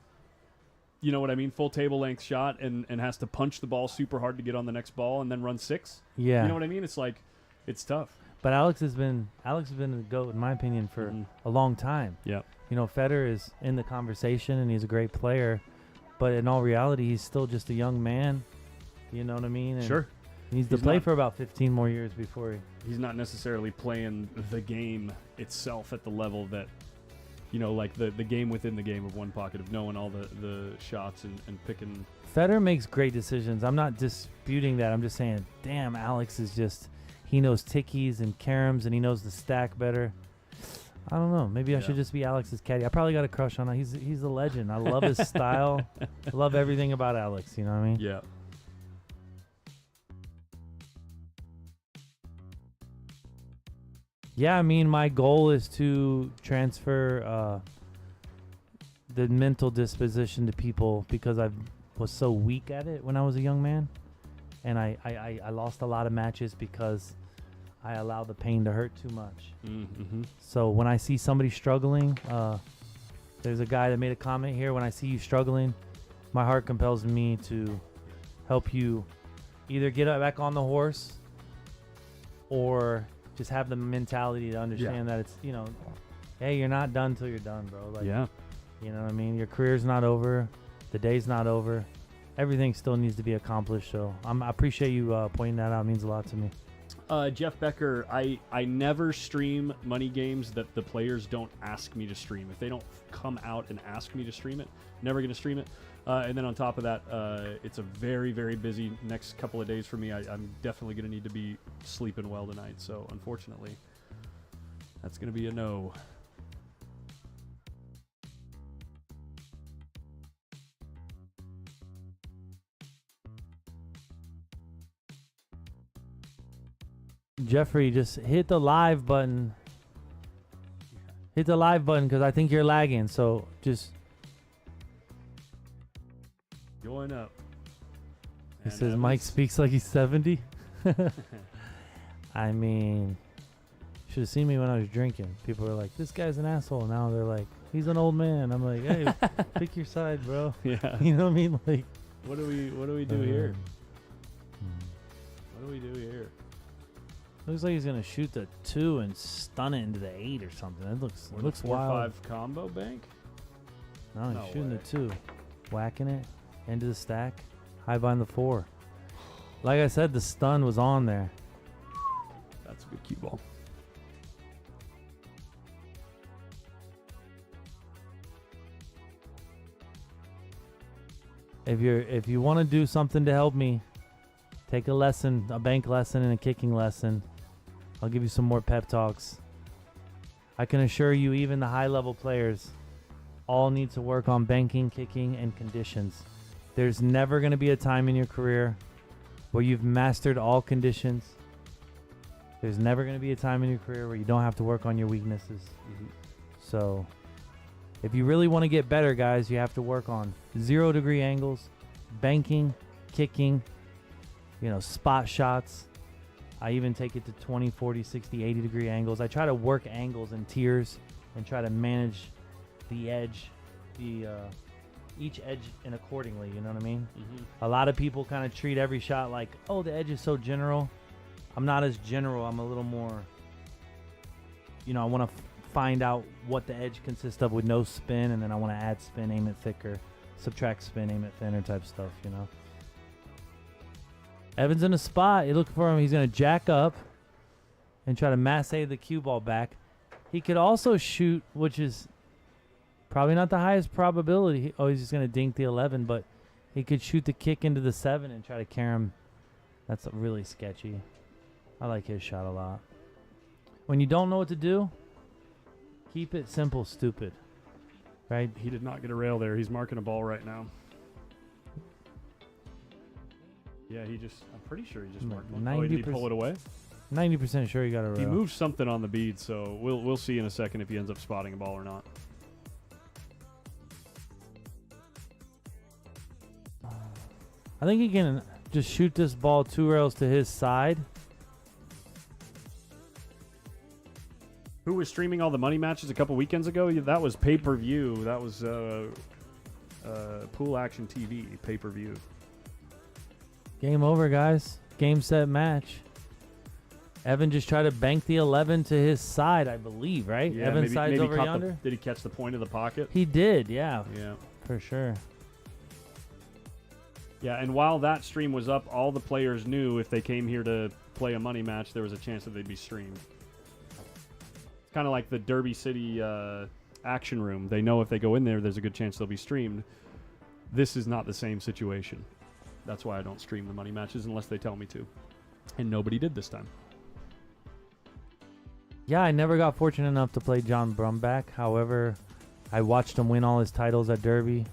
you know what I mean, full table length shot and has to punch the ball super hard to get on the next ball and then run 6? Yeah. You know what I mean? It's like, it's tough. But Alex has been the GOAT, in my opinion, for a long time. Yeah. You know, Federer is in the conversation, and he's a great player. but in all reality, he's still just a young man. You know what I mean? And Sure. he needs to He's play not- for about 15 more years before he. He's not necessarily playing the game itself at the level that, like the game within the game of One Pocket, of knowing all the shots and picking. Federer makes great decisions. I'm not disputing that. I'm just saying, damn, Alex is just, he knows tickies and caroms and he knows the stack better. I don't know. Maybe I Yeah. should just be Alex's caddy. I probably got a crush on him. He's a legend. I love his style. I love everything about Alex. You know what I mean? Yeah. Yeah, I mean, my goal is to transfer the mental disposition to people because I was so weak at it when I was a young man. And I lost a lot of matches because I allowed the pain to hurt too much. Mm-hmm. So when I see somebody struggling, there's a guy that made a comment here. When I see you struggling, my heart compels me to help you either get back on the horse or just have the mentality to understand that it's, hey, you're not done till you're done, bro. Like, Yeah. you know what I mean? Your career's not over. The day's not over. Everything still needs to be accomplished. So I appreciate you pointing that out. It means a lot to me. Jeff Becker, I never stream money games that the players don't ask me to stream. If they don't come out and ask me to stream it, never going to stream it. And then on top of that, it's a very, very busy next couple of days for me. I'm definitely going to need to be sleeping well tonight. So unfortunately, that's going to be a no. Jeffrey, just hit the live button. Hit the live button because I think you're lagging. So just. Join up. He And says Mike Evans- speaks like he's 70. I mean, should have seen me when I was drinking. People were like, "This guy's an asshole." Now they're like, "He's an old man." I'm like, "Hey, pick your side, bro." Yeah. You know what I mean? Like, What do we do here? What do we do here? Looks like he's gonna shoot the 2 and stun it into the 8 or something. That looks wild. 4-5 combo bank. No, he's No shooting way. the 2, whacking it into the stack, high behind the 4. Like I said, the stun was on there. That's a good cue ball. If you want to do something to help me, take a lesson, a bank lesson and a kicking lesson. I'll give you some more pep talks. I can assure you, even the high-level players all need to work on banking, kicking, and conditions. There's never going to be a time in your career where you've mastered all conditions. There's never going to be a time in your career where you don't have to work on your weaknesses. So, if you really want to get better, guys, you have to work on 0-degree angles, banking, kicking, spot shots. I even take it to 20, 40, 60, 80-degree angles. I try to work angles and tiers and try to manage the edge, each edge and accordingly, you know what I mean? A lot of people kind of treat every shot like, oh, the edge is so general. I'm not as general. I'm a little more, I want to find out what the edge consists of with no spin, and then I want to add spin, aim it thicker, subtract spin, aim it thinner type stuff, Evans in a spot. You look for him. He's going to jack up and try to masse the cue ball back. He could also shoot, which is probably not the highest probability. Oh, he's just going to dink the 11, but he could shoot the kick into the 7 and try to carry him. That's really sketchy. I like his shot a lot. When you don't know what to do, keep it simple, stupid. Right? He did not get a rail there. He's marking a ball right now. Yeah, I'm pretty sure he just marked one. Oh, did he pull it away? 90% sure he got a rail. He moved something on the bead, so we'll see in a second if he ends up spotting a ball or not. I think he can just shoot this ball 2 rails to his side. Who was streaming all the money matches a couple weekends ago? That was pay-per-view. That was Pool Action TV pay-per-view. Game over, guys. Game, set, match. Evan just tried to bank the 11 to his side, I believe, right? Yeah, Evan's side's over caught yonder. did he catch the point of the pocket? He did, yeah, Yeah. for sure. Yeah, and while that stream was up, all the players knew if they came here to play a money match, there was a chance that they'd be streamed. It's kind of like the Derby City action room. They know if they go in there, there's a good chance they'll be streamed. This is not the same situation. That's why I don't stream the money matches unless they tell me to. And nobody did this time. Yeah, I never got fortunate enough to play John Brumback. However, I watched him win all his titles at Derby.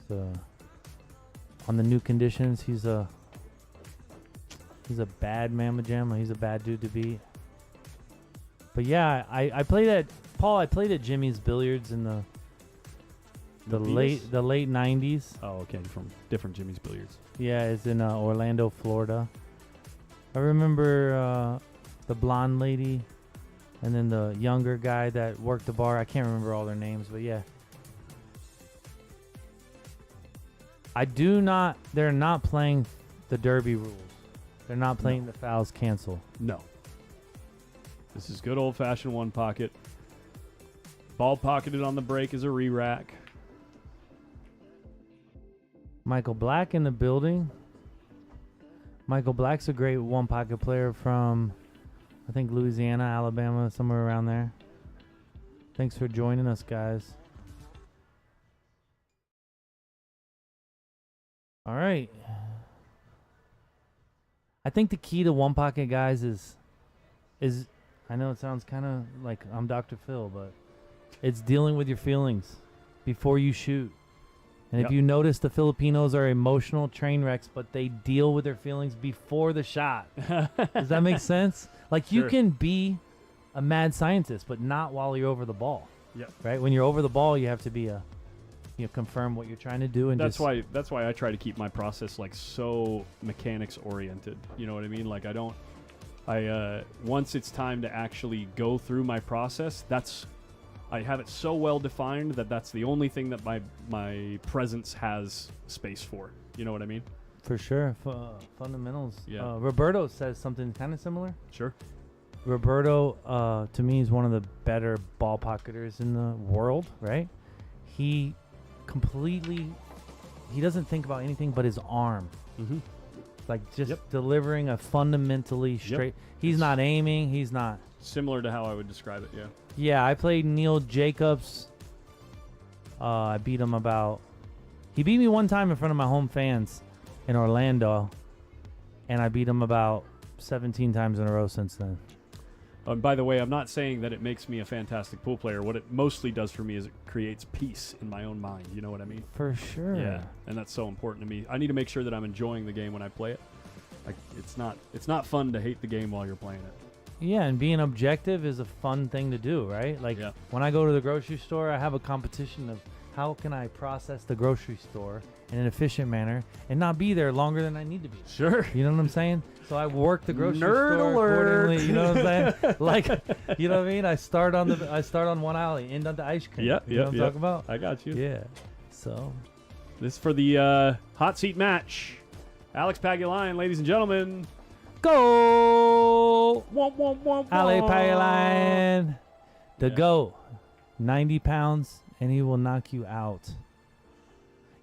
So, on the new conditions, he's a bad mamma jamma. He's a bad dude to beat. But yeah, I played at Paul. I played at Jimmy's Billiards in the late 90s. Oh, okay, from different Jimmy's Billiards. Yeah, it's in Orlando, Florida. I remember the blonde lady, and then the younger guy that worked the bar. I can't remember all their names, but yeah. They're not playing the Derby rules. They're not playing the fouls cancel. No. This is good old-fashioned one pocket. Ball pocketed on the break is a re-rack. Michael Black in the building. Michael Black's a great one pocket player from, I think, Louisiana, Alabama, somewhere around there. Thanks for joining us, guys. All right. I think the key to one pocket, guys, is I know it sounds kind of like I'm Dr. Phil, but it's dealing with your feelings before you shoot. And if you notice, the Filipinos are emotional train wrecks, but they deal with their feelings before the shot. Does that make sense? Like, you can be a mad scientist, but not while you're over the ball. Yep. Right? When you're over the ball, you have to be confirm what you're trying to do, and that's why I try to keep my process like so mechanics oriented. You know what I mean? Like once it's time to actually go through my process, I have it so well defined that that's the only thing that my presence has space for. You know what I mean? For sure. Fundamentals. Yeah. Roberto says something kind of similar. Sure. Roberto, to me, is one of the better ball pocketers in the world, right? He doesn't think about anything but his arm. Mm-hmm. Like just delivering a fundamentally straight. He's not aiming. He's not. Similar to how I would describe it, yeah. Yeah, I played Neil Jacobs. I beat him he beat me one time in front of my home fans in Orlando, and I beat him about 17 times in a row since then. And by the way, I'm not saying that it makes me a fantastic pool player. What it mostly does for me is it creates peace in my own mind. You know what I mean? For sure. Yeah, and that's so important to me. I need to make sure that I'm enjoying the game when I play it. Like, it's not fun to hate the game while you're playing it. Yeah, and being objective is a fun thing to do, right? Like, when I go to the grocery store, I have a competition of how can I process the grocery store in an efficient manner and not be there longer than I need to be. Sure. You know what I'm saying? So I work the grocery Nerd store alert. accordingly. You know what I'm saying? Like, you know what I mean? I start on one alley, end on the ice cream. Yep, you know what I'm talking about? I got you. Yeah. So this is for the hot seat match. Alex PAGULAYAN, ladies and gentlemen. go, Alex Ale PAGULAYAN, the GOAT, 90 pounds, and he will knock you out.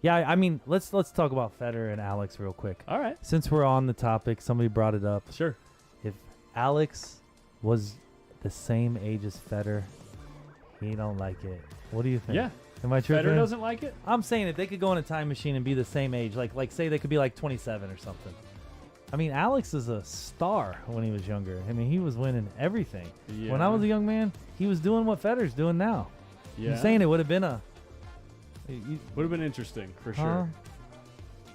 Yeah, I mean, let's talk about Federer and Alex real quick. All right. Since we're on the topic, somebody brought it up. Sure. If Alex was the same age as Federer, he don't like it. What do you think? Yeah. Am I tripping? Federer doesn't like it? I'm saying if they could go in a time machine and be the same age, like say they could be like 27 or something. I mean, Alex is a star when he was younger. I mean, he was winning everything. Yeah. When I was a young man, he was doing what Federer's doing now. Yeah. I'm saying it would have been would have been interesting for sure.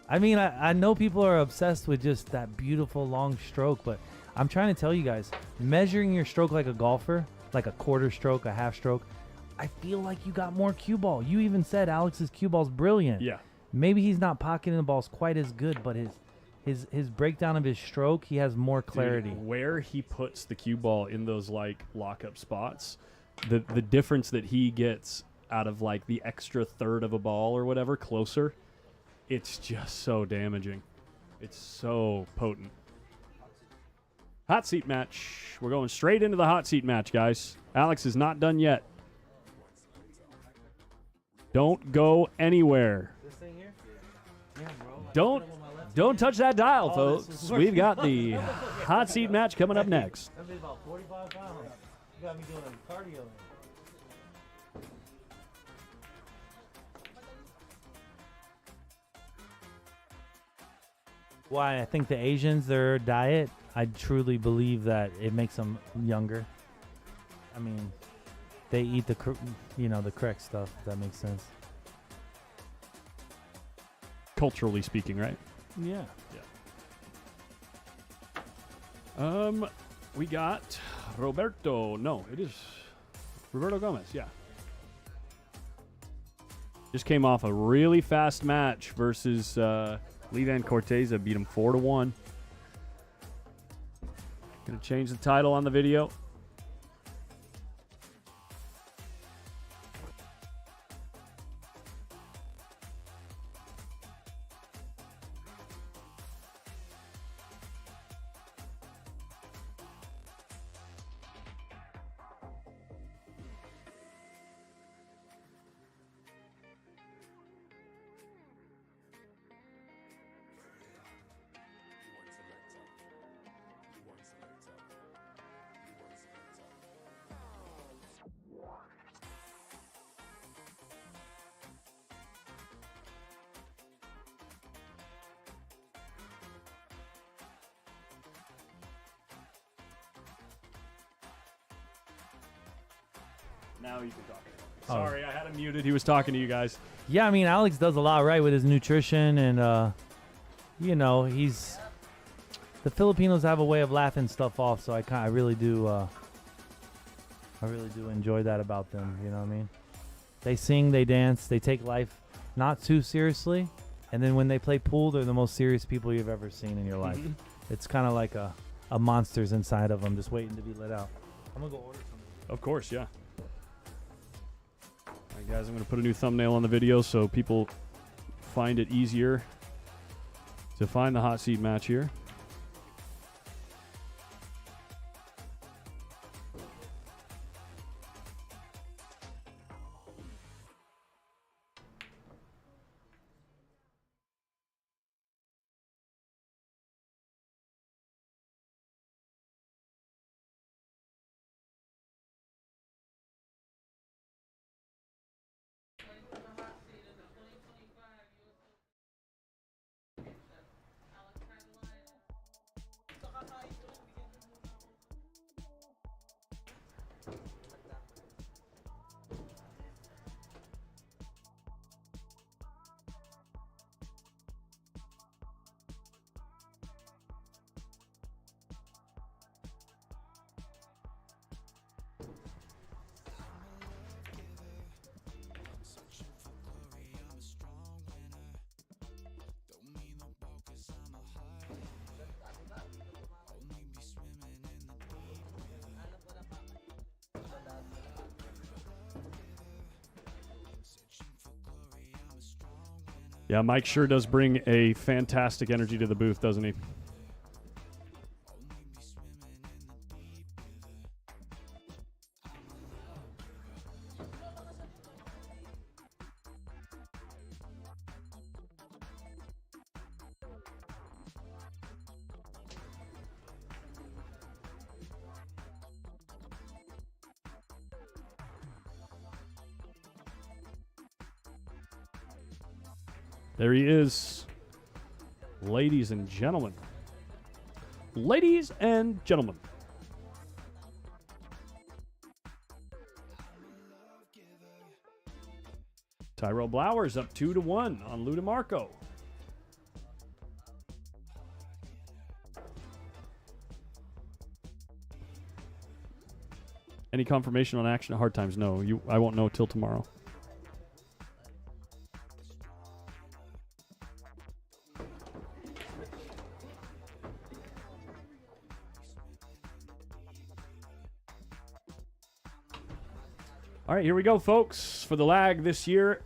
I mean, I know people are obsessed with just that beautiful long stroke, but I'm trying to tell you guys, measuring your stroke like a golfer, like a quarter stroke, a half stroke, I feel like you got more cue ball. You even said Alex's cue ball's brilliant. Yeah. Maybe he's not pocketing the balls quite as good, but his breakdown of his stroke, he has more clarity. Dude, where he puts the cue ball in those like lockup spots, the difference that he gets out of like the extra third of a ball or whatever closer, it's just so damaging. It's so potent. Hot seat match. We're going straight into the hot seat match, guys. Alex is not done yet. Don't go anywhere. This thing here? Don't touch that dial, Oh, this folks. is We've got the hot seat match coming up next. That'd be about 45 pounds. You got me doing cardio. Why I think the Asians, their diet, I truly believe that it makes them younger. I mean, they eat the correct stuff. If that makes sense. Culturally speaking, right? Yeah. We got Roberto. No, it is Roberto Gomez. Yeah. Just came off a really fast match versus Levan Corteza. Beat him 4-1. Gonna change the title on the video. Now you can talk. Sorry, I had him muted. He was talking to you guys. Yeah, I mean, Alex does a lot right with his nutrition, and he's the Filipinos have a way of laughing stuff off. So I really do enjoy that about them. You know what I mean? They sing, they dance, they take life not too seriously, and then when they play pool, they're the most serious people you've ever seen in your life. It's kind of like a monster's inside of them, just waiting to be let out. I'm gonna go order something. Of course, yeah. All right, guys, I'm going to put a new thumbnail on the video so people find it easier to find the hot seat match here. Yeah, Mike sure does bring a fantastic energy to the booth, doesn't he? There he is, ladies and gentlemen. Ladies and gentlemen. Tyrell Blowers up 2-1 on Lou DeMarco. Any confirmation on action at Hard Times? No, I won't know till tomorrow. All right, here we go, folks, for the lag this year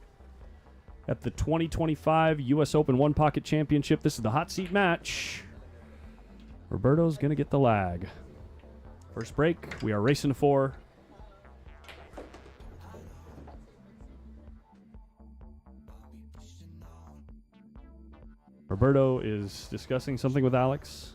at the 2025 U.S. Open One Pocket Championship. This is the hot seat match. Roberto's going to get the lag. First break, we are racing to 4. Roberto is discussing something with Alex.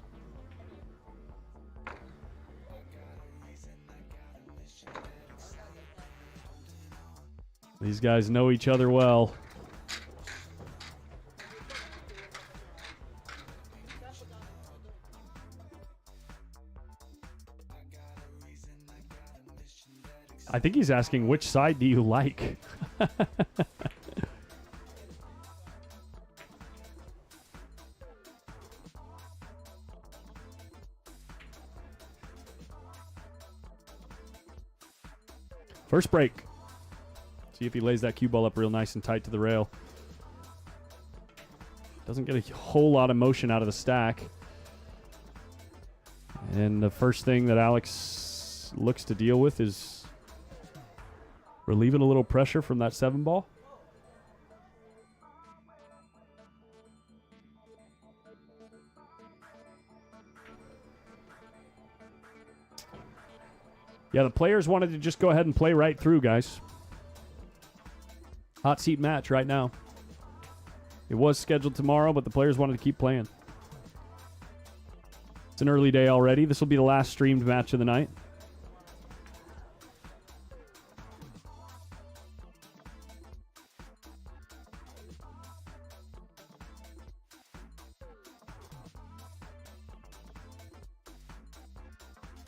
These guys know each other well. I think he's asking, which side do you like? First break. See if he lays that cue ball up real nice and tight to the rail. Doesn't get a whole lot of motion out of the stack. And the first thing that Alex looks to deal with is relieving a little pressure from that 7 ball. Yeah, the players wanted to just go ahead and play right through, guys. Hot seat match right now. It was scheduled tomorrow, but the players wanted to keep playing. It's an early day already. This will be the last streamed match of the night.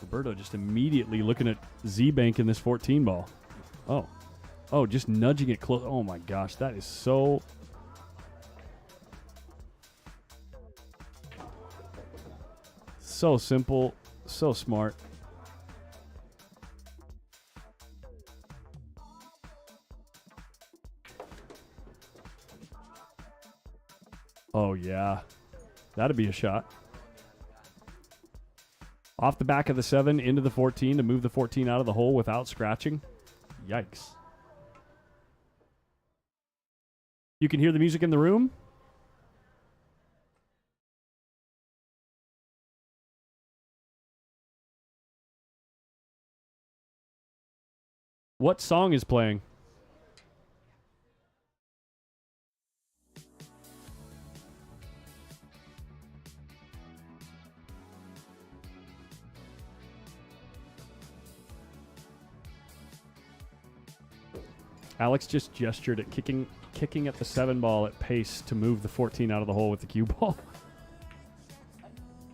Roberto just immediately looking at Z-Bank in this 14 ball. Oh, just nudging it close. Oh my gosh, that is so... So simple, so smart. Oh yeah, that'd be a shot. Off the back of the 7 into the 14 to move the 14 out of the hole without scratching. Yikes. You can hear the music in the room. What song is playing? Alex just gestured at kicking at the 7 ball at pace to move the 14 out of the hole with the cue ball.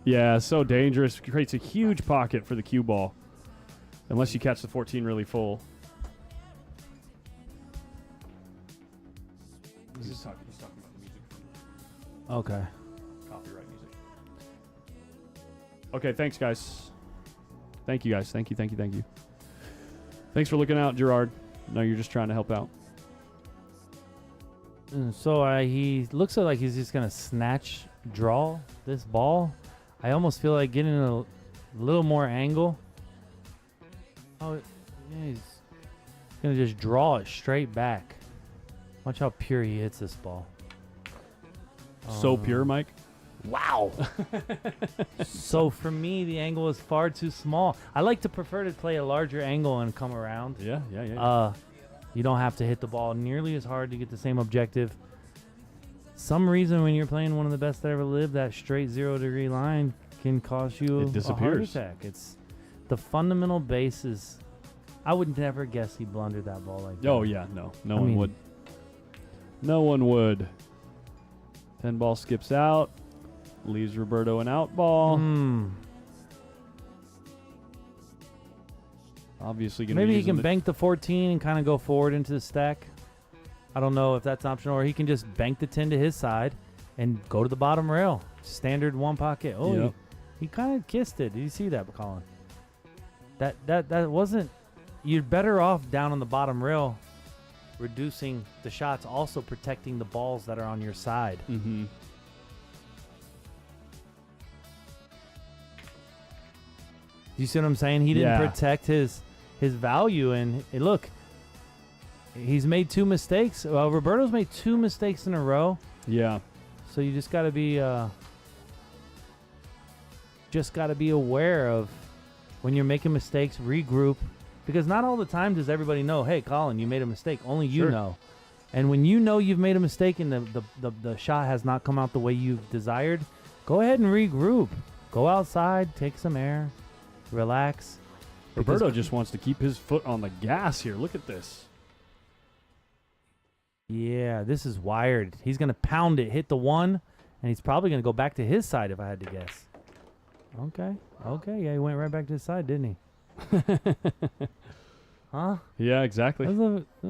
Yeah, so dangerous. Creates a huge pocket for the cue ball. Unless you catch the 14 really full. He's talking about the music. Okay. Copyright music. Okay, thanks, guys. Thank you, guys. Thank you. Thanks for looking out, Gerard. No, you're just trying to help out. So he looks like he's just gonna snatch draw this ball. I almost feel like getting a little more angle. Oh, yeah, he's gonna just draw it straight back. Watch how pure he hits this ball. So pure, Mike. Wow. So for me, the angle is far too small. I like to prefer to play a larger angle and come around. Yeah. You don't have to hit the ball nearly as hard to get the same objective. Some reason when you're playing one of the best that ever lived, that straight 0-degree line can cause you a heart attack. It's the fundamental basis. I would never guess he blundered that ball like that. Oh yeah, no one would. No one would. 10 ball skips out, leaves Roberto an out ball. Obviously going to maybe he can bank the 14 and kind of go forward into the stack. I don't know if that's optional, or he can just bank the 10 to his side and go to the bottom rail. Standard one pocket. Oh, yep. He kind of kissed it. Did you see that, Colin? That wasn't. You're better off down on the bottom rail, reducing the shots, also protecting the balls that are on your side. Mm-hmm. You see what I'm saying? He didn't protect his value, and look, he's made 2 mistakes. Well, Roberto's made 2 mistakes in a row. Yeah. So you just got to be aware of when you're making mistakes, regroup, because not all the time does everybody know, hey, Colin, you made a mistake. Only you know. And when you know you've made a mistake and the shot has not come out the way you've desired, go ahead and regroup. Go outside, take some air, relax. Roberto just wants to keep his foot on the gas here. Look at this. Yeah, this is wired. He's going to pound it, hit the one, and he's probably going to go back to his side if I had to guess. Okay. Yeah, he went right back to his side, didn't he? Huh? Yeah, exactly.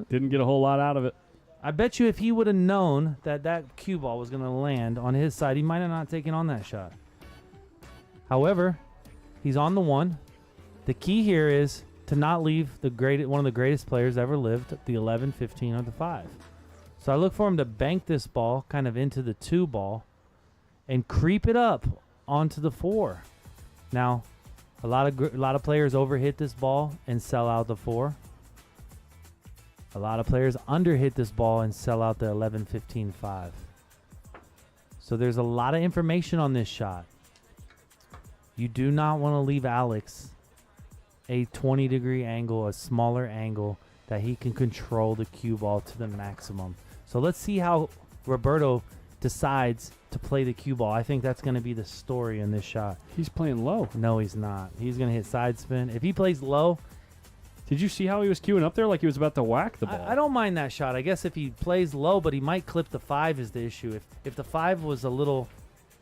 Didn't get a whole lot out of it. I bet you if he would have known that cue ball was going to land on his side, he might have not taken on that shot. However, he's on the one. The key here is to not leave one of the greatest players ever lived, the 11, 15, or the 5. So I look for him to bank this ball kind of into the 2 ball and creep it up onto the 4. Now, a lot of players overhit this ball and sell out the 4. A lot of players underhit this ball and sell out the 11, 15, 5. So there's a lot of information on this shot. You do not want to leave Alex a 20-degree angle, a smaller angle, that he can control the cue ball to the maximum. So let's see how Roberto decides to play the cue ball. I think that's going to be the story in this shot. He's playing low. No, he's not. He's going to hit side spin. If he plays low... Did you see how he was queuing up there like he was about to whack the ball? I don't mind that shot. I guess if he plays low, but he might clip the 5 is the issue. If the 5 was a little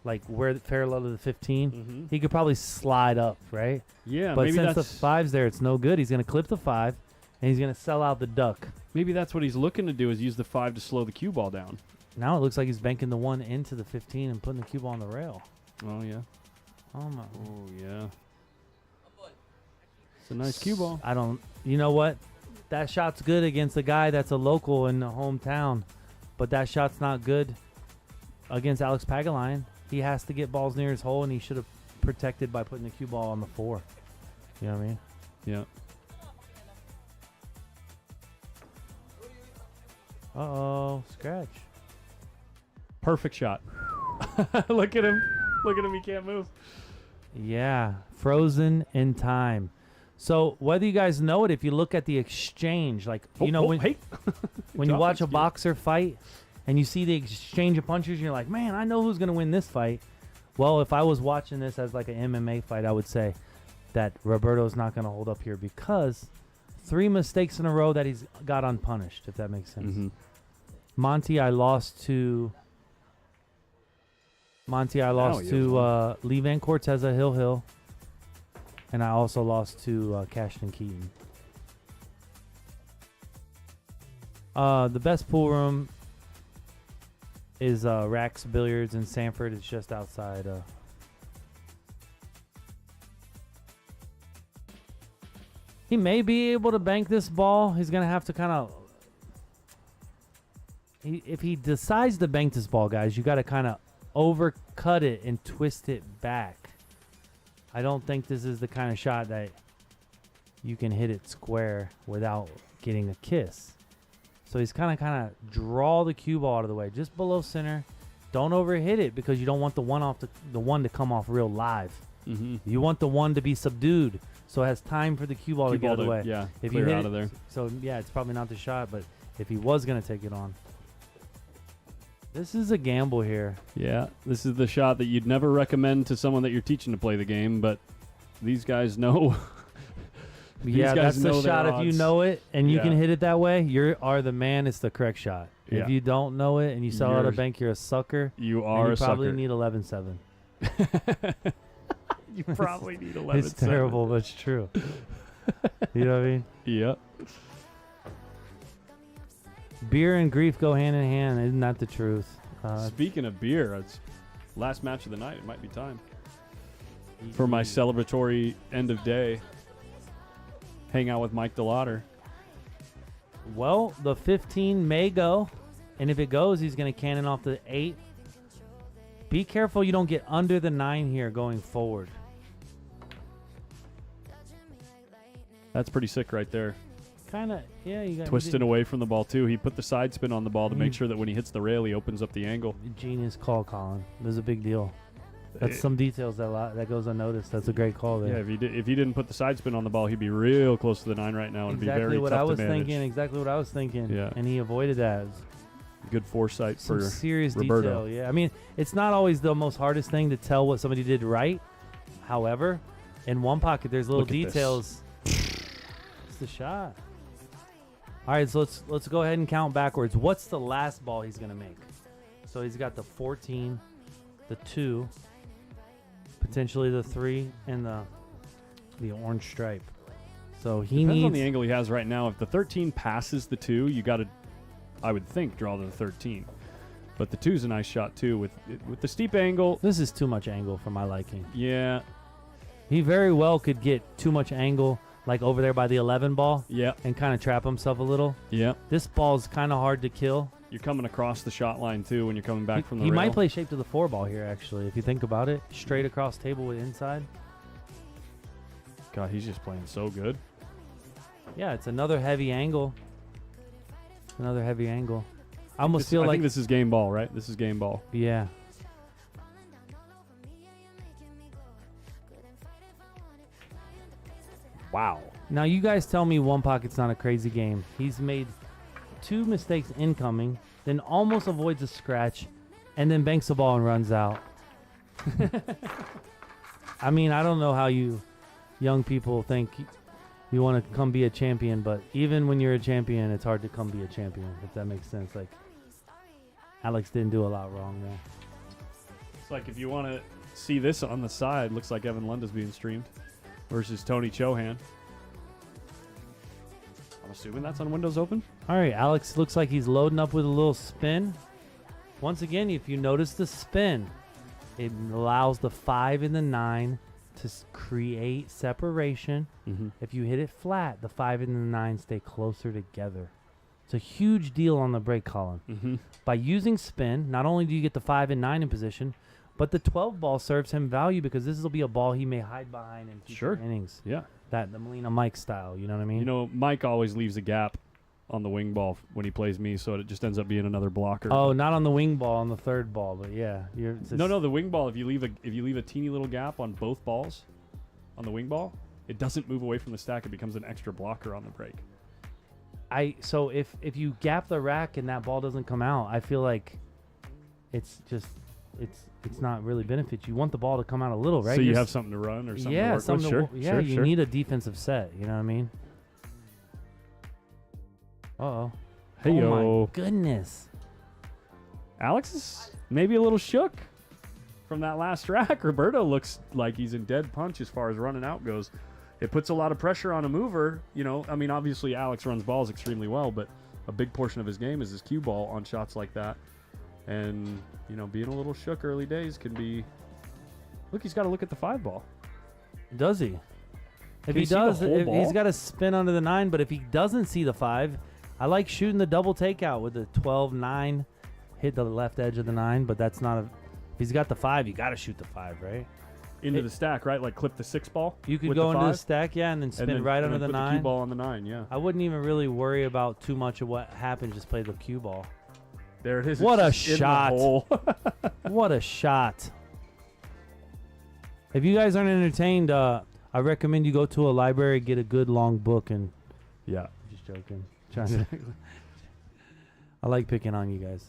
like where parallel to the 15, he could probably slide up, right? Yeah, but maybe since the that's 5's there, it's no good. He's going to clip the 5, and he's going to sell out the duck. maybe that's what he's looking to do is use the 5 to slow the cue ball down. Now it looks like he's banking the 1 into the 15 and putting the cue ball on the rail. Oh yeah. Oh my. Oh yeah. It's a nice cue ball. I don't. You know what? That shot's good against a guy that's a local in the hometown, but that shot's not good against Alex PAGULAYAN. He has to get balls near his hole, and he should have protected by putting the cue ball on the 4. You know what I mean? Yeah. Uh-oh, scratch. Perfect shot. Look at him. Look at him. He can't move. Yeah, frozen in time. So whether you guys know it, if you look at the exchange, like when when you watch a boxer fight and you see the exchange of punches, you're like, man, I know who's gonna win this fight. Well, if I was watching this as like an MMA fight, I would say that Roberto's not gonna hold up here because 3 mistakes in a row that he's got unpunished, if that makes sense. Mm-hmm. Monty, I lost to Lee Van Corteza, Hill. And I also lost to Cashton Keaton. The best pool room is Rax Billiards in Sanford. It's just outside. He may be able to bank this ball. He's going to have to kind of... If he decides to bank this ball, guys, you got to kind of overcut it and twist it back. I don't think this is the kind of shot that you can hit it square without getting a kiss. So he's kind of draw the cue ball out of the way, just below center. Don't overhit it because you don't want the one to come off real live. Mm-hmm. You want the 1 to be subdued, so it has time for the cue ball to get out of the way. Yeah, if clear you hit out of there. So yeah, it's probably not the shot, but if he was gonna take it on. This is a gamble here. Yeah, this is the shot that you'd never recommend to someone that you're teaching to play the game, but these guys know. Yeah, that's the shot. If you know it and you can hit it that way, you are the man. It's the correct shot. Yeah. If you don't know it and you sell out a bank, you're a sucker. You are a sucker. You probably need 11-7. You probably need 11-7. It's terrible, but it's true. You know what I mean? Yep. Beer and grief go hand in hand. Isn't that the truth? Speaking of beer, it's last match of the night. It might be time for my celebratory end of day. Hang out with Mike DeLauder. Well, the 15 may go, and if it goes, he's going to cannon off the 8. Be careful you don't get under the 9 here going forward. That's pretty sick right there. Kind of, yeah. You got Twisted away from the ball, too. He put the side spin on the ball to make sure that when he hits the rail, he opens up the angle. Genius call, Colin. It was a big deal. That's some details that goes unnoticed. That's a great call there. Yeah, if he didn't put the side spin on the ball, he'd be real close to the 9 right now and be very what tough I was to manage. thinking. Exactly what I was thinking. Yeah. And he avoided that. Good foresight Some for serious Roberto. detail. Yeah, I mean, it's not always the most hardest thing to tell what somebody did right. However, in one pocket, there's little Look at this. details. It's the shot. All right, so let's go ahead and count backwards. What's the last ball he's gonna make? So he's got the 14, the 2, potentially the 3, and the orange stripe. So he Depends needs on the angle he has right now. If the 13 passes the 2, you got to, I would think, draw the 13. But the 2's a nice shot too with the steep angle. This is too much angle for my liking. Yeah, He very well could get too much angle, like over there by the 11 ball, yeah, and kind of trap himself a little. yeah. This ball's kind of hard to kill. You're coming across the shot line too when you're coming back from the He rail. might play shape to the 4 ball here, actually, if you think about it. Straight across table with inside. God, he's just playing so good. Yeah, it's another heavy angle. Another heavy angle. I almost feel I like think this is game ball, right? This is game ball. yeah. Wow. Now you guys tell me one pocket's not a crazy game. He's made 2 mistakes incoming, then almost avoids a scratch, and then banks the ball and runs out. I mean, I don't know how you young people think you want to come be a champion, but even when you're a champion, it's hard to come be a champion, if that makes sense. Like, Alex didn't do a lot wrong there. It's like if you want to see this on the side, looks like Evan Lunda's being streamed versus Tony Chohan. I'm assuming that's on Windows Open. All right, Alex looks like he's loading up with a little spin. Once again, if you notice the spin, it allows the 5 and the 9 to create separation. Mm-hmm. If you hit it flat, the 5 and the 9 stay closer together. It's a huge deal on the break column. Mm-hmm. By using spin, not only do you get the 5 and 9 in position, but the 12 ball serves him value because this will be a ball he may hide behind in future Sure. innings. Yeah. The Molina Mike style, you know what I mean? You know, Mike always leaves a gap on the wing ball when he plays me, so it just ends up being another blocker. Oh, not on the wing ball, on the 3rd ball, but yeah. No, the wing ball. If you leave a teeny little gap on both balls, on the wing ball, it doesn't move away from the stack. It becomes an extra blocker on the break. So if you gap the rack and that ball doesn't come out, I feel like it's not really benefit. You want the ball to come out a little, right? So you You're have something to run or something yeah, to work something with. to, Sure, yeah. sure, You sure. need a defensive set. You know what I mean? Uh-oh. Hey, Oh yo. my goodness. Alex is maybe a little shook from that last rack. Roberto looks like he's in dead punch as far as running out goes. It puts a lot of pressure on a mover. You know, I mean, obviously Alex runs balls extremely well, but a big portion of his game is his cue ball on shots like that. And, you know, being a little shook early days can be... Look, he's got to look at the 5 ball. Does he? If Can he you see the does, whole if he's ball? got to spin under the 9, but if he doesn't see the 5, I like shooting the double takeout with the 12-9, hit the left edge of the 9, but that's not a... If he's got the 5, you got to shoot the 5, right? Into the stack, right? Like clip the 6 ball. You could with go the into the 5, stack, yeah, and then spin and then, right and under then the put 9. the cue ball on the 9, yeah. I wouldn't even really worry about too much of what happened. Just play the cue ball. There it is. What It's a just in the shot. hole. What a shot. If you guys aren't entertained, I recommend you go to a library, get a good long book, and... Yeah. Just joking. Trying to... I like picking on you guys.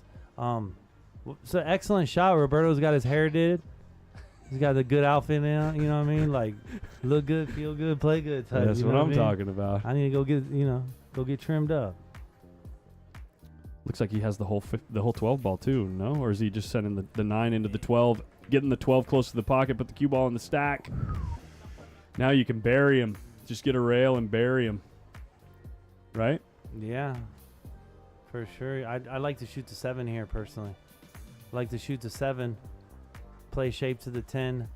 So excellent shot. Roberto's got his hair did. He's got a good outfit in, you know what I mean? Like, look good, feel good, play good type. That's you know what I'm I mean? talking about. I need to go get trimmed up. Looks like he has the whole 12 ball too, no? Or is he just sending the 9 into the 12, getting the 12 close to the pocket, put the cue ball in the stack? Now you can bury him. Just get a rail and bury him. Right? Yeah, for sure. I like to shoot to 7 here personally. I like to shoot to 7, play shape to the 10,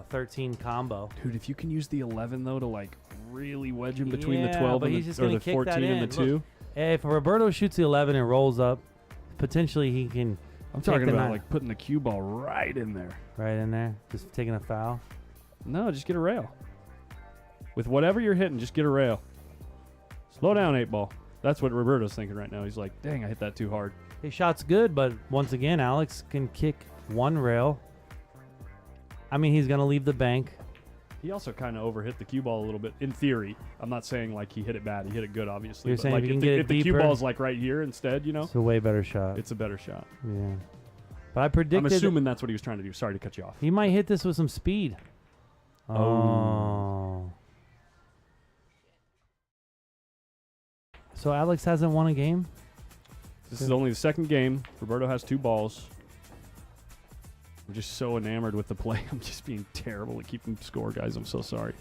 13 combo. Dude, if you can use the 11 though to like really wedge him between the Yeah, 12 but and he's the, just or gonna the kick 14 that and the in. 2. Look, if Roberto shoots the 11 and rolls up, potentially he can I'm take talking the about 9 like putting the cue ball right in there. right in there, just taking a foul. No, just get a rail. With whatever you're hitting, just get a rail. Slow down, 8 ball. That's what Roberto's thinking right now. He's like, dang, I hit that too hard. His shot's good, but once again, Alex can kick 1 rail I mean, he's gonna leave the bank. He also kind of overhit the cue ball a little bit, in theory. I'm not saying like he hit it bad. He hit it good, obviously. You're but saying like if you if can get it if the cue deeper? ball's like right here instead, It's a way better shot. it's a better shot. Yeah. But I I'm predicted assuming that's what he was trying to do. Sorry to cut you off. he might hit this with some speed. Oh. So Alex hasn't won a game? This is only the second game. Roberto has 2 balls. I'm just so enamored with the play. I'm just being terrible at keeping score, guys. I'm so sorry.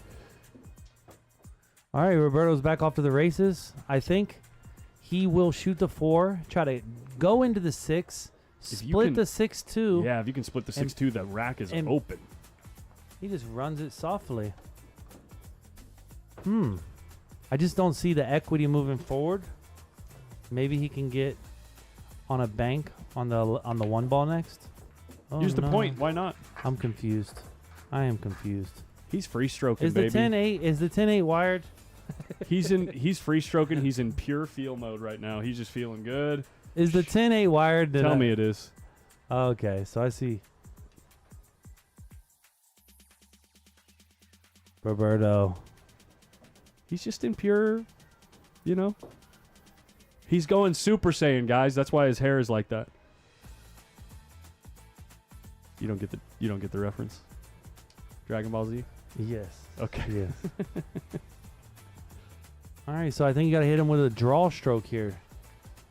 All right, Roberto's back off to the races. I think he will shoot the 4, try to go into the 6, If you split can- the 6-2. Yeah, if you can split the 6-2, that rack is and- open. He just runs it softly. I just don't see the equity moving forward. Maybe he can get on a bank on the 1 ball next. Oh, Here's the no. point. Why not? I'm confused. I am confused. He's free stroking, Is the baby. 10-8 is the 10-8 wired? He's free stroking. He's in pure feel mode right now. He's just feeling good. Is the 10-8 wired? Tell me it is. Okay, so I see. Roberto. He's just in pure, you know. He's going Super Saiyan, guys. That's why his hair is like that. You don't get the reference. Dragon Ball Z. Yes. Okay. Yes. All right, so I think you got to hit him with a draw stroke here.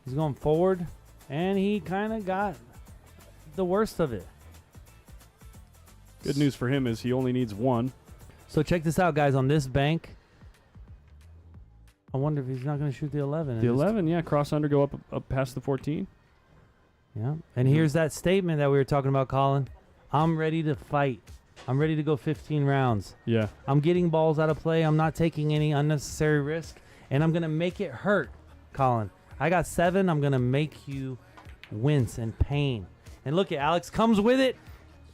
He's going forward, and he kind of got the worst of it. Good news for him is he only needs 1. So check this out, guys. On this bank, I wonder if he's not going to shoot the 11. The 11, yeah, cross under, go up past the 14. Yeah. And here's that statement that we were talking about, Colin. I'm ready to fight. I'm ready to go 15 rounds. Yeah. I'm getting balls out of play. I'm not taking any unnecessary risk. And I'm going to make it hurt, Colin. I got 7. I'm going to make you wince and pain. And look at Alex comes with it.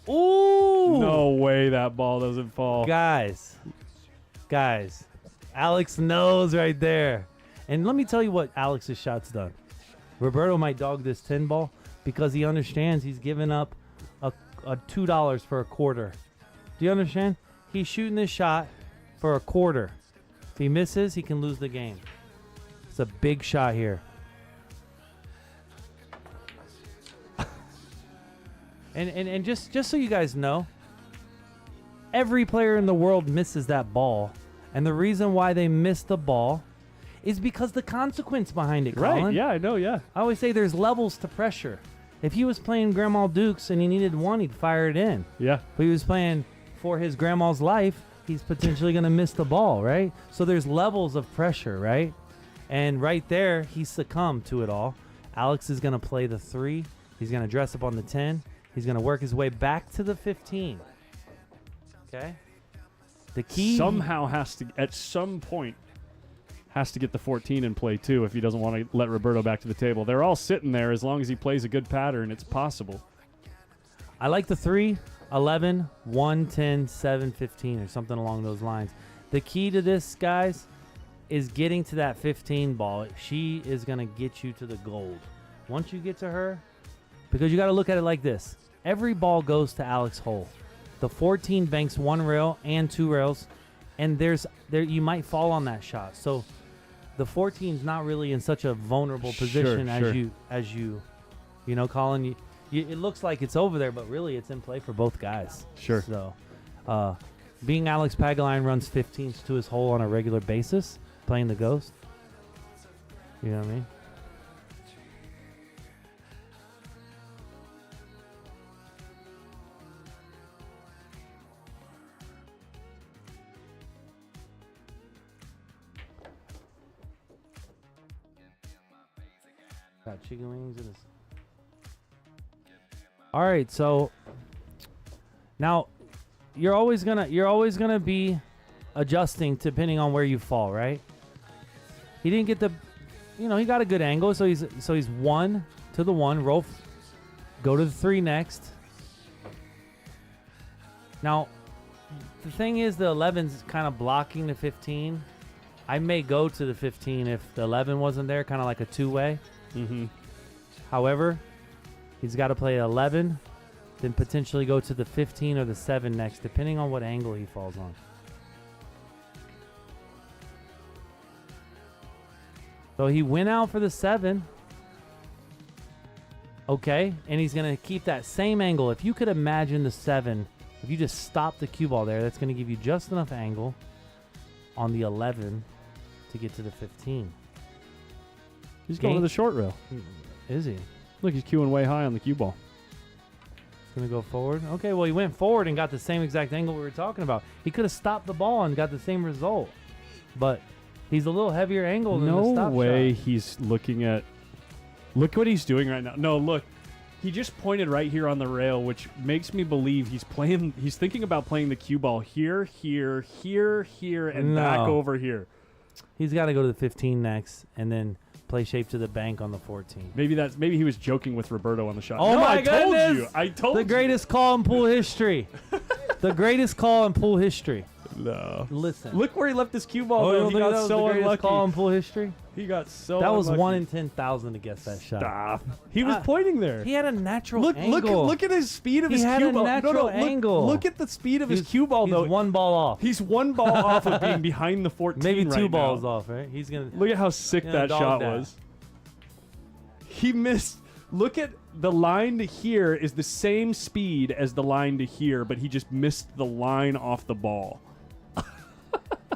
Ooh. No way that ball doesn't fall. Guys. Alex knows right there. And let me tell you what Alex's shot's done. Roberto might dog this 10 ball because he understands he's giving up a $2 for a quarter. Do you understand? He's shooting this shot for a quarter. If he misses, he can lose the game. It's a big shot here. and just so you guys know, every player in the world misses that ball. And the reason why they miss the ball is because the consequence behind it, Colin. Right, yeah, I know, yeah. I always say there's levels to pressure. If he was playing Grandma Dukes and he needed 1, he'd fire it in. Yeah. But he was playing for his grandma's life, he's potentially going to miss the ball, right? So there's levels of pressure, right? And right there, he succumbed to it all. Alex is going to play the 3. He's going to dress up on the 10. He's going to work his way back to the 15. Okay? The key Somehow has to, at some point, has to get the 14 in play too if he doesn't want to let Roberto back to the table. They're all sitting there as long as he plays a good pattern. It's possible. I like the 3, 11, 1, 10, 7, 15 or something along those lines. The key to this, guys, is getting to that 15 ball. She is going to get you to the gold. Once you get to her, because you got to look at it like this. Every ball goes to Alex Hole. The 14 banks 1 rail and 2 rails, and there you might fall on that shot. So the 14 is not really in such a vulnerable position as you know, Colin. It looks like it's over there, but really it's in play for both guys. Sure. So, being Alex Pagulayan runs 15s to his hole on a regular basis, playing the ghost. You know what I mean? Got chicken wings in this. All right, so now you're always gonna be adjusting depending on where you fall, right? He didn't get he got a good angle, so he's 1 to the 1, roll, go to the 3 next. Now, the thing is, the 11's kind of blocking the 15. I may go to the 15 if the 11 wasn't there, kind of like a 2-way. Mm-hmm. However, he's got to play 11, then potentially go to the 15 or the 7 next, depending on what angle he falls on. So he went out for the 7. Okay, and he's going to keep that same angle. If you could imagine the 7, if you just stop the cue ball there, that's going to give you just enough angle on the 11 to get to the 15. He's going to the short rail. Is he? Look, he's queuing way high on the cue ball. He's going to go forward. Okay, well, he went forward and got the same exact angle we were talking about. He could have stopped the ball and got the same result. But he's a little heavier angle than the No stop way shot. he's looking at... Look what he's doing right now. No, look. He just pointed right here on the rail, which makes me believe he's thinking about playing the cue ball here, here, here, here, and back over here. He's got to go to the 15 next and then play shape to the bank on the 14. Maybe he was joking with Roberto on the shot. Oh no, my I told goodness! you. I told you. The greatest call in pool history. The greatest call in pool history. No. Listen. Look where he left his cue ball. Oh, you though. don't He think got that was so the greatest unlucky. call in pool history? He got so That was unlucky. 1 in 10,000 to guess that shot. Stop. He was pointing there. He had a natural Look angle. at his speed of He his had cue a ball. natural angle. Look at the speed of his cue ball He's though. one ball off. He's one ball off of being behind the 14 Maybe right two balls now. off, right? He's gonna Look at how sick Yeah, that dog shot that. was. He missed. Look at the line to here is the same speed as the line to here, but he just missed the line off the ball.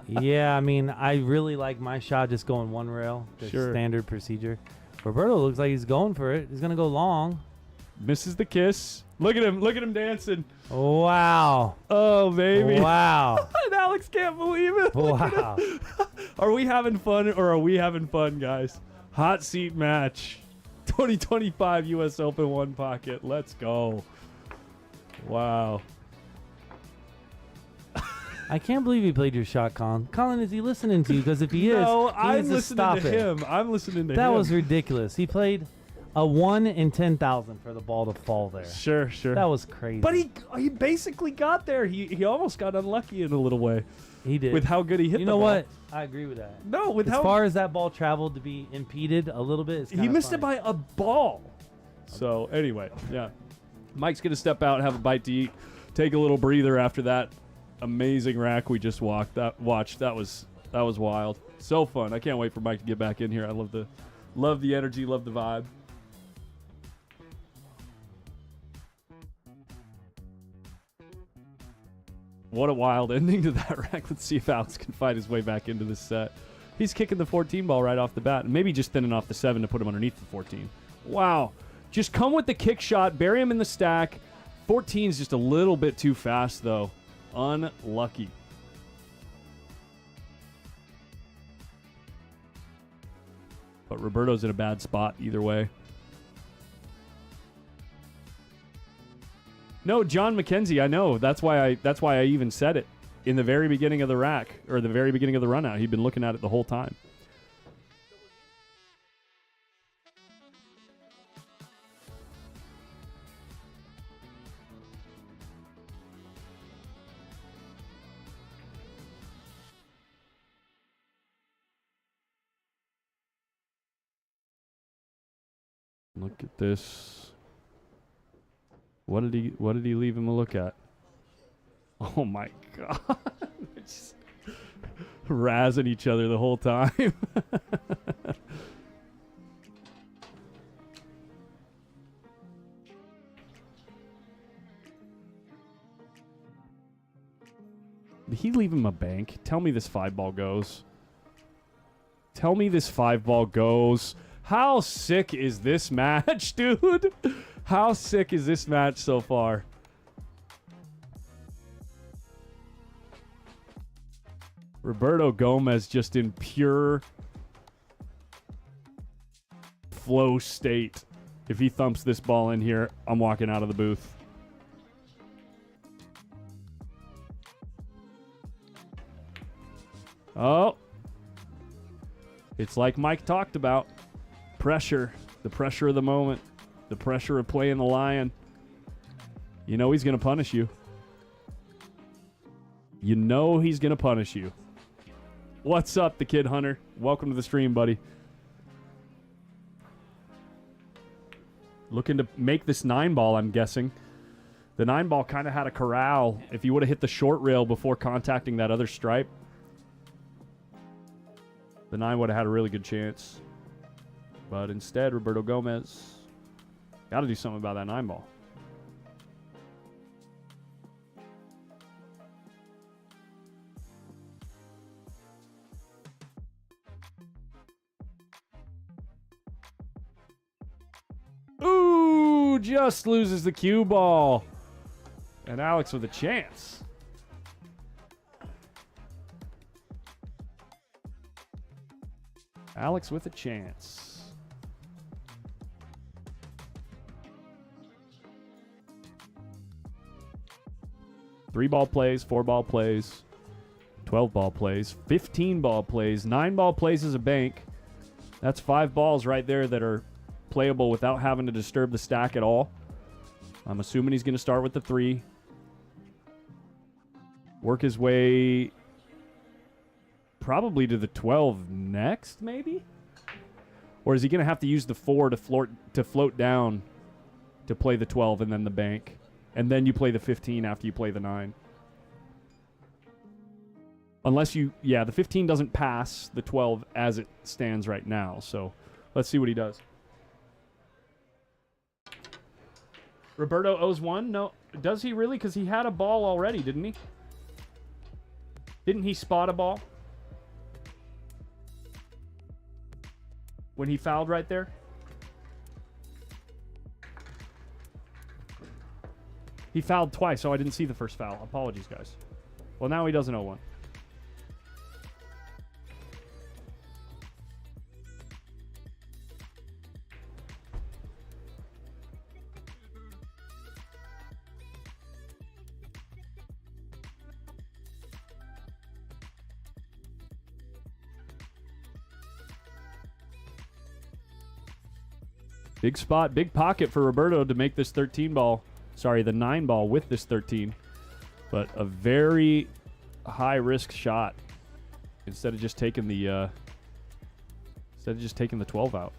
Yeah, I mean, I really like my shot just going one rail. The Sure. standard procedure. Roberto looks like he's going for it. He's gonna go long. Misses the kiss. Look at him. Look at him dancing. Wow. Oh, baby. Wow. And Alex can't believe it. Look at Wow. him. Are we having fun or are we having fun, guys? Hot seat match. 2025 U.S. Open one pocket. Let's go. Wow. I can't believe he played your shot, Colin. Colin, is he listening to you? Because if he is, No, he I'm needs to listening stop to it. him. I'm listening to him. That was ridiculous. He played a 1 in 10,000 for the ball to fall there. Sure, sure. That was crazy. But he basically got there. He almost got unlucky in a little way he did. with how good he hit You the know ball. what? I agree with that. No, with As how far as that ball traveled to be impeded a little bit, it's he kinda missed funny. it by a ball. So anyway, yeah. Mike's gonna step out, have a bite to eat, take a little breather after that amazing rack we just watched. That was wild. So fun. I can't wait for Mike to get back in here. I love the energy, love the vibe. What a wild ending to that rack. Let's see if Alex can fight his way back into this set. He's kicking the 14 ball right off the bat, and maybe just thinning off the 7 to put him underneath the 14. Wow. Just come with the kick shot, bury him in the stack. 14 is just a little bit too fast, though. Unlucky. But Roberto's in a bad spot either way. No, John McKenzie, I know. That's why I even said it in the very beginning of the rack, or the very beginning of the run out. He'd been looking at it the whole time. Look at this. What did he leave him a look at? Oh my god. They're just razzing each other the whole time. Did he leave him a bank? Tell me this 5-ball goes. Tell me this 5-ball goes. How sick is this match, dude? How sick is this match so far? Roberto Gomez just in pure flow state. If he thumps this ball in here, I'm walking out of the booth. Oh. It's like Mike talked about. Pressure. The pressure of the moment. The pressure of playing the lion. You know he's going to punish you. You know he's going to punish you. What's up, the Kid Hunter? Welcome to the stream, buddy. Looking to make this 9-ball, I'm guessing. The 9 ball kind of had a corral. If you would have hit the short rail before contacting that other stripe, the 9 would have had a really good chance. But instead, Roberto Gomez got to do something about that 9 ball. Ooh, just loses the cue ball. And Alex with a chance. Alex with a chance. Three ball plays, 4 ball plays, 12 ball plays, 15 ball plays, 9 ball plays as a bank. That's 5 balls right there that are playable without having to disturb the stack at all. I'm assuming he's going to start with the 3. Work his way probably to the 12 next, maybe? Or is he going to have to use the 4 to float down to play the 12 and then the bank? And then you play the 15 after you play the 9. Unless you... Yeah, the 15 doesn't pass the 12 as it stands right now. So let's see what he does. Roberto owes 1? No. Does he really? Because he had a ball already, didn't he? Didn't he spot a ball? When he fouled right there? He fouled twice, so I didn't see the first foul. Apologies, guys. Well, now he doesn't owe 1. Big spot, big pocket for Roberto to make this 13 ball. Sorry, the 9 ball with this 13. But a very high-risk shot instead of just taking the 12 out.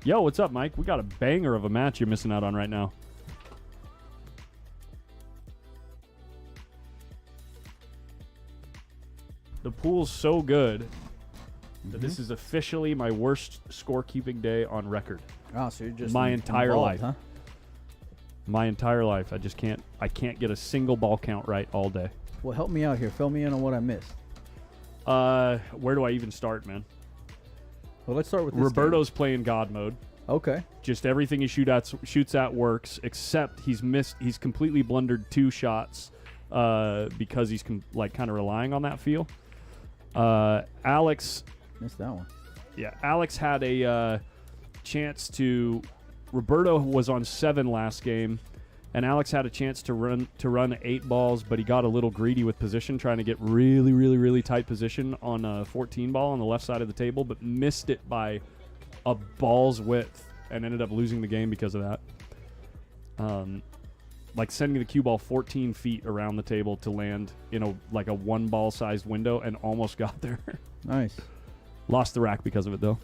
Yo, what's up, Mike? We got a banger of a match you're missing out on right now. The pool's so good that this is officially my worst scorekeeping day on record. Oh, so you're just my entire life. huh? My entire life. I can't get a single ball count right all day. Well, help me out here. Fill me in on what I missed. Where do I even start, man? Well, let's start with this Roberto's playing God mode. Okay. Just everything he shoots at works, except he's completely blundered 2 shots because he's kind of relying on that feel. Alex Missed that one. Yeah, Alex had a chance to... Roberto was on 7 last game, and Alex had a chance to run 8 balls, but he got a little greedy with position, trying to get really, really, really tight position on a 14 ball on the left side of the table, but missed it by a ball's width and ended up losing the game because of that. Like sending the cue ball 14 feet around the table to land in a 1 ball sized window and almost got there. Nice. Lost the rack because of it, though.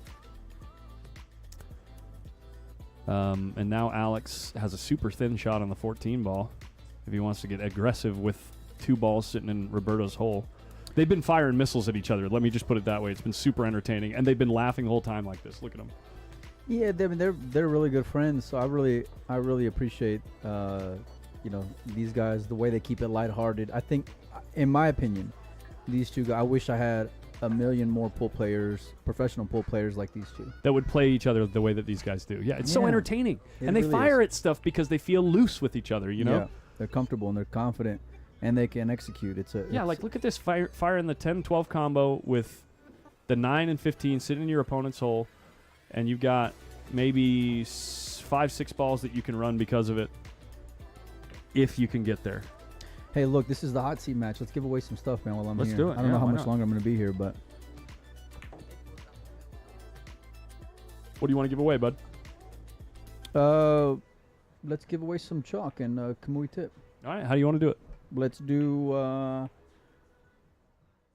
And now Alex has a super thin shot on the 14 ball if he wants to get aggressive with 2 balls sitting in Roberto's hole. They've been firing missiles at each other. Let me just put it that way. It's been super entertaining, and they've been laughing the whole time like this. Look at them. Yeah, they're really good friends. So I really appreciate these guys, the way they keep it lighthearted. I think, in my opinion, these 2 guys. I wish I had a million more pool players, professional pool players like these 2 that would play each other the way that these guys do. Yeah, it's so entertaining, and they really fire at stuff because they feel loose with each other. You know, yeah, they're comfortable and they're confident, and they can execute. Look at this fire in the 10-12 combo with the 9 and 15 sitting in your opponent's hole, and you've got maybe 5-6 balls that you can run because of it, if you can get there. Hey, look, this is the hot seat match. Let's give away some stuff, man, while I'm Let's here. do it. I don't know how much longer I'm going to be here, but... What do you want to give away, bud? Let's give away some chalk and Kamui tip. All right, how do you want to do it? Let's do... I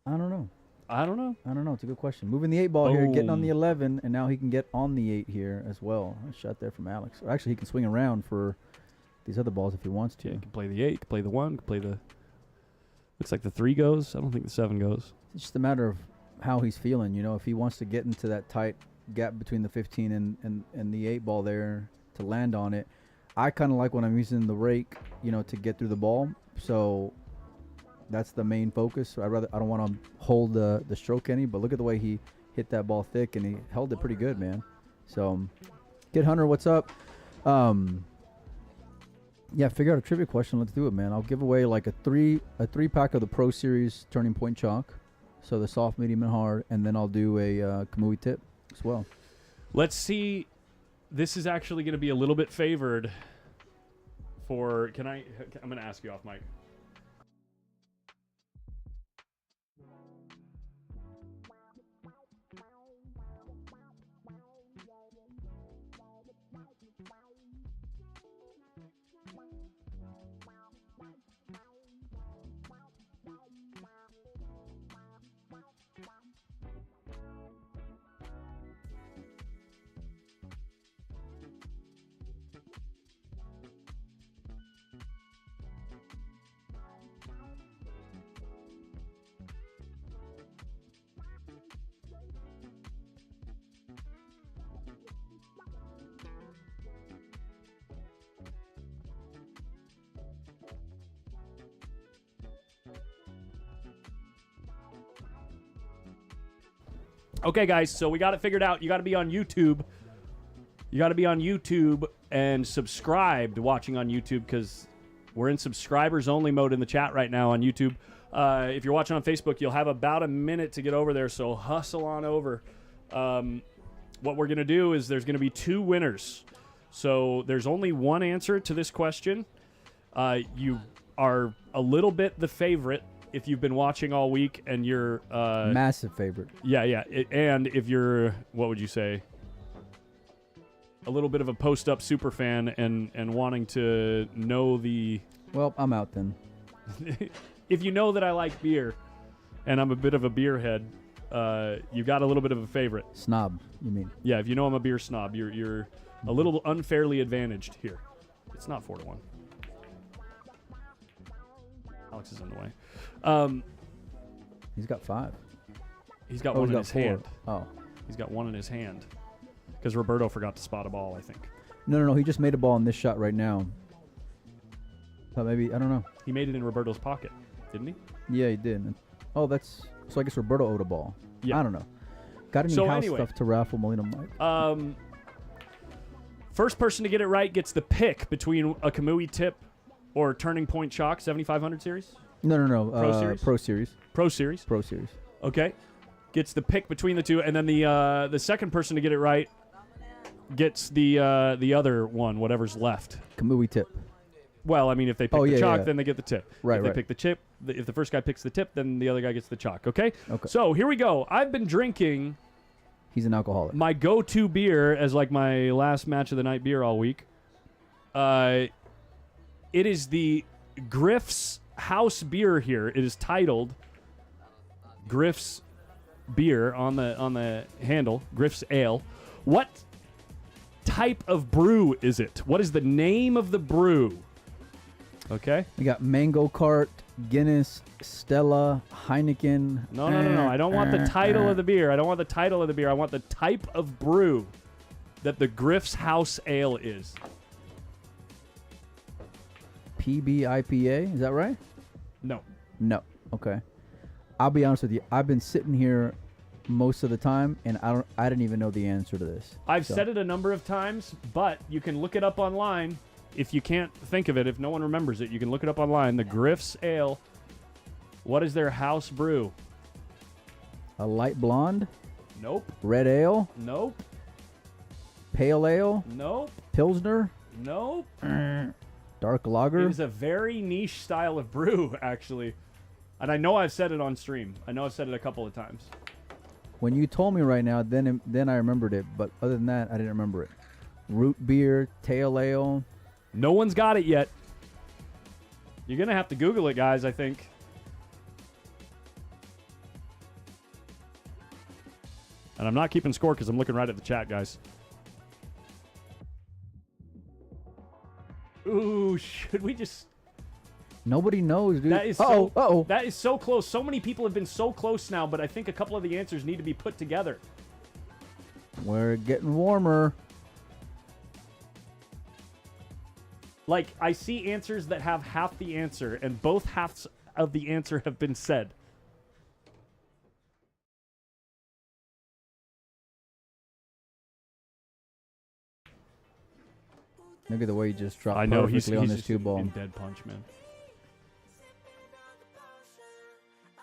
don't know. I don't know. It's a good question. Moving the 8 ball here, getting on the 11, and now he can get on the 8 here as well. A shot there from Alex. Or actually, he can swing around for these other balls if he wants to. Yeah, you can play the 8, can play the 1, can play the... Looks like the 3 goes. I don't think the 7 goes. It's just a matter of how he's feeling. You know, if he wants to get into that tight gap between the 15 and the 8 ball there to land on it. I kind of like when I'm using the rake, you know, to get through the ball. So that's the main focus. I don't want to hold the stroke any, but look at the way he hit that ball thick, and he held it pretty good, man. So, Kid Hunter, what's up? Yeah, figure out a trivia question. Let's do it, man. I'll give away like a three pack of the Pro Series Turning Point Chalk, so the soft, medium, and hard, and then I'll do a Kamui tip as well. Let's see. This is actually going to be a little bit favored for... I'm going to ask you off mic. Okay, guys, so we got it figured out. You got to be on YouTube. You got to be on YouTube and subscribed watching on YouTube, because we're in subscribers-only mode in the chat right now on YouTube. If you're watching on Facebook, you'll have about a minute to get over there, so hustle on over. What we're going to do is there's going to be 2 winners. So there's only one answer to this question. You are a little bit the favorite if you've been watching all week and you're... Massive favorite. Yeah. And if you're, what would you say? A little bit of a post-up super fan and wanting to know the... Well, I'm out then. If you know that I like beer and I'm a bit of a beer head, you got a little bit of a favorite. Snob, you mean? Yeah, if you know I'm a beer snob, you're a little unfairly advantaged here. It's not 4-1. Alex is in the way. He's got 5. He's got one in his 4. hand. Oh. He's got one in his hand. Because Roberto forgot to spot a ball, I think. No. He just made a ball in this shot right now. But maybe, I don't know. He made it in Roberto's pocket, didn't he? Yeah, he did. Oh, that's... So I guess Roberto owed a ball. Yeah. I don't know. Got any house stuff to raffle, Molina Mike? First person to get it right gets the pick between a Kamui tip or Turning Point Chalk 7500 series. No. Pro Series? Pro Series. Pro Series. Pro Series. Okay. Gets the pick between the two, and then the second person to get it right gets the other one, whatever's left. Kamui tip. Well, I mean, if they pick the chalk, yeah. then they get the tip. Right, if they pick the chip, if the first guy picks the tip, then the other guy gets the chalk. Okay? Okay. So here we go. I've been drinking He's an alcoholic. my go-to beer as like my last match of the night beer all week. It is the Griff's House beer here. It is titled Griff's beer on the handle, Griff's Ale. What type of brew is it? What is the name of the brew? Okay. We got Mango Cart, Guinness, Stella, Heineken. No. I don't want the title of the beer. I want the type of brew that the Griff's House Ale is. PB IPA. Is that right? No. No. Okay. I'll be honest with you. I've been sitting here most of the time, and I didn't even know the answer to this. I've said it a number of times, but you can look it up online. If you can't think of it, if no one remembers it, you can look it up online. The Griff's Ale. What is their house brew? A light blonde, Nope. red ale, Nope. pale ale, Nope. pilsner, Nope. dark It lager. is a very niche style of brew, actually. And I know I've said it on stream. I know I've said it a couple of times. When you told me right now, then I remembered it. But other than that, I didn't remember it. Root beer, tail ale. No one's got it yet. You're going to have to Google it, guys, I think. And I'm not keeping score because I'm looking right at the chat, guys. Ooh, should we just... Nobody knows, dude. That is Uh-oh, so, uh-oh. That is so close. So many people have been so close now, but I think a couple of the answers need to be put together. We're getting warmer. Like, I see answers that have half the answer, and both halves of the answer have been said. Look at the way he just dropped I know, perfectly on this just cue ball. in dead punch, man.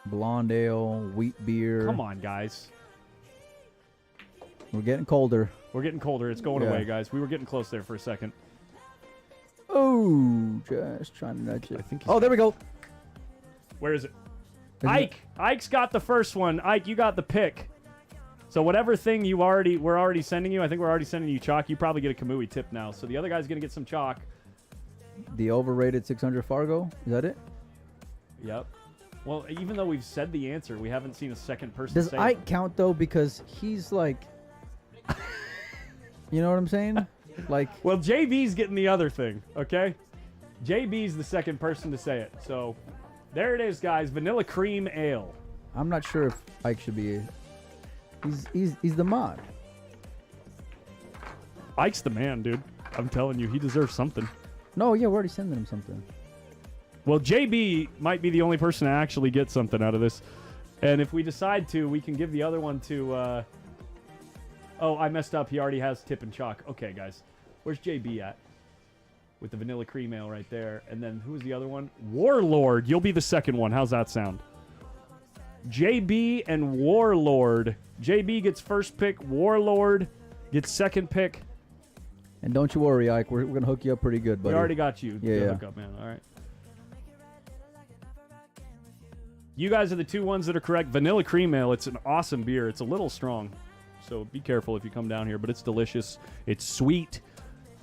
Blonde ale, wheat beer. Come on, guys. We're getting colder. We're getting colder. It's going Yeah. away, guys. We were getting close there for a second. Oh, just trying to nudge it. I think he's Oh, there we go. Where is it? Isn't Ike! Ike's got the first one. Ike, you got the pick. So whatever thing we're already sending you, I think we're already sending you chalk. You probably get a Kamui tip now. So the other guy's going to get some chalk. The overrated 600 Fargo? Is that it? Yep. Well, even though we've said the answer, we haven't seen a second person Does say Ike it. count, though? Because he's like... You know what I'm saying? Like... Well, JB's getting the other thing, okay? JB's the second person to say it. So there it is, guys. Vanilla cream ale. I'm not sure if Ike should be... He's the mod. Ike's the man, dude. I'm telling you, he deserves something. No, yeah, we're already sending him something. Well, JB might be the only person to actually get something out of this. And if we decide to, we can give the other one to... Oh, I messed up. He already has tip and chalk. Okay, guys. Where's JB at? With the vanilla cream ale right there. And then who's the other one? Warlord. You'll be the second one. How's that sound? JB and Warlord. JB gets first pick. Warlord gets second pick. And don't you worry, Ike. We're going to hook you up pretty good, buddy. We already got you. Yeah, the yeah. hookup, man. All right. You guys are the two ones that are correct. Vanilla cream ale. It's an awesome beer. It's a little strong, so be careful if you come down here. But it's delicious. It's sweet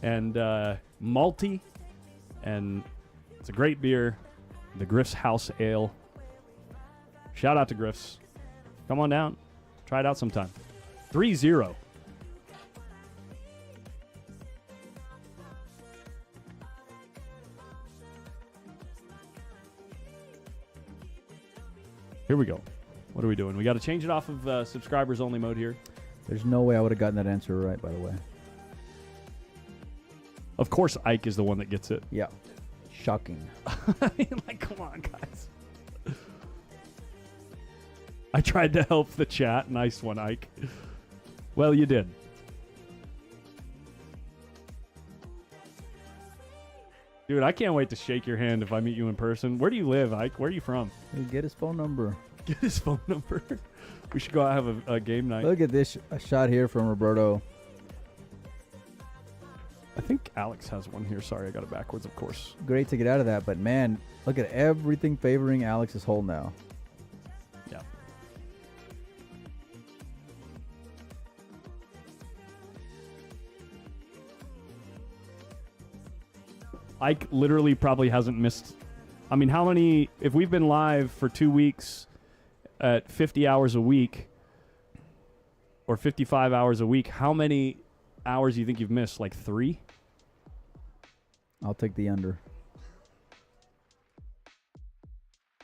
and malty, and it's a great beer. The Griff's House Ale. Shout out to Griff's. Come on down. Try it out sometime. 3-0. Here we go. What are we doing? We got to change it off of subscribers only mode here. There's no way I would have gotten that answer right, by the way. Of course, Ike is the one that gets it. Yeah. Shocking. I mean, like, come on, guys. I tried to help the chat. Nice one, Ike. Well, you did. Dude, I can't wait to shake your hand if I meet you in person. Where do you live, Ike? Where are you from? Hey, get his phone number. Get his phone number. We should go out and have a game night. Look at this a shot here from Roberto. I think Alex has one here. Sorry, I got it backwards, of course. Great to get out of that, but man, look at everything favoring Alex's hole now. Yeah. Ike literally probably hasn't missed. I mean, how many? If we've been live for 2 weeks at 50 hours a week or 55 hours a week, how many hours do you think you've missed? Like 3? I'll take the under.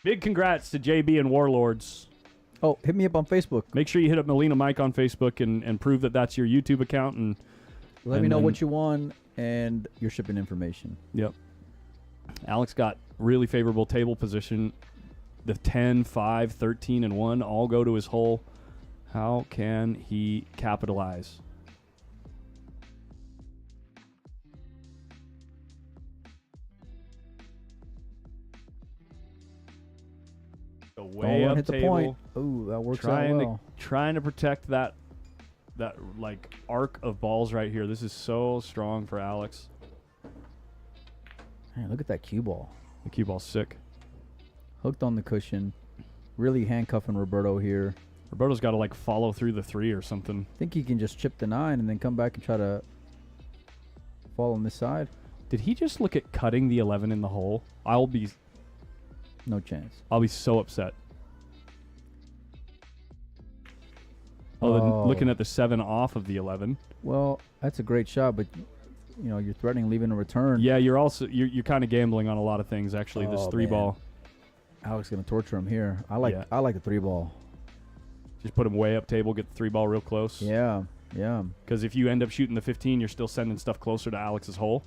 Big congrats to JB and Warlords. Oh, hit me up on Facebook. Make sure you hit up Melina Mike on Facebook and prove that that's your YouTube account. And Let me know what you won and your shipping information. Yep. Alex got really favorable table position. The 10, 5, 13, and 1 all go to his hole. How can he capitalize? So way up hit the table, point. Ooh, that works out well. trying to protect that like arc of balls right here. This is so strong for Alex. Man, look at that cue ball. The cue ball's sick. Hooked on the cushion. Really handcuffing Roberto here. Roberto's got to like follow through the 3 or something. I think he can just chip the 9 and then come back and try to fall on this side. Did he just look at cutting the 11 in the hole? I'll be No chance. so upset. Oh, then looking at the 7 off of the 11. Well, that's a great shot, but you're threatening leaving a return. Yeah, you're kind of gambling on a lot of things actually. This Oh, 3-ball. Alex gonna torture him here. I like the 3-ball. Just put him way up table, get the 3-ball real close. Yeah. Because if you end up shooting the 15, you're still sending stuff closer to Alex's hole.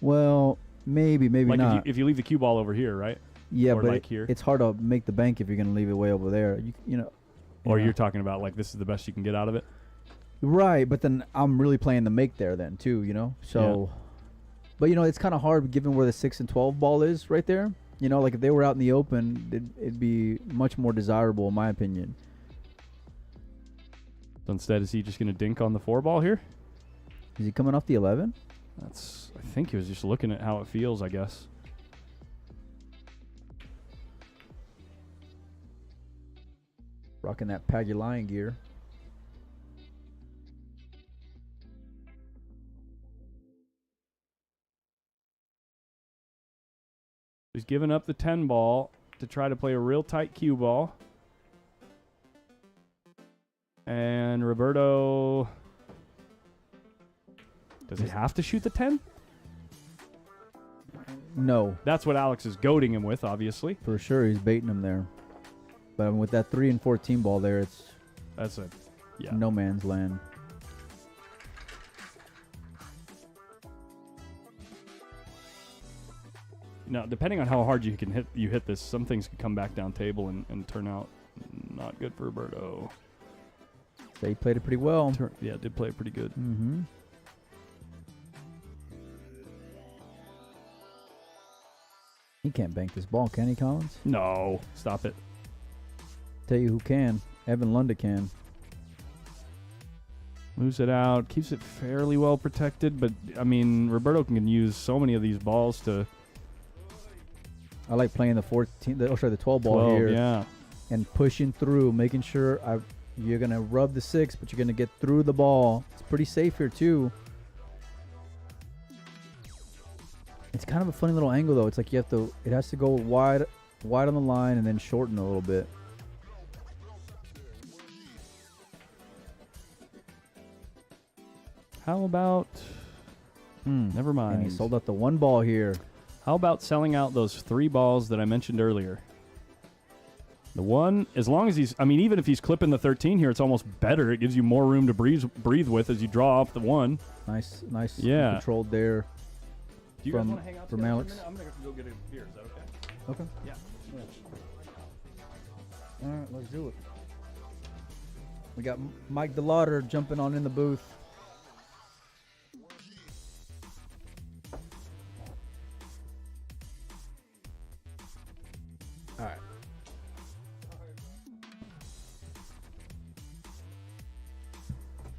Well, maybe Like not. if you leave the cue ball over here, right? Yeah, or but like here. it's hard to make the bank if you're gonna leave it way over there. Or yeah. you're talking about like this is the best you can get out of it. Right, but then I'm really playing the make there then too, So, but it's kind of hard given where the 6 and 12 ball is right there. Like if they were out in the open, it'd be much more desirable in my opinion. So instead, is he just going to dink on the 4-ball here? Is he coming off the 11? I think he was just looking at how it feels, I guess. Rocking that PAGULAYAN gear. He's giving up the 10-ball to try to play a real tight cue ball. And Roberto, does he have to shoot the 10? No, That's what Alex is goading him with, obviously. for sure he's baiting him there. But with that 3 and 14 ball there, it's That's a, yeah. no man's land. Now, depending on how hard you hit this, some things could come back down table and turn out not good for Roberto. So he played it pretty well. Yeah, did play it pretty good. Mm-hmm. He can't bank this ball, can he, Collins? No, stop it. Tell you who can. Evan Lunda can. Moves it out, keeps it fairly well protected, but I mean, Roberto can use so many of these balls to I like playing the 12 ball 12, here yeah. and pushing through, making sure you're gonna rub the 6, but you're gonna get through the ball. It's pretty safe here too. It's kind of a funny little angle though. It's like it has to go wide on the line and then shorten a little bit. How about never mind. And he sold out the 1 ball here. How about selling out those 3 balls that I mentioned earlier? The 1, as long as even if he's clipping the 13 here, it's almost better. It gives you more room to breathe with as you draw off the 1. Nice, Yeah. controlled there. Do you From- guys want to hang out from together for a Alex? minute? I'm going to go get a beer. Is that okay? Okay. Yeah. All right, let's do it. We got Mike DeLauder jumping on in the booth. All right.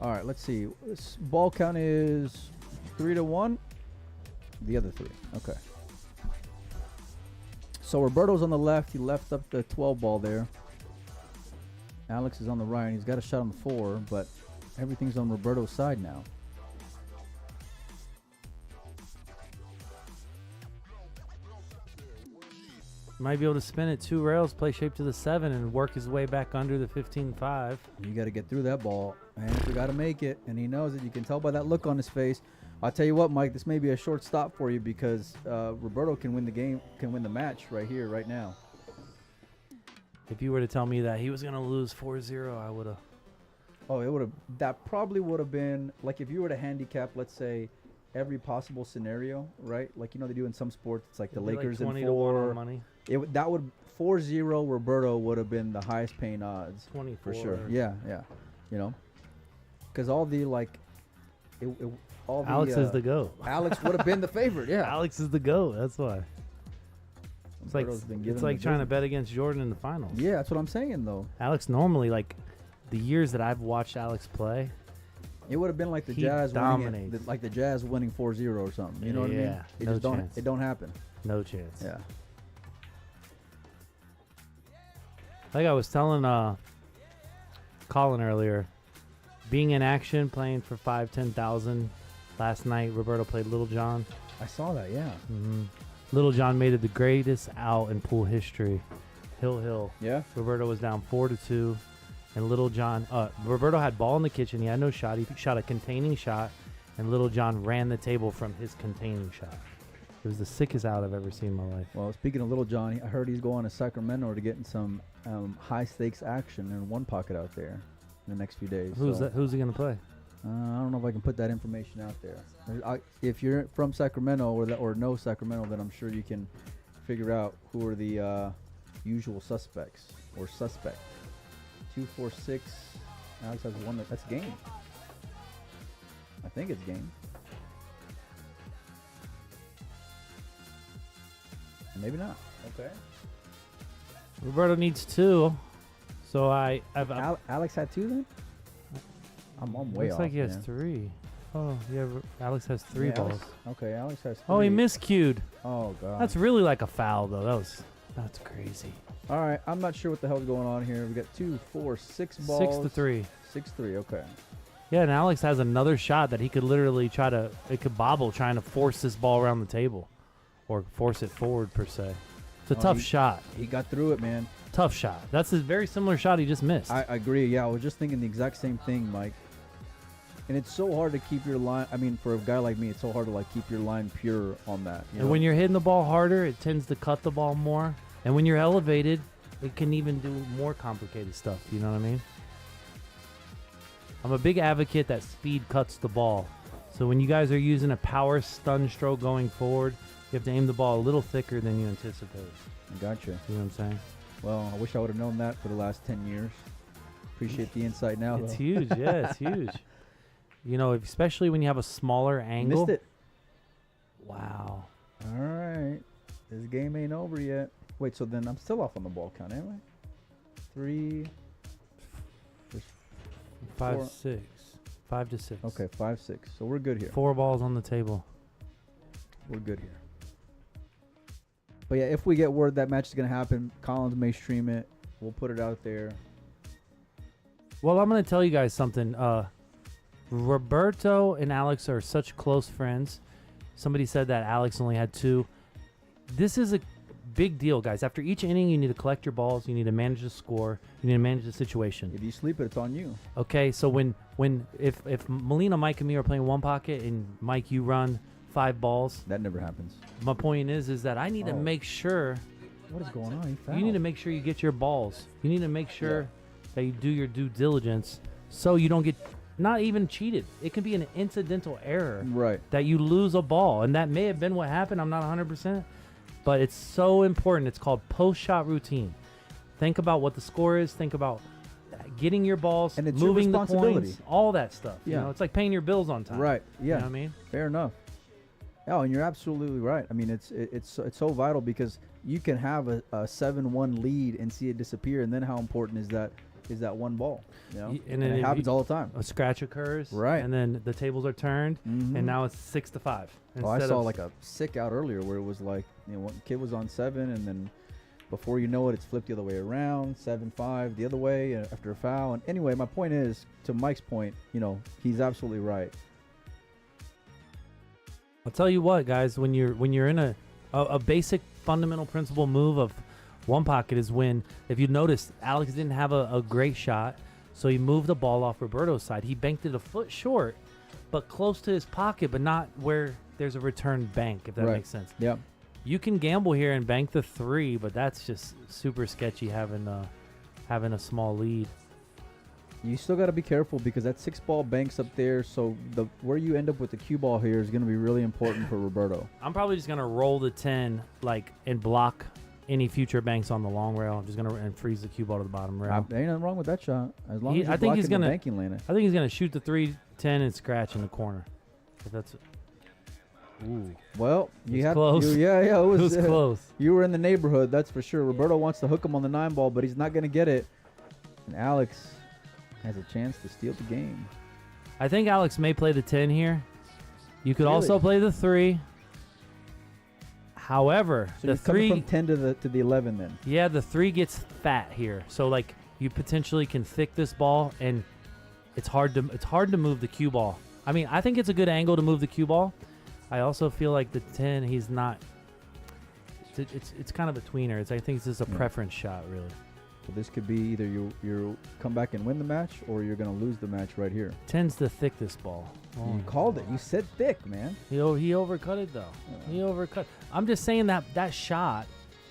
All right, let's see. This ball count is 3-1. The other 3. Okay. So Roberto's on the left. He left up the 12 ball there. Alex is on the right. He's got a shot on the 4, but everything's on Roberto's side now. Might be able to spin it 2 rails, play shape to the 7, and work his way back under the 15-5. You got to get through that ball, and you got to make it. And he knows it. You can tell by that look on his face. I'll tell you what, Mike. This may be a short stop for you because Roberto can win the game, can win the match right here, right now. If you were to tell me that he was going to lose 4-0, I would have. Oh, it would have. That probably would have been like if you were to handicap, let's say, every possible scenario, right? Like they do in some sports. It's like the Lakers like 20 in to 1 4. on money. That would 4-0 Roberto would have been the highest paying odds 24 for sure. Yeah. Because all the all the Alex is the GOAT. Alex would have been the favorite. Yeah. Alex is the GOAT. That's why. Roberto's been giving It's him like the trying to business. bet against Jordan in the finals. Yeah, that's what I'm saying though. Alex normally, like, the years that I've watched Alex play, It would have been like the He Jazz dominates. winning like the Jazz winning 4-0 or something. You know what I mean? Yeah, It no just chance. it don't happen. no chance. Yeah. Like I was telling Colin earlier, being in action, playing for 5,000-10,000 last night, Roberto played Little John. I saw that. Yeah. Mm-hmm. Little John made it the greatest out in pool history. Hill. Yeah. Roberto was down 4-2, and Little John. Roberto had ball in the kitchen. He had no shot. He shot a containing shot, and Little John ran the table from his containing shot. It was the sickest out I've ever seen in my life. Well, speaking of Little John, I heard he's going to Sacramento to get in some high stakes action in one pocket out there in the next few days. Who's that? Who's he gonna play? I don't know if I can put that information out there. If you're from Sacramento or know Sacramento, then I'm sure you can figure out who are the usual suspects or suspect. 246. Alex has one. That's game. I think it's game. Maybe not. Okay. Roberto needs 2, so I've Alex had 2 then. I'm way looks off. like he has man. 3. Oh yeah, Alex has 3 Yeah, balls. Okay, Alex has 3. Oh, he miscued. Oh god. That's really like a foul though. That's crazy. All right. I'm not sure what the hell's going on here. We got 2, 4, 6 balls. 6-3. 6-3. Okay. Yeah, and Alex has another shot that he could literally it could bobble trying to force this ball around the table, or force it forward per se. It's a tough shot. He got through it, man. Tough shot. That's a very similar shot he just missed. I agree. Yeah, I was just thinking the exact same thing, Mike. And it's so hard to keep your line. I mean, for a guy like me, it's so hard to like keep your line pure on that. And when you're hitting the ball harder, it tends to cut the ball more. And when you're elevated, it can even do more complicated stuff. You know what I mean? I'm a big advocate that speed cuts the ball. So when you guys are using a power stun stroke going forward, you have to aim the ball a little thicker than you anticipate. I gotcha. You know what I'm saying? Well, I wish I would have known that for the last 10 years. Appreciate the insight now. It's though. huge. Yeah, it's huge. You know, especially when you have a smaller angle. Missed it. Wow. All right. This game ain't over yet. Wait, so then I'm still off on the ball count, am I? 3. 5, Four. 6. 5 to 6. Okay, 5, 6. So we're good here. 4 balls on the table. We're good here. But yeah, if we get word that match is going to happen, Collins may stream it. We'll put it out there. Well, I'm going to tell you guys something. Roberto and Alex are such close friends. Somebody said that Alex only had 2. This is a big deal, guys. After each inning, you need to collect your balls. You need to manage the score. You need to manage the situation. If you sleep it, it's on you. Okay, so if Molina, Mike, and me are playing one pocket, and Mike, you run 5 balls. That never happens. My point is that I need to make sure. What is going on? You need to make sure you get your balls. You need to make sure that you do your due diligence so you don't get not even cheated. It can be an incidental error Right. that you lose a ball, and that may have been what happened. I'm not 100%, but it's so important. It's called post-shot routine. Think about what the score is. Think about getting your balls, And it's moving your the responsibility. coins, all that stuff. You Yeah. know, it's like paying your bills on time. Right. Yeah. You know what I mean? Fair enough. Oh, and you're absolutely right. I mean, it's so vital because you can have a 7-1 lead and see it disappear, and then how important is that one ball? You know, And and then it if happens you- all the time. A scratch occurs, Right. and then the tables are turned, Mhm. and now it's 6-5. Oh, I instead saw of- like a sick out earlier where it was like, you know, one kid was on 7, and then before you know it, it's flipped the other way around, 7-5 the other way after a foul. And anyway, my point is, to Mike's point, you know, he's absolutely right. I'll tell you what, guys, when you're in a basic fundamental principle move of one pocket is when, if you notice, Alex didn't have a great shot, so he moved the ball off Roberto's side. He banked it a foot short, but close to his pocket, but not where there's a return bank, if that Right. makes sense. Yeah. You can gamble here and bank the 3, but that's just super sketchy having a small lead. You still got to be careful because that 6-ball banks up there. So where you end up with the cue ball here is going to be really important for Roberto. I'm probably just gonna roll the 10 and block any future banks on the long rail. I'm just gonna and freeze the cue ball to the bottom rail. Ain't nothing wrong with that shot as long He- as you're I think he's blocking the gonna- banking lane. I think he's gonna shoot the 3-10 and scratch in the corner. If that's ooh, Well, you It's had close. yeah, it it was close. You were in the neighborhood, that's for sure. Roberto wants to hook him on the 9-ball, but he's not going to get it. And Alex has a chance to steal the game. I think Alex may play the 10 here. You could Really? also play the 3. However, So the you're coming 3, from 10 to the 11 then. yeah, the 3 gets fat here. So like you potentially can thick this ball, and it's hard to move the cue ball. I mean, I think it's a good angle to move the cue ball. I also feel like the 10, he's not. It's kind of a tweener. I think it's just a Yeah. preference shot, really. So this could be either you're come back and win the match, or you're going to lose the match right here. 10's the thickest ball. You called it. You said thick, man. He overcut it, though. He overcut. I'm just saying that shot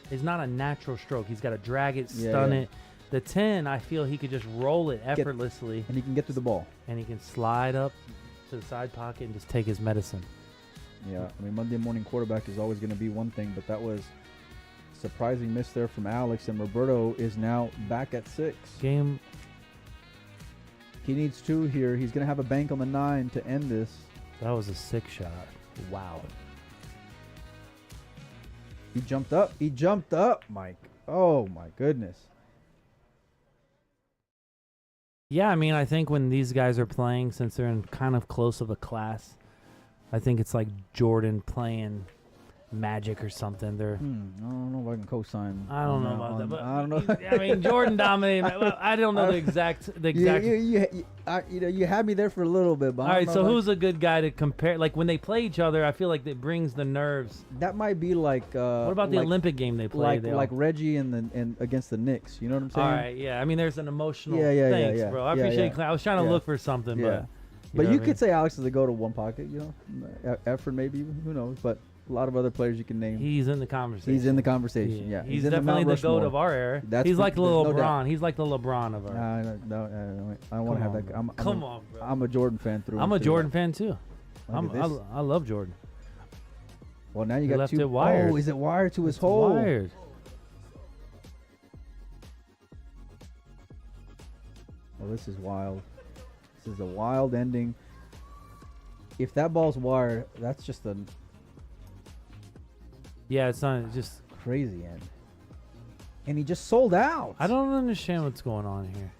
is not a natural stroke. He's got to drag it, stun it. The 10, I feel he could just roll it effortlessly. And he can get to the ball. And he can slide up to the side pocket and just take his medicine. Yeah, I mean, Monday morning quarterback is always going to be one thing, but that was surprising miss there from Alex, and Roberto is now back at 6. Game. He needs 2 here. He's going to have a bank on the 9 to end this. That was a sick shot. Wow. He jumped up. He jumped up, Mike. Oh, my goodness. Yeah, I mean, I think when these guys are playing, since they're in kind of close of a class, I think it's like Jordan playing Magic or something. They're I don't know if I can co-sign. I don't know about that, but I don't know. I mean, Jordan dominated. Well, I don't know the exact. You had me there for a little bit, but all right. So who's a good guy to compare? Like when they play each other, I feel like it brings the nerves. That might be like. What about the Olympic game they played? Like Reggie and against the Knicks. You know what I'm saying? All right. Yeah. I mean, there's an emotional. Thanks, bro. I appreciate. I was trying to look for something, but you could say Alex is a go to one pocket. You know, Efren maybe. Who knows? But a lot of other players you can name. He's in the conversation. He's in the conversation. Yeah, he's definitely the GOAT of our era. He's like the LeBron. He's like the LeBron of our era. No, I don't want to have that. Come on, bro. I'm a Jordan fan through. I'm a Jordan fan too. I love Jordan. Well, now you got left 2. it wired. Oh, is it wired to his It's hole? Wired. Well, this is wild. This is a wild ending. If that ball's wired, that's just a Yeah, it's not it's just. crazy end. And he just sold out. I don't understand what's going on here.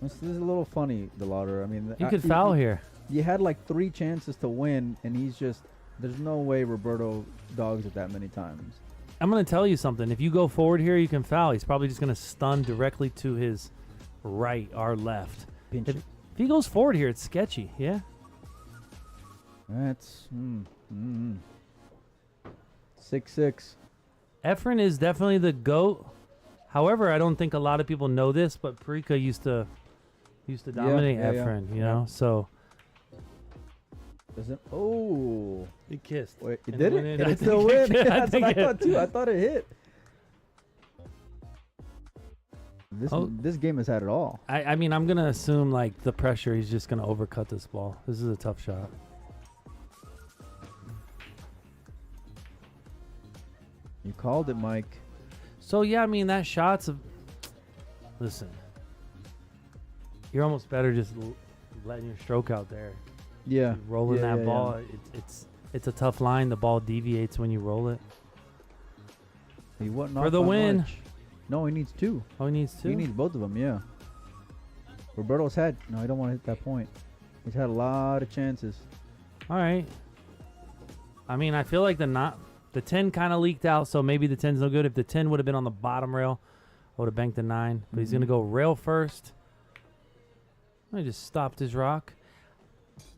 This is a little funny, DeLauder. I mean, He could foul here. You had like 3 chances to win, and he's just. There's no way Roberto dogs it that many times. I'm going to tell you something. If you go forward here, you can foul. He's probably just going to stun directly to his right or left. Pinch If it. he goes forward here, it's sketchy. Yeah. That's 6-6. Efren is definitely the GOAT. However, I don't think a lot of people know this, but Parika used to dominate Efren, you know? So. Doesn't. Oh. He kissed. Wait, it And did it went it? in. Did I it still think win? it- I That's think what I it- thought too. I thought it hit. Oh. This game has had it all. I mean, I'm going to assume, like, the pressure, he's just going to overcut this ball. This is a tough shot. You called it, Mike. So, yeah, I mean, that shot's a... Listen. You're almost better just letting your stroke out there. Yeah. Rolling Yeah, that yeah, ball, it's a tough line. The ball deviates when you roll it. He wasn't For off the by win. much. No, he needs 2. Oh, he needs 2? He needs both of them, yeah. Roberto's had... No, I don't want to hit that point. He's had a lot of chances. All right. I mean, I feel like the 10 kind of leaked out, so maybe the 10's no good. If the 10 would have been on the bottom rail, I would have banked the 9. But he's going to go rail first. I just stopped his rock.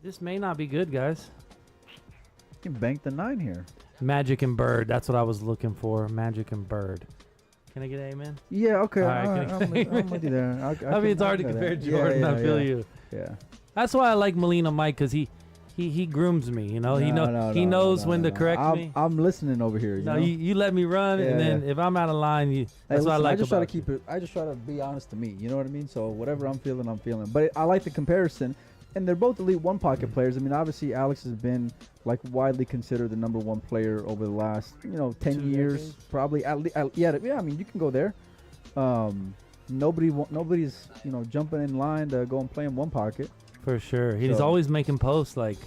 This may not be good, guys. You can bank the 9 here. Magic and Bird. That's what I was looking for. Magic and Bird. Can I get an amen? Yeah, okay. All right, I'm with you there. I mean, it's hard to compare Jordan. I feel you. Yeah. That's why I like Molina Mike, because he grooms me. You know, he knows when to correct me. I'm listening over here. You know? You let me run, and then if I'm out of line, that's what I like about you. I just try to be honest to me. You know what I mean? So whatever I'm feeling, I'm feeling. But I like the comparison, and they're both elite one pocket players. I mean, obviously Alex has been like widely considered the number 1 player over the last 10 2 years, decades? probably. Yeah. I mean, you can go there. Nobody's jumping in line to go and play in one pocket. For sure. He's So- always making posts like,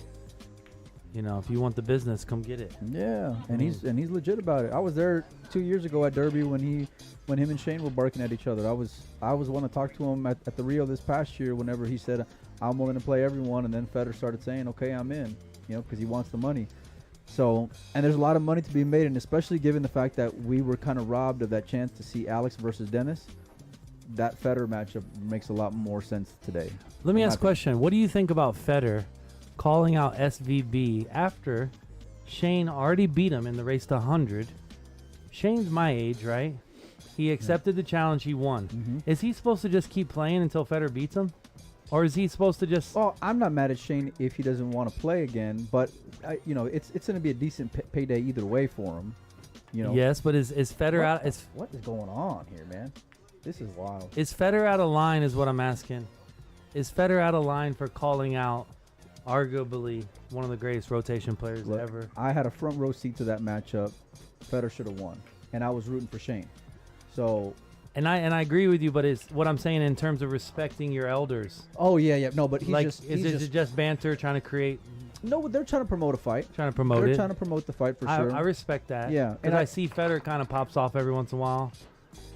if you want the business, come get it. Yeah, and he's legit about it. I was there 2 years ago at Derby when him and Shane were barking at each other. I was one to talk to him at the Rio this past year whenever he said I'm willing to play everyone, and then Federer started saying okay, I'm in, because he wants the money. So, and there's a lot of money to be made, and especially given the fact that we were kind of robbed of that chance to see Alex versus Dennis. That Federer matchup makes a lot more sense today. Let me I'm ask a happy. question. What do you think about Federer calling out SVB after Shane already beat him in the race to 100? Shane's my age, right? He accepted the challenge. He won. Mm-hmm. Is he supposed to just keep playing until Federer beats him? Or is he supposed to just... Well, I'm not mad at Shane if he doesn't want to play again, but it's going to be a decent payday either way for him. Yes, but is Federer out... What is going on here, man? This is wild. Is Federer out of line is what I'm asking. Is Federer out of line for calling out arguably one of the greatest rotation players Look, ever? I had a front row seat to that matchup. Federer should have won, and I was rooting for Shane. So... And I agree with you, but it's what I'm saying in terms of respecting your elders. Oh, yeah. No, but Is it just banter, trying to create... No, they're trying to promote a fight. Trying to promote it. They're trying to promote the fight for sure. I respect that. Yeah. Because I see Federer kind of pops off every once in a while.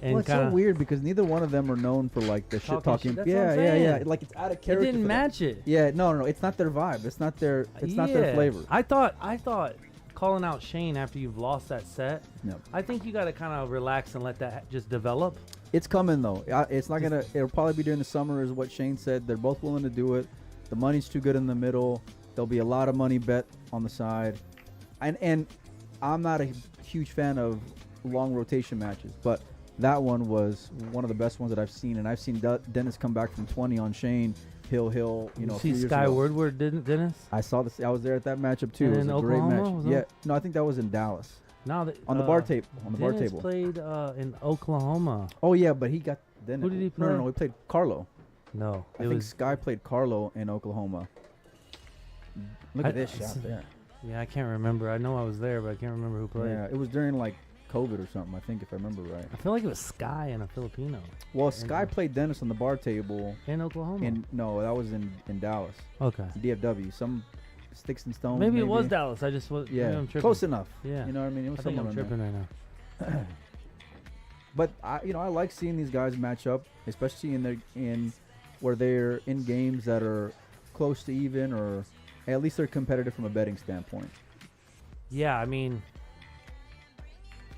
And Well, it's so weird because neither one of them are known for like the shit talking. Shit. That's what I'm saying. Like it's out of It character. didn't for them. match it. Yeah, no. It's not their vibe. It's not their. It's not their flavor. I thought calling out Shane after you've lost that set. No. I think you got to kind of relax and let that just develop. It's coming though. It's not gonna. It'll probably be during the summer, is what Shane said. They're both willing to do it. The money's too good in the middle. There'll be a lot of money bet on the side, and I'm not a huge fan of long rotation matches, but that one was one of the best ones that I've seen, and I've seen Dennis come back from 20 on Shane. Hill, You a few see years Sky ago. Woodward, Dennis? I saw this. I was there at that matchup too. And It was in a great Oklahoma, match. was it? Yeah, no, I think that was in Dallas No, on the bar table. On the bar Dennis table. played in Oklahoma. Oh yeah, but he got Dennis. Who did he No, play? he played Carlo. No, I think Sky played Carlo in Oklahoma. Look at this shot there. Yeah, I can't remember. I know I was there, but I can't remember who played. Yeah, it was during like COVID or something, I think, if I remember right. I feel like it was Sky and a Filipino Well, Sky played Dennis on the bar table. in Oklahoma. No, that was in Dallas. Okay. DFW. Some sticks and stones. Maybe it was Dallas. I just was. Yeah, maybe I'm tripping. close enough. Yeah. You know what I mean? It was I think I'm somewhere in tripping right now. But I like seeing these guys match up, especially in where they're in games that are close to even, or at least they're competitive from a betting standpoint. Yeah, I mean,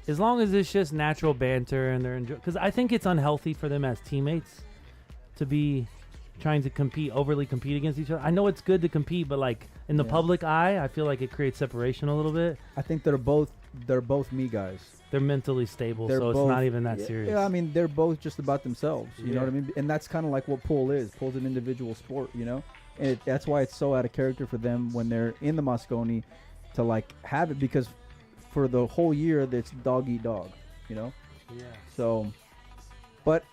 as long as it's just natural banter and they're enjoying, because I think it's unhealthy for them as teammates to be trying to overly compete against each other. I know it's good to compete, but like in the public eye, I feel like it creates separation a little bit. I think they're both me guys. They're mentally stable, They're so both- it's not even that serious. Yeah, I mean, they're both just about themselves. You know Yeah. what I mean? And that's kind of like what pool is. Pool's an individual sport, you know? And that's why it's so out of character for them when they're in the Moscone to, like, have it, because for the whole year, it's dog eat dog, you know? Yeah. So, but,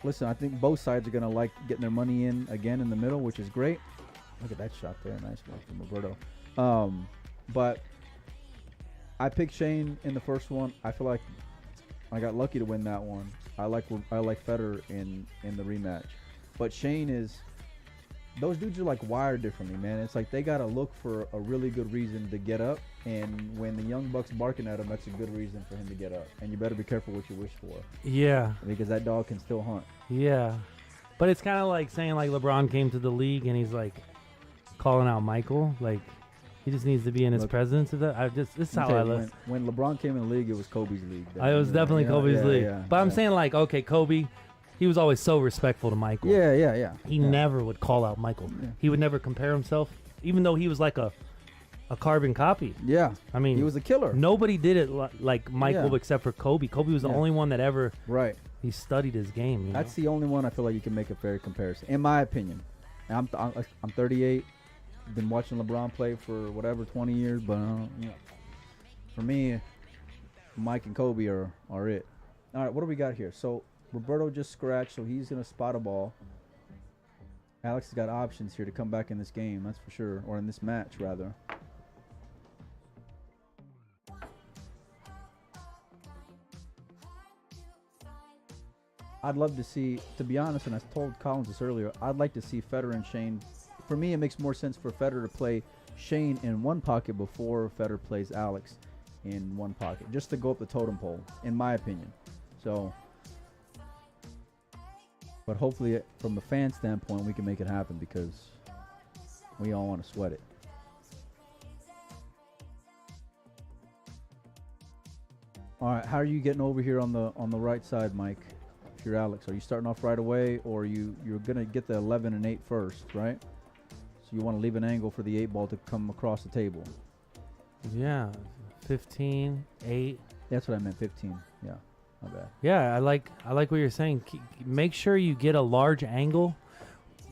listen, I think both sides are going to like getting their money in again in the middle, which is great. Look at that shot there. Nice one from Roberto. But I picked Shane in the first one. I feel like I got lucky to win that one. I like Federer in the rematch, but Shane is. Those dudes are like wired differently, man. It's like they gotta look for a really good reason to get up, and when the young buck's barking at him, that's a good reason for him to get up. And you better be careful what you wish for, Yeah. because that dog can still hunt. Yeah. But it's kind of like saying like LeBron came to the league and he's like calling out Michael. Like he just needs to be in his Look, presence. This is how I look. When LeBron came in the league, it was Kobe's league. It was definitely Kobe's league. But I'm saying like, okay, Kobe, he was always so respectful to Michael. Yeah. He never would call out Michael. Yeah. He would never compare himself, even though he was like a carbon copy. Yeah. I mean, He was a killer. nobody did it like Michael Yeah. except for Kobe. Kobe was the Yeah. only one that ever Right. he studied his game. You That's know? the only one I feel like you can make a fair comparison, in my opinion. And I'm 38. Been watching LeBron play for whatever 20 years, but for me, Mike and Kobe are it. All right, what do we got here? So Roberto just scratched, so he's gonna spot a ball. Alex has got options here to come back in this game, that's for sure, or in this match rather. I'd love to see, to be honest, and I told Collins this earlier, I'd like to see Federer and Shane. For me, it makes more sense for Federer to play Shane in one pocket before Federer plays Alex in one pocket, just to go up the totem pole, in my opinion. So, but hopefully, from the fan standpoint, we can make it happen because we all want to sweat it. All right, how are you getting over here on the right side, Mike? If you're Alex, are you starting off right away, or you're gonna get the 11 and 8 first, right? So you want to leave an angle for the 8 ball to come across the table. Yeah, 15, 8. That's what I meant, 15. Yeah, My bad. Yeah, I like what you're saying. Make sure you get a large angle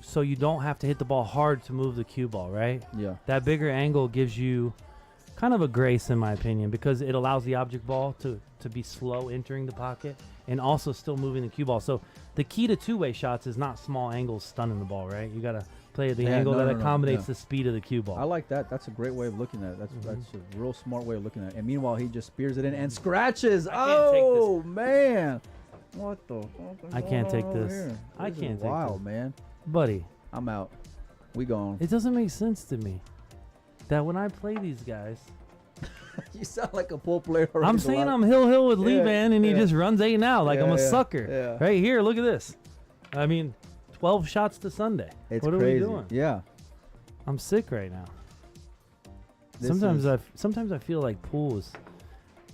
so you don't have to hit the ball hard to move the cue ball, right? Yeah. That bigger angle gives you kind of a grace, in my opinion, because it allows the object ball to be slow entering the pocket and also still moving the cue ball. So the key to two-way shots is not small angles stunning the ball, right? You got to play at the angle that accommodates the speed of the cue ball. I like that. That's a great way of looking at it. That's a real smart way of looking at it. And meanwhile, he just spears it in and scratches. Oh, man. What the fuck is I can't going take on this. here? I This is can't take wild, this. man. Buddy, I'm out. We gone. it doesn't make sense to me that when I play these guys, You sound like a pool player. I'm saying I'm hill with Lee Yeah, Van, and he yeah. just runs 8 and out like I'm a Yeah, sucker. yeah. Right here, look at this. I mean, 12 shots to Sunday. It's what crazy. are we doing? Yeah. I'm sick right now. This Sometimes is- sometimes I feel like pools.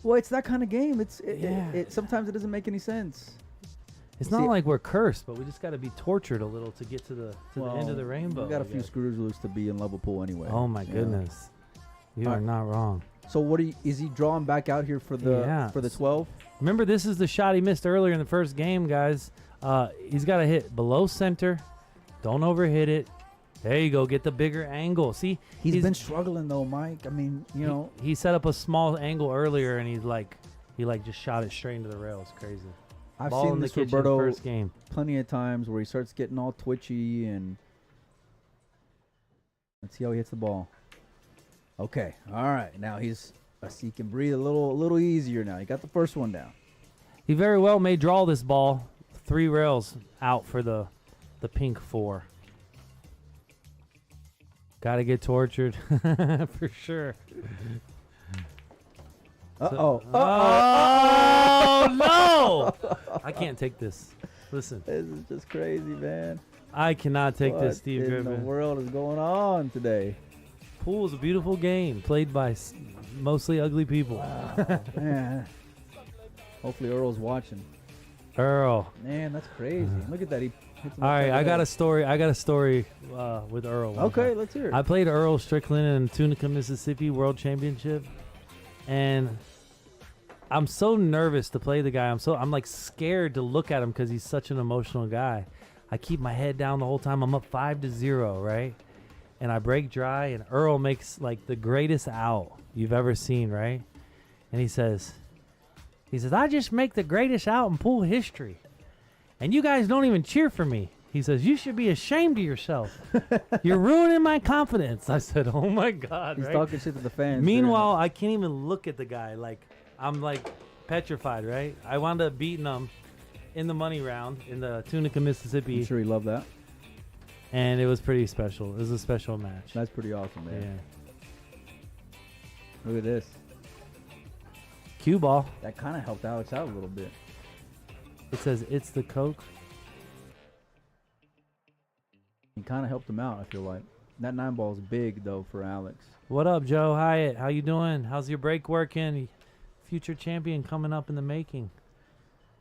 Well, it's that kind of game. Yeah. Sometimes it doesn't make any sense. It's not See- like we're cursed, but we just got to be tortured a little to get to the end of the rainbow. We got a I few guess. screws loose to be in level pool anyway. Oh my Yeah. goodness, you All are right. not wrong. So is he drawing back out here for the Yeah. 12? Remember, this is the shot he missed earlier in the first game, guys. He's got to hit below center. Don't overhit it. There you go. Get the bigger angle. See, He's been struggling though, Mike. I mean, you know, he set up a small angle earlier, and he just shot it straight into the rails. Crazy. I've Ball seen in the this kitchen Roberto first game. plenty of times where he starts getting all twitchy and let's see how he hits the ball. Okay, all right. Now he can breathe a little easier now. He got the first one down. He very well may draw this ball 3 rails out for the pink 4. Got to get tortured for sure. Uh-oh. Oh no! I can't take this. Listen, This is just crazy, man. I cannot take What this, Steve in the Griffin. world is going on today? Pool is a beautiful game played by mostly ugly people. Man. Hopefully Earl's watching. Earl. Man, that's crazy. Look at that. He hits him All right, upside I the got a head. story. I got a story with Earl. one Okay, time. let's hear it. I played Earl Strickland in Tunica, Mississippi World Championship, and I'm so nervous to play the guy. I'm like scared to look at him because he's such an emotional guy. I keep my head down the whole time. I'm up 5-0, right? And I break dry, and Earl makes like the greatest out you've ever seen, right? And he says, I just make the greatest out in pool history, and you guys don't even cheer for me. He says, you should be ashamed of yourself. You're ruining my confidence. I said, oh my God. He's right? talking shit to the fans. Meanwhile, I can't even look at the guy. Like, I'm like petrified, right? I wound up beating him in the money round in the Tunica, Mississippi. I'm sure he loved that. And it was pretty special. It was a special match. That's pretty awesome, man. Yeah. Look at this. Cue ball. That kind of helped Alex out a little bit. It says it's the Coke. He kind of helped him out, I feel like. That 9 ball is big, though, for Alex. What up, Joe Hyatt? How you doing? How's your break working? Future champion coming up in the making.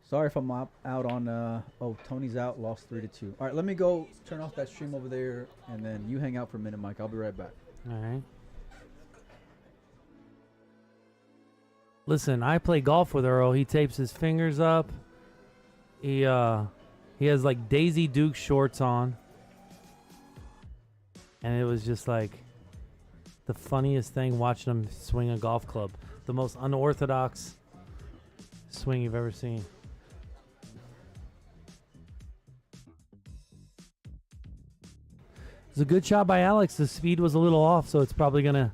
Sorry if I'm out on. Tony's out, lost 3-2. All right, let me go turn off that stream over there, and then you hang out for a minute, Mike. I'll be right back. All right. Listen, I play golf with Earl. He tapes his fingers up. He has like Daisy Duke shorts on. And it was just like the funniest thing watching him swing a golf club. The most unorthodox swing you've ever seen. It was a good shot by Alex. The speed was a little off, so it's probably gonna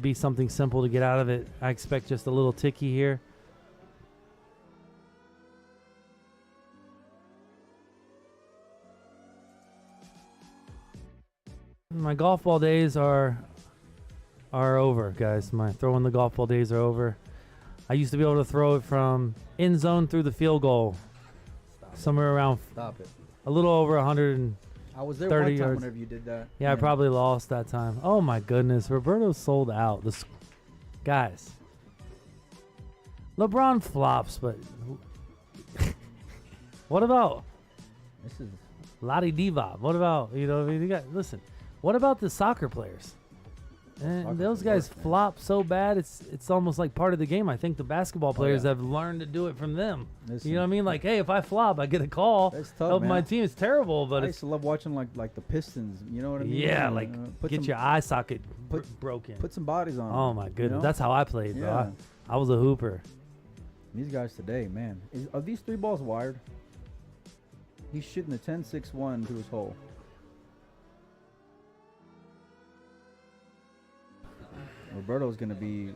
be something simple to get out of it. I expect just a little ticky here. My golf ball days are over, guys. My throwing the golf ball days are over. I used to be able to throw it from end zone through the field goal, somewhere around Stop it. a little over 100. And I was there 30 one time yards. whenever you did that. yeah, I probably lost that time. Oh my goodness, Roberto sold out. Guys, LeBron flops, but what about This is Lottie Divac? What about, you know, I mean, listen, what about the soccer players? And Soccer's those the guys worst, man. flop so bad, it's almost like part of the game. I think the basketball players yeah. have learned to do it from them. Listen, You know what I mean? Like, hey, if I flop, I get a call. That's tough, Help man. my team. It's terrible, but I it's used to love watching like the Pistons. You know what I mean? yeah, like put get some, your eye socket put- broken. put some bodies on. Oh 'em, my you goodness, know? that's how I played, bro. Yeah. I was a hooper. These guys today, man. Are these 3 balls wired? He's shooting the 10-6-1 to his hole. Roberto's gonna be.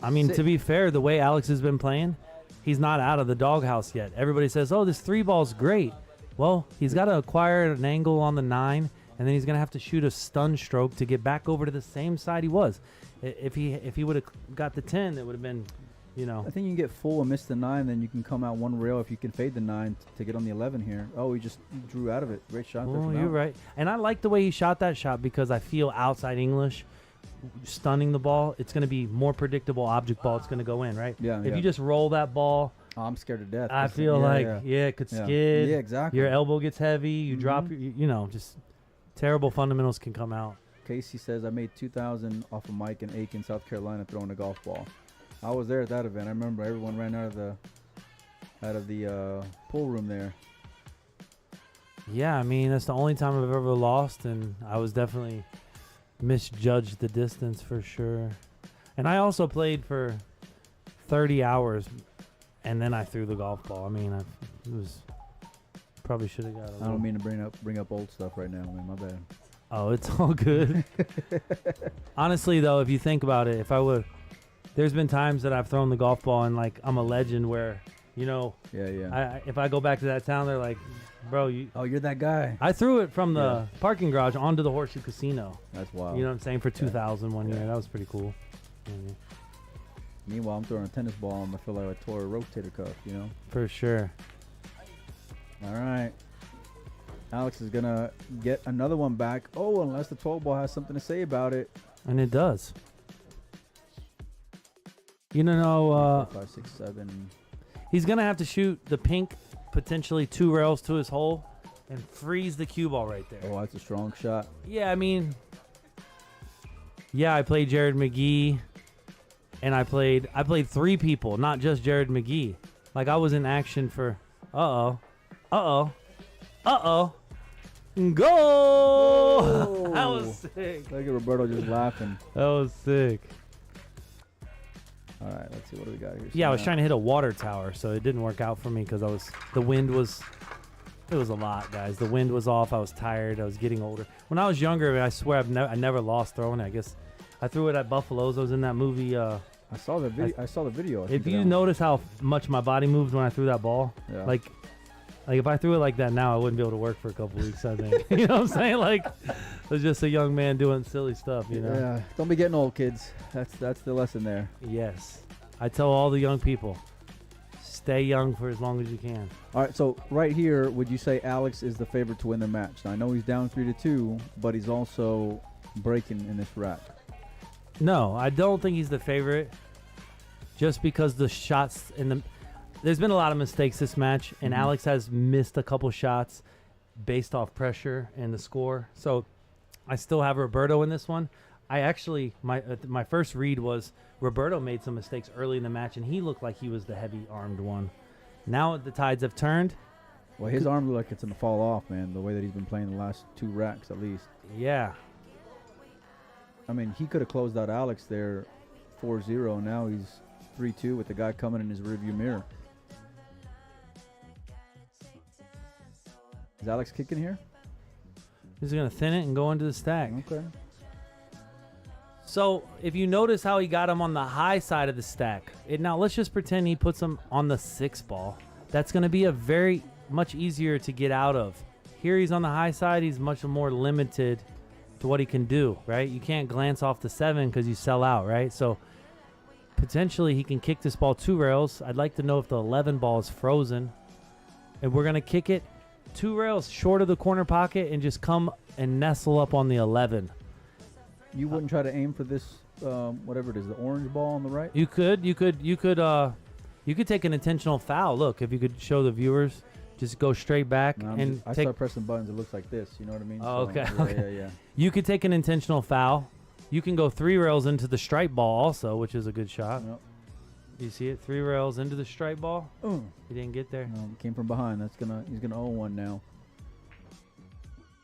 I mean, Sick. to be fair, the way Alex has been playing, he's not out of the doghouse yet. Everybody says, "Oh, this 3 ball's great." Well, he's got to acquire an angle on the 9, and then he's gonna have to shoot a stun stroke to get back over to the same side he was. If he would have got the 10, it would have been, you know. I think you can get full and miss the 9, then you can come out one rail if you can fade the 9 to get on the 11 here. Oh, he just drew out of it. Great shot there. Oh, from you're Alex. right. And I like the way he shot that shot because I feel outside English, stunning the ball, it's going to be more predictable object ball. It's going to go in, right? Yeah, If yeah. you just roll that ball, Oh, I'm scared to death. I 'cause- feel like, yeah. it could Yeah. skid. Yeah, exactly. Your elbow gets heavy. You drop, Mhm. you know, just terrible fundamentals can come out. Casey says I made 2,000 off of Mike in Aiken, South Carolina, throwing a golf ball. I was there at that event. I remember everyone ran out of the pool room there. Yeah, I mean, that's the only time I've ever lost, and I was definitely misjudged the distance for sure. And I also played for 30 hours, and then I threw the golf ball. I mean, it was probably should have got a I little. don't mean to bring up old stuff right now, man. My bad. Oh, it's all good. Honestly, though, if you think about it, there's been times that I've thrown the golf ball and like I'm a legend where, you know, Yeah. if I go back to that town, they're like, bro, Oh, you're that guy. I threw it from the Yeah. parking garage onto the Horseshoe Casino. That's wild. You know what I'm saying? For 2000 one Yeah. year. That was pretty cool. Mhm. Meanwhile, I'm throwing a tennis ball and I feel like I tore a rotator cuff, you know? For sure. All right. Alex is going to get another one back. Oh, unless the 12 ball has something to say about it. And it does. You know, 4, 5, 6, 7. he's going to have to shoot the pink, potentially 2 rails to his hole, and freeze the cue ball right there. Oh, that's a strong shot. Yeah, I mean, I played Jared McGee, and I played 3 people, not just Jared McGee. Like, I was in action for, go! That was sick. Look at Roberto just laughing. That was sick. All right, let's see what do we got here. Yeah, I was trying to hit a water tower, so it didn't work out for me because the wind was, it was a lot, guys. The wind was off. I was tired. I was getting older. When I was younger, I swear I never lost throwing it. I guess I threw it at Buffalo's. I was in that movie. I saw the video. I saw the video. I think If of you that one. notice how much my body moved when I threw that ball, Yeah. like if I threw it like that now, I wouldn't be able to work for a couple weeks. I think. You know what I'm saying? Like, I was just a young man doing silly stuff. You know? Yeah, don't be getting old, kids. That's the lesson there. Yes. I tell all the young people, stay young for as long as you can. All right, so right here, would you say Alex is the favorite to win the match? Now, I know he's down 3-2, but he's also breaking in this rack. No, I don't think he's the favorite. Just because the shots there's been a lot of mistakes this match, and Mhm. Alex has missed a couple shots based off pressure and the score. So I still have Roberto in this one. I actually my first read was Roberto made some mistakes early in the match, and he looked like he was the heavy-armed one. Now the tides have turned. Well, his arm looks like it's going to fall off, man, the way that he's been playing the last 2 racks at least. Yeah, I mean, he could have closed out Alex there 4-0. Now he's 3-2 with the guy coming in his rearview mirror. Is Alex kicking here? he's gonna thin it and go into the stack. Okay. So if you notice how he got him on the high side of the stack, now let's just pretend he puts him on the 6 ball. That's going to be a very much easier to get out of. Here he's on the high side. He's much more limited to what he can do, right? You can't glance off the 7 because you sell out, right? So potentially he can kick this ball 2 rails. I'd like to know if the 11 ball is frozen. And we're going to kick it 2 rails short of the corner pocket and just come and nestle up on the 11. You wouldn't try to aim for this, whatever it is, the orange ball on the right? You could take an intentional foul. Look, if you could show the viewers, just go straight back No, and I take. start pressing buttons. It looks like this. You know what I mean? Oh, okay, Yeah, okay. yeah. You could take an intentional foul You can go 3 rails into the stripe ball also, which is a good shot. Yep. You see it? 3 rails into the stripe ball. He didn't get there. No, came from behind. He's gonna own one now.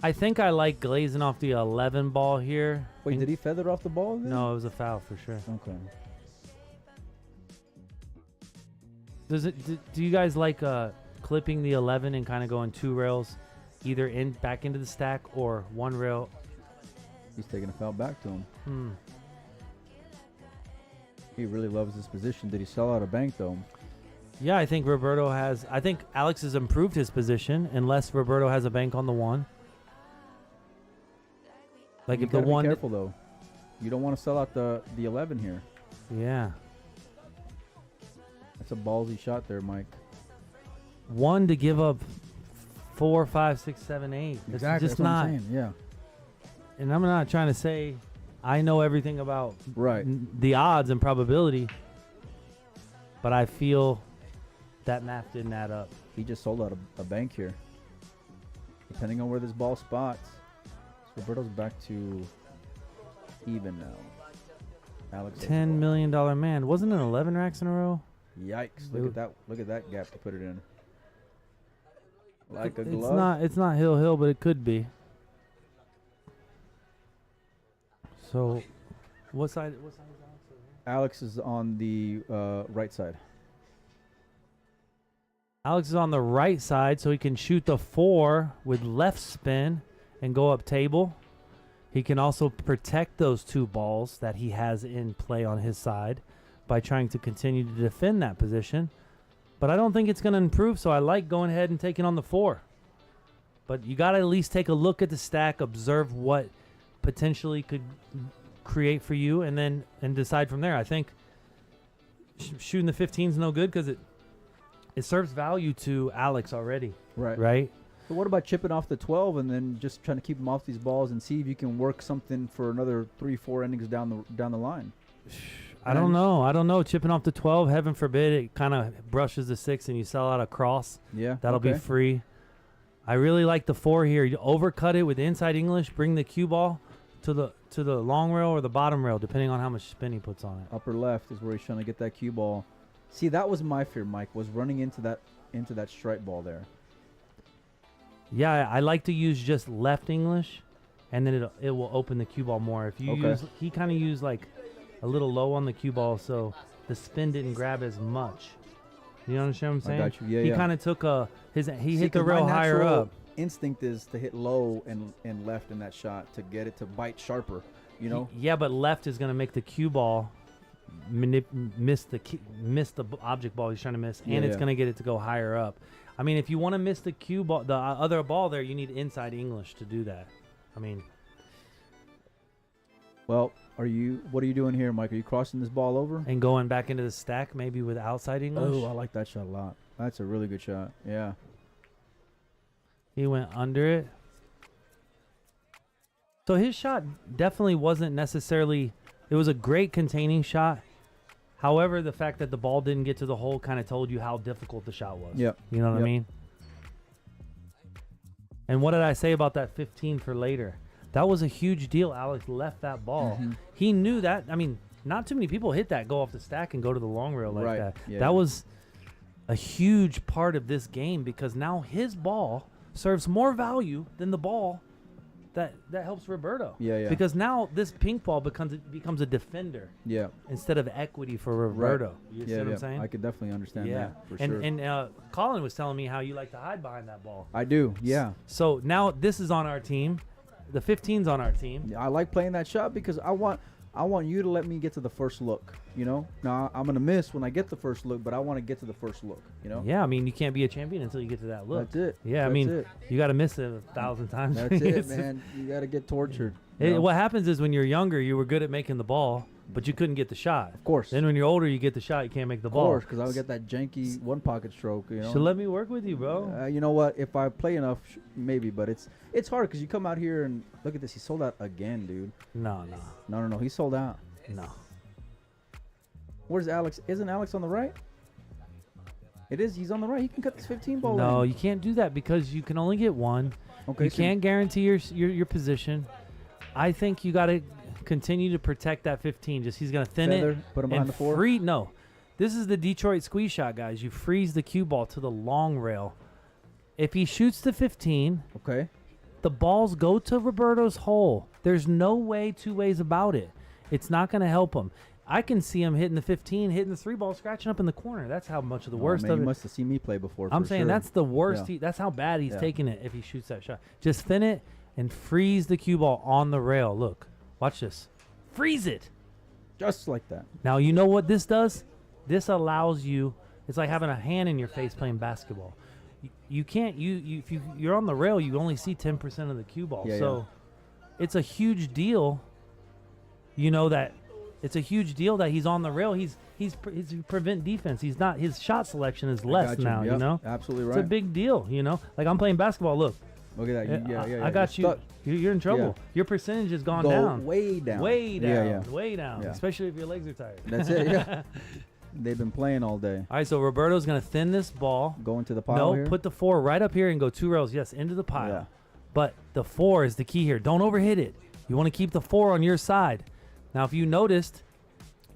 I think I like glazing off the 11 ball here. Wait, And- did he feather off the ball then? No, it was a foul for sure. Okay. Do you guys like clipping the 11 and kind of going 2 rails, either back into the stack or 1 rail? He's taking a foul back to him. Hmm. He really loves this position. Did he sell out a bank though? Yeah, I think Roberto has. I think Alex has improved his position unless Roberto has a bank on the 1. Like You if the gotta 1. be careful though. You don't want to sell out the 11 here. Yeah. That's a ballsy shot there, Mike. 1 to give up 4, 5, 6, 7, 8. It's just that's what not. I'm saying. Yeah. And I'm not trying to say I know everything about Right. the odds and probability, but I feel that math didn't add up. He just sold out a bank here. Depending on where this ball spots. So Roberto's back to even now. Alex. has the $10 ball. million man. Wasn't it 11 racks in a row? Yikes! Dude. Look at that! Look at that gap to put it in. Like a It's glove. It's not hill, but it could be. So, what side? What side is Alex over? Alex is on the right side. Alex is on the right side, so he can shoot the 4 with left spin and go up table. He can also protect those 2 balls that he has in play on his side by trying to continue to defend that position. But I don't think it's going to improve, so I like going ahead and taking on the 4. But you got to at least take a look at the stack, observe what potentially could create for you, and decide from there. I think shooting the 15 is no good because it serves value to Alex already, right? So what about chipping off the 12 and then just trying to keep him off these balls and see if you can work something for another 3-4 innings down the line? I don't know. Chipping off the 12, heaven forbid, it kind of brushes the 6 and you sell out a cross. Yeah. That'll be okay. free. I really like the 4 here. You overcut it with inside English, bring the cue ball to the long rail or the bottom rail, depending on how much spin he puts on it. Upper left is where he's trying to get that cue ball. See, that was my fear, Mike, was running into that strike ball there. Yeah, I like to use just left English, and then it will open the cue ball more. If you Okay. he kind of used like a little low on the cue ball, so the spin didn't grab as much. You understand what I'm saying? I got you. Yeah, he yeah. kind of took he See, hit the 'cause my rail higher natural up. instinct is to hit low and left in that shot to get it to bite sharper, you know? Yeah, but left is going to make the cue ball miss the object ball he's trying to miss, and Yeah, it's yeah. going to get it to go higher up. I mean, if you want to miss the cue ball, the other ball there, you need inside English to do that. I mean, Well, what are you doing here, Mike? Are you crossing this ball over? and going back into the stack maybe with outside English. Oh, I like that shot a lot. That's a really good shot. Yeah. He went under it. So his shot definitely wasn't necessarily. It was a great containing shot. However, the fact that the ball didn't get to the hole kind of told you how difficult the shot was. Yep. You know what I Yep. mean? And what did I say about that 15 for later? That was a huge deal. Alex left that ball. Mhm. He knew that. I mean, not too many people hit that, go off the stack, and go to the long rail like Right. that. Yeah. That was a huge part of this game because now his ball serves more value than the ball that helps Roberto. Yeah, yeah. Because now this pink ball becomes a defender Yeah. instead of equity for Roberto. You see Yeah, what yeah. I'm saying? I could definitely understand yeah. that for and sure. and Colin was telling me how you like to hide behind that ball. I do. Yeah. So now this is on our team. The 15's on our team. Yeah, I like playing that shot because I want you to let me get to the first look, you know? Now, I'm going to miss when I get the first look, but I want to get to the first look, you know? Yeah, I mean, you can't be a champion until you get to that look. That's it. Yeah, I That's mean, it. you got to miss it 1,000 times. That's it, man. You got to get tortured. you know? What happens is when you're younger, you were good at making the ball, but you couldn't get the shot. Of course. Then when you're older, you get the shot, you can't make the Of ball. course, because I would get that janky one pocket stroke, you know? Should let me work with you, bro. You know what? If I play enough, maybe, but it's hard because you come out here and look at this. He sold out again, dude. No. No. He sold out. No. Where's Alex? Isn't Alex on the right? It is. He's on the right. He can cut this 15 ball. No, in. you can't do that because you can only get one. Okay. You so can't guarantee your position. I think you got to continue to protect that 15. Just he's gonna thin Feather, it put him behind and the 4. free. No, this is the Detroit squeeze shot, guys. You freeze the cue ball to the long rail. If he shoots the 15, Okay. the balls go to Roberto's hole. There's no way, two ways about it. It's not gonna help him. I can see him hitting the 15, hitting the 3 ball, scratching up in the corner. That's how much of the worst man, of you it. must have seen me play before. I'm for saying sure. that's the worst. Yeah. That's how bad he's Yeah. taking it if he shoots that shot. Just thin it and freeze the cue ball on the rail. Look, watch this. Freeze it. Just like that. Now, you know what this does? This allows you, it's like having a hand in your face playing basketball. You can't, if you're on the rail, you only see 10% of the cue ball. Yeah, So it's a huge deal, you know, that it's a huge deal that he's on the rail. He's prevent defense. He's not, his shot selection is less Got you. now, Yep, you know? Absolutely right. It's a big deal, you know? Like I'm playing basketball, look. Look at that. Yeah. I got you. Stuck. You're in trouble. Yeah. Your percentage has gone Go down. way down. Way down. Yeah. Way down. Yeah. Especially if your legs are tired. That's it. Yeah. They've been playing all day. All right, so Roberto's going to thin this ball. Go into the pile No, here. put the 4 right up here and go 2 rows. Yes, into the pile. Yeah. But the 4 is the key here. Don't overhit it. You want to keep the 4 on your side. Now, if you noticed,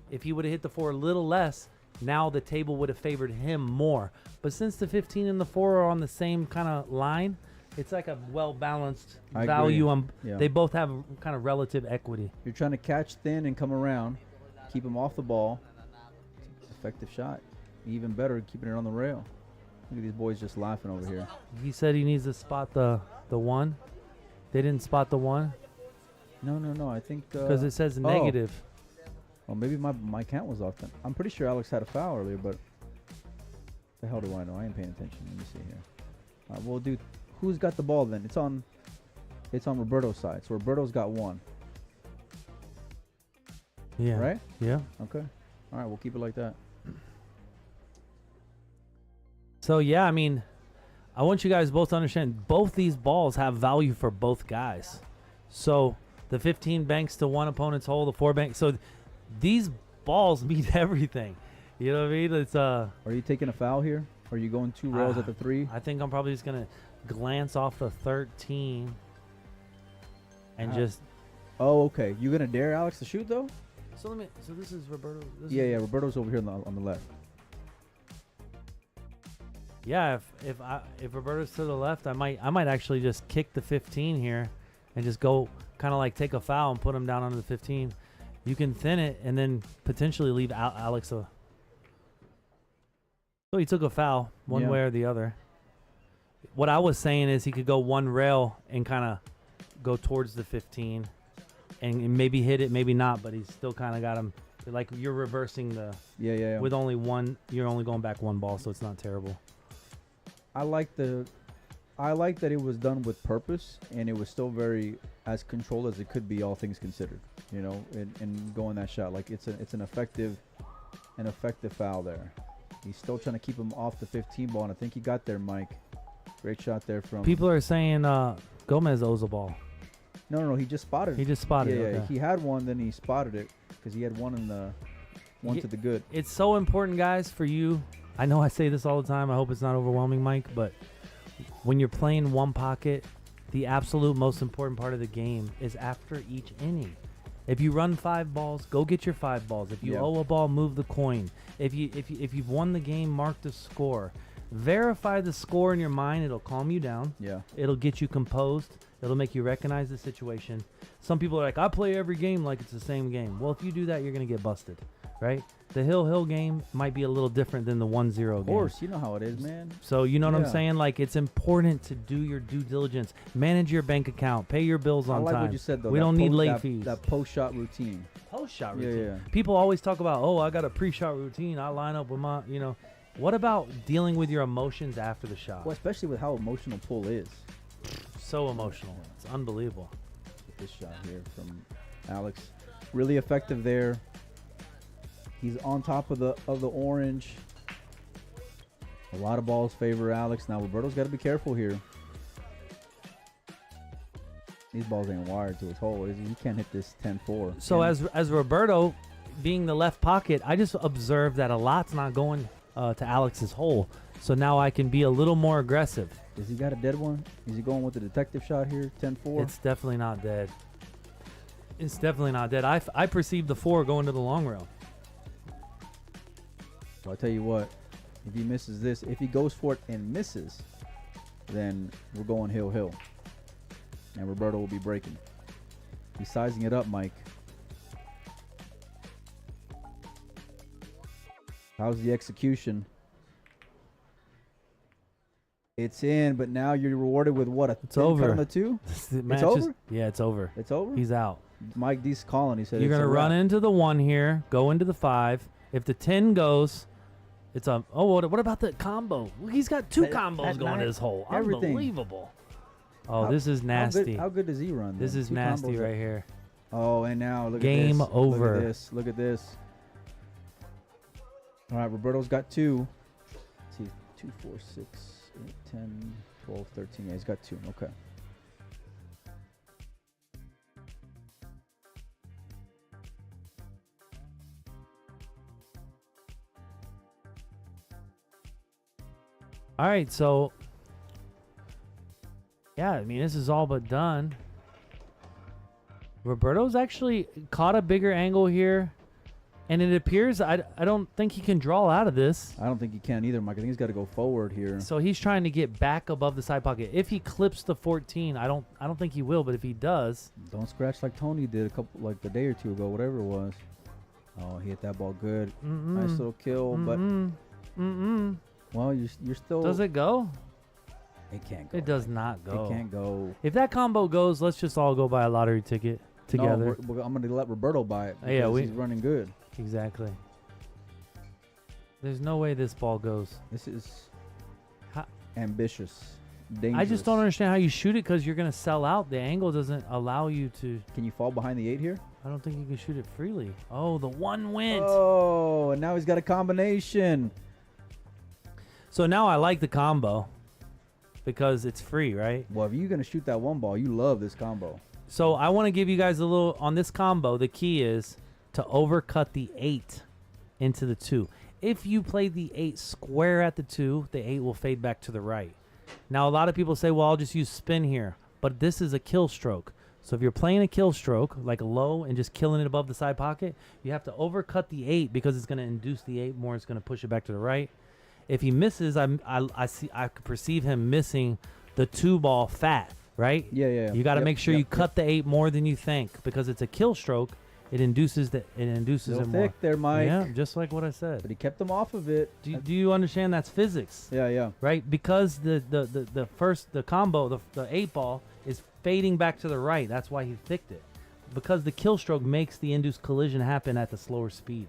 if he would have hit the 4 a little less, now the table would have favored him more. But since the 15 and the 4 are on the same kind of line, it's like a well-balanced I value. agree. Yeah. They both have kind of relative equity. You're trying to catch thin and come around, keep him off the ball. It's an effective shot. Even better, keeping it on the rail. Look at these boys just laughing over here. He said he needs to spot the 1. They didn't spot the 1 No. I think because it says negative. Well, maybe my count was off then. I'm pretty sure Alex had a foul earlier, but the hell do I know? I ain't paying attention. Let me see here. All right, well, dude, who's got the ball then? It's on Roberto's side. So Roberto's got 1. Yeah. Right? Yeah. Okay. All right, we'll keep it like that. So, yeah, I mean, I want you guys both to understand both these balls have value for both guys. So the 15 banks to one opponent's hole, the 4 banks. So these balls mean everything. You know what I mean? It's Are you taking a foul here? Are you going 2 rows at the 3? I think I'm probably just gonna glance off the 13 and just. Oh, okay. You gonna dare Alex to shoot though? So this is Roberto. Yeah. Roberto's over here on the left. Yeah, if Roberto's to the left, I might actually just kick the 15 here, and just go kind of like take a foul and put him down under the 15. You can thin it and then potentially leave Alex a. So he took a foul one way or the other. What I was saying is he could go 1 rail and kind of go towards the 15, and maybe hit it, maybe not, but he's still kind of got him. Like you're reversing the. Yeah. With only 1, you're only going back 1 ball, so it's not terrible. I like that it was done with purpose, and it was still very as controlled as it could be, all things considered. You know, and going that shot, like it's an effective foul there. He's still trying to keep him off the 15 ball, and I think he got there, Mike. Great shot there from. People are saying Gomez owes a ball. No, he just spotted it. He just spotted it. Yeah, Okay. he had one, then he spotted it because he had one in the to the good. It's so important, guys, for you. I know I say this all the time. I hope it's not overwhelming, Mike, but when you're playing one pocket, the absolute most important part of the game is after each inning. If you run 5 balls, go get your 5 balls. If you owe a ball, move the coin. If you've won the game, mark the score. Verify the score in your mind. It'll calm you down. Yeah. It'll get you composed. It'll make you recognize the situation. Some people are like, I play every game like it's the same game. Well, if you do that, you're going to get busted, right? The Hill game might be a little different than the 1-0 game. Of course, you know how it is, man. So you know what I'm Yeah. saying? Like, it's important to do your due diligence. Manage your bank account. Pay your bills on I like time. what you said, though. We that don't need late that, fees. That post-shot routine. Post-shot Yeah, routine. yeah. People always talk about, oh, I got a pre-shot routine. I line up with my, What about dealing with your emotions after the shot? Well, especially with how emotional pull is. So emotional. It's unbelievable. This shot here from Alex, really effective there. He's on top of the orange. A lot of balls favor Alex. Now Roberto's got to be careful here. These balls ain't wired to his hole. He can't hit this 10-4. So as Roberto, being the left pocket, I just observed that a lot's not going to Alex's hole. So now I can be a little more aggressive. Does he got a dead one? Is he going with the detective shot here? 10-4. It's definitely not dead. It's definitely not dead. I perceive the 4 going to the long rail. So I tell you what, if he misses this, if he goes for it and misses, then we're going hill. And Roberto will be breaking. He's sizing it up, Mike. How's the execution? It's in, but now you're rewarded with what? It's over. On the 2? It's over? Yeah, it's over. It's over? He's out. Mike D's calling. He said You're it's going to a run wrap. into the 1 here, go into the 5. If the 10 goes, it's a... Oh, what about the combo? He's got 2 combos at going to night, his hole. everything. Unbelievable. Oh, this is nasty. How good does he run? This then? is 2 nasty combos right here. Oh, and now look Game at this. over. Look at this. Look at this. All right, Roberto's got 2. Let's see, 2, 4, 6, 8, 10, 12, 13. Yeah, he's got 2. Okay. All right, so... Yeah, I mean, this is all but done. Roberto's actually caught a bigger angle here. And it appears I don't think he can draw out of this. I don't think he can either, Mike. I think he's got to go forward here. So he's trying to get back above the side pocket. If he clips the 14, I don't think he will, but if he does, Don't scratch like Tony did like a day or 2 ago, whatever it was. Oh, he hit that ball good. Nice little kill, but well, you're still. Does it go? It can't go. It does not go. It can't go. If that combo goes, let's just all go buy a lottery ticket together. No, I'm going to let Roberto buy it. Yeah, because he's running good. Exactly. There's no way this ball goes. This is How- ambitious, dangerous. I just don't understand how you shoot it because you're going to sell out. The angle doesn't allow you to. Can you fall behind the 8 here? I don't think you can shoot it freely. Oh, the 1 went. Oh, and now he's got a combination. So now I like the combo because it's free, right? Well, if you're going to shoot that 1 ball, you love this combo. So I want to give you guys a little on this combo. The key is to overcut the 8 into the 2. If you play the 8 square at the 2, the 8 will fade back to the right. Now, a lot of people say, well, I'll just use spin here. But this is a kill stroke. So if you're playing a kill stroke, like a low and just killing it above the side pocket, you have to overcut the 8 because it's going to induce the 8 more. It's going to push it back to the right. If he misses, I could perceive him missing the 2 ball fat, right? Yeah. You got to make sure you cut the 8 more than you think because it's a kill stroke. It induces Still it more. thick there, Mike. Yeah, just like what I said. But he kept them off of it. Do you understand that's physics? Yeah. Right? Because the combo, the 8 ball is fading back to the right. That's why he thicked it. Because the kill stroke makes the induced collision happen at the slower speed.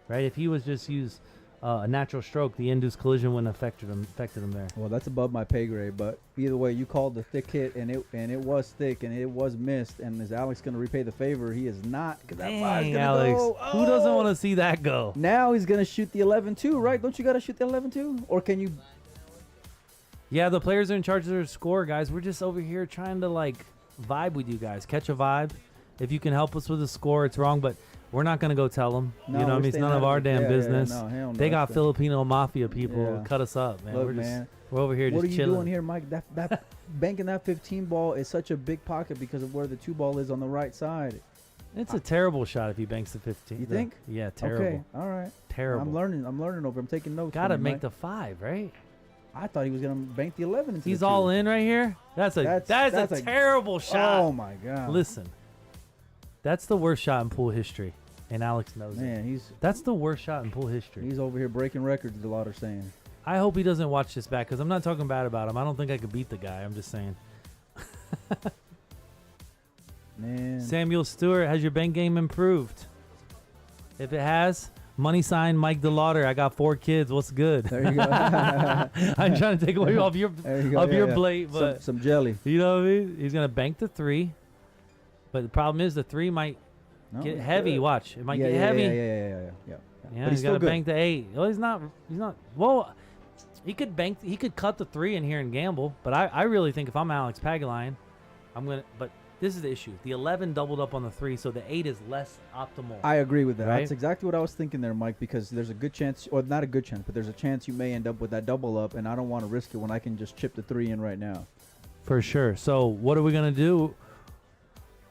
Right? If he was just use a natural stroke, the induced collision wouldn't affected him there. Well, that's above my pay grade, but either way, you called the thick hit, and it was thick, and it was missed. And is Alex going to repay the favor? He is not, because that 5's Dang, going to Alex. go. Who doesn't want to see that go? Now he's going to shoot the 11-2, right? Don't you got to shoot the 11-2? Or can you? Yeah, the players are in charge of their score, guys. We're just over here trying to, vibe with you guys. Catch a vibe. If you can help us with the score, it's wrong, but we're not going to go tell them. No, you know what I we're mean? It's staying none of out our it. damn Yeah, business. no, hell no, They got that's Filipino mafia people Yeah. cut us up, man. Look, we're man. we're over here What just are you chilling. doing here, Mike? That banking that 15 ball is such a big pocket because of where the 2 ball is on the right side. It's a terrible shot if he banks the 15. You think? Yeah, terrible. Okay, all right. Terrible. I'm learning over. I'm taking notes. Got to from you, make Mike. the 5, right? I thought he was gonna bank the 11 into He's the 2. all in right here. That's a terrible shot. Oh my god! Listen, that's the worst shot in pool history, and Alex knows it. Man, That's the worst shot in pool history. he's over here breaking records. A lot are saying. I hope he doesn't watch this back because I'm not talking bad about him. I don't think I could beat the guy. I'm just saying. Man, Samuel Stewart, has your bank game improved? If it has, money sign Mike DeLauder. I got 4 kids. What's good? there you go. I'm trying to take away off your There you go. of Yeah, your yeah. plate, but some jelly. you know what I mean. He's gonna bank the 3, but the problem is the 3 might No, get it's heavy. good. Watch, it might yeah, get yeah, heavy. Yeah. Yeah, But he's he's still gotta good. bank the 8. Well, he's not. Well, he could bank. He could cut the 3 in here and gamble. But I really think if I'm Alex Pagulayan, I'm gonna. But this is the issue. The 11 doubled up on the 3, so the 8 is less optimal. I agree with that. Right? That's exactly what I was thinking there, Mike. Because there's a good chance, or not a good chance, but there's a chance you may end up with that double up, and I don't want to risk it when I can just chip the 3 in right now. For sure. So what are we gonna do?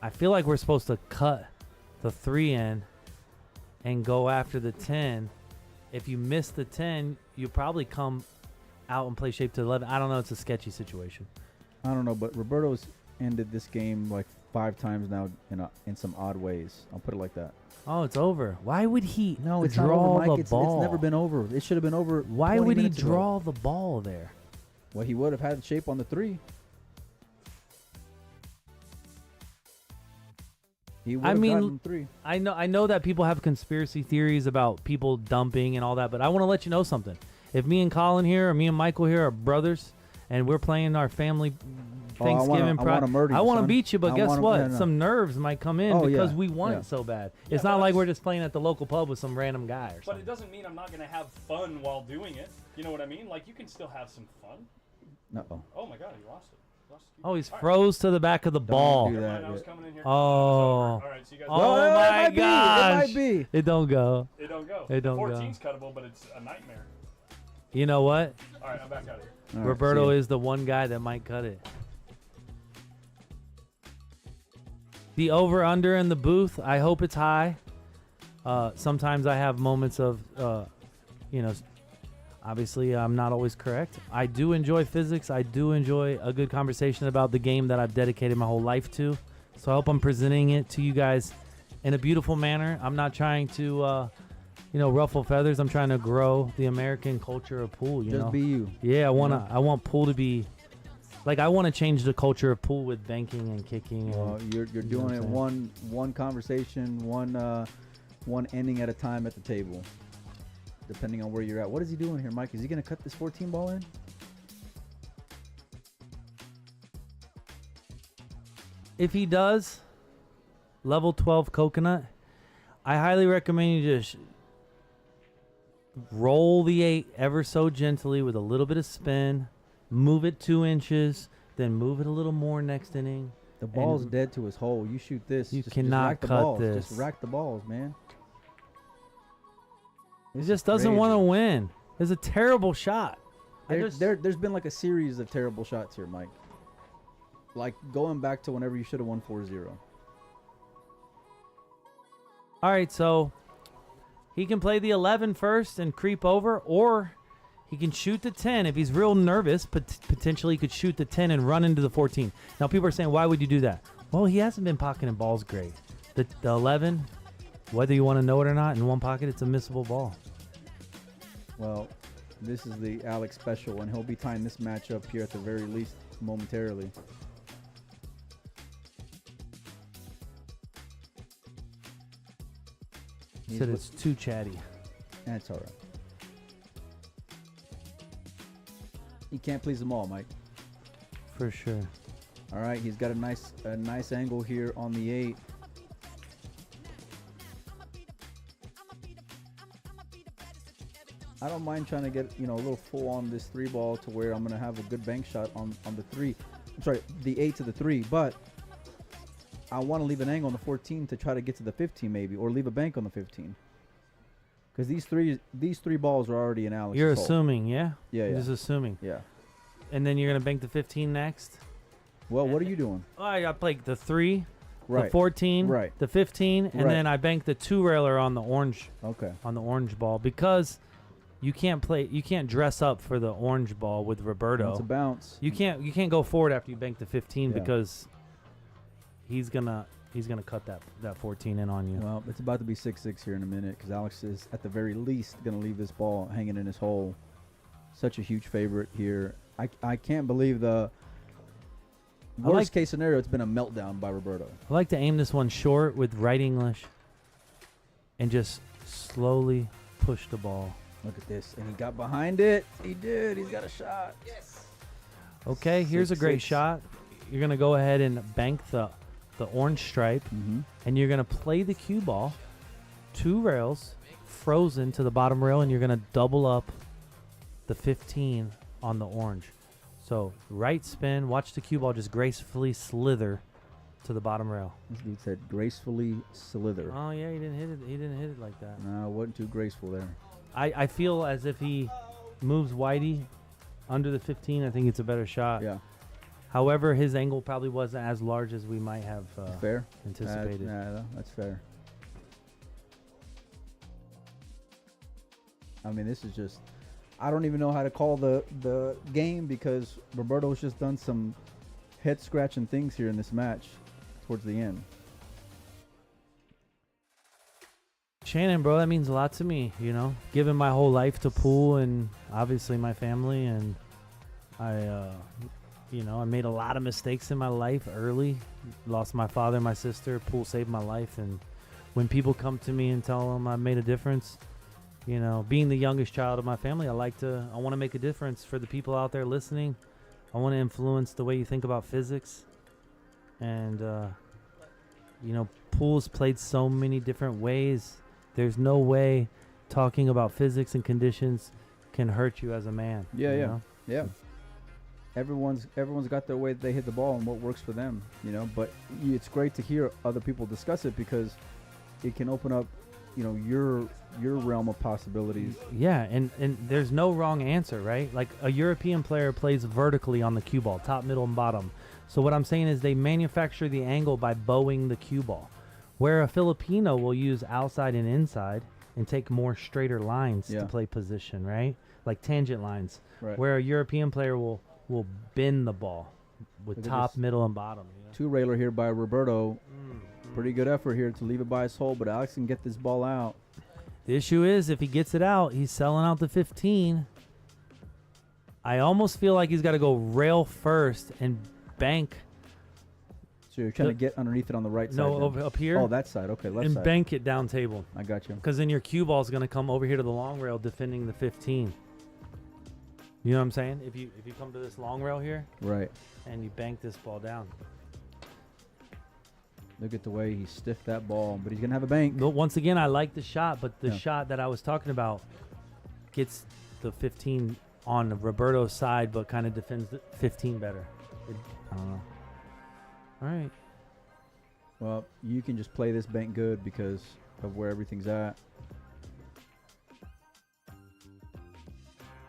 I feel like we're supposed to cut the 3 in and go after the 10. If you miss the 10, you probably come out and play shape to 11. I don't know. It's a sketchy situation. I don't know, but Roberto's ended this game like 5 times now in some odd ways. I'll put it like that. Oh, it's over. Why would he No, it's draw not over, Mike. the It's ball? never been over. It should have been over. Why 20 would he minutes ago. draw the ball there? Well, he would have had shape on the 3. He would I have mean, gotten 3. I know that people have conspiracy theories about people dumping and all that, but I want to let you know something. If me and Colin here or me and Michael here are brothers and we're playing our family Thanksgiving I wanna murder you, I want to son. beat you, but I guess wanna- what? no, no. Some nerves might come in Oh, because yeah, we want yeah. it so bad. Yeah, It's but not like it's- we're just playing at the local pub with some random guy or But something. it doesn't mean I'm not going to have fun while doing it. You know what I mean? Like, you can still have some fun. Uh-oh. Oh, my God, he lost it. Lost the Oh, he's All right. froze to the back of the ball. do Never that mind, I was yet. coming in here. Oh. All right, so you guys. Oh, Well, it my might be, gosh. It might be. It don't go. It don't go. It don't go. 14's cuttable, but it's a nightmare. You know what? All right, I'm back out of here. All right, Roberto see ya. is the one guy that might cut it. The over-under in the booth, I hope it's high. Sometimes I have moments of, obviously I'm not always correct. I do enjoy physics. I do enjoy a good conversation about the game that I've dedicated my whole life to. So I hope I'm presenting it to you guys in a beautiful manner. I'm not trying to, ruffle feathers. I'm trying to grow the American culture of pool, you Just know? be you. Yeah, I want pool to be like I want to change the culture of pool with banking and kicking. Well, And, you're know doing what it I'm one conversation, one ending at a time at the table, depending on where you're at. What is he doing here, Mike? Is he gonna cut this 14 ball in? if he does, level 12 coconut, I highly recommend you just roll the 8 ever so gently with a little bit of spin, move it 2 inches, then move it a little more next inning. The ball's And- dead to his hole. You shoot this. You just cannot rack the cut balls. this. Just rack the balls, man. He just doesn't want to win. It's a terrible shot. There's been like a series of terrible shots here, Mike. Like going back to whenever you should have won 4-0. All right, so he can play the 11 first and creep over, or he can shoot the 10. If he's real nervous, potentially he could shoot the 10 and run into the 14. Now, people are saying, why would you do that? Well, he hasn't been pocketing balls great. The 11, whether you want to know it or not, in one pocket, it's a missable ball. Well, this is the Alex special, and he'll be tying this match up here at the very least momentarily. He said it's too chatty. That's all right. He can't please them all, Mike. For sure. All right, he's got a nice angle here on the 8. I don't mind trying to get, a little full on this 3 ball to where I'm going to have a good bank shot on the 3. I'm sorry, the 8 to the 3, but I want to leave an angle on the 14 to try to get to the 15 maybe, or leave a bank on the 15. Because these three balls are already in Alex's You're hole. assuming, yeah? Yeah, You're yeah. just assuming. Yeah. And then you're going to bank the 15 next? Well, what are you doing? Oh, I played the 3, Right. the 14, Right. the 15, and Right. then I banked the 2-railer on the orange Okay. ball because you can't dress up for the orange ball with Roberto. It's a bounce. You can't go forward after you bank the 15 Yeah. because he's gonna cut that 14 in on you. Well, it's about to be 6-6 here in a minute because Alex is at the very least going to leave this ball hanging in his hole. Such a huge favorite here. I can't believe the worst case scenario. It's been a meltdown by Roberto. I like to aim this one short with right English and just slowly push the ball. Look at this. And he got behind it. He did. He's got a shot. Okay, here's a great 6-6. shot. You're going to go ahead and bank the orange stripe, Mm-hmm. and you're going to play the cue ball, 2 rails, frozen to the bottom rail, and you're going to double up the 15 on the orange. So right spin, watch the cue ball just gracefully slither to the bottom rail. This dude said gracefully slither. Oh, yeah, he didn't hit it. He didn't hit it like that. No, it wasn't too graceful there. I feel as if he moves Whitey under the 15. I think it's a better shot. Yeah. However, his angle probably wasn't as large as we might have Fair. anticipated. That's fair. I mean, this is just... I don't even know how to call the game because Roberto's just done some head-scratching things here in this match towards the end. Shannon, bro, that means a lot to me, you know. Giving my whole life to pool and obviously my family, and I made a lot of mistakes in my life early. Lost my father, my sister. Pool saved my life, and when people come to me and tell them I made a difference, you know, being the youngest child of my family, I want to make a difference for the people out there listening. I want to influence the way you think about physics, and you know, pool's played so many different ways. There's no way talking about physics and conditions can hurt you as a man. Yeah, you yeah, know? yeah. Everyone's got their way that they hit the ball and what works for them, you know. But it's great to hear other people discuss it because it can open up, you know, your realm of possibilities. Yeah, and there's no wrong answer, right? Like a European player plays vertically on the cue ball, top, middle, and bottom. So what I'm saying is they manufacture the angle by bowing the cue ball, where a Filipino will use outside and inside and take more straighter lines to play position, right? Like tangent lines. Right. Where a European player will bend the ball with top, middle, and bottom. You know? Two-railer here by Roberto. Pretty good effort here to leave it by his hole, but Alex can get this ball out. The issue is if he gets it out, he's selling out the 15. I almost feel like he's got to go rail first and bank. So you're trying to get underneath it on the right side. No, up here. Oh, that side. Okay, left and side. Bank it down table. I got you. Because then your cue ball is going to come over here to the long rail defending the 15. You know what I'm saying? If you come to this long rail here, right, and you bank this ball down. Look at the way he stiffed that ball, but he's going to have a bank. But once again, I like the shot, but the shot that I was talking about gets the 15 on Roberto's side, but kind of defends the 15 better. I don't know. All right. Well, you can just play this bank good because of where everything's at.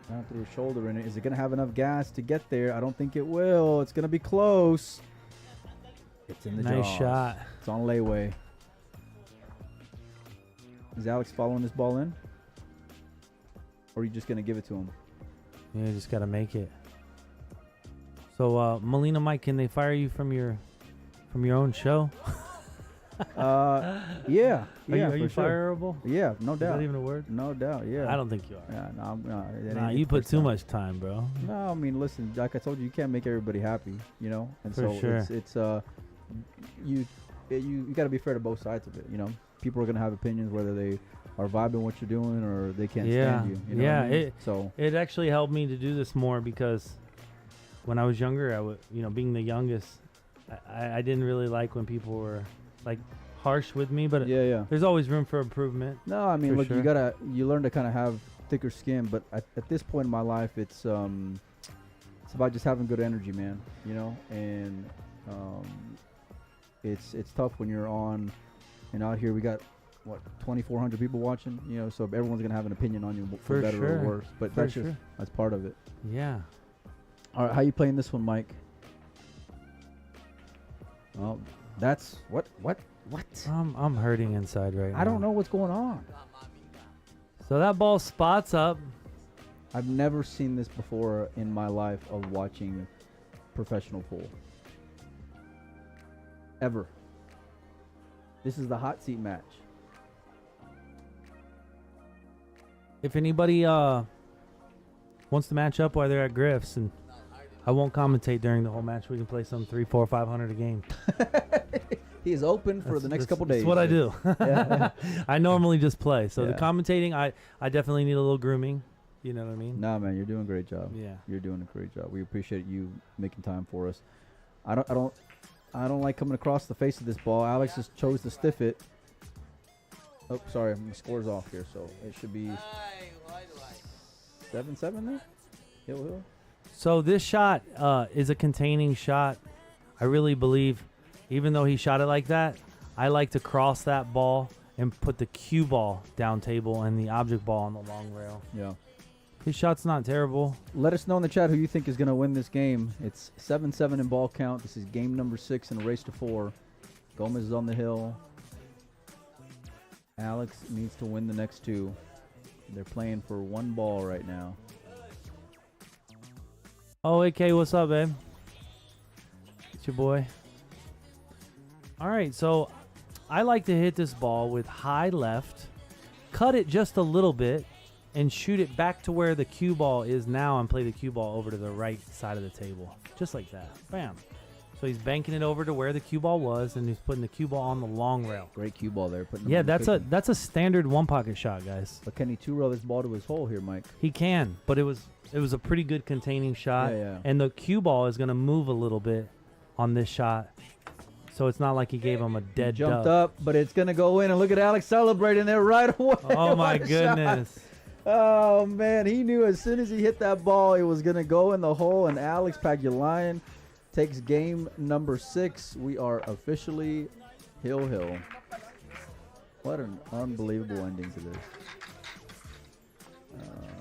Down through his shoulder in it. Is it going to have enough gas to get there? I don't think it will. It's going to be close. It's in the jaws. Nice shot. It's on layaway. Is Alex following this ball in? Or are you just going to give it to him? Yeah, you just got to make it. So, Molina Mike, can they fire you from your own show? Yeah. Are you sure. fireable? Yeah, no doubt. Is that even a word? No doubt, yeah. I don't think you are. Yeah, no, Nah, you put too much time, bro. No, I mean, listen, like I told you, you can't make everybody happy, you know? And For so sure. it's you got to be fair to both sides of it, you know? People are going to have opinions whether they are vibing what you're doing or they can't stand you. You know what I mean? It actually helped me to do this more because when I was younger, I would, you know, being the youngest, I didn't really like when people were like harsh with me, but there's always room for improvement. No, I mean, look, sure. you learn to kind of have thicker skin, but at this point in my life, it's about just having good energy, man, you know? And it's tough when you're on and out here. We got 2,400 people watching, you know, so everyone's gonna have an opinion on you for better or worse, but that's part of it. Yeah. All right, how you playing this one, Mike? Oh, that's what? I'm hurting inside right now. I don't know what's going on. So that ball spots up. I've never seen this before in my life of watching professional pool. Ever. This is the hot seat match. If anybody wants to match up while they're at Griff's, and I won't commentate during the whole match, we can play some 300, 400, 500 a game. He is open for the next couple days. That's what I do. Yeah. I normally just play. So the commentating, I definitely need a little grooming. You know what I mean? Nah, man, you're doing a great job. Yeah, you're doing a great job. We appreciate you making time for us. I don't like coming across the face of this ball. Alex just chose to stiff it. Oh, sorry, my score's off here, so it should be 7-7 there. Hill. So this shot is a containing shot. I really believe, even though he shot it like that, I like to cross that ball and put the cue ball down table and the object ball on the long rail. Yeah. His shot's not terrible. Let us know in the chat who you think is going to win this game. It's 7-7 in ball count. This is game number 6 in a race to 4. Gomez is on the hill. Alex needs to win the next 2. They're playing for 1 ball right now. Oh, AK, what's up, babe? It's your boy. All right, so I like to hit this ball with high left, cut it just a little bit, and shoot it back to where the cue ball is now and play the cue ball over to the right side of the table. Just like that. Bam. So he's banking it over to where the cue ball was, and he's putting the cue ball on the long rail. Great cue ball there. Yeah, that's a standard one pocket shot, guys. But can he two-rail this ball to his hole here, Mike? He can, but it was a pretty good containing shot. Yeah. And the cue ball is going to move a little bit on this shot. So it's not like he gave him a dead Jumped dub. up, but it's going to go in. And look at Alex celebrating there right away. Oh, my What a goodness. shot. Oh, man. He knew as soon as he hit that ball, it was going to go in the hole. And Alex PAGULAYAN takes game number 6. We are officially hill. What an unbelievable ending to this.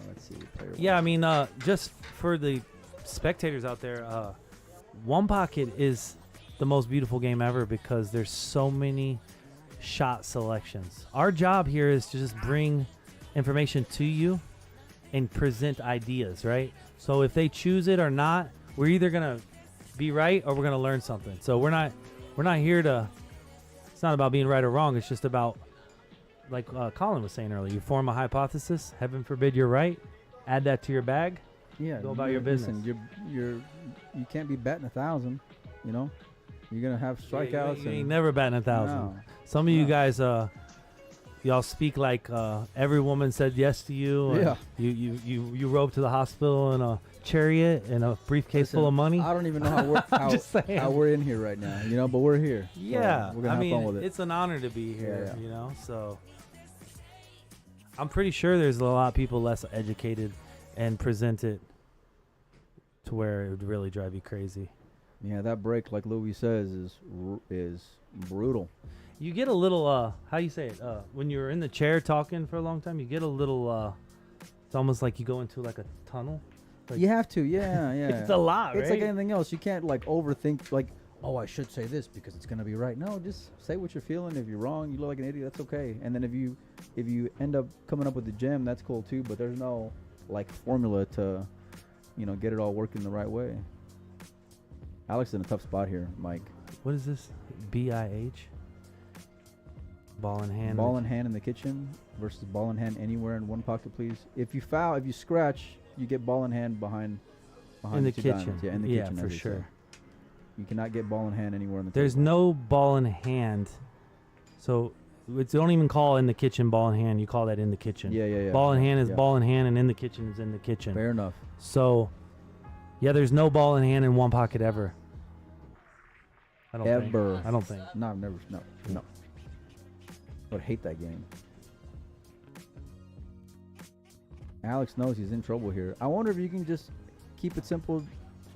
Let's see. Yeah, I mean, just for the spectators out there, one pocket is the most beautiful game ever because there's so many shot selections. Our job here is to just bring information to you and present ideas, right? So if they choose it or not, we're either gonna be right or we're gonna learn something. So we're not here to. It's not about being right or wrong. It's just about, like Colin was saying earlier, you form a hypothesis. Heaven forbid you're right. Add that to your bag. Yeah, Go about your business. Listen, you can't be batting 1,000. You know, you're gonna have strikeouts. You ain't never batting 1,000. No. Some of you guys, y'all speak like every woman said yes to you. Yeah. You rode to the hospital in a chariot and a briefcase full of money. I don't even know how we're in here right now. You know, but we're here. So Yeah, we're gonna have fun with it. It's an honor to be here. Yeah. You know, so I'm pretty sure there's a lot of people less educated and present it to where it would really drive you crazy. Yeah, that break, like Louis says, is brutal. You get a little how you say it when you're in the chair talking for a long time. You get a little. It's almost like you go into like a tunnel. Like, You have to, yeah. it's a lot, It's right? like anything else. You can't like overthink. Like, oh, I should say this because it's gonna be right. No, just say what you're feeling. If you're wrong, you look like an idiot. That's okay. And then if you end up coming up with the gem, that's cool too. But there's no like formula to, get it all working the right way. Alex is in a tough spot here, Mike. What is this? BIH. Ball in hand. Ball in hand in the kitchen versus ball in hand anywhere in one pocket, please. If you foul, if you scratch, you get ball in hand behind in the two kitchen. diamonds. Yeah, in the kitchen. for as they sure. say. You cannot get ball in hand anywhere in the There's table. no ball in hand, so don't even call in the kitchen ball in hand. You call that in the kitchen. Yeah. Ball in hand is Yeah. ball in hand, and in the kitchen is in the kitchen. Fair enough. So, yeah, there's no ball in hand in one pocket ever. I don't think. Ever. I don't think. No, I've never. No. I would hate that game. Alex knows he's in trouble here. I wonder if you can just keep it simple,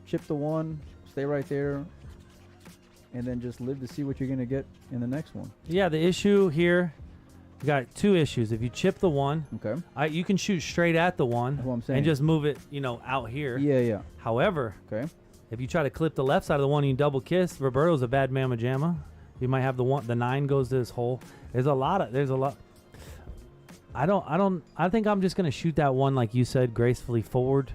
chip the one, stay right there, and then just live to see what you're going to get in the next one. Yeah, the issue here, you got 2 issues. If you chip the one, Okay? you can shoot straight at the one That's what I'm saying. and just move it, out here. Yeah. However, Okay? if you try to clip the left side of the one and you double kiss, Roberto's a bad mamma jamma. You might have the 9 goes to his hole. There's a lot. I think I'm just gonna shoot that one like you said, gracefully forward.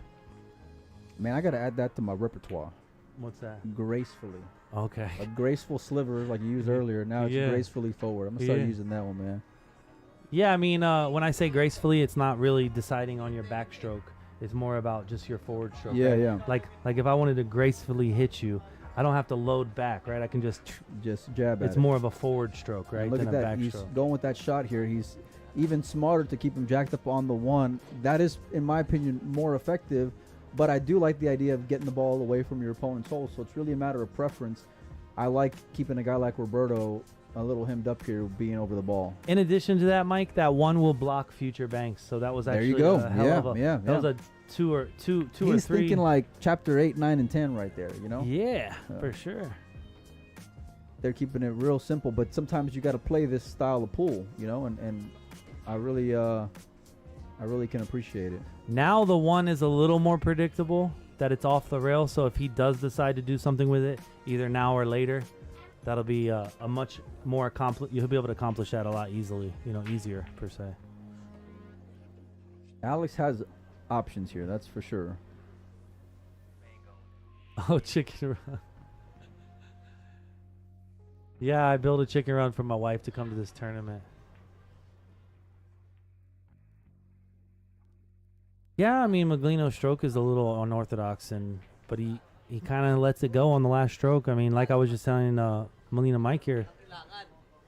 Man, I got to add that to my repertoire. What's that? Gracefully. Okay. A graceful sliver like you used earlier. Now it's Yeah. gracefully forward. I'm going to start Yeah. using that one, man. Yeah, I mean, when I say gracefully, it's not really deciding on your backstroke. It's more about just your forward stroke. Yeah, right? yeah. Like if I wanted to gracefully hit you, I don't have to load back, right? I can just. Just jab at It's it. more of a forward stroke, right, Look than at a that. He's backstroke. going with that shot here. He's even smarter to keep him jacked up on the one. That is, in my opinion, more effective. But I do like the idea of getting the ball away from your opponent's hole. So it's really a matter of preference. I like keeping a guy like Roberto a little hemmed up here, being over the ball. In addition to that, Mike, that one will block future banks. So that was There actually you go. a hell Yeah, of a. yeah, That was yeah. a two or He's three. thinking like chapter 8, 9, and 10 right there, Yeah, Yeah. for sure. They're keeping it real simple, but sometimes you got to play this style of pool, and I really I really can appreciate it. Now the one is a little more predictable that it's off the rail. So if he does decide to do something with it, either now or later, that'll be a much more you'll be able to accomplish that a lot easily. Easier per se. Alex has options here, that's for sure. Oh, chicken run. Yeah, I built a chicken run for my wife to come to this tournament. Yeah, I mean, Maglino's stroke is a little unorthodox, but he kind of lets it go on the last stroke. I mean, like I was just telling Molina Mike here,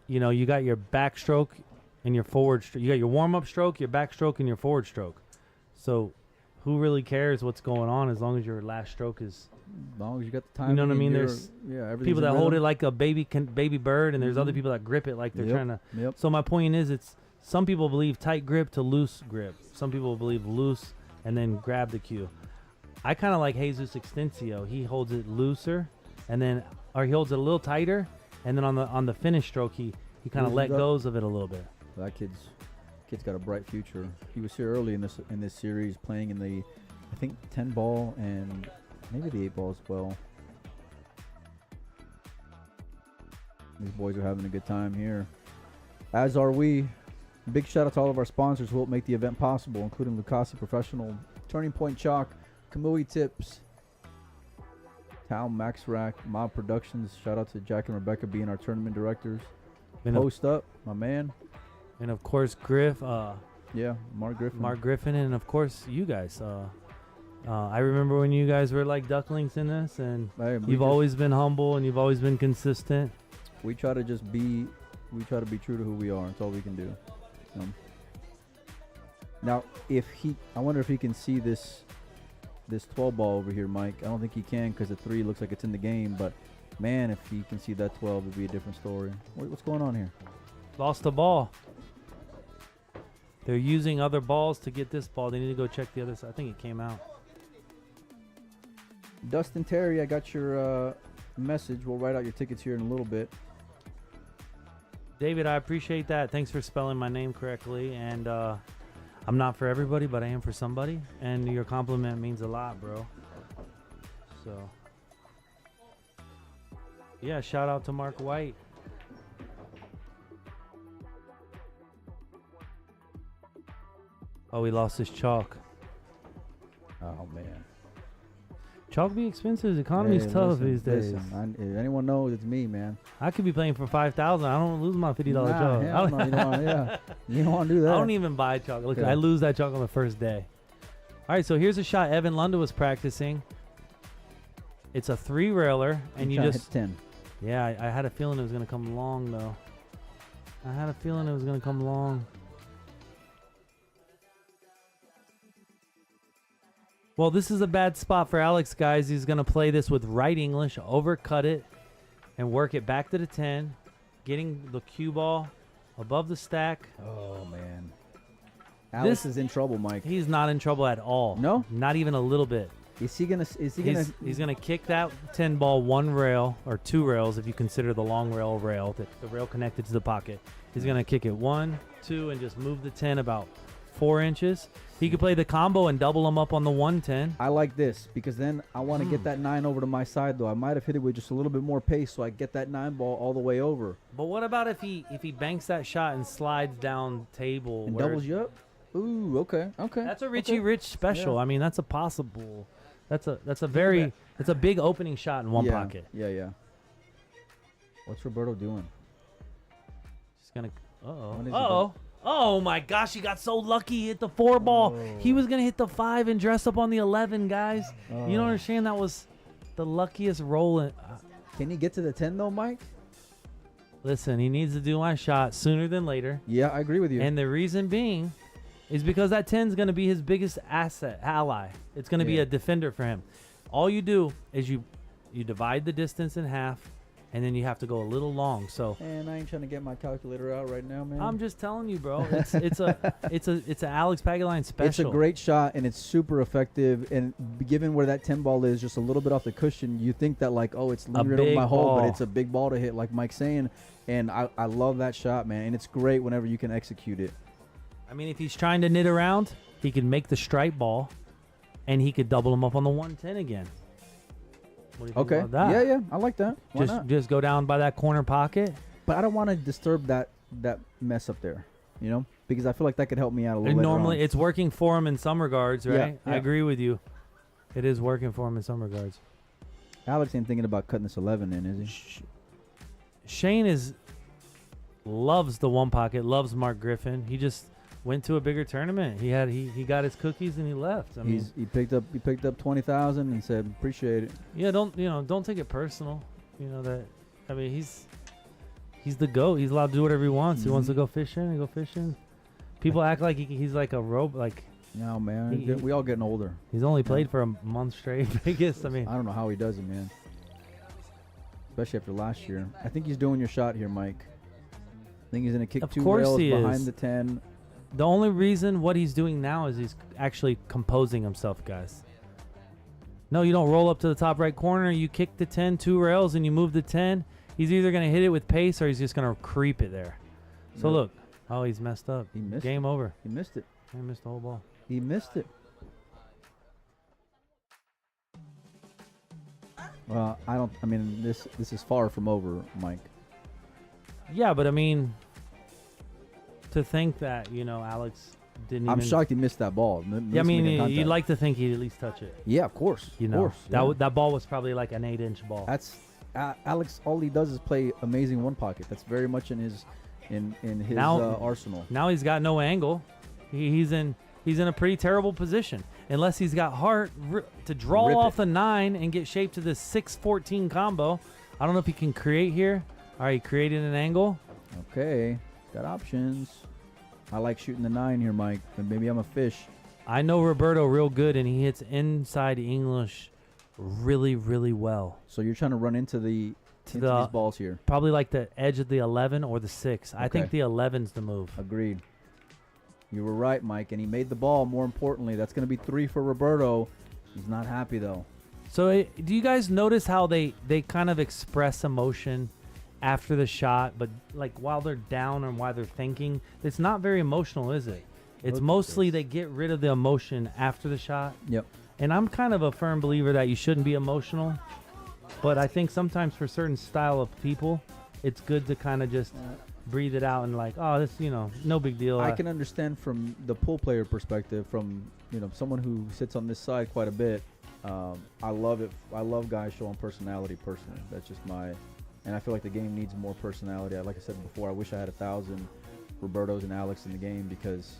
you got your backstroke and your forward stroke. You got your warm-up stroke, your backstroke, and your forward stroke. So who really cares what's going on as long as your last stroke is... As long as you got the time. You know what I mean? There's people that hold it like a baby bird, and there's other people that grip it like they're trying to... Yep. So my point is, some people believe tight grip to loose grip. Some people believe loose and then grab the cue. I kind of like Jesus Extensio. He holds it looser, or he holds it a little tighter, and then on the finish stroke, he kind of let goes of it a little bit. That kid's got a bright future. He was here early in this series, playing in the, I think, 10 ball and maybe the 8 ball as well. These boys are having a good time here, as are we. Big shout out to all of our sponsors who help make the event possible, including Lucasi Professional, Turning Point Chalk, Kamui Tips, Tal Max Rack, Mob Productions. Shout out to Jack and Rebecca being our tournament directors. Post Up, my man. And of course, Griff. Yeah, Mark Griffin. Mark Griffin, and of course, you guys. I remember when you guys were like ducklings in this, and you've always been humble and you've always been consistent. We try to be true to who we are. That's all we can do. Now, I wonder if he can see this 12 ball over here, Mike. I don't think he can because the 3 looks like it's in the game. But man, if he can see that 12, it'd be a different story. What's going on here? Lost the ball. They're using other balls to get this ball. They need to go check the other side. I think it came out. Dustin Terry, I got your message. We'll write out your tickets here in a little bit. David, I appreciate that. Thanks for spelling my name correctly. And I'm not for everybody, but I am for somebody. And your compliment means a lot, bro. So, yeah, shout out to Mark White. Oh, he lost his chalk. Oh, man. Chalk be expensive. The economy's tough these days. Listen, if anyone knows, it's me, man. I could be playing for $5,000. I don't lose my $50 chalk. Hell no, you don't want to do that. I don't even buy chalk. Look, I lose that chalk on the first day. All right, so here's a shot Evan Lunda was practicing. It's a 3-railer, and you just hit 10. Yeah, I had a feeling it was gonna come long though. Well, this is a bad spot for Alex, guys. He's going to play this with right English, overcut it, and work it back to the 10, getting the cue ball above the stack. Oh, man. Alex is in trouble, Mike. He's not in trouble at all. No? Not even a little bit. He's gonna kick that 10 ball 1 rail, or 2 rails if you consider the long rail, the rail connected to the pocket. He's going to kick it 1, 2, and just move the 10 about 4 inches. He could play the combo and double him up on the 110. I like this because then I want to get that 9 over to my side, though. I might have hit it with just a little bit more pace so I get that 9 ball all the way over. But what about if he banks that shot and slides down table and doubles you up? Ooh, okay. That's a Richie Rich special. Yeah. I mean, that's a possible. That's a big opening shot in one pocket. Yeah. What's Roberto doing? Just gonna. Oh my gosh, he got so lucky. He hit the 4 ball. He was going to hit the 5 and dress up on the 11, guys. You don't understand? That was the luckiest roll. Can he get to the 10, though, Mike? Listen, he needs to do my shot sooner than later. Yeah, I agree with you. And the reason being is because that 10 is going to be his biggest ally. It's going to be a defender for him. All you do is you divide the distance in half, and then you have to go a little long. So, and I ain't trying to get my calculator out right now, man. I'm just telling you, bro. It's an Alex Pagulayan special. It's a great shot, and it's super effective. And given where that 10 ball is, just a little bit off the cushion, you think that like, oh, it's lingering over my hole, but it's a big ball to hit, like Mike's saying. And I love that shot, man. And it's great whenever you can execute it. I mean, if he's trying to knit around, he could make the stripe ball, and he could double him up on the 110 again. What do you think Okay. about that? Yeah, I like that. Why not? Just go down by that corner pocket. But I don't want to disturb that mess up there, you know, because I feel like that could help me out a little And bit. normally it's working for him in some regards, right? Yeah. I agree with you. It is working for him in some regards. Alex ain't thinking about cutting this 11 in, is he? Shane loves the one pocket, loves Mark Griffin. He just went to a bigger tournament. He got his cookies and he left. I mean, He picked up 20,000 and said appreciate it. yeah, don't take it personal. You know that. I mean, he's the GOAT. He's allowed to do whatever he wants. He wants to go fishing and go fishing. People act like he's like a rope. Like No, man, He- we all getting older. he's only played for a month straight. Vegas. I mean, I don't know how he does it, man. Especially after last year. I think he's doing your shot here, Mike. I think he's gonna kick Of 2 course rails he behind is. the 10. the only reason what he's doing now is he's actually composing himself, guys. No, you don't roll up to the top right corner. You kick the 10, 2 rails, and you move the 10. He's either going to hit it with pace or he's just going to creep it there. So Yep. look. Oh, he's messed up. He missed Game over. He missed it. He missed the whole ball. He missed it. Well, I mean, this is far from over, Mike. Yeah, but I mean, to think that, Alex didn't I'm even... shocked he missed that ball. Yeah, I mean, you'd like to think he'd at least touch it. Yeah, of course. You of know, course. that yeah. that ball was probably like an 8-inch ball. That's Alex. All he does is play amazing one pocket. That's very much in his arsenal. Now he's got no angle. He's in a pretty terrible position. Unless he's got heart to draw Rip off it. the 9 and get shaped to the 6-14 combo. I don't know if he can create here. All right, he created an angle. Okay, got options. I like shooting the 9 here, Mike. But maybe I'm a fish. I know Roberto real good, and he hits inside English really, really well. So you're trying to run into these balls here. Probably like the edge of the 11 or the 6. I think Okay. the 11's the move. Agreed. You were right, Mike, and he made the ball. More importantly, that's going to be 3 for Roberto. He's not happy though. So do you guys notice how they kind of express emotion after the shot, but like while they're down and while they're thinking? It's not very emotional, is it? It's Look at mostly this. they get rid of the emotion after the shot. Yep. And I'm kind of a firm believer that you shouldn't be emotional, but I think sometimes for certain style of people, it's good to kind of just breathe it out and like, oh, this, no big deal. I can understand from the pool player perspective, from someone who sits on this side quite a bit. I love it. I love guys showing personality personally. That's just and I feel like the game needs more personality. Like I said before, I wish I had 1,000 Robertos and Alex in the game because,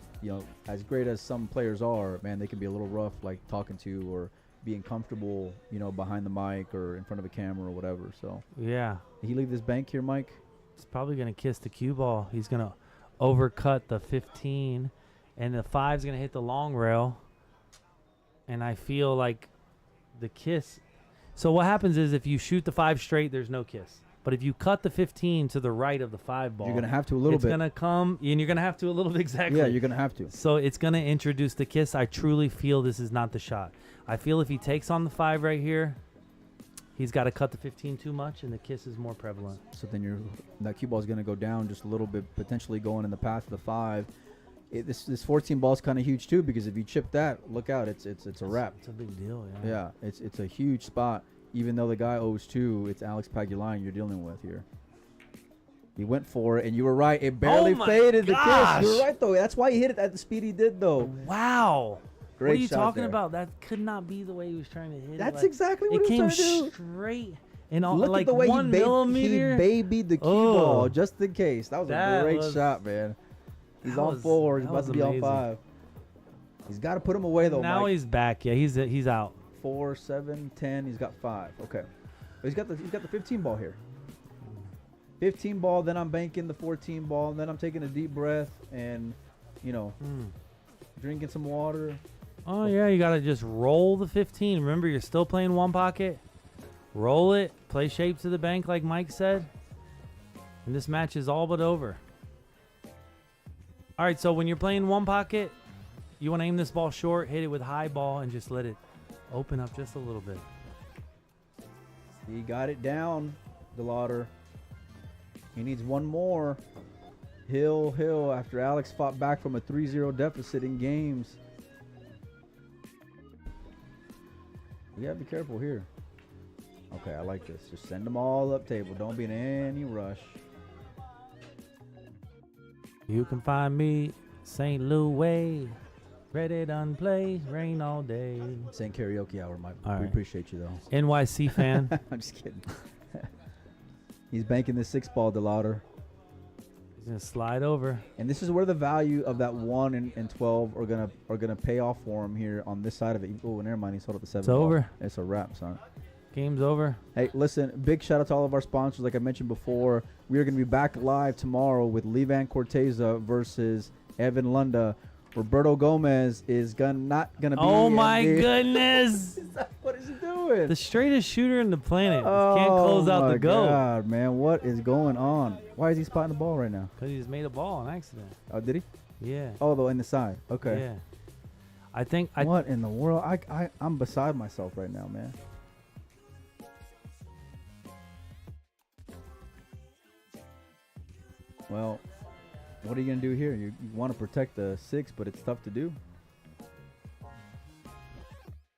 as great as some players are, man, they can be a little rough, like talking to or being comfortable, behind the mic or in front of a camera or whatever. So Yeah. did he leave this bank here, Mike? He's probably going to kiss the cue ball. He's going to overcut the 15, and the 5's going to hit the long rail. And I feel like the kiss. So what happens is if you shoot the 5 straight, there's no kiss. But if you cut the 15 to the right of the 5 ball, You're going to have to a little it's bit. going to come, and you're going to have to a little bit exactly. Yeah, you're going to have to. So it's going to introduce the kiss. I truly feel this is not the shot. I feel if he takes on the 5 right here, he's got to cut the 15 too much, and the kiss is more prevalent. So then that cue ball is going to go down just a little bit, potentially going in the path of the 5. This 14 ball is kind of huge too, because if you chip that, look out, it's a wrap. It's a big deal, yeah. Yeah, it's a huge spot. Even though the guy owes 2, it's Alex PAGULAYAN you're dealing with here. He went for it, and you were right. It barely my faded the gosh. kiss. You were right though. That's why he hit it at the speed he did though. Wow. Great What are you shot talking there. about? That could not be the way he was trying to hit it. That's Like, exactly what it he came was trying to do. straight and all, Look like at the way 1 he millimeter. babied the cue Oh. ball just in case. That was That a great was- shot, man. He's that on was- 4. He's that about was to be on amazing. 5. He's got to put him away though. Now Mike. he's back. Yeah, he's out. 4, 7, 10. He's got 5. Okay. He's got the 15 ball here. 15 ball. Then I'm banking the 14 ball. And then I'm taking a deep breath and, drinking some water. Oh yeah, you gotta just roll the 15. Remember, you're still playing one pocket. Roll it. Play shape to the bank, like Mike said. And this match is all but over. All right, so when you're playing one pocket, you want to aim this ball short, hit it with high ball, and just let it open up just a little bit. He got it down, DeLauder. He needs one more. Hill after Alex fought back from a 3-0 deficit in games. We gotta be careful here. Okay, I like this. Just send them all up table. Don't be in any rush. You can find me St. Louis, ready to play, rain all day. Saying karaoke hour, Mike. All We right. appreciate you though. NYC fan. I'm just kidding. He's banking the 6-ball, DeLauder. He's gonna slide over. And this is where the value of that 1 and 12 are gonna pay off for him here on this side of it. Oh, never mind. He sold up the 7. It's over. It's a wrap, son. Game's over. Hey, listen, big shout out to all of our sponsors. Like I mentioned before, we are going to be back live tomorrow with Levan Corteza versus Evan Lunda. Roberto Gomez is not going to be. Oh in my the- goodness! What is he doing? The straightest shooter in the planet. Can't close out the goal. Oh, my God, man. What is going on? Why is he spotting the ball right now? Because he just made a ball on accident. Oh, did he? Yeah. Oh, though, in the side. Okay. Yeah. I think What in the world? I'm beside myself right now, man. Well, what are you going to do here? You want to protect the 6, but it's tough to do.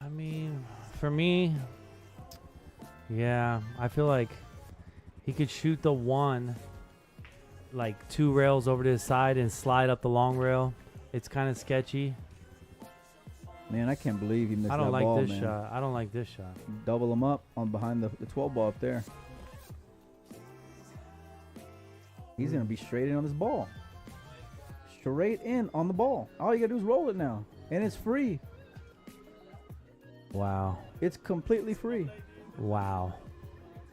I mean, for me, yeah, I feel like he could shoot the 1, like 2 rails over to his side and slide up the long rail. It's kind of sketchy. Man, I can't believe he missed I don't that like ball, this man. shot. I don't like this shot. Double him up on behind the 12 ball up there. He's going to be straight in on this ball. Straight in on the ball. All you got to do is roll it now. And it's free. Wow. It's completely free. Wow.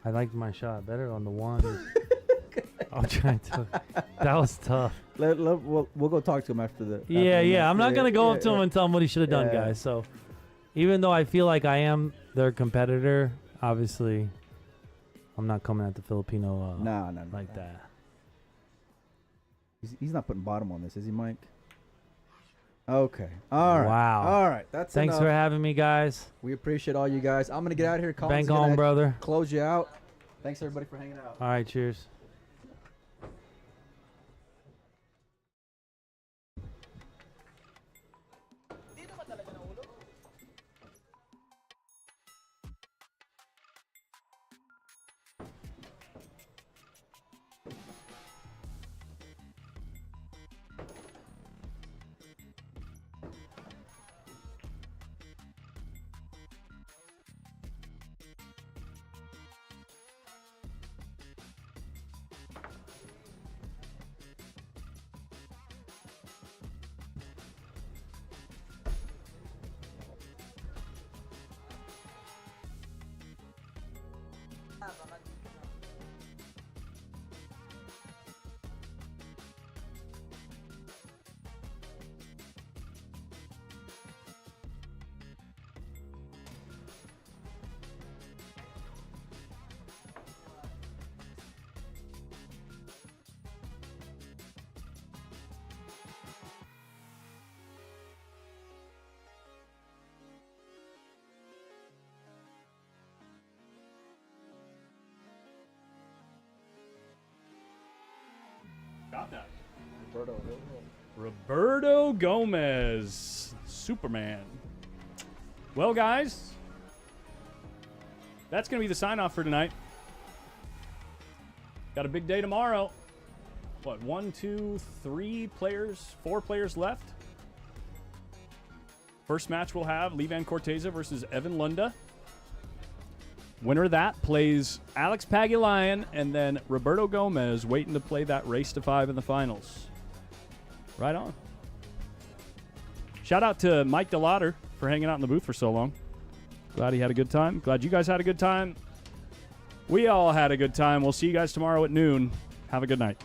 I liked my shot better on the 1. I'm trying to. That was tough. We'll go talk to him after the. Yeah. I'm not going to go up to him and tell him what he should have done, Yeah. guys. So even though I feel like I am their competitor, obviously, I'm not coming at the Filipino Nah. like that. He's not putting bottom on this, is he, Mike? Okay. All right. Wow. All right. That's Thanks enough. for having me, guys. We appreciate all you guys. I'm going to get out of here. Colin's Bank gonna on, brother. Close you out. Thanks, everybody, for hanging out. All right, cheers. Got that. Roberto Gomez, Superman. Well, guys, that's going to be the sign-off for tonight. Got a big day tomorrow. What, 1, 2, 3 players, 4 players left? First match we'll have Levan Corteza versus Evan Lunda. Winner of that plays Alex Pagulayan, and then Roberto Gomez waiting to play that race to 5 in the finals. Right on. Shout out to Mike DeLauder for hanging out in the booth for so long. Glad he had a good time. Glad you guys had a good time. We all had a good time. We'll see you guys tomorrow at noon. Have a good night.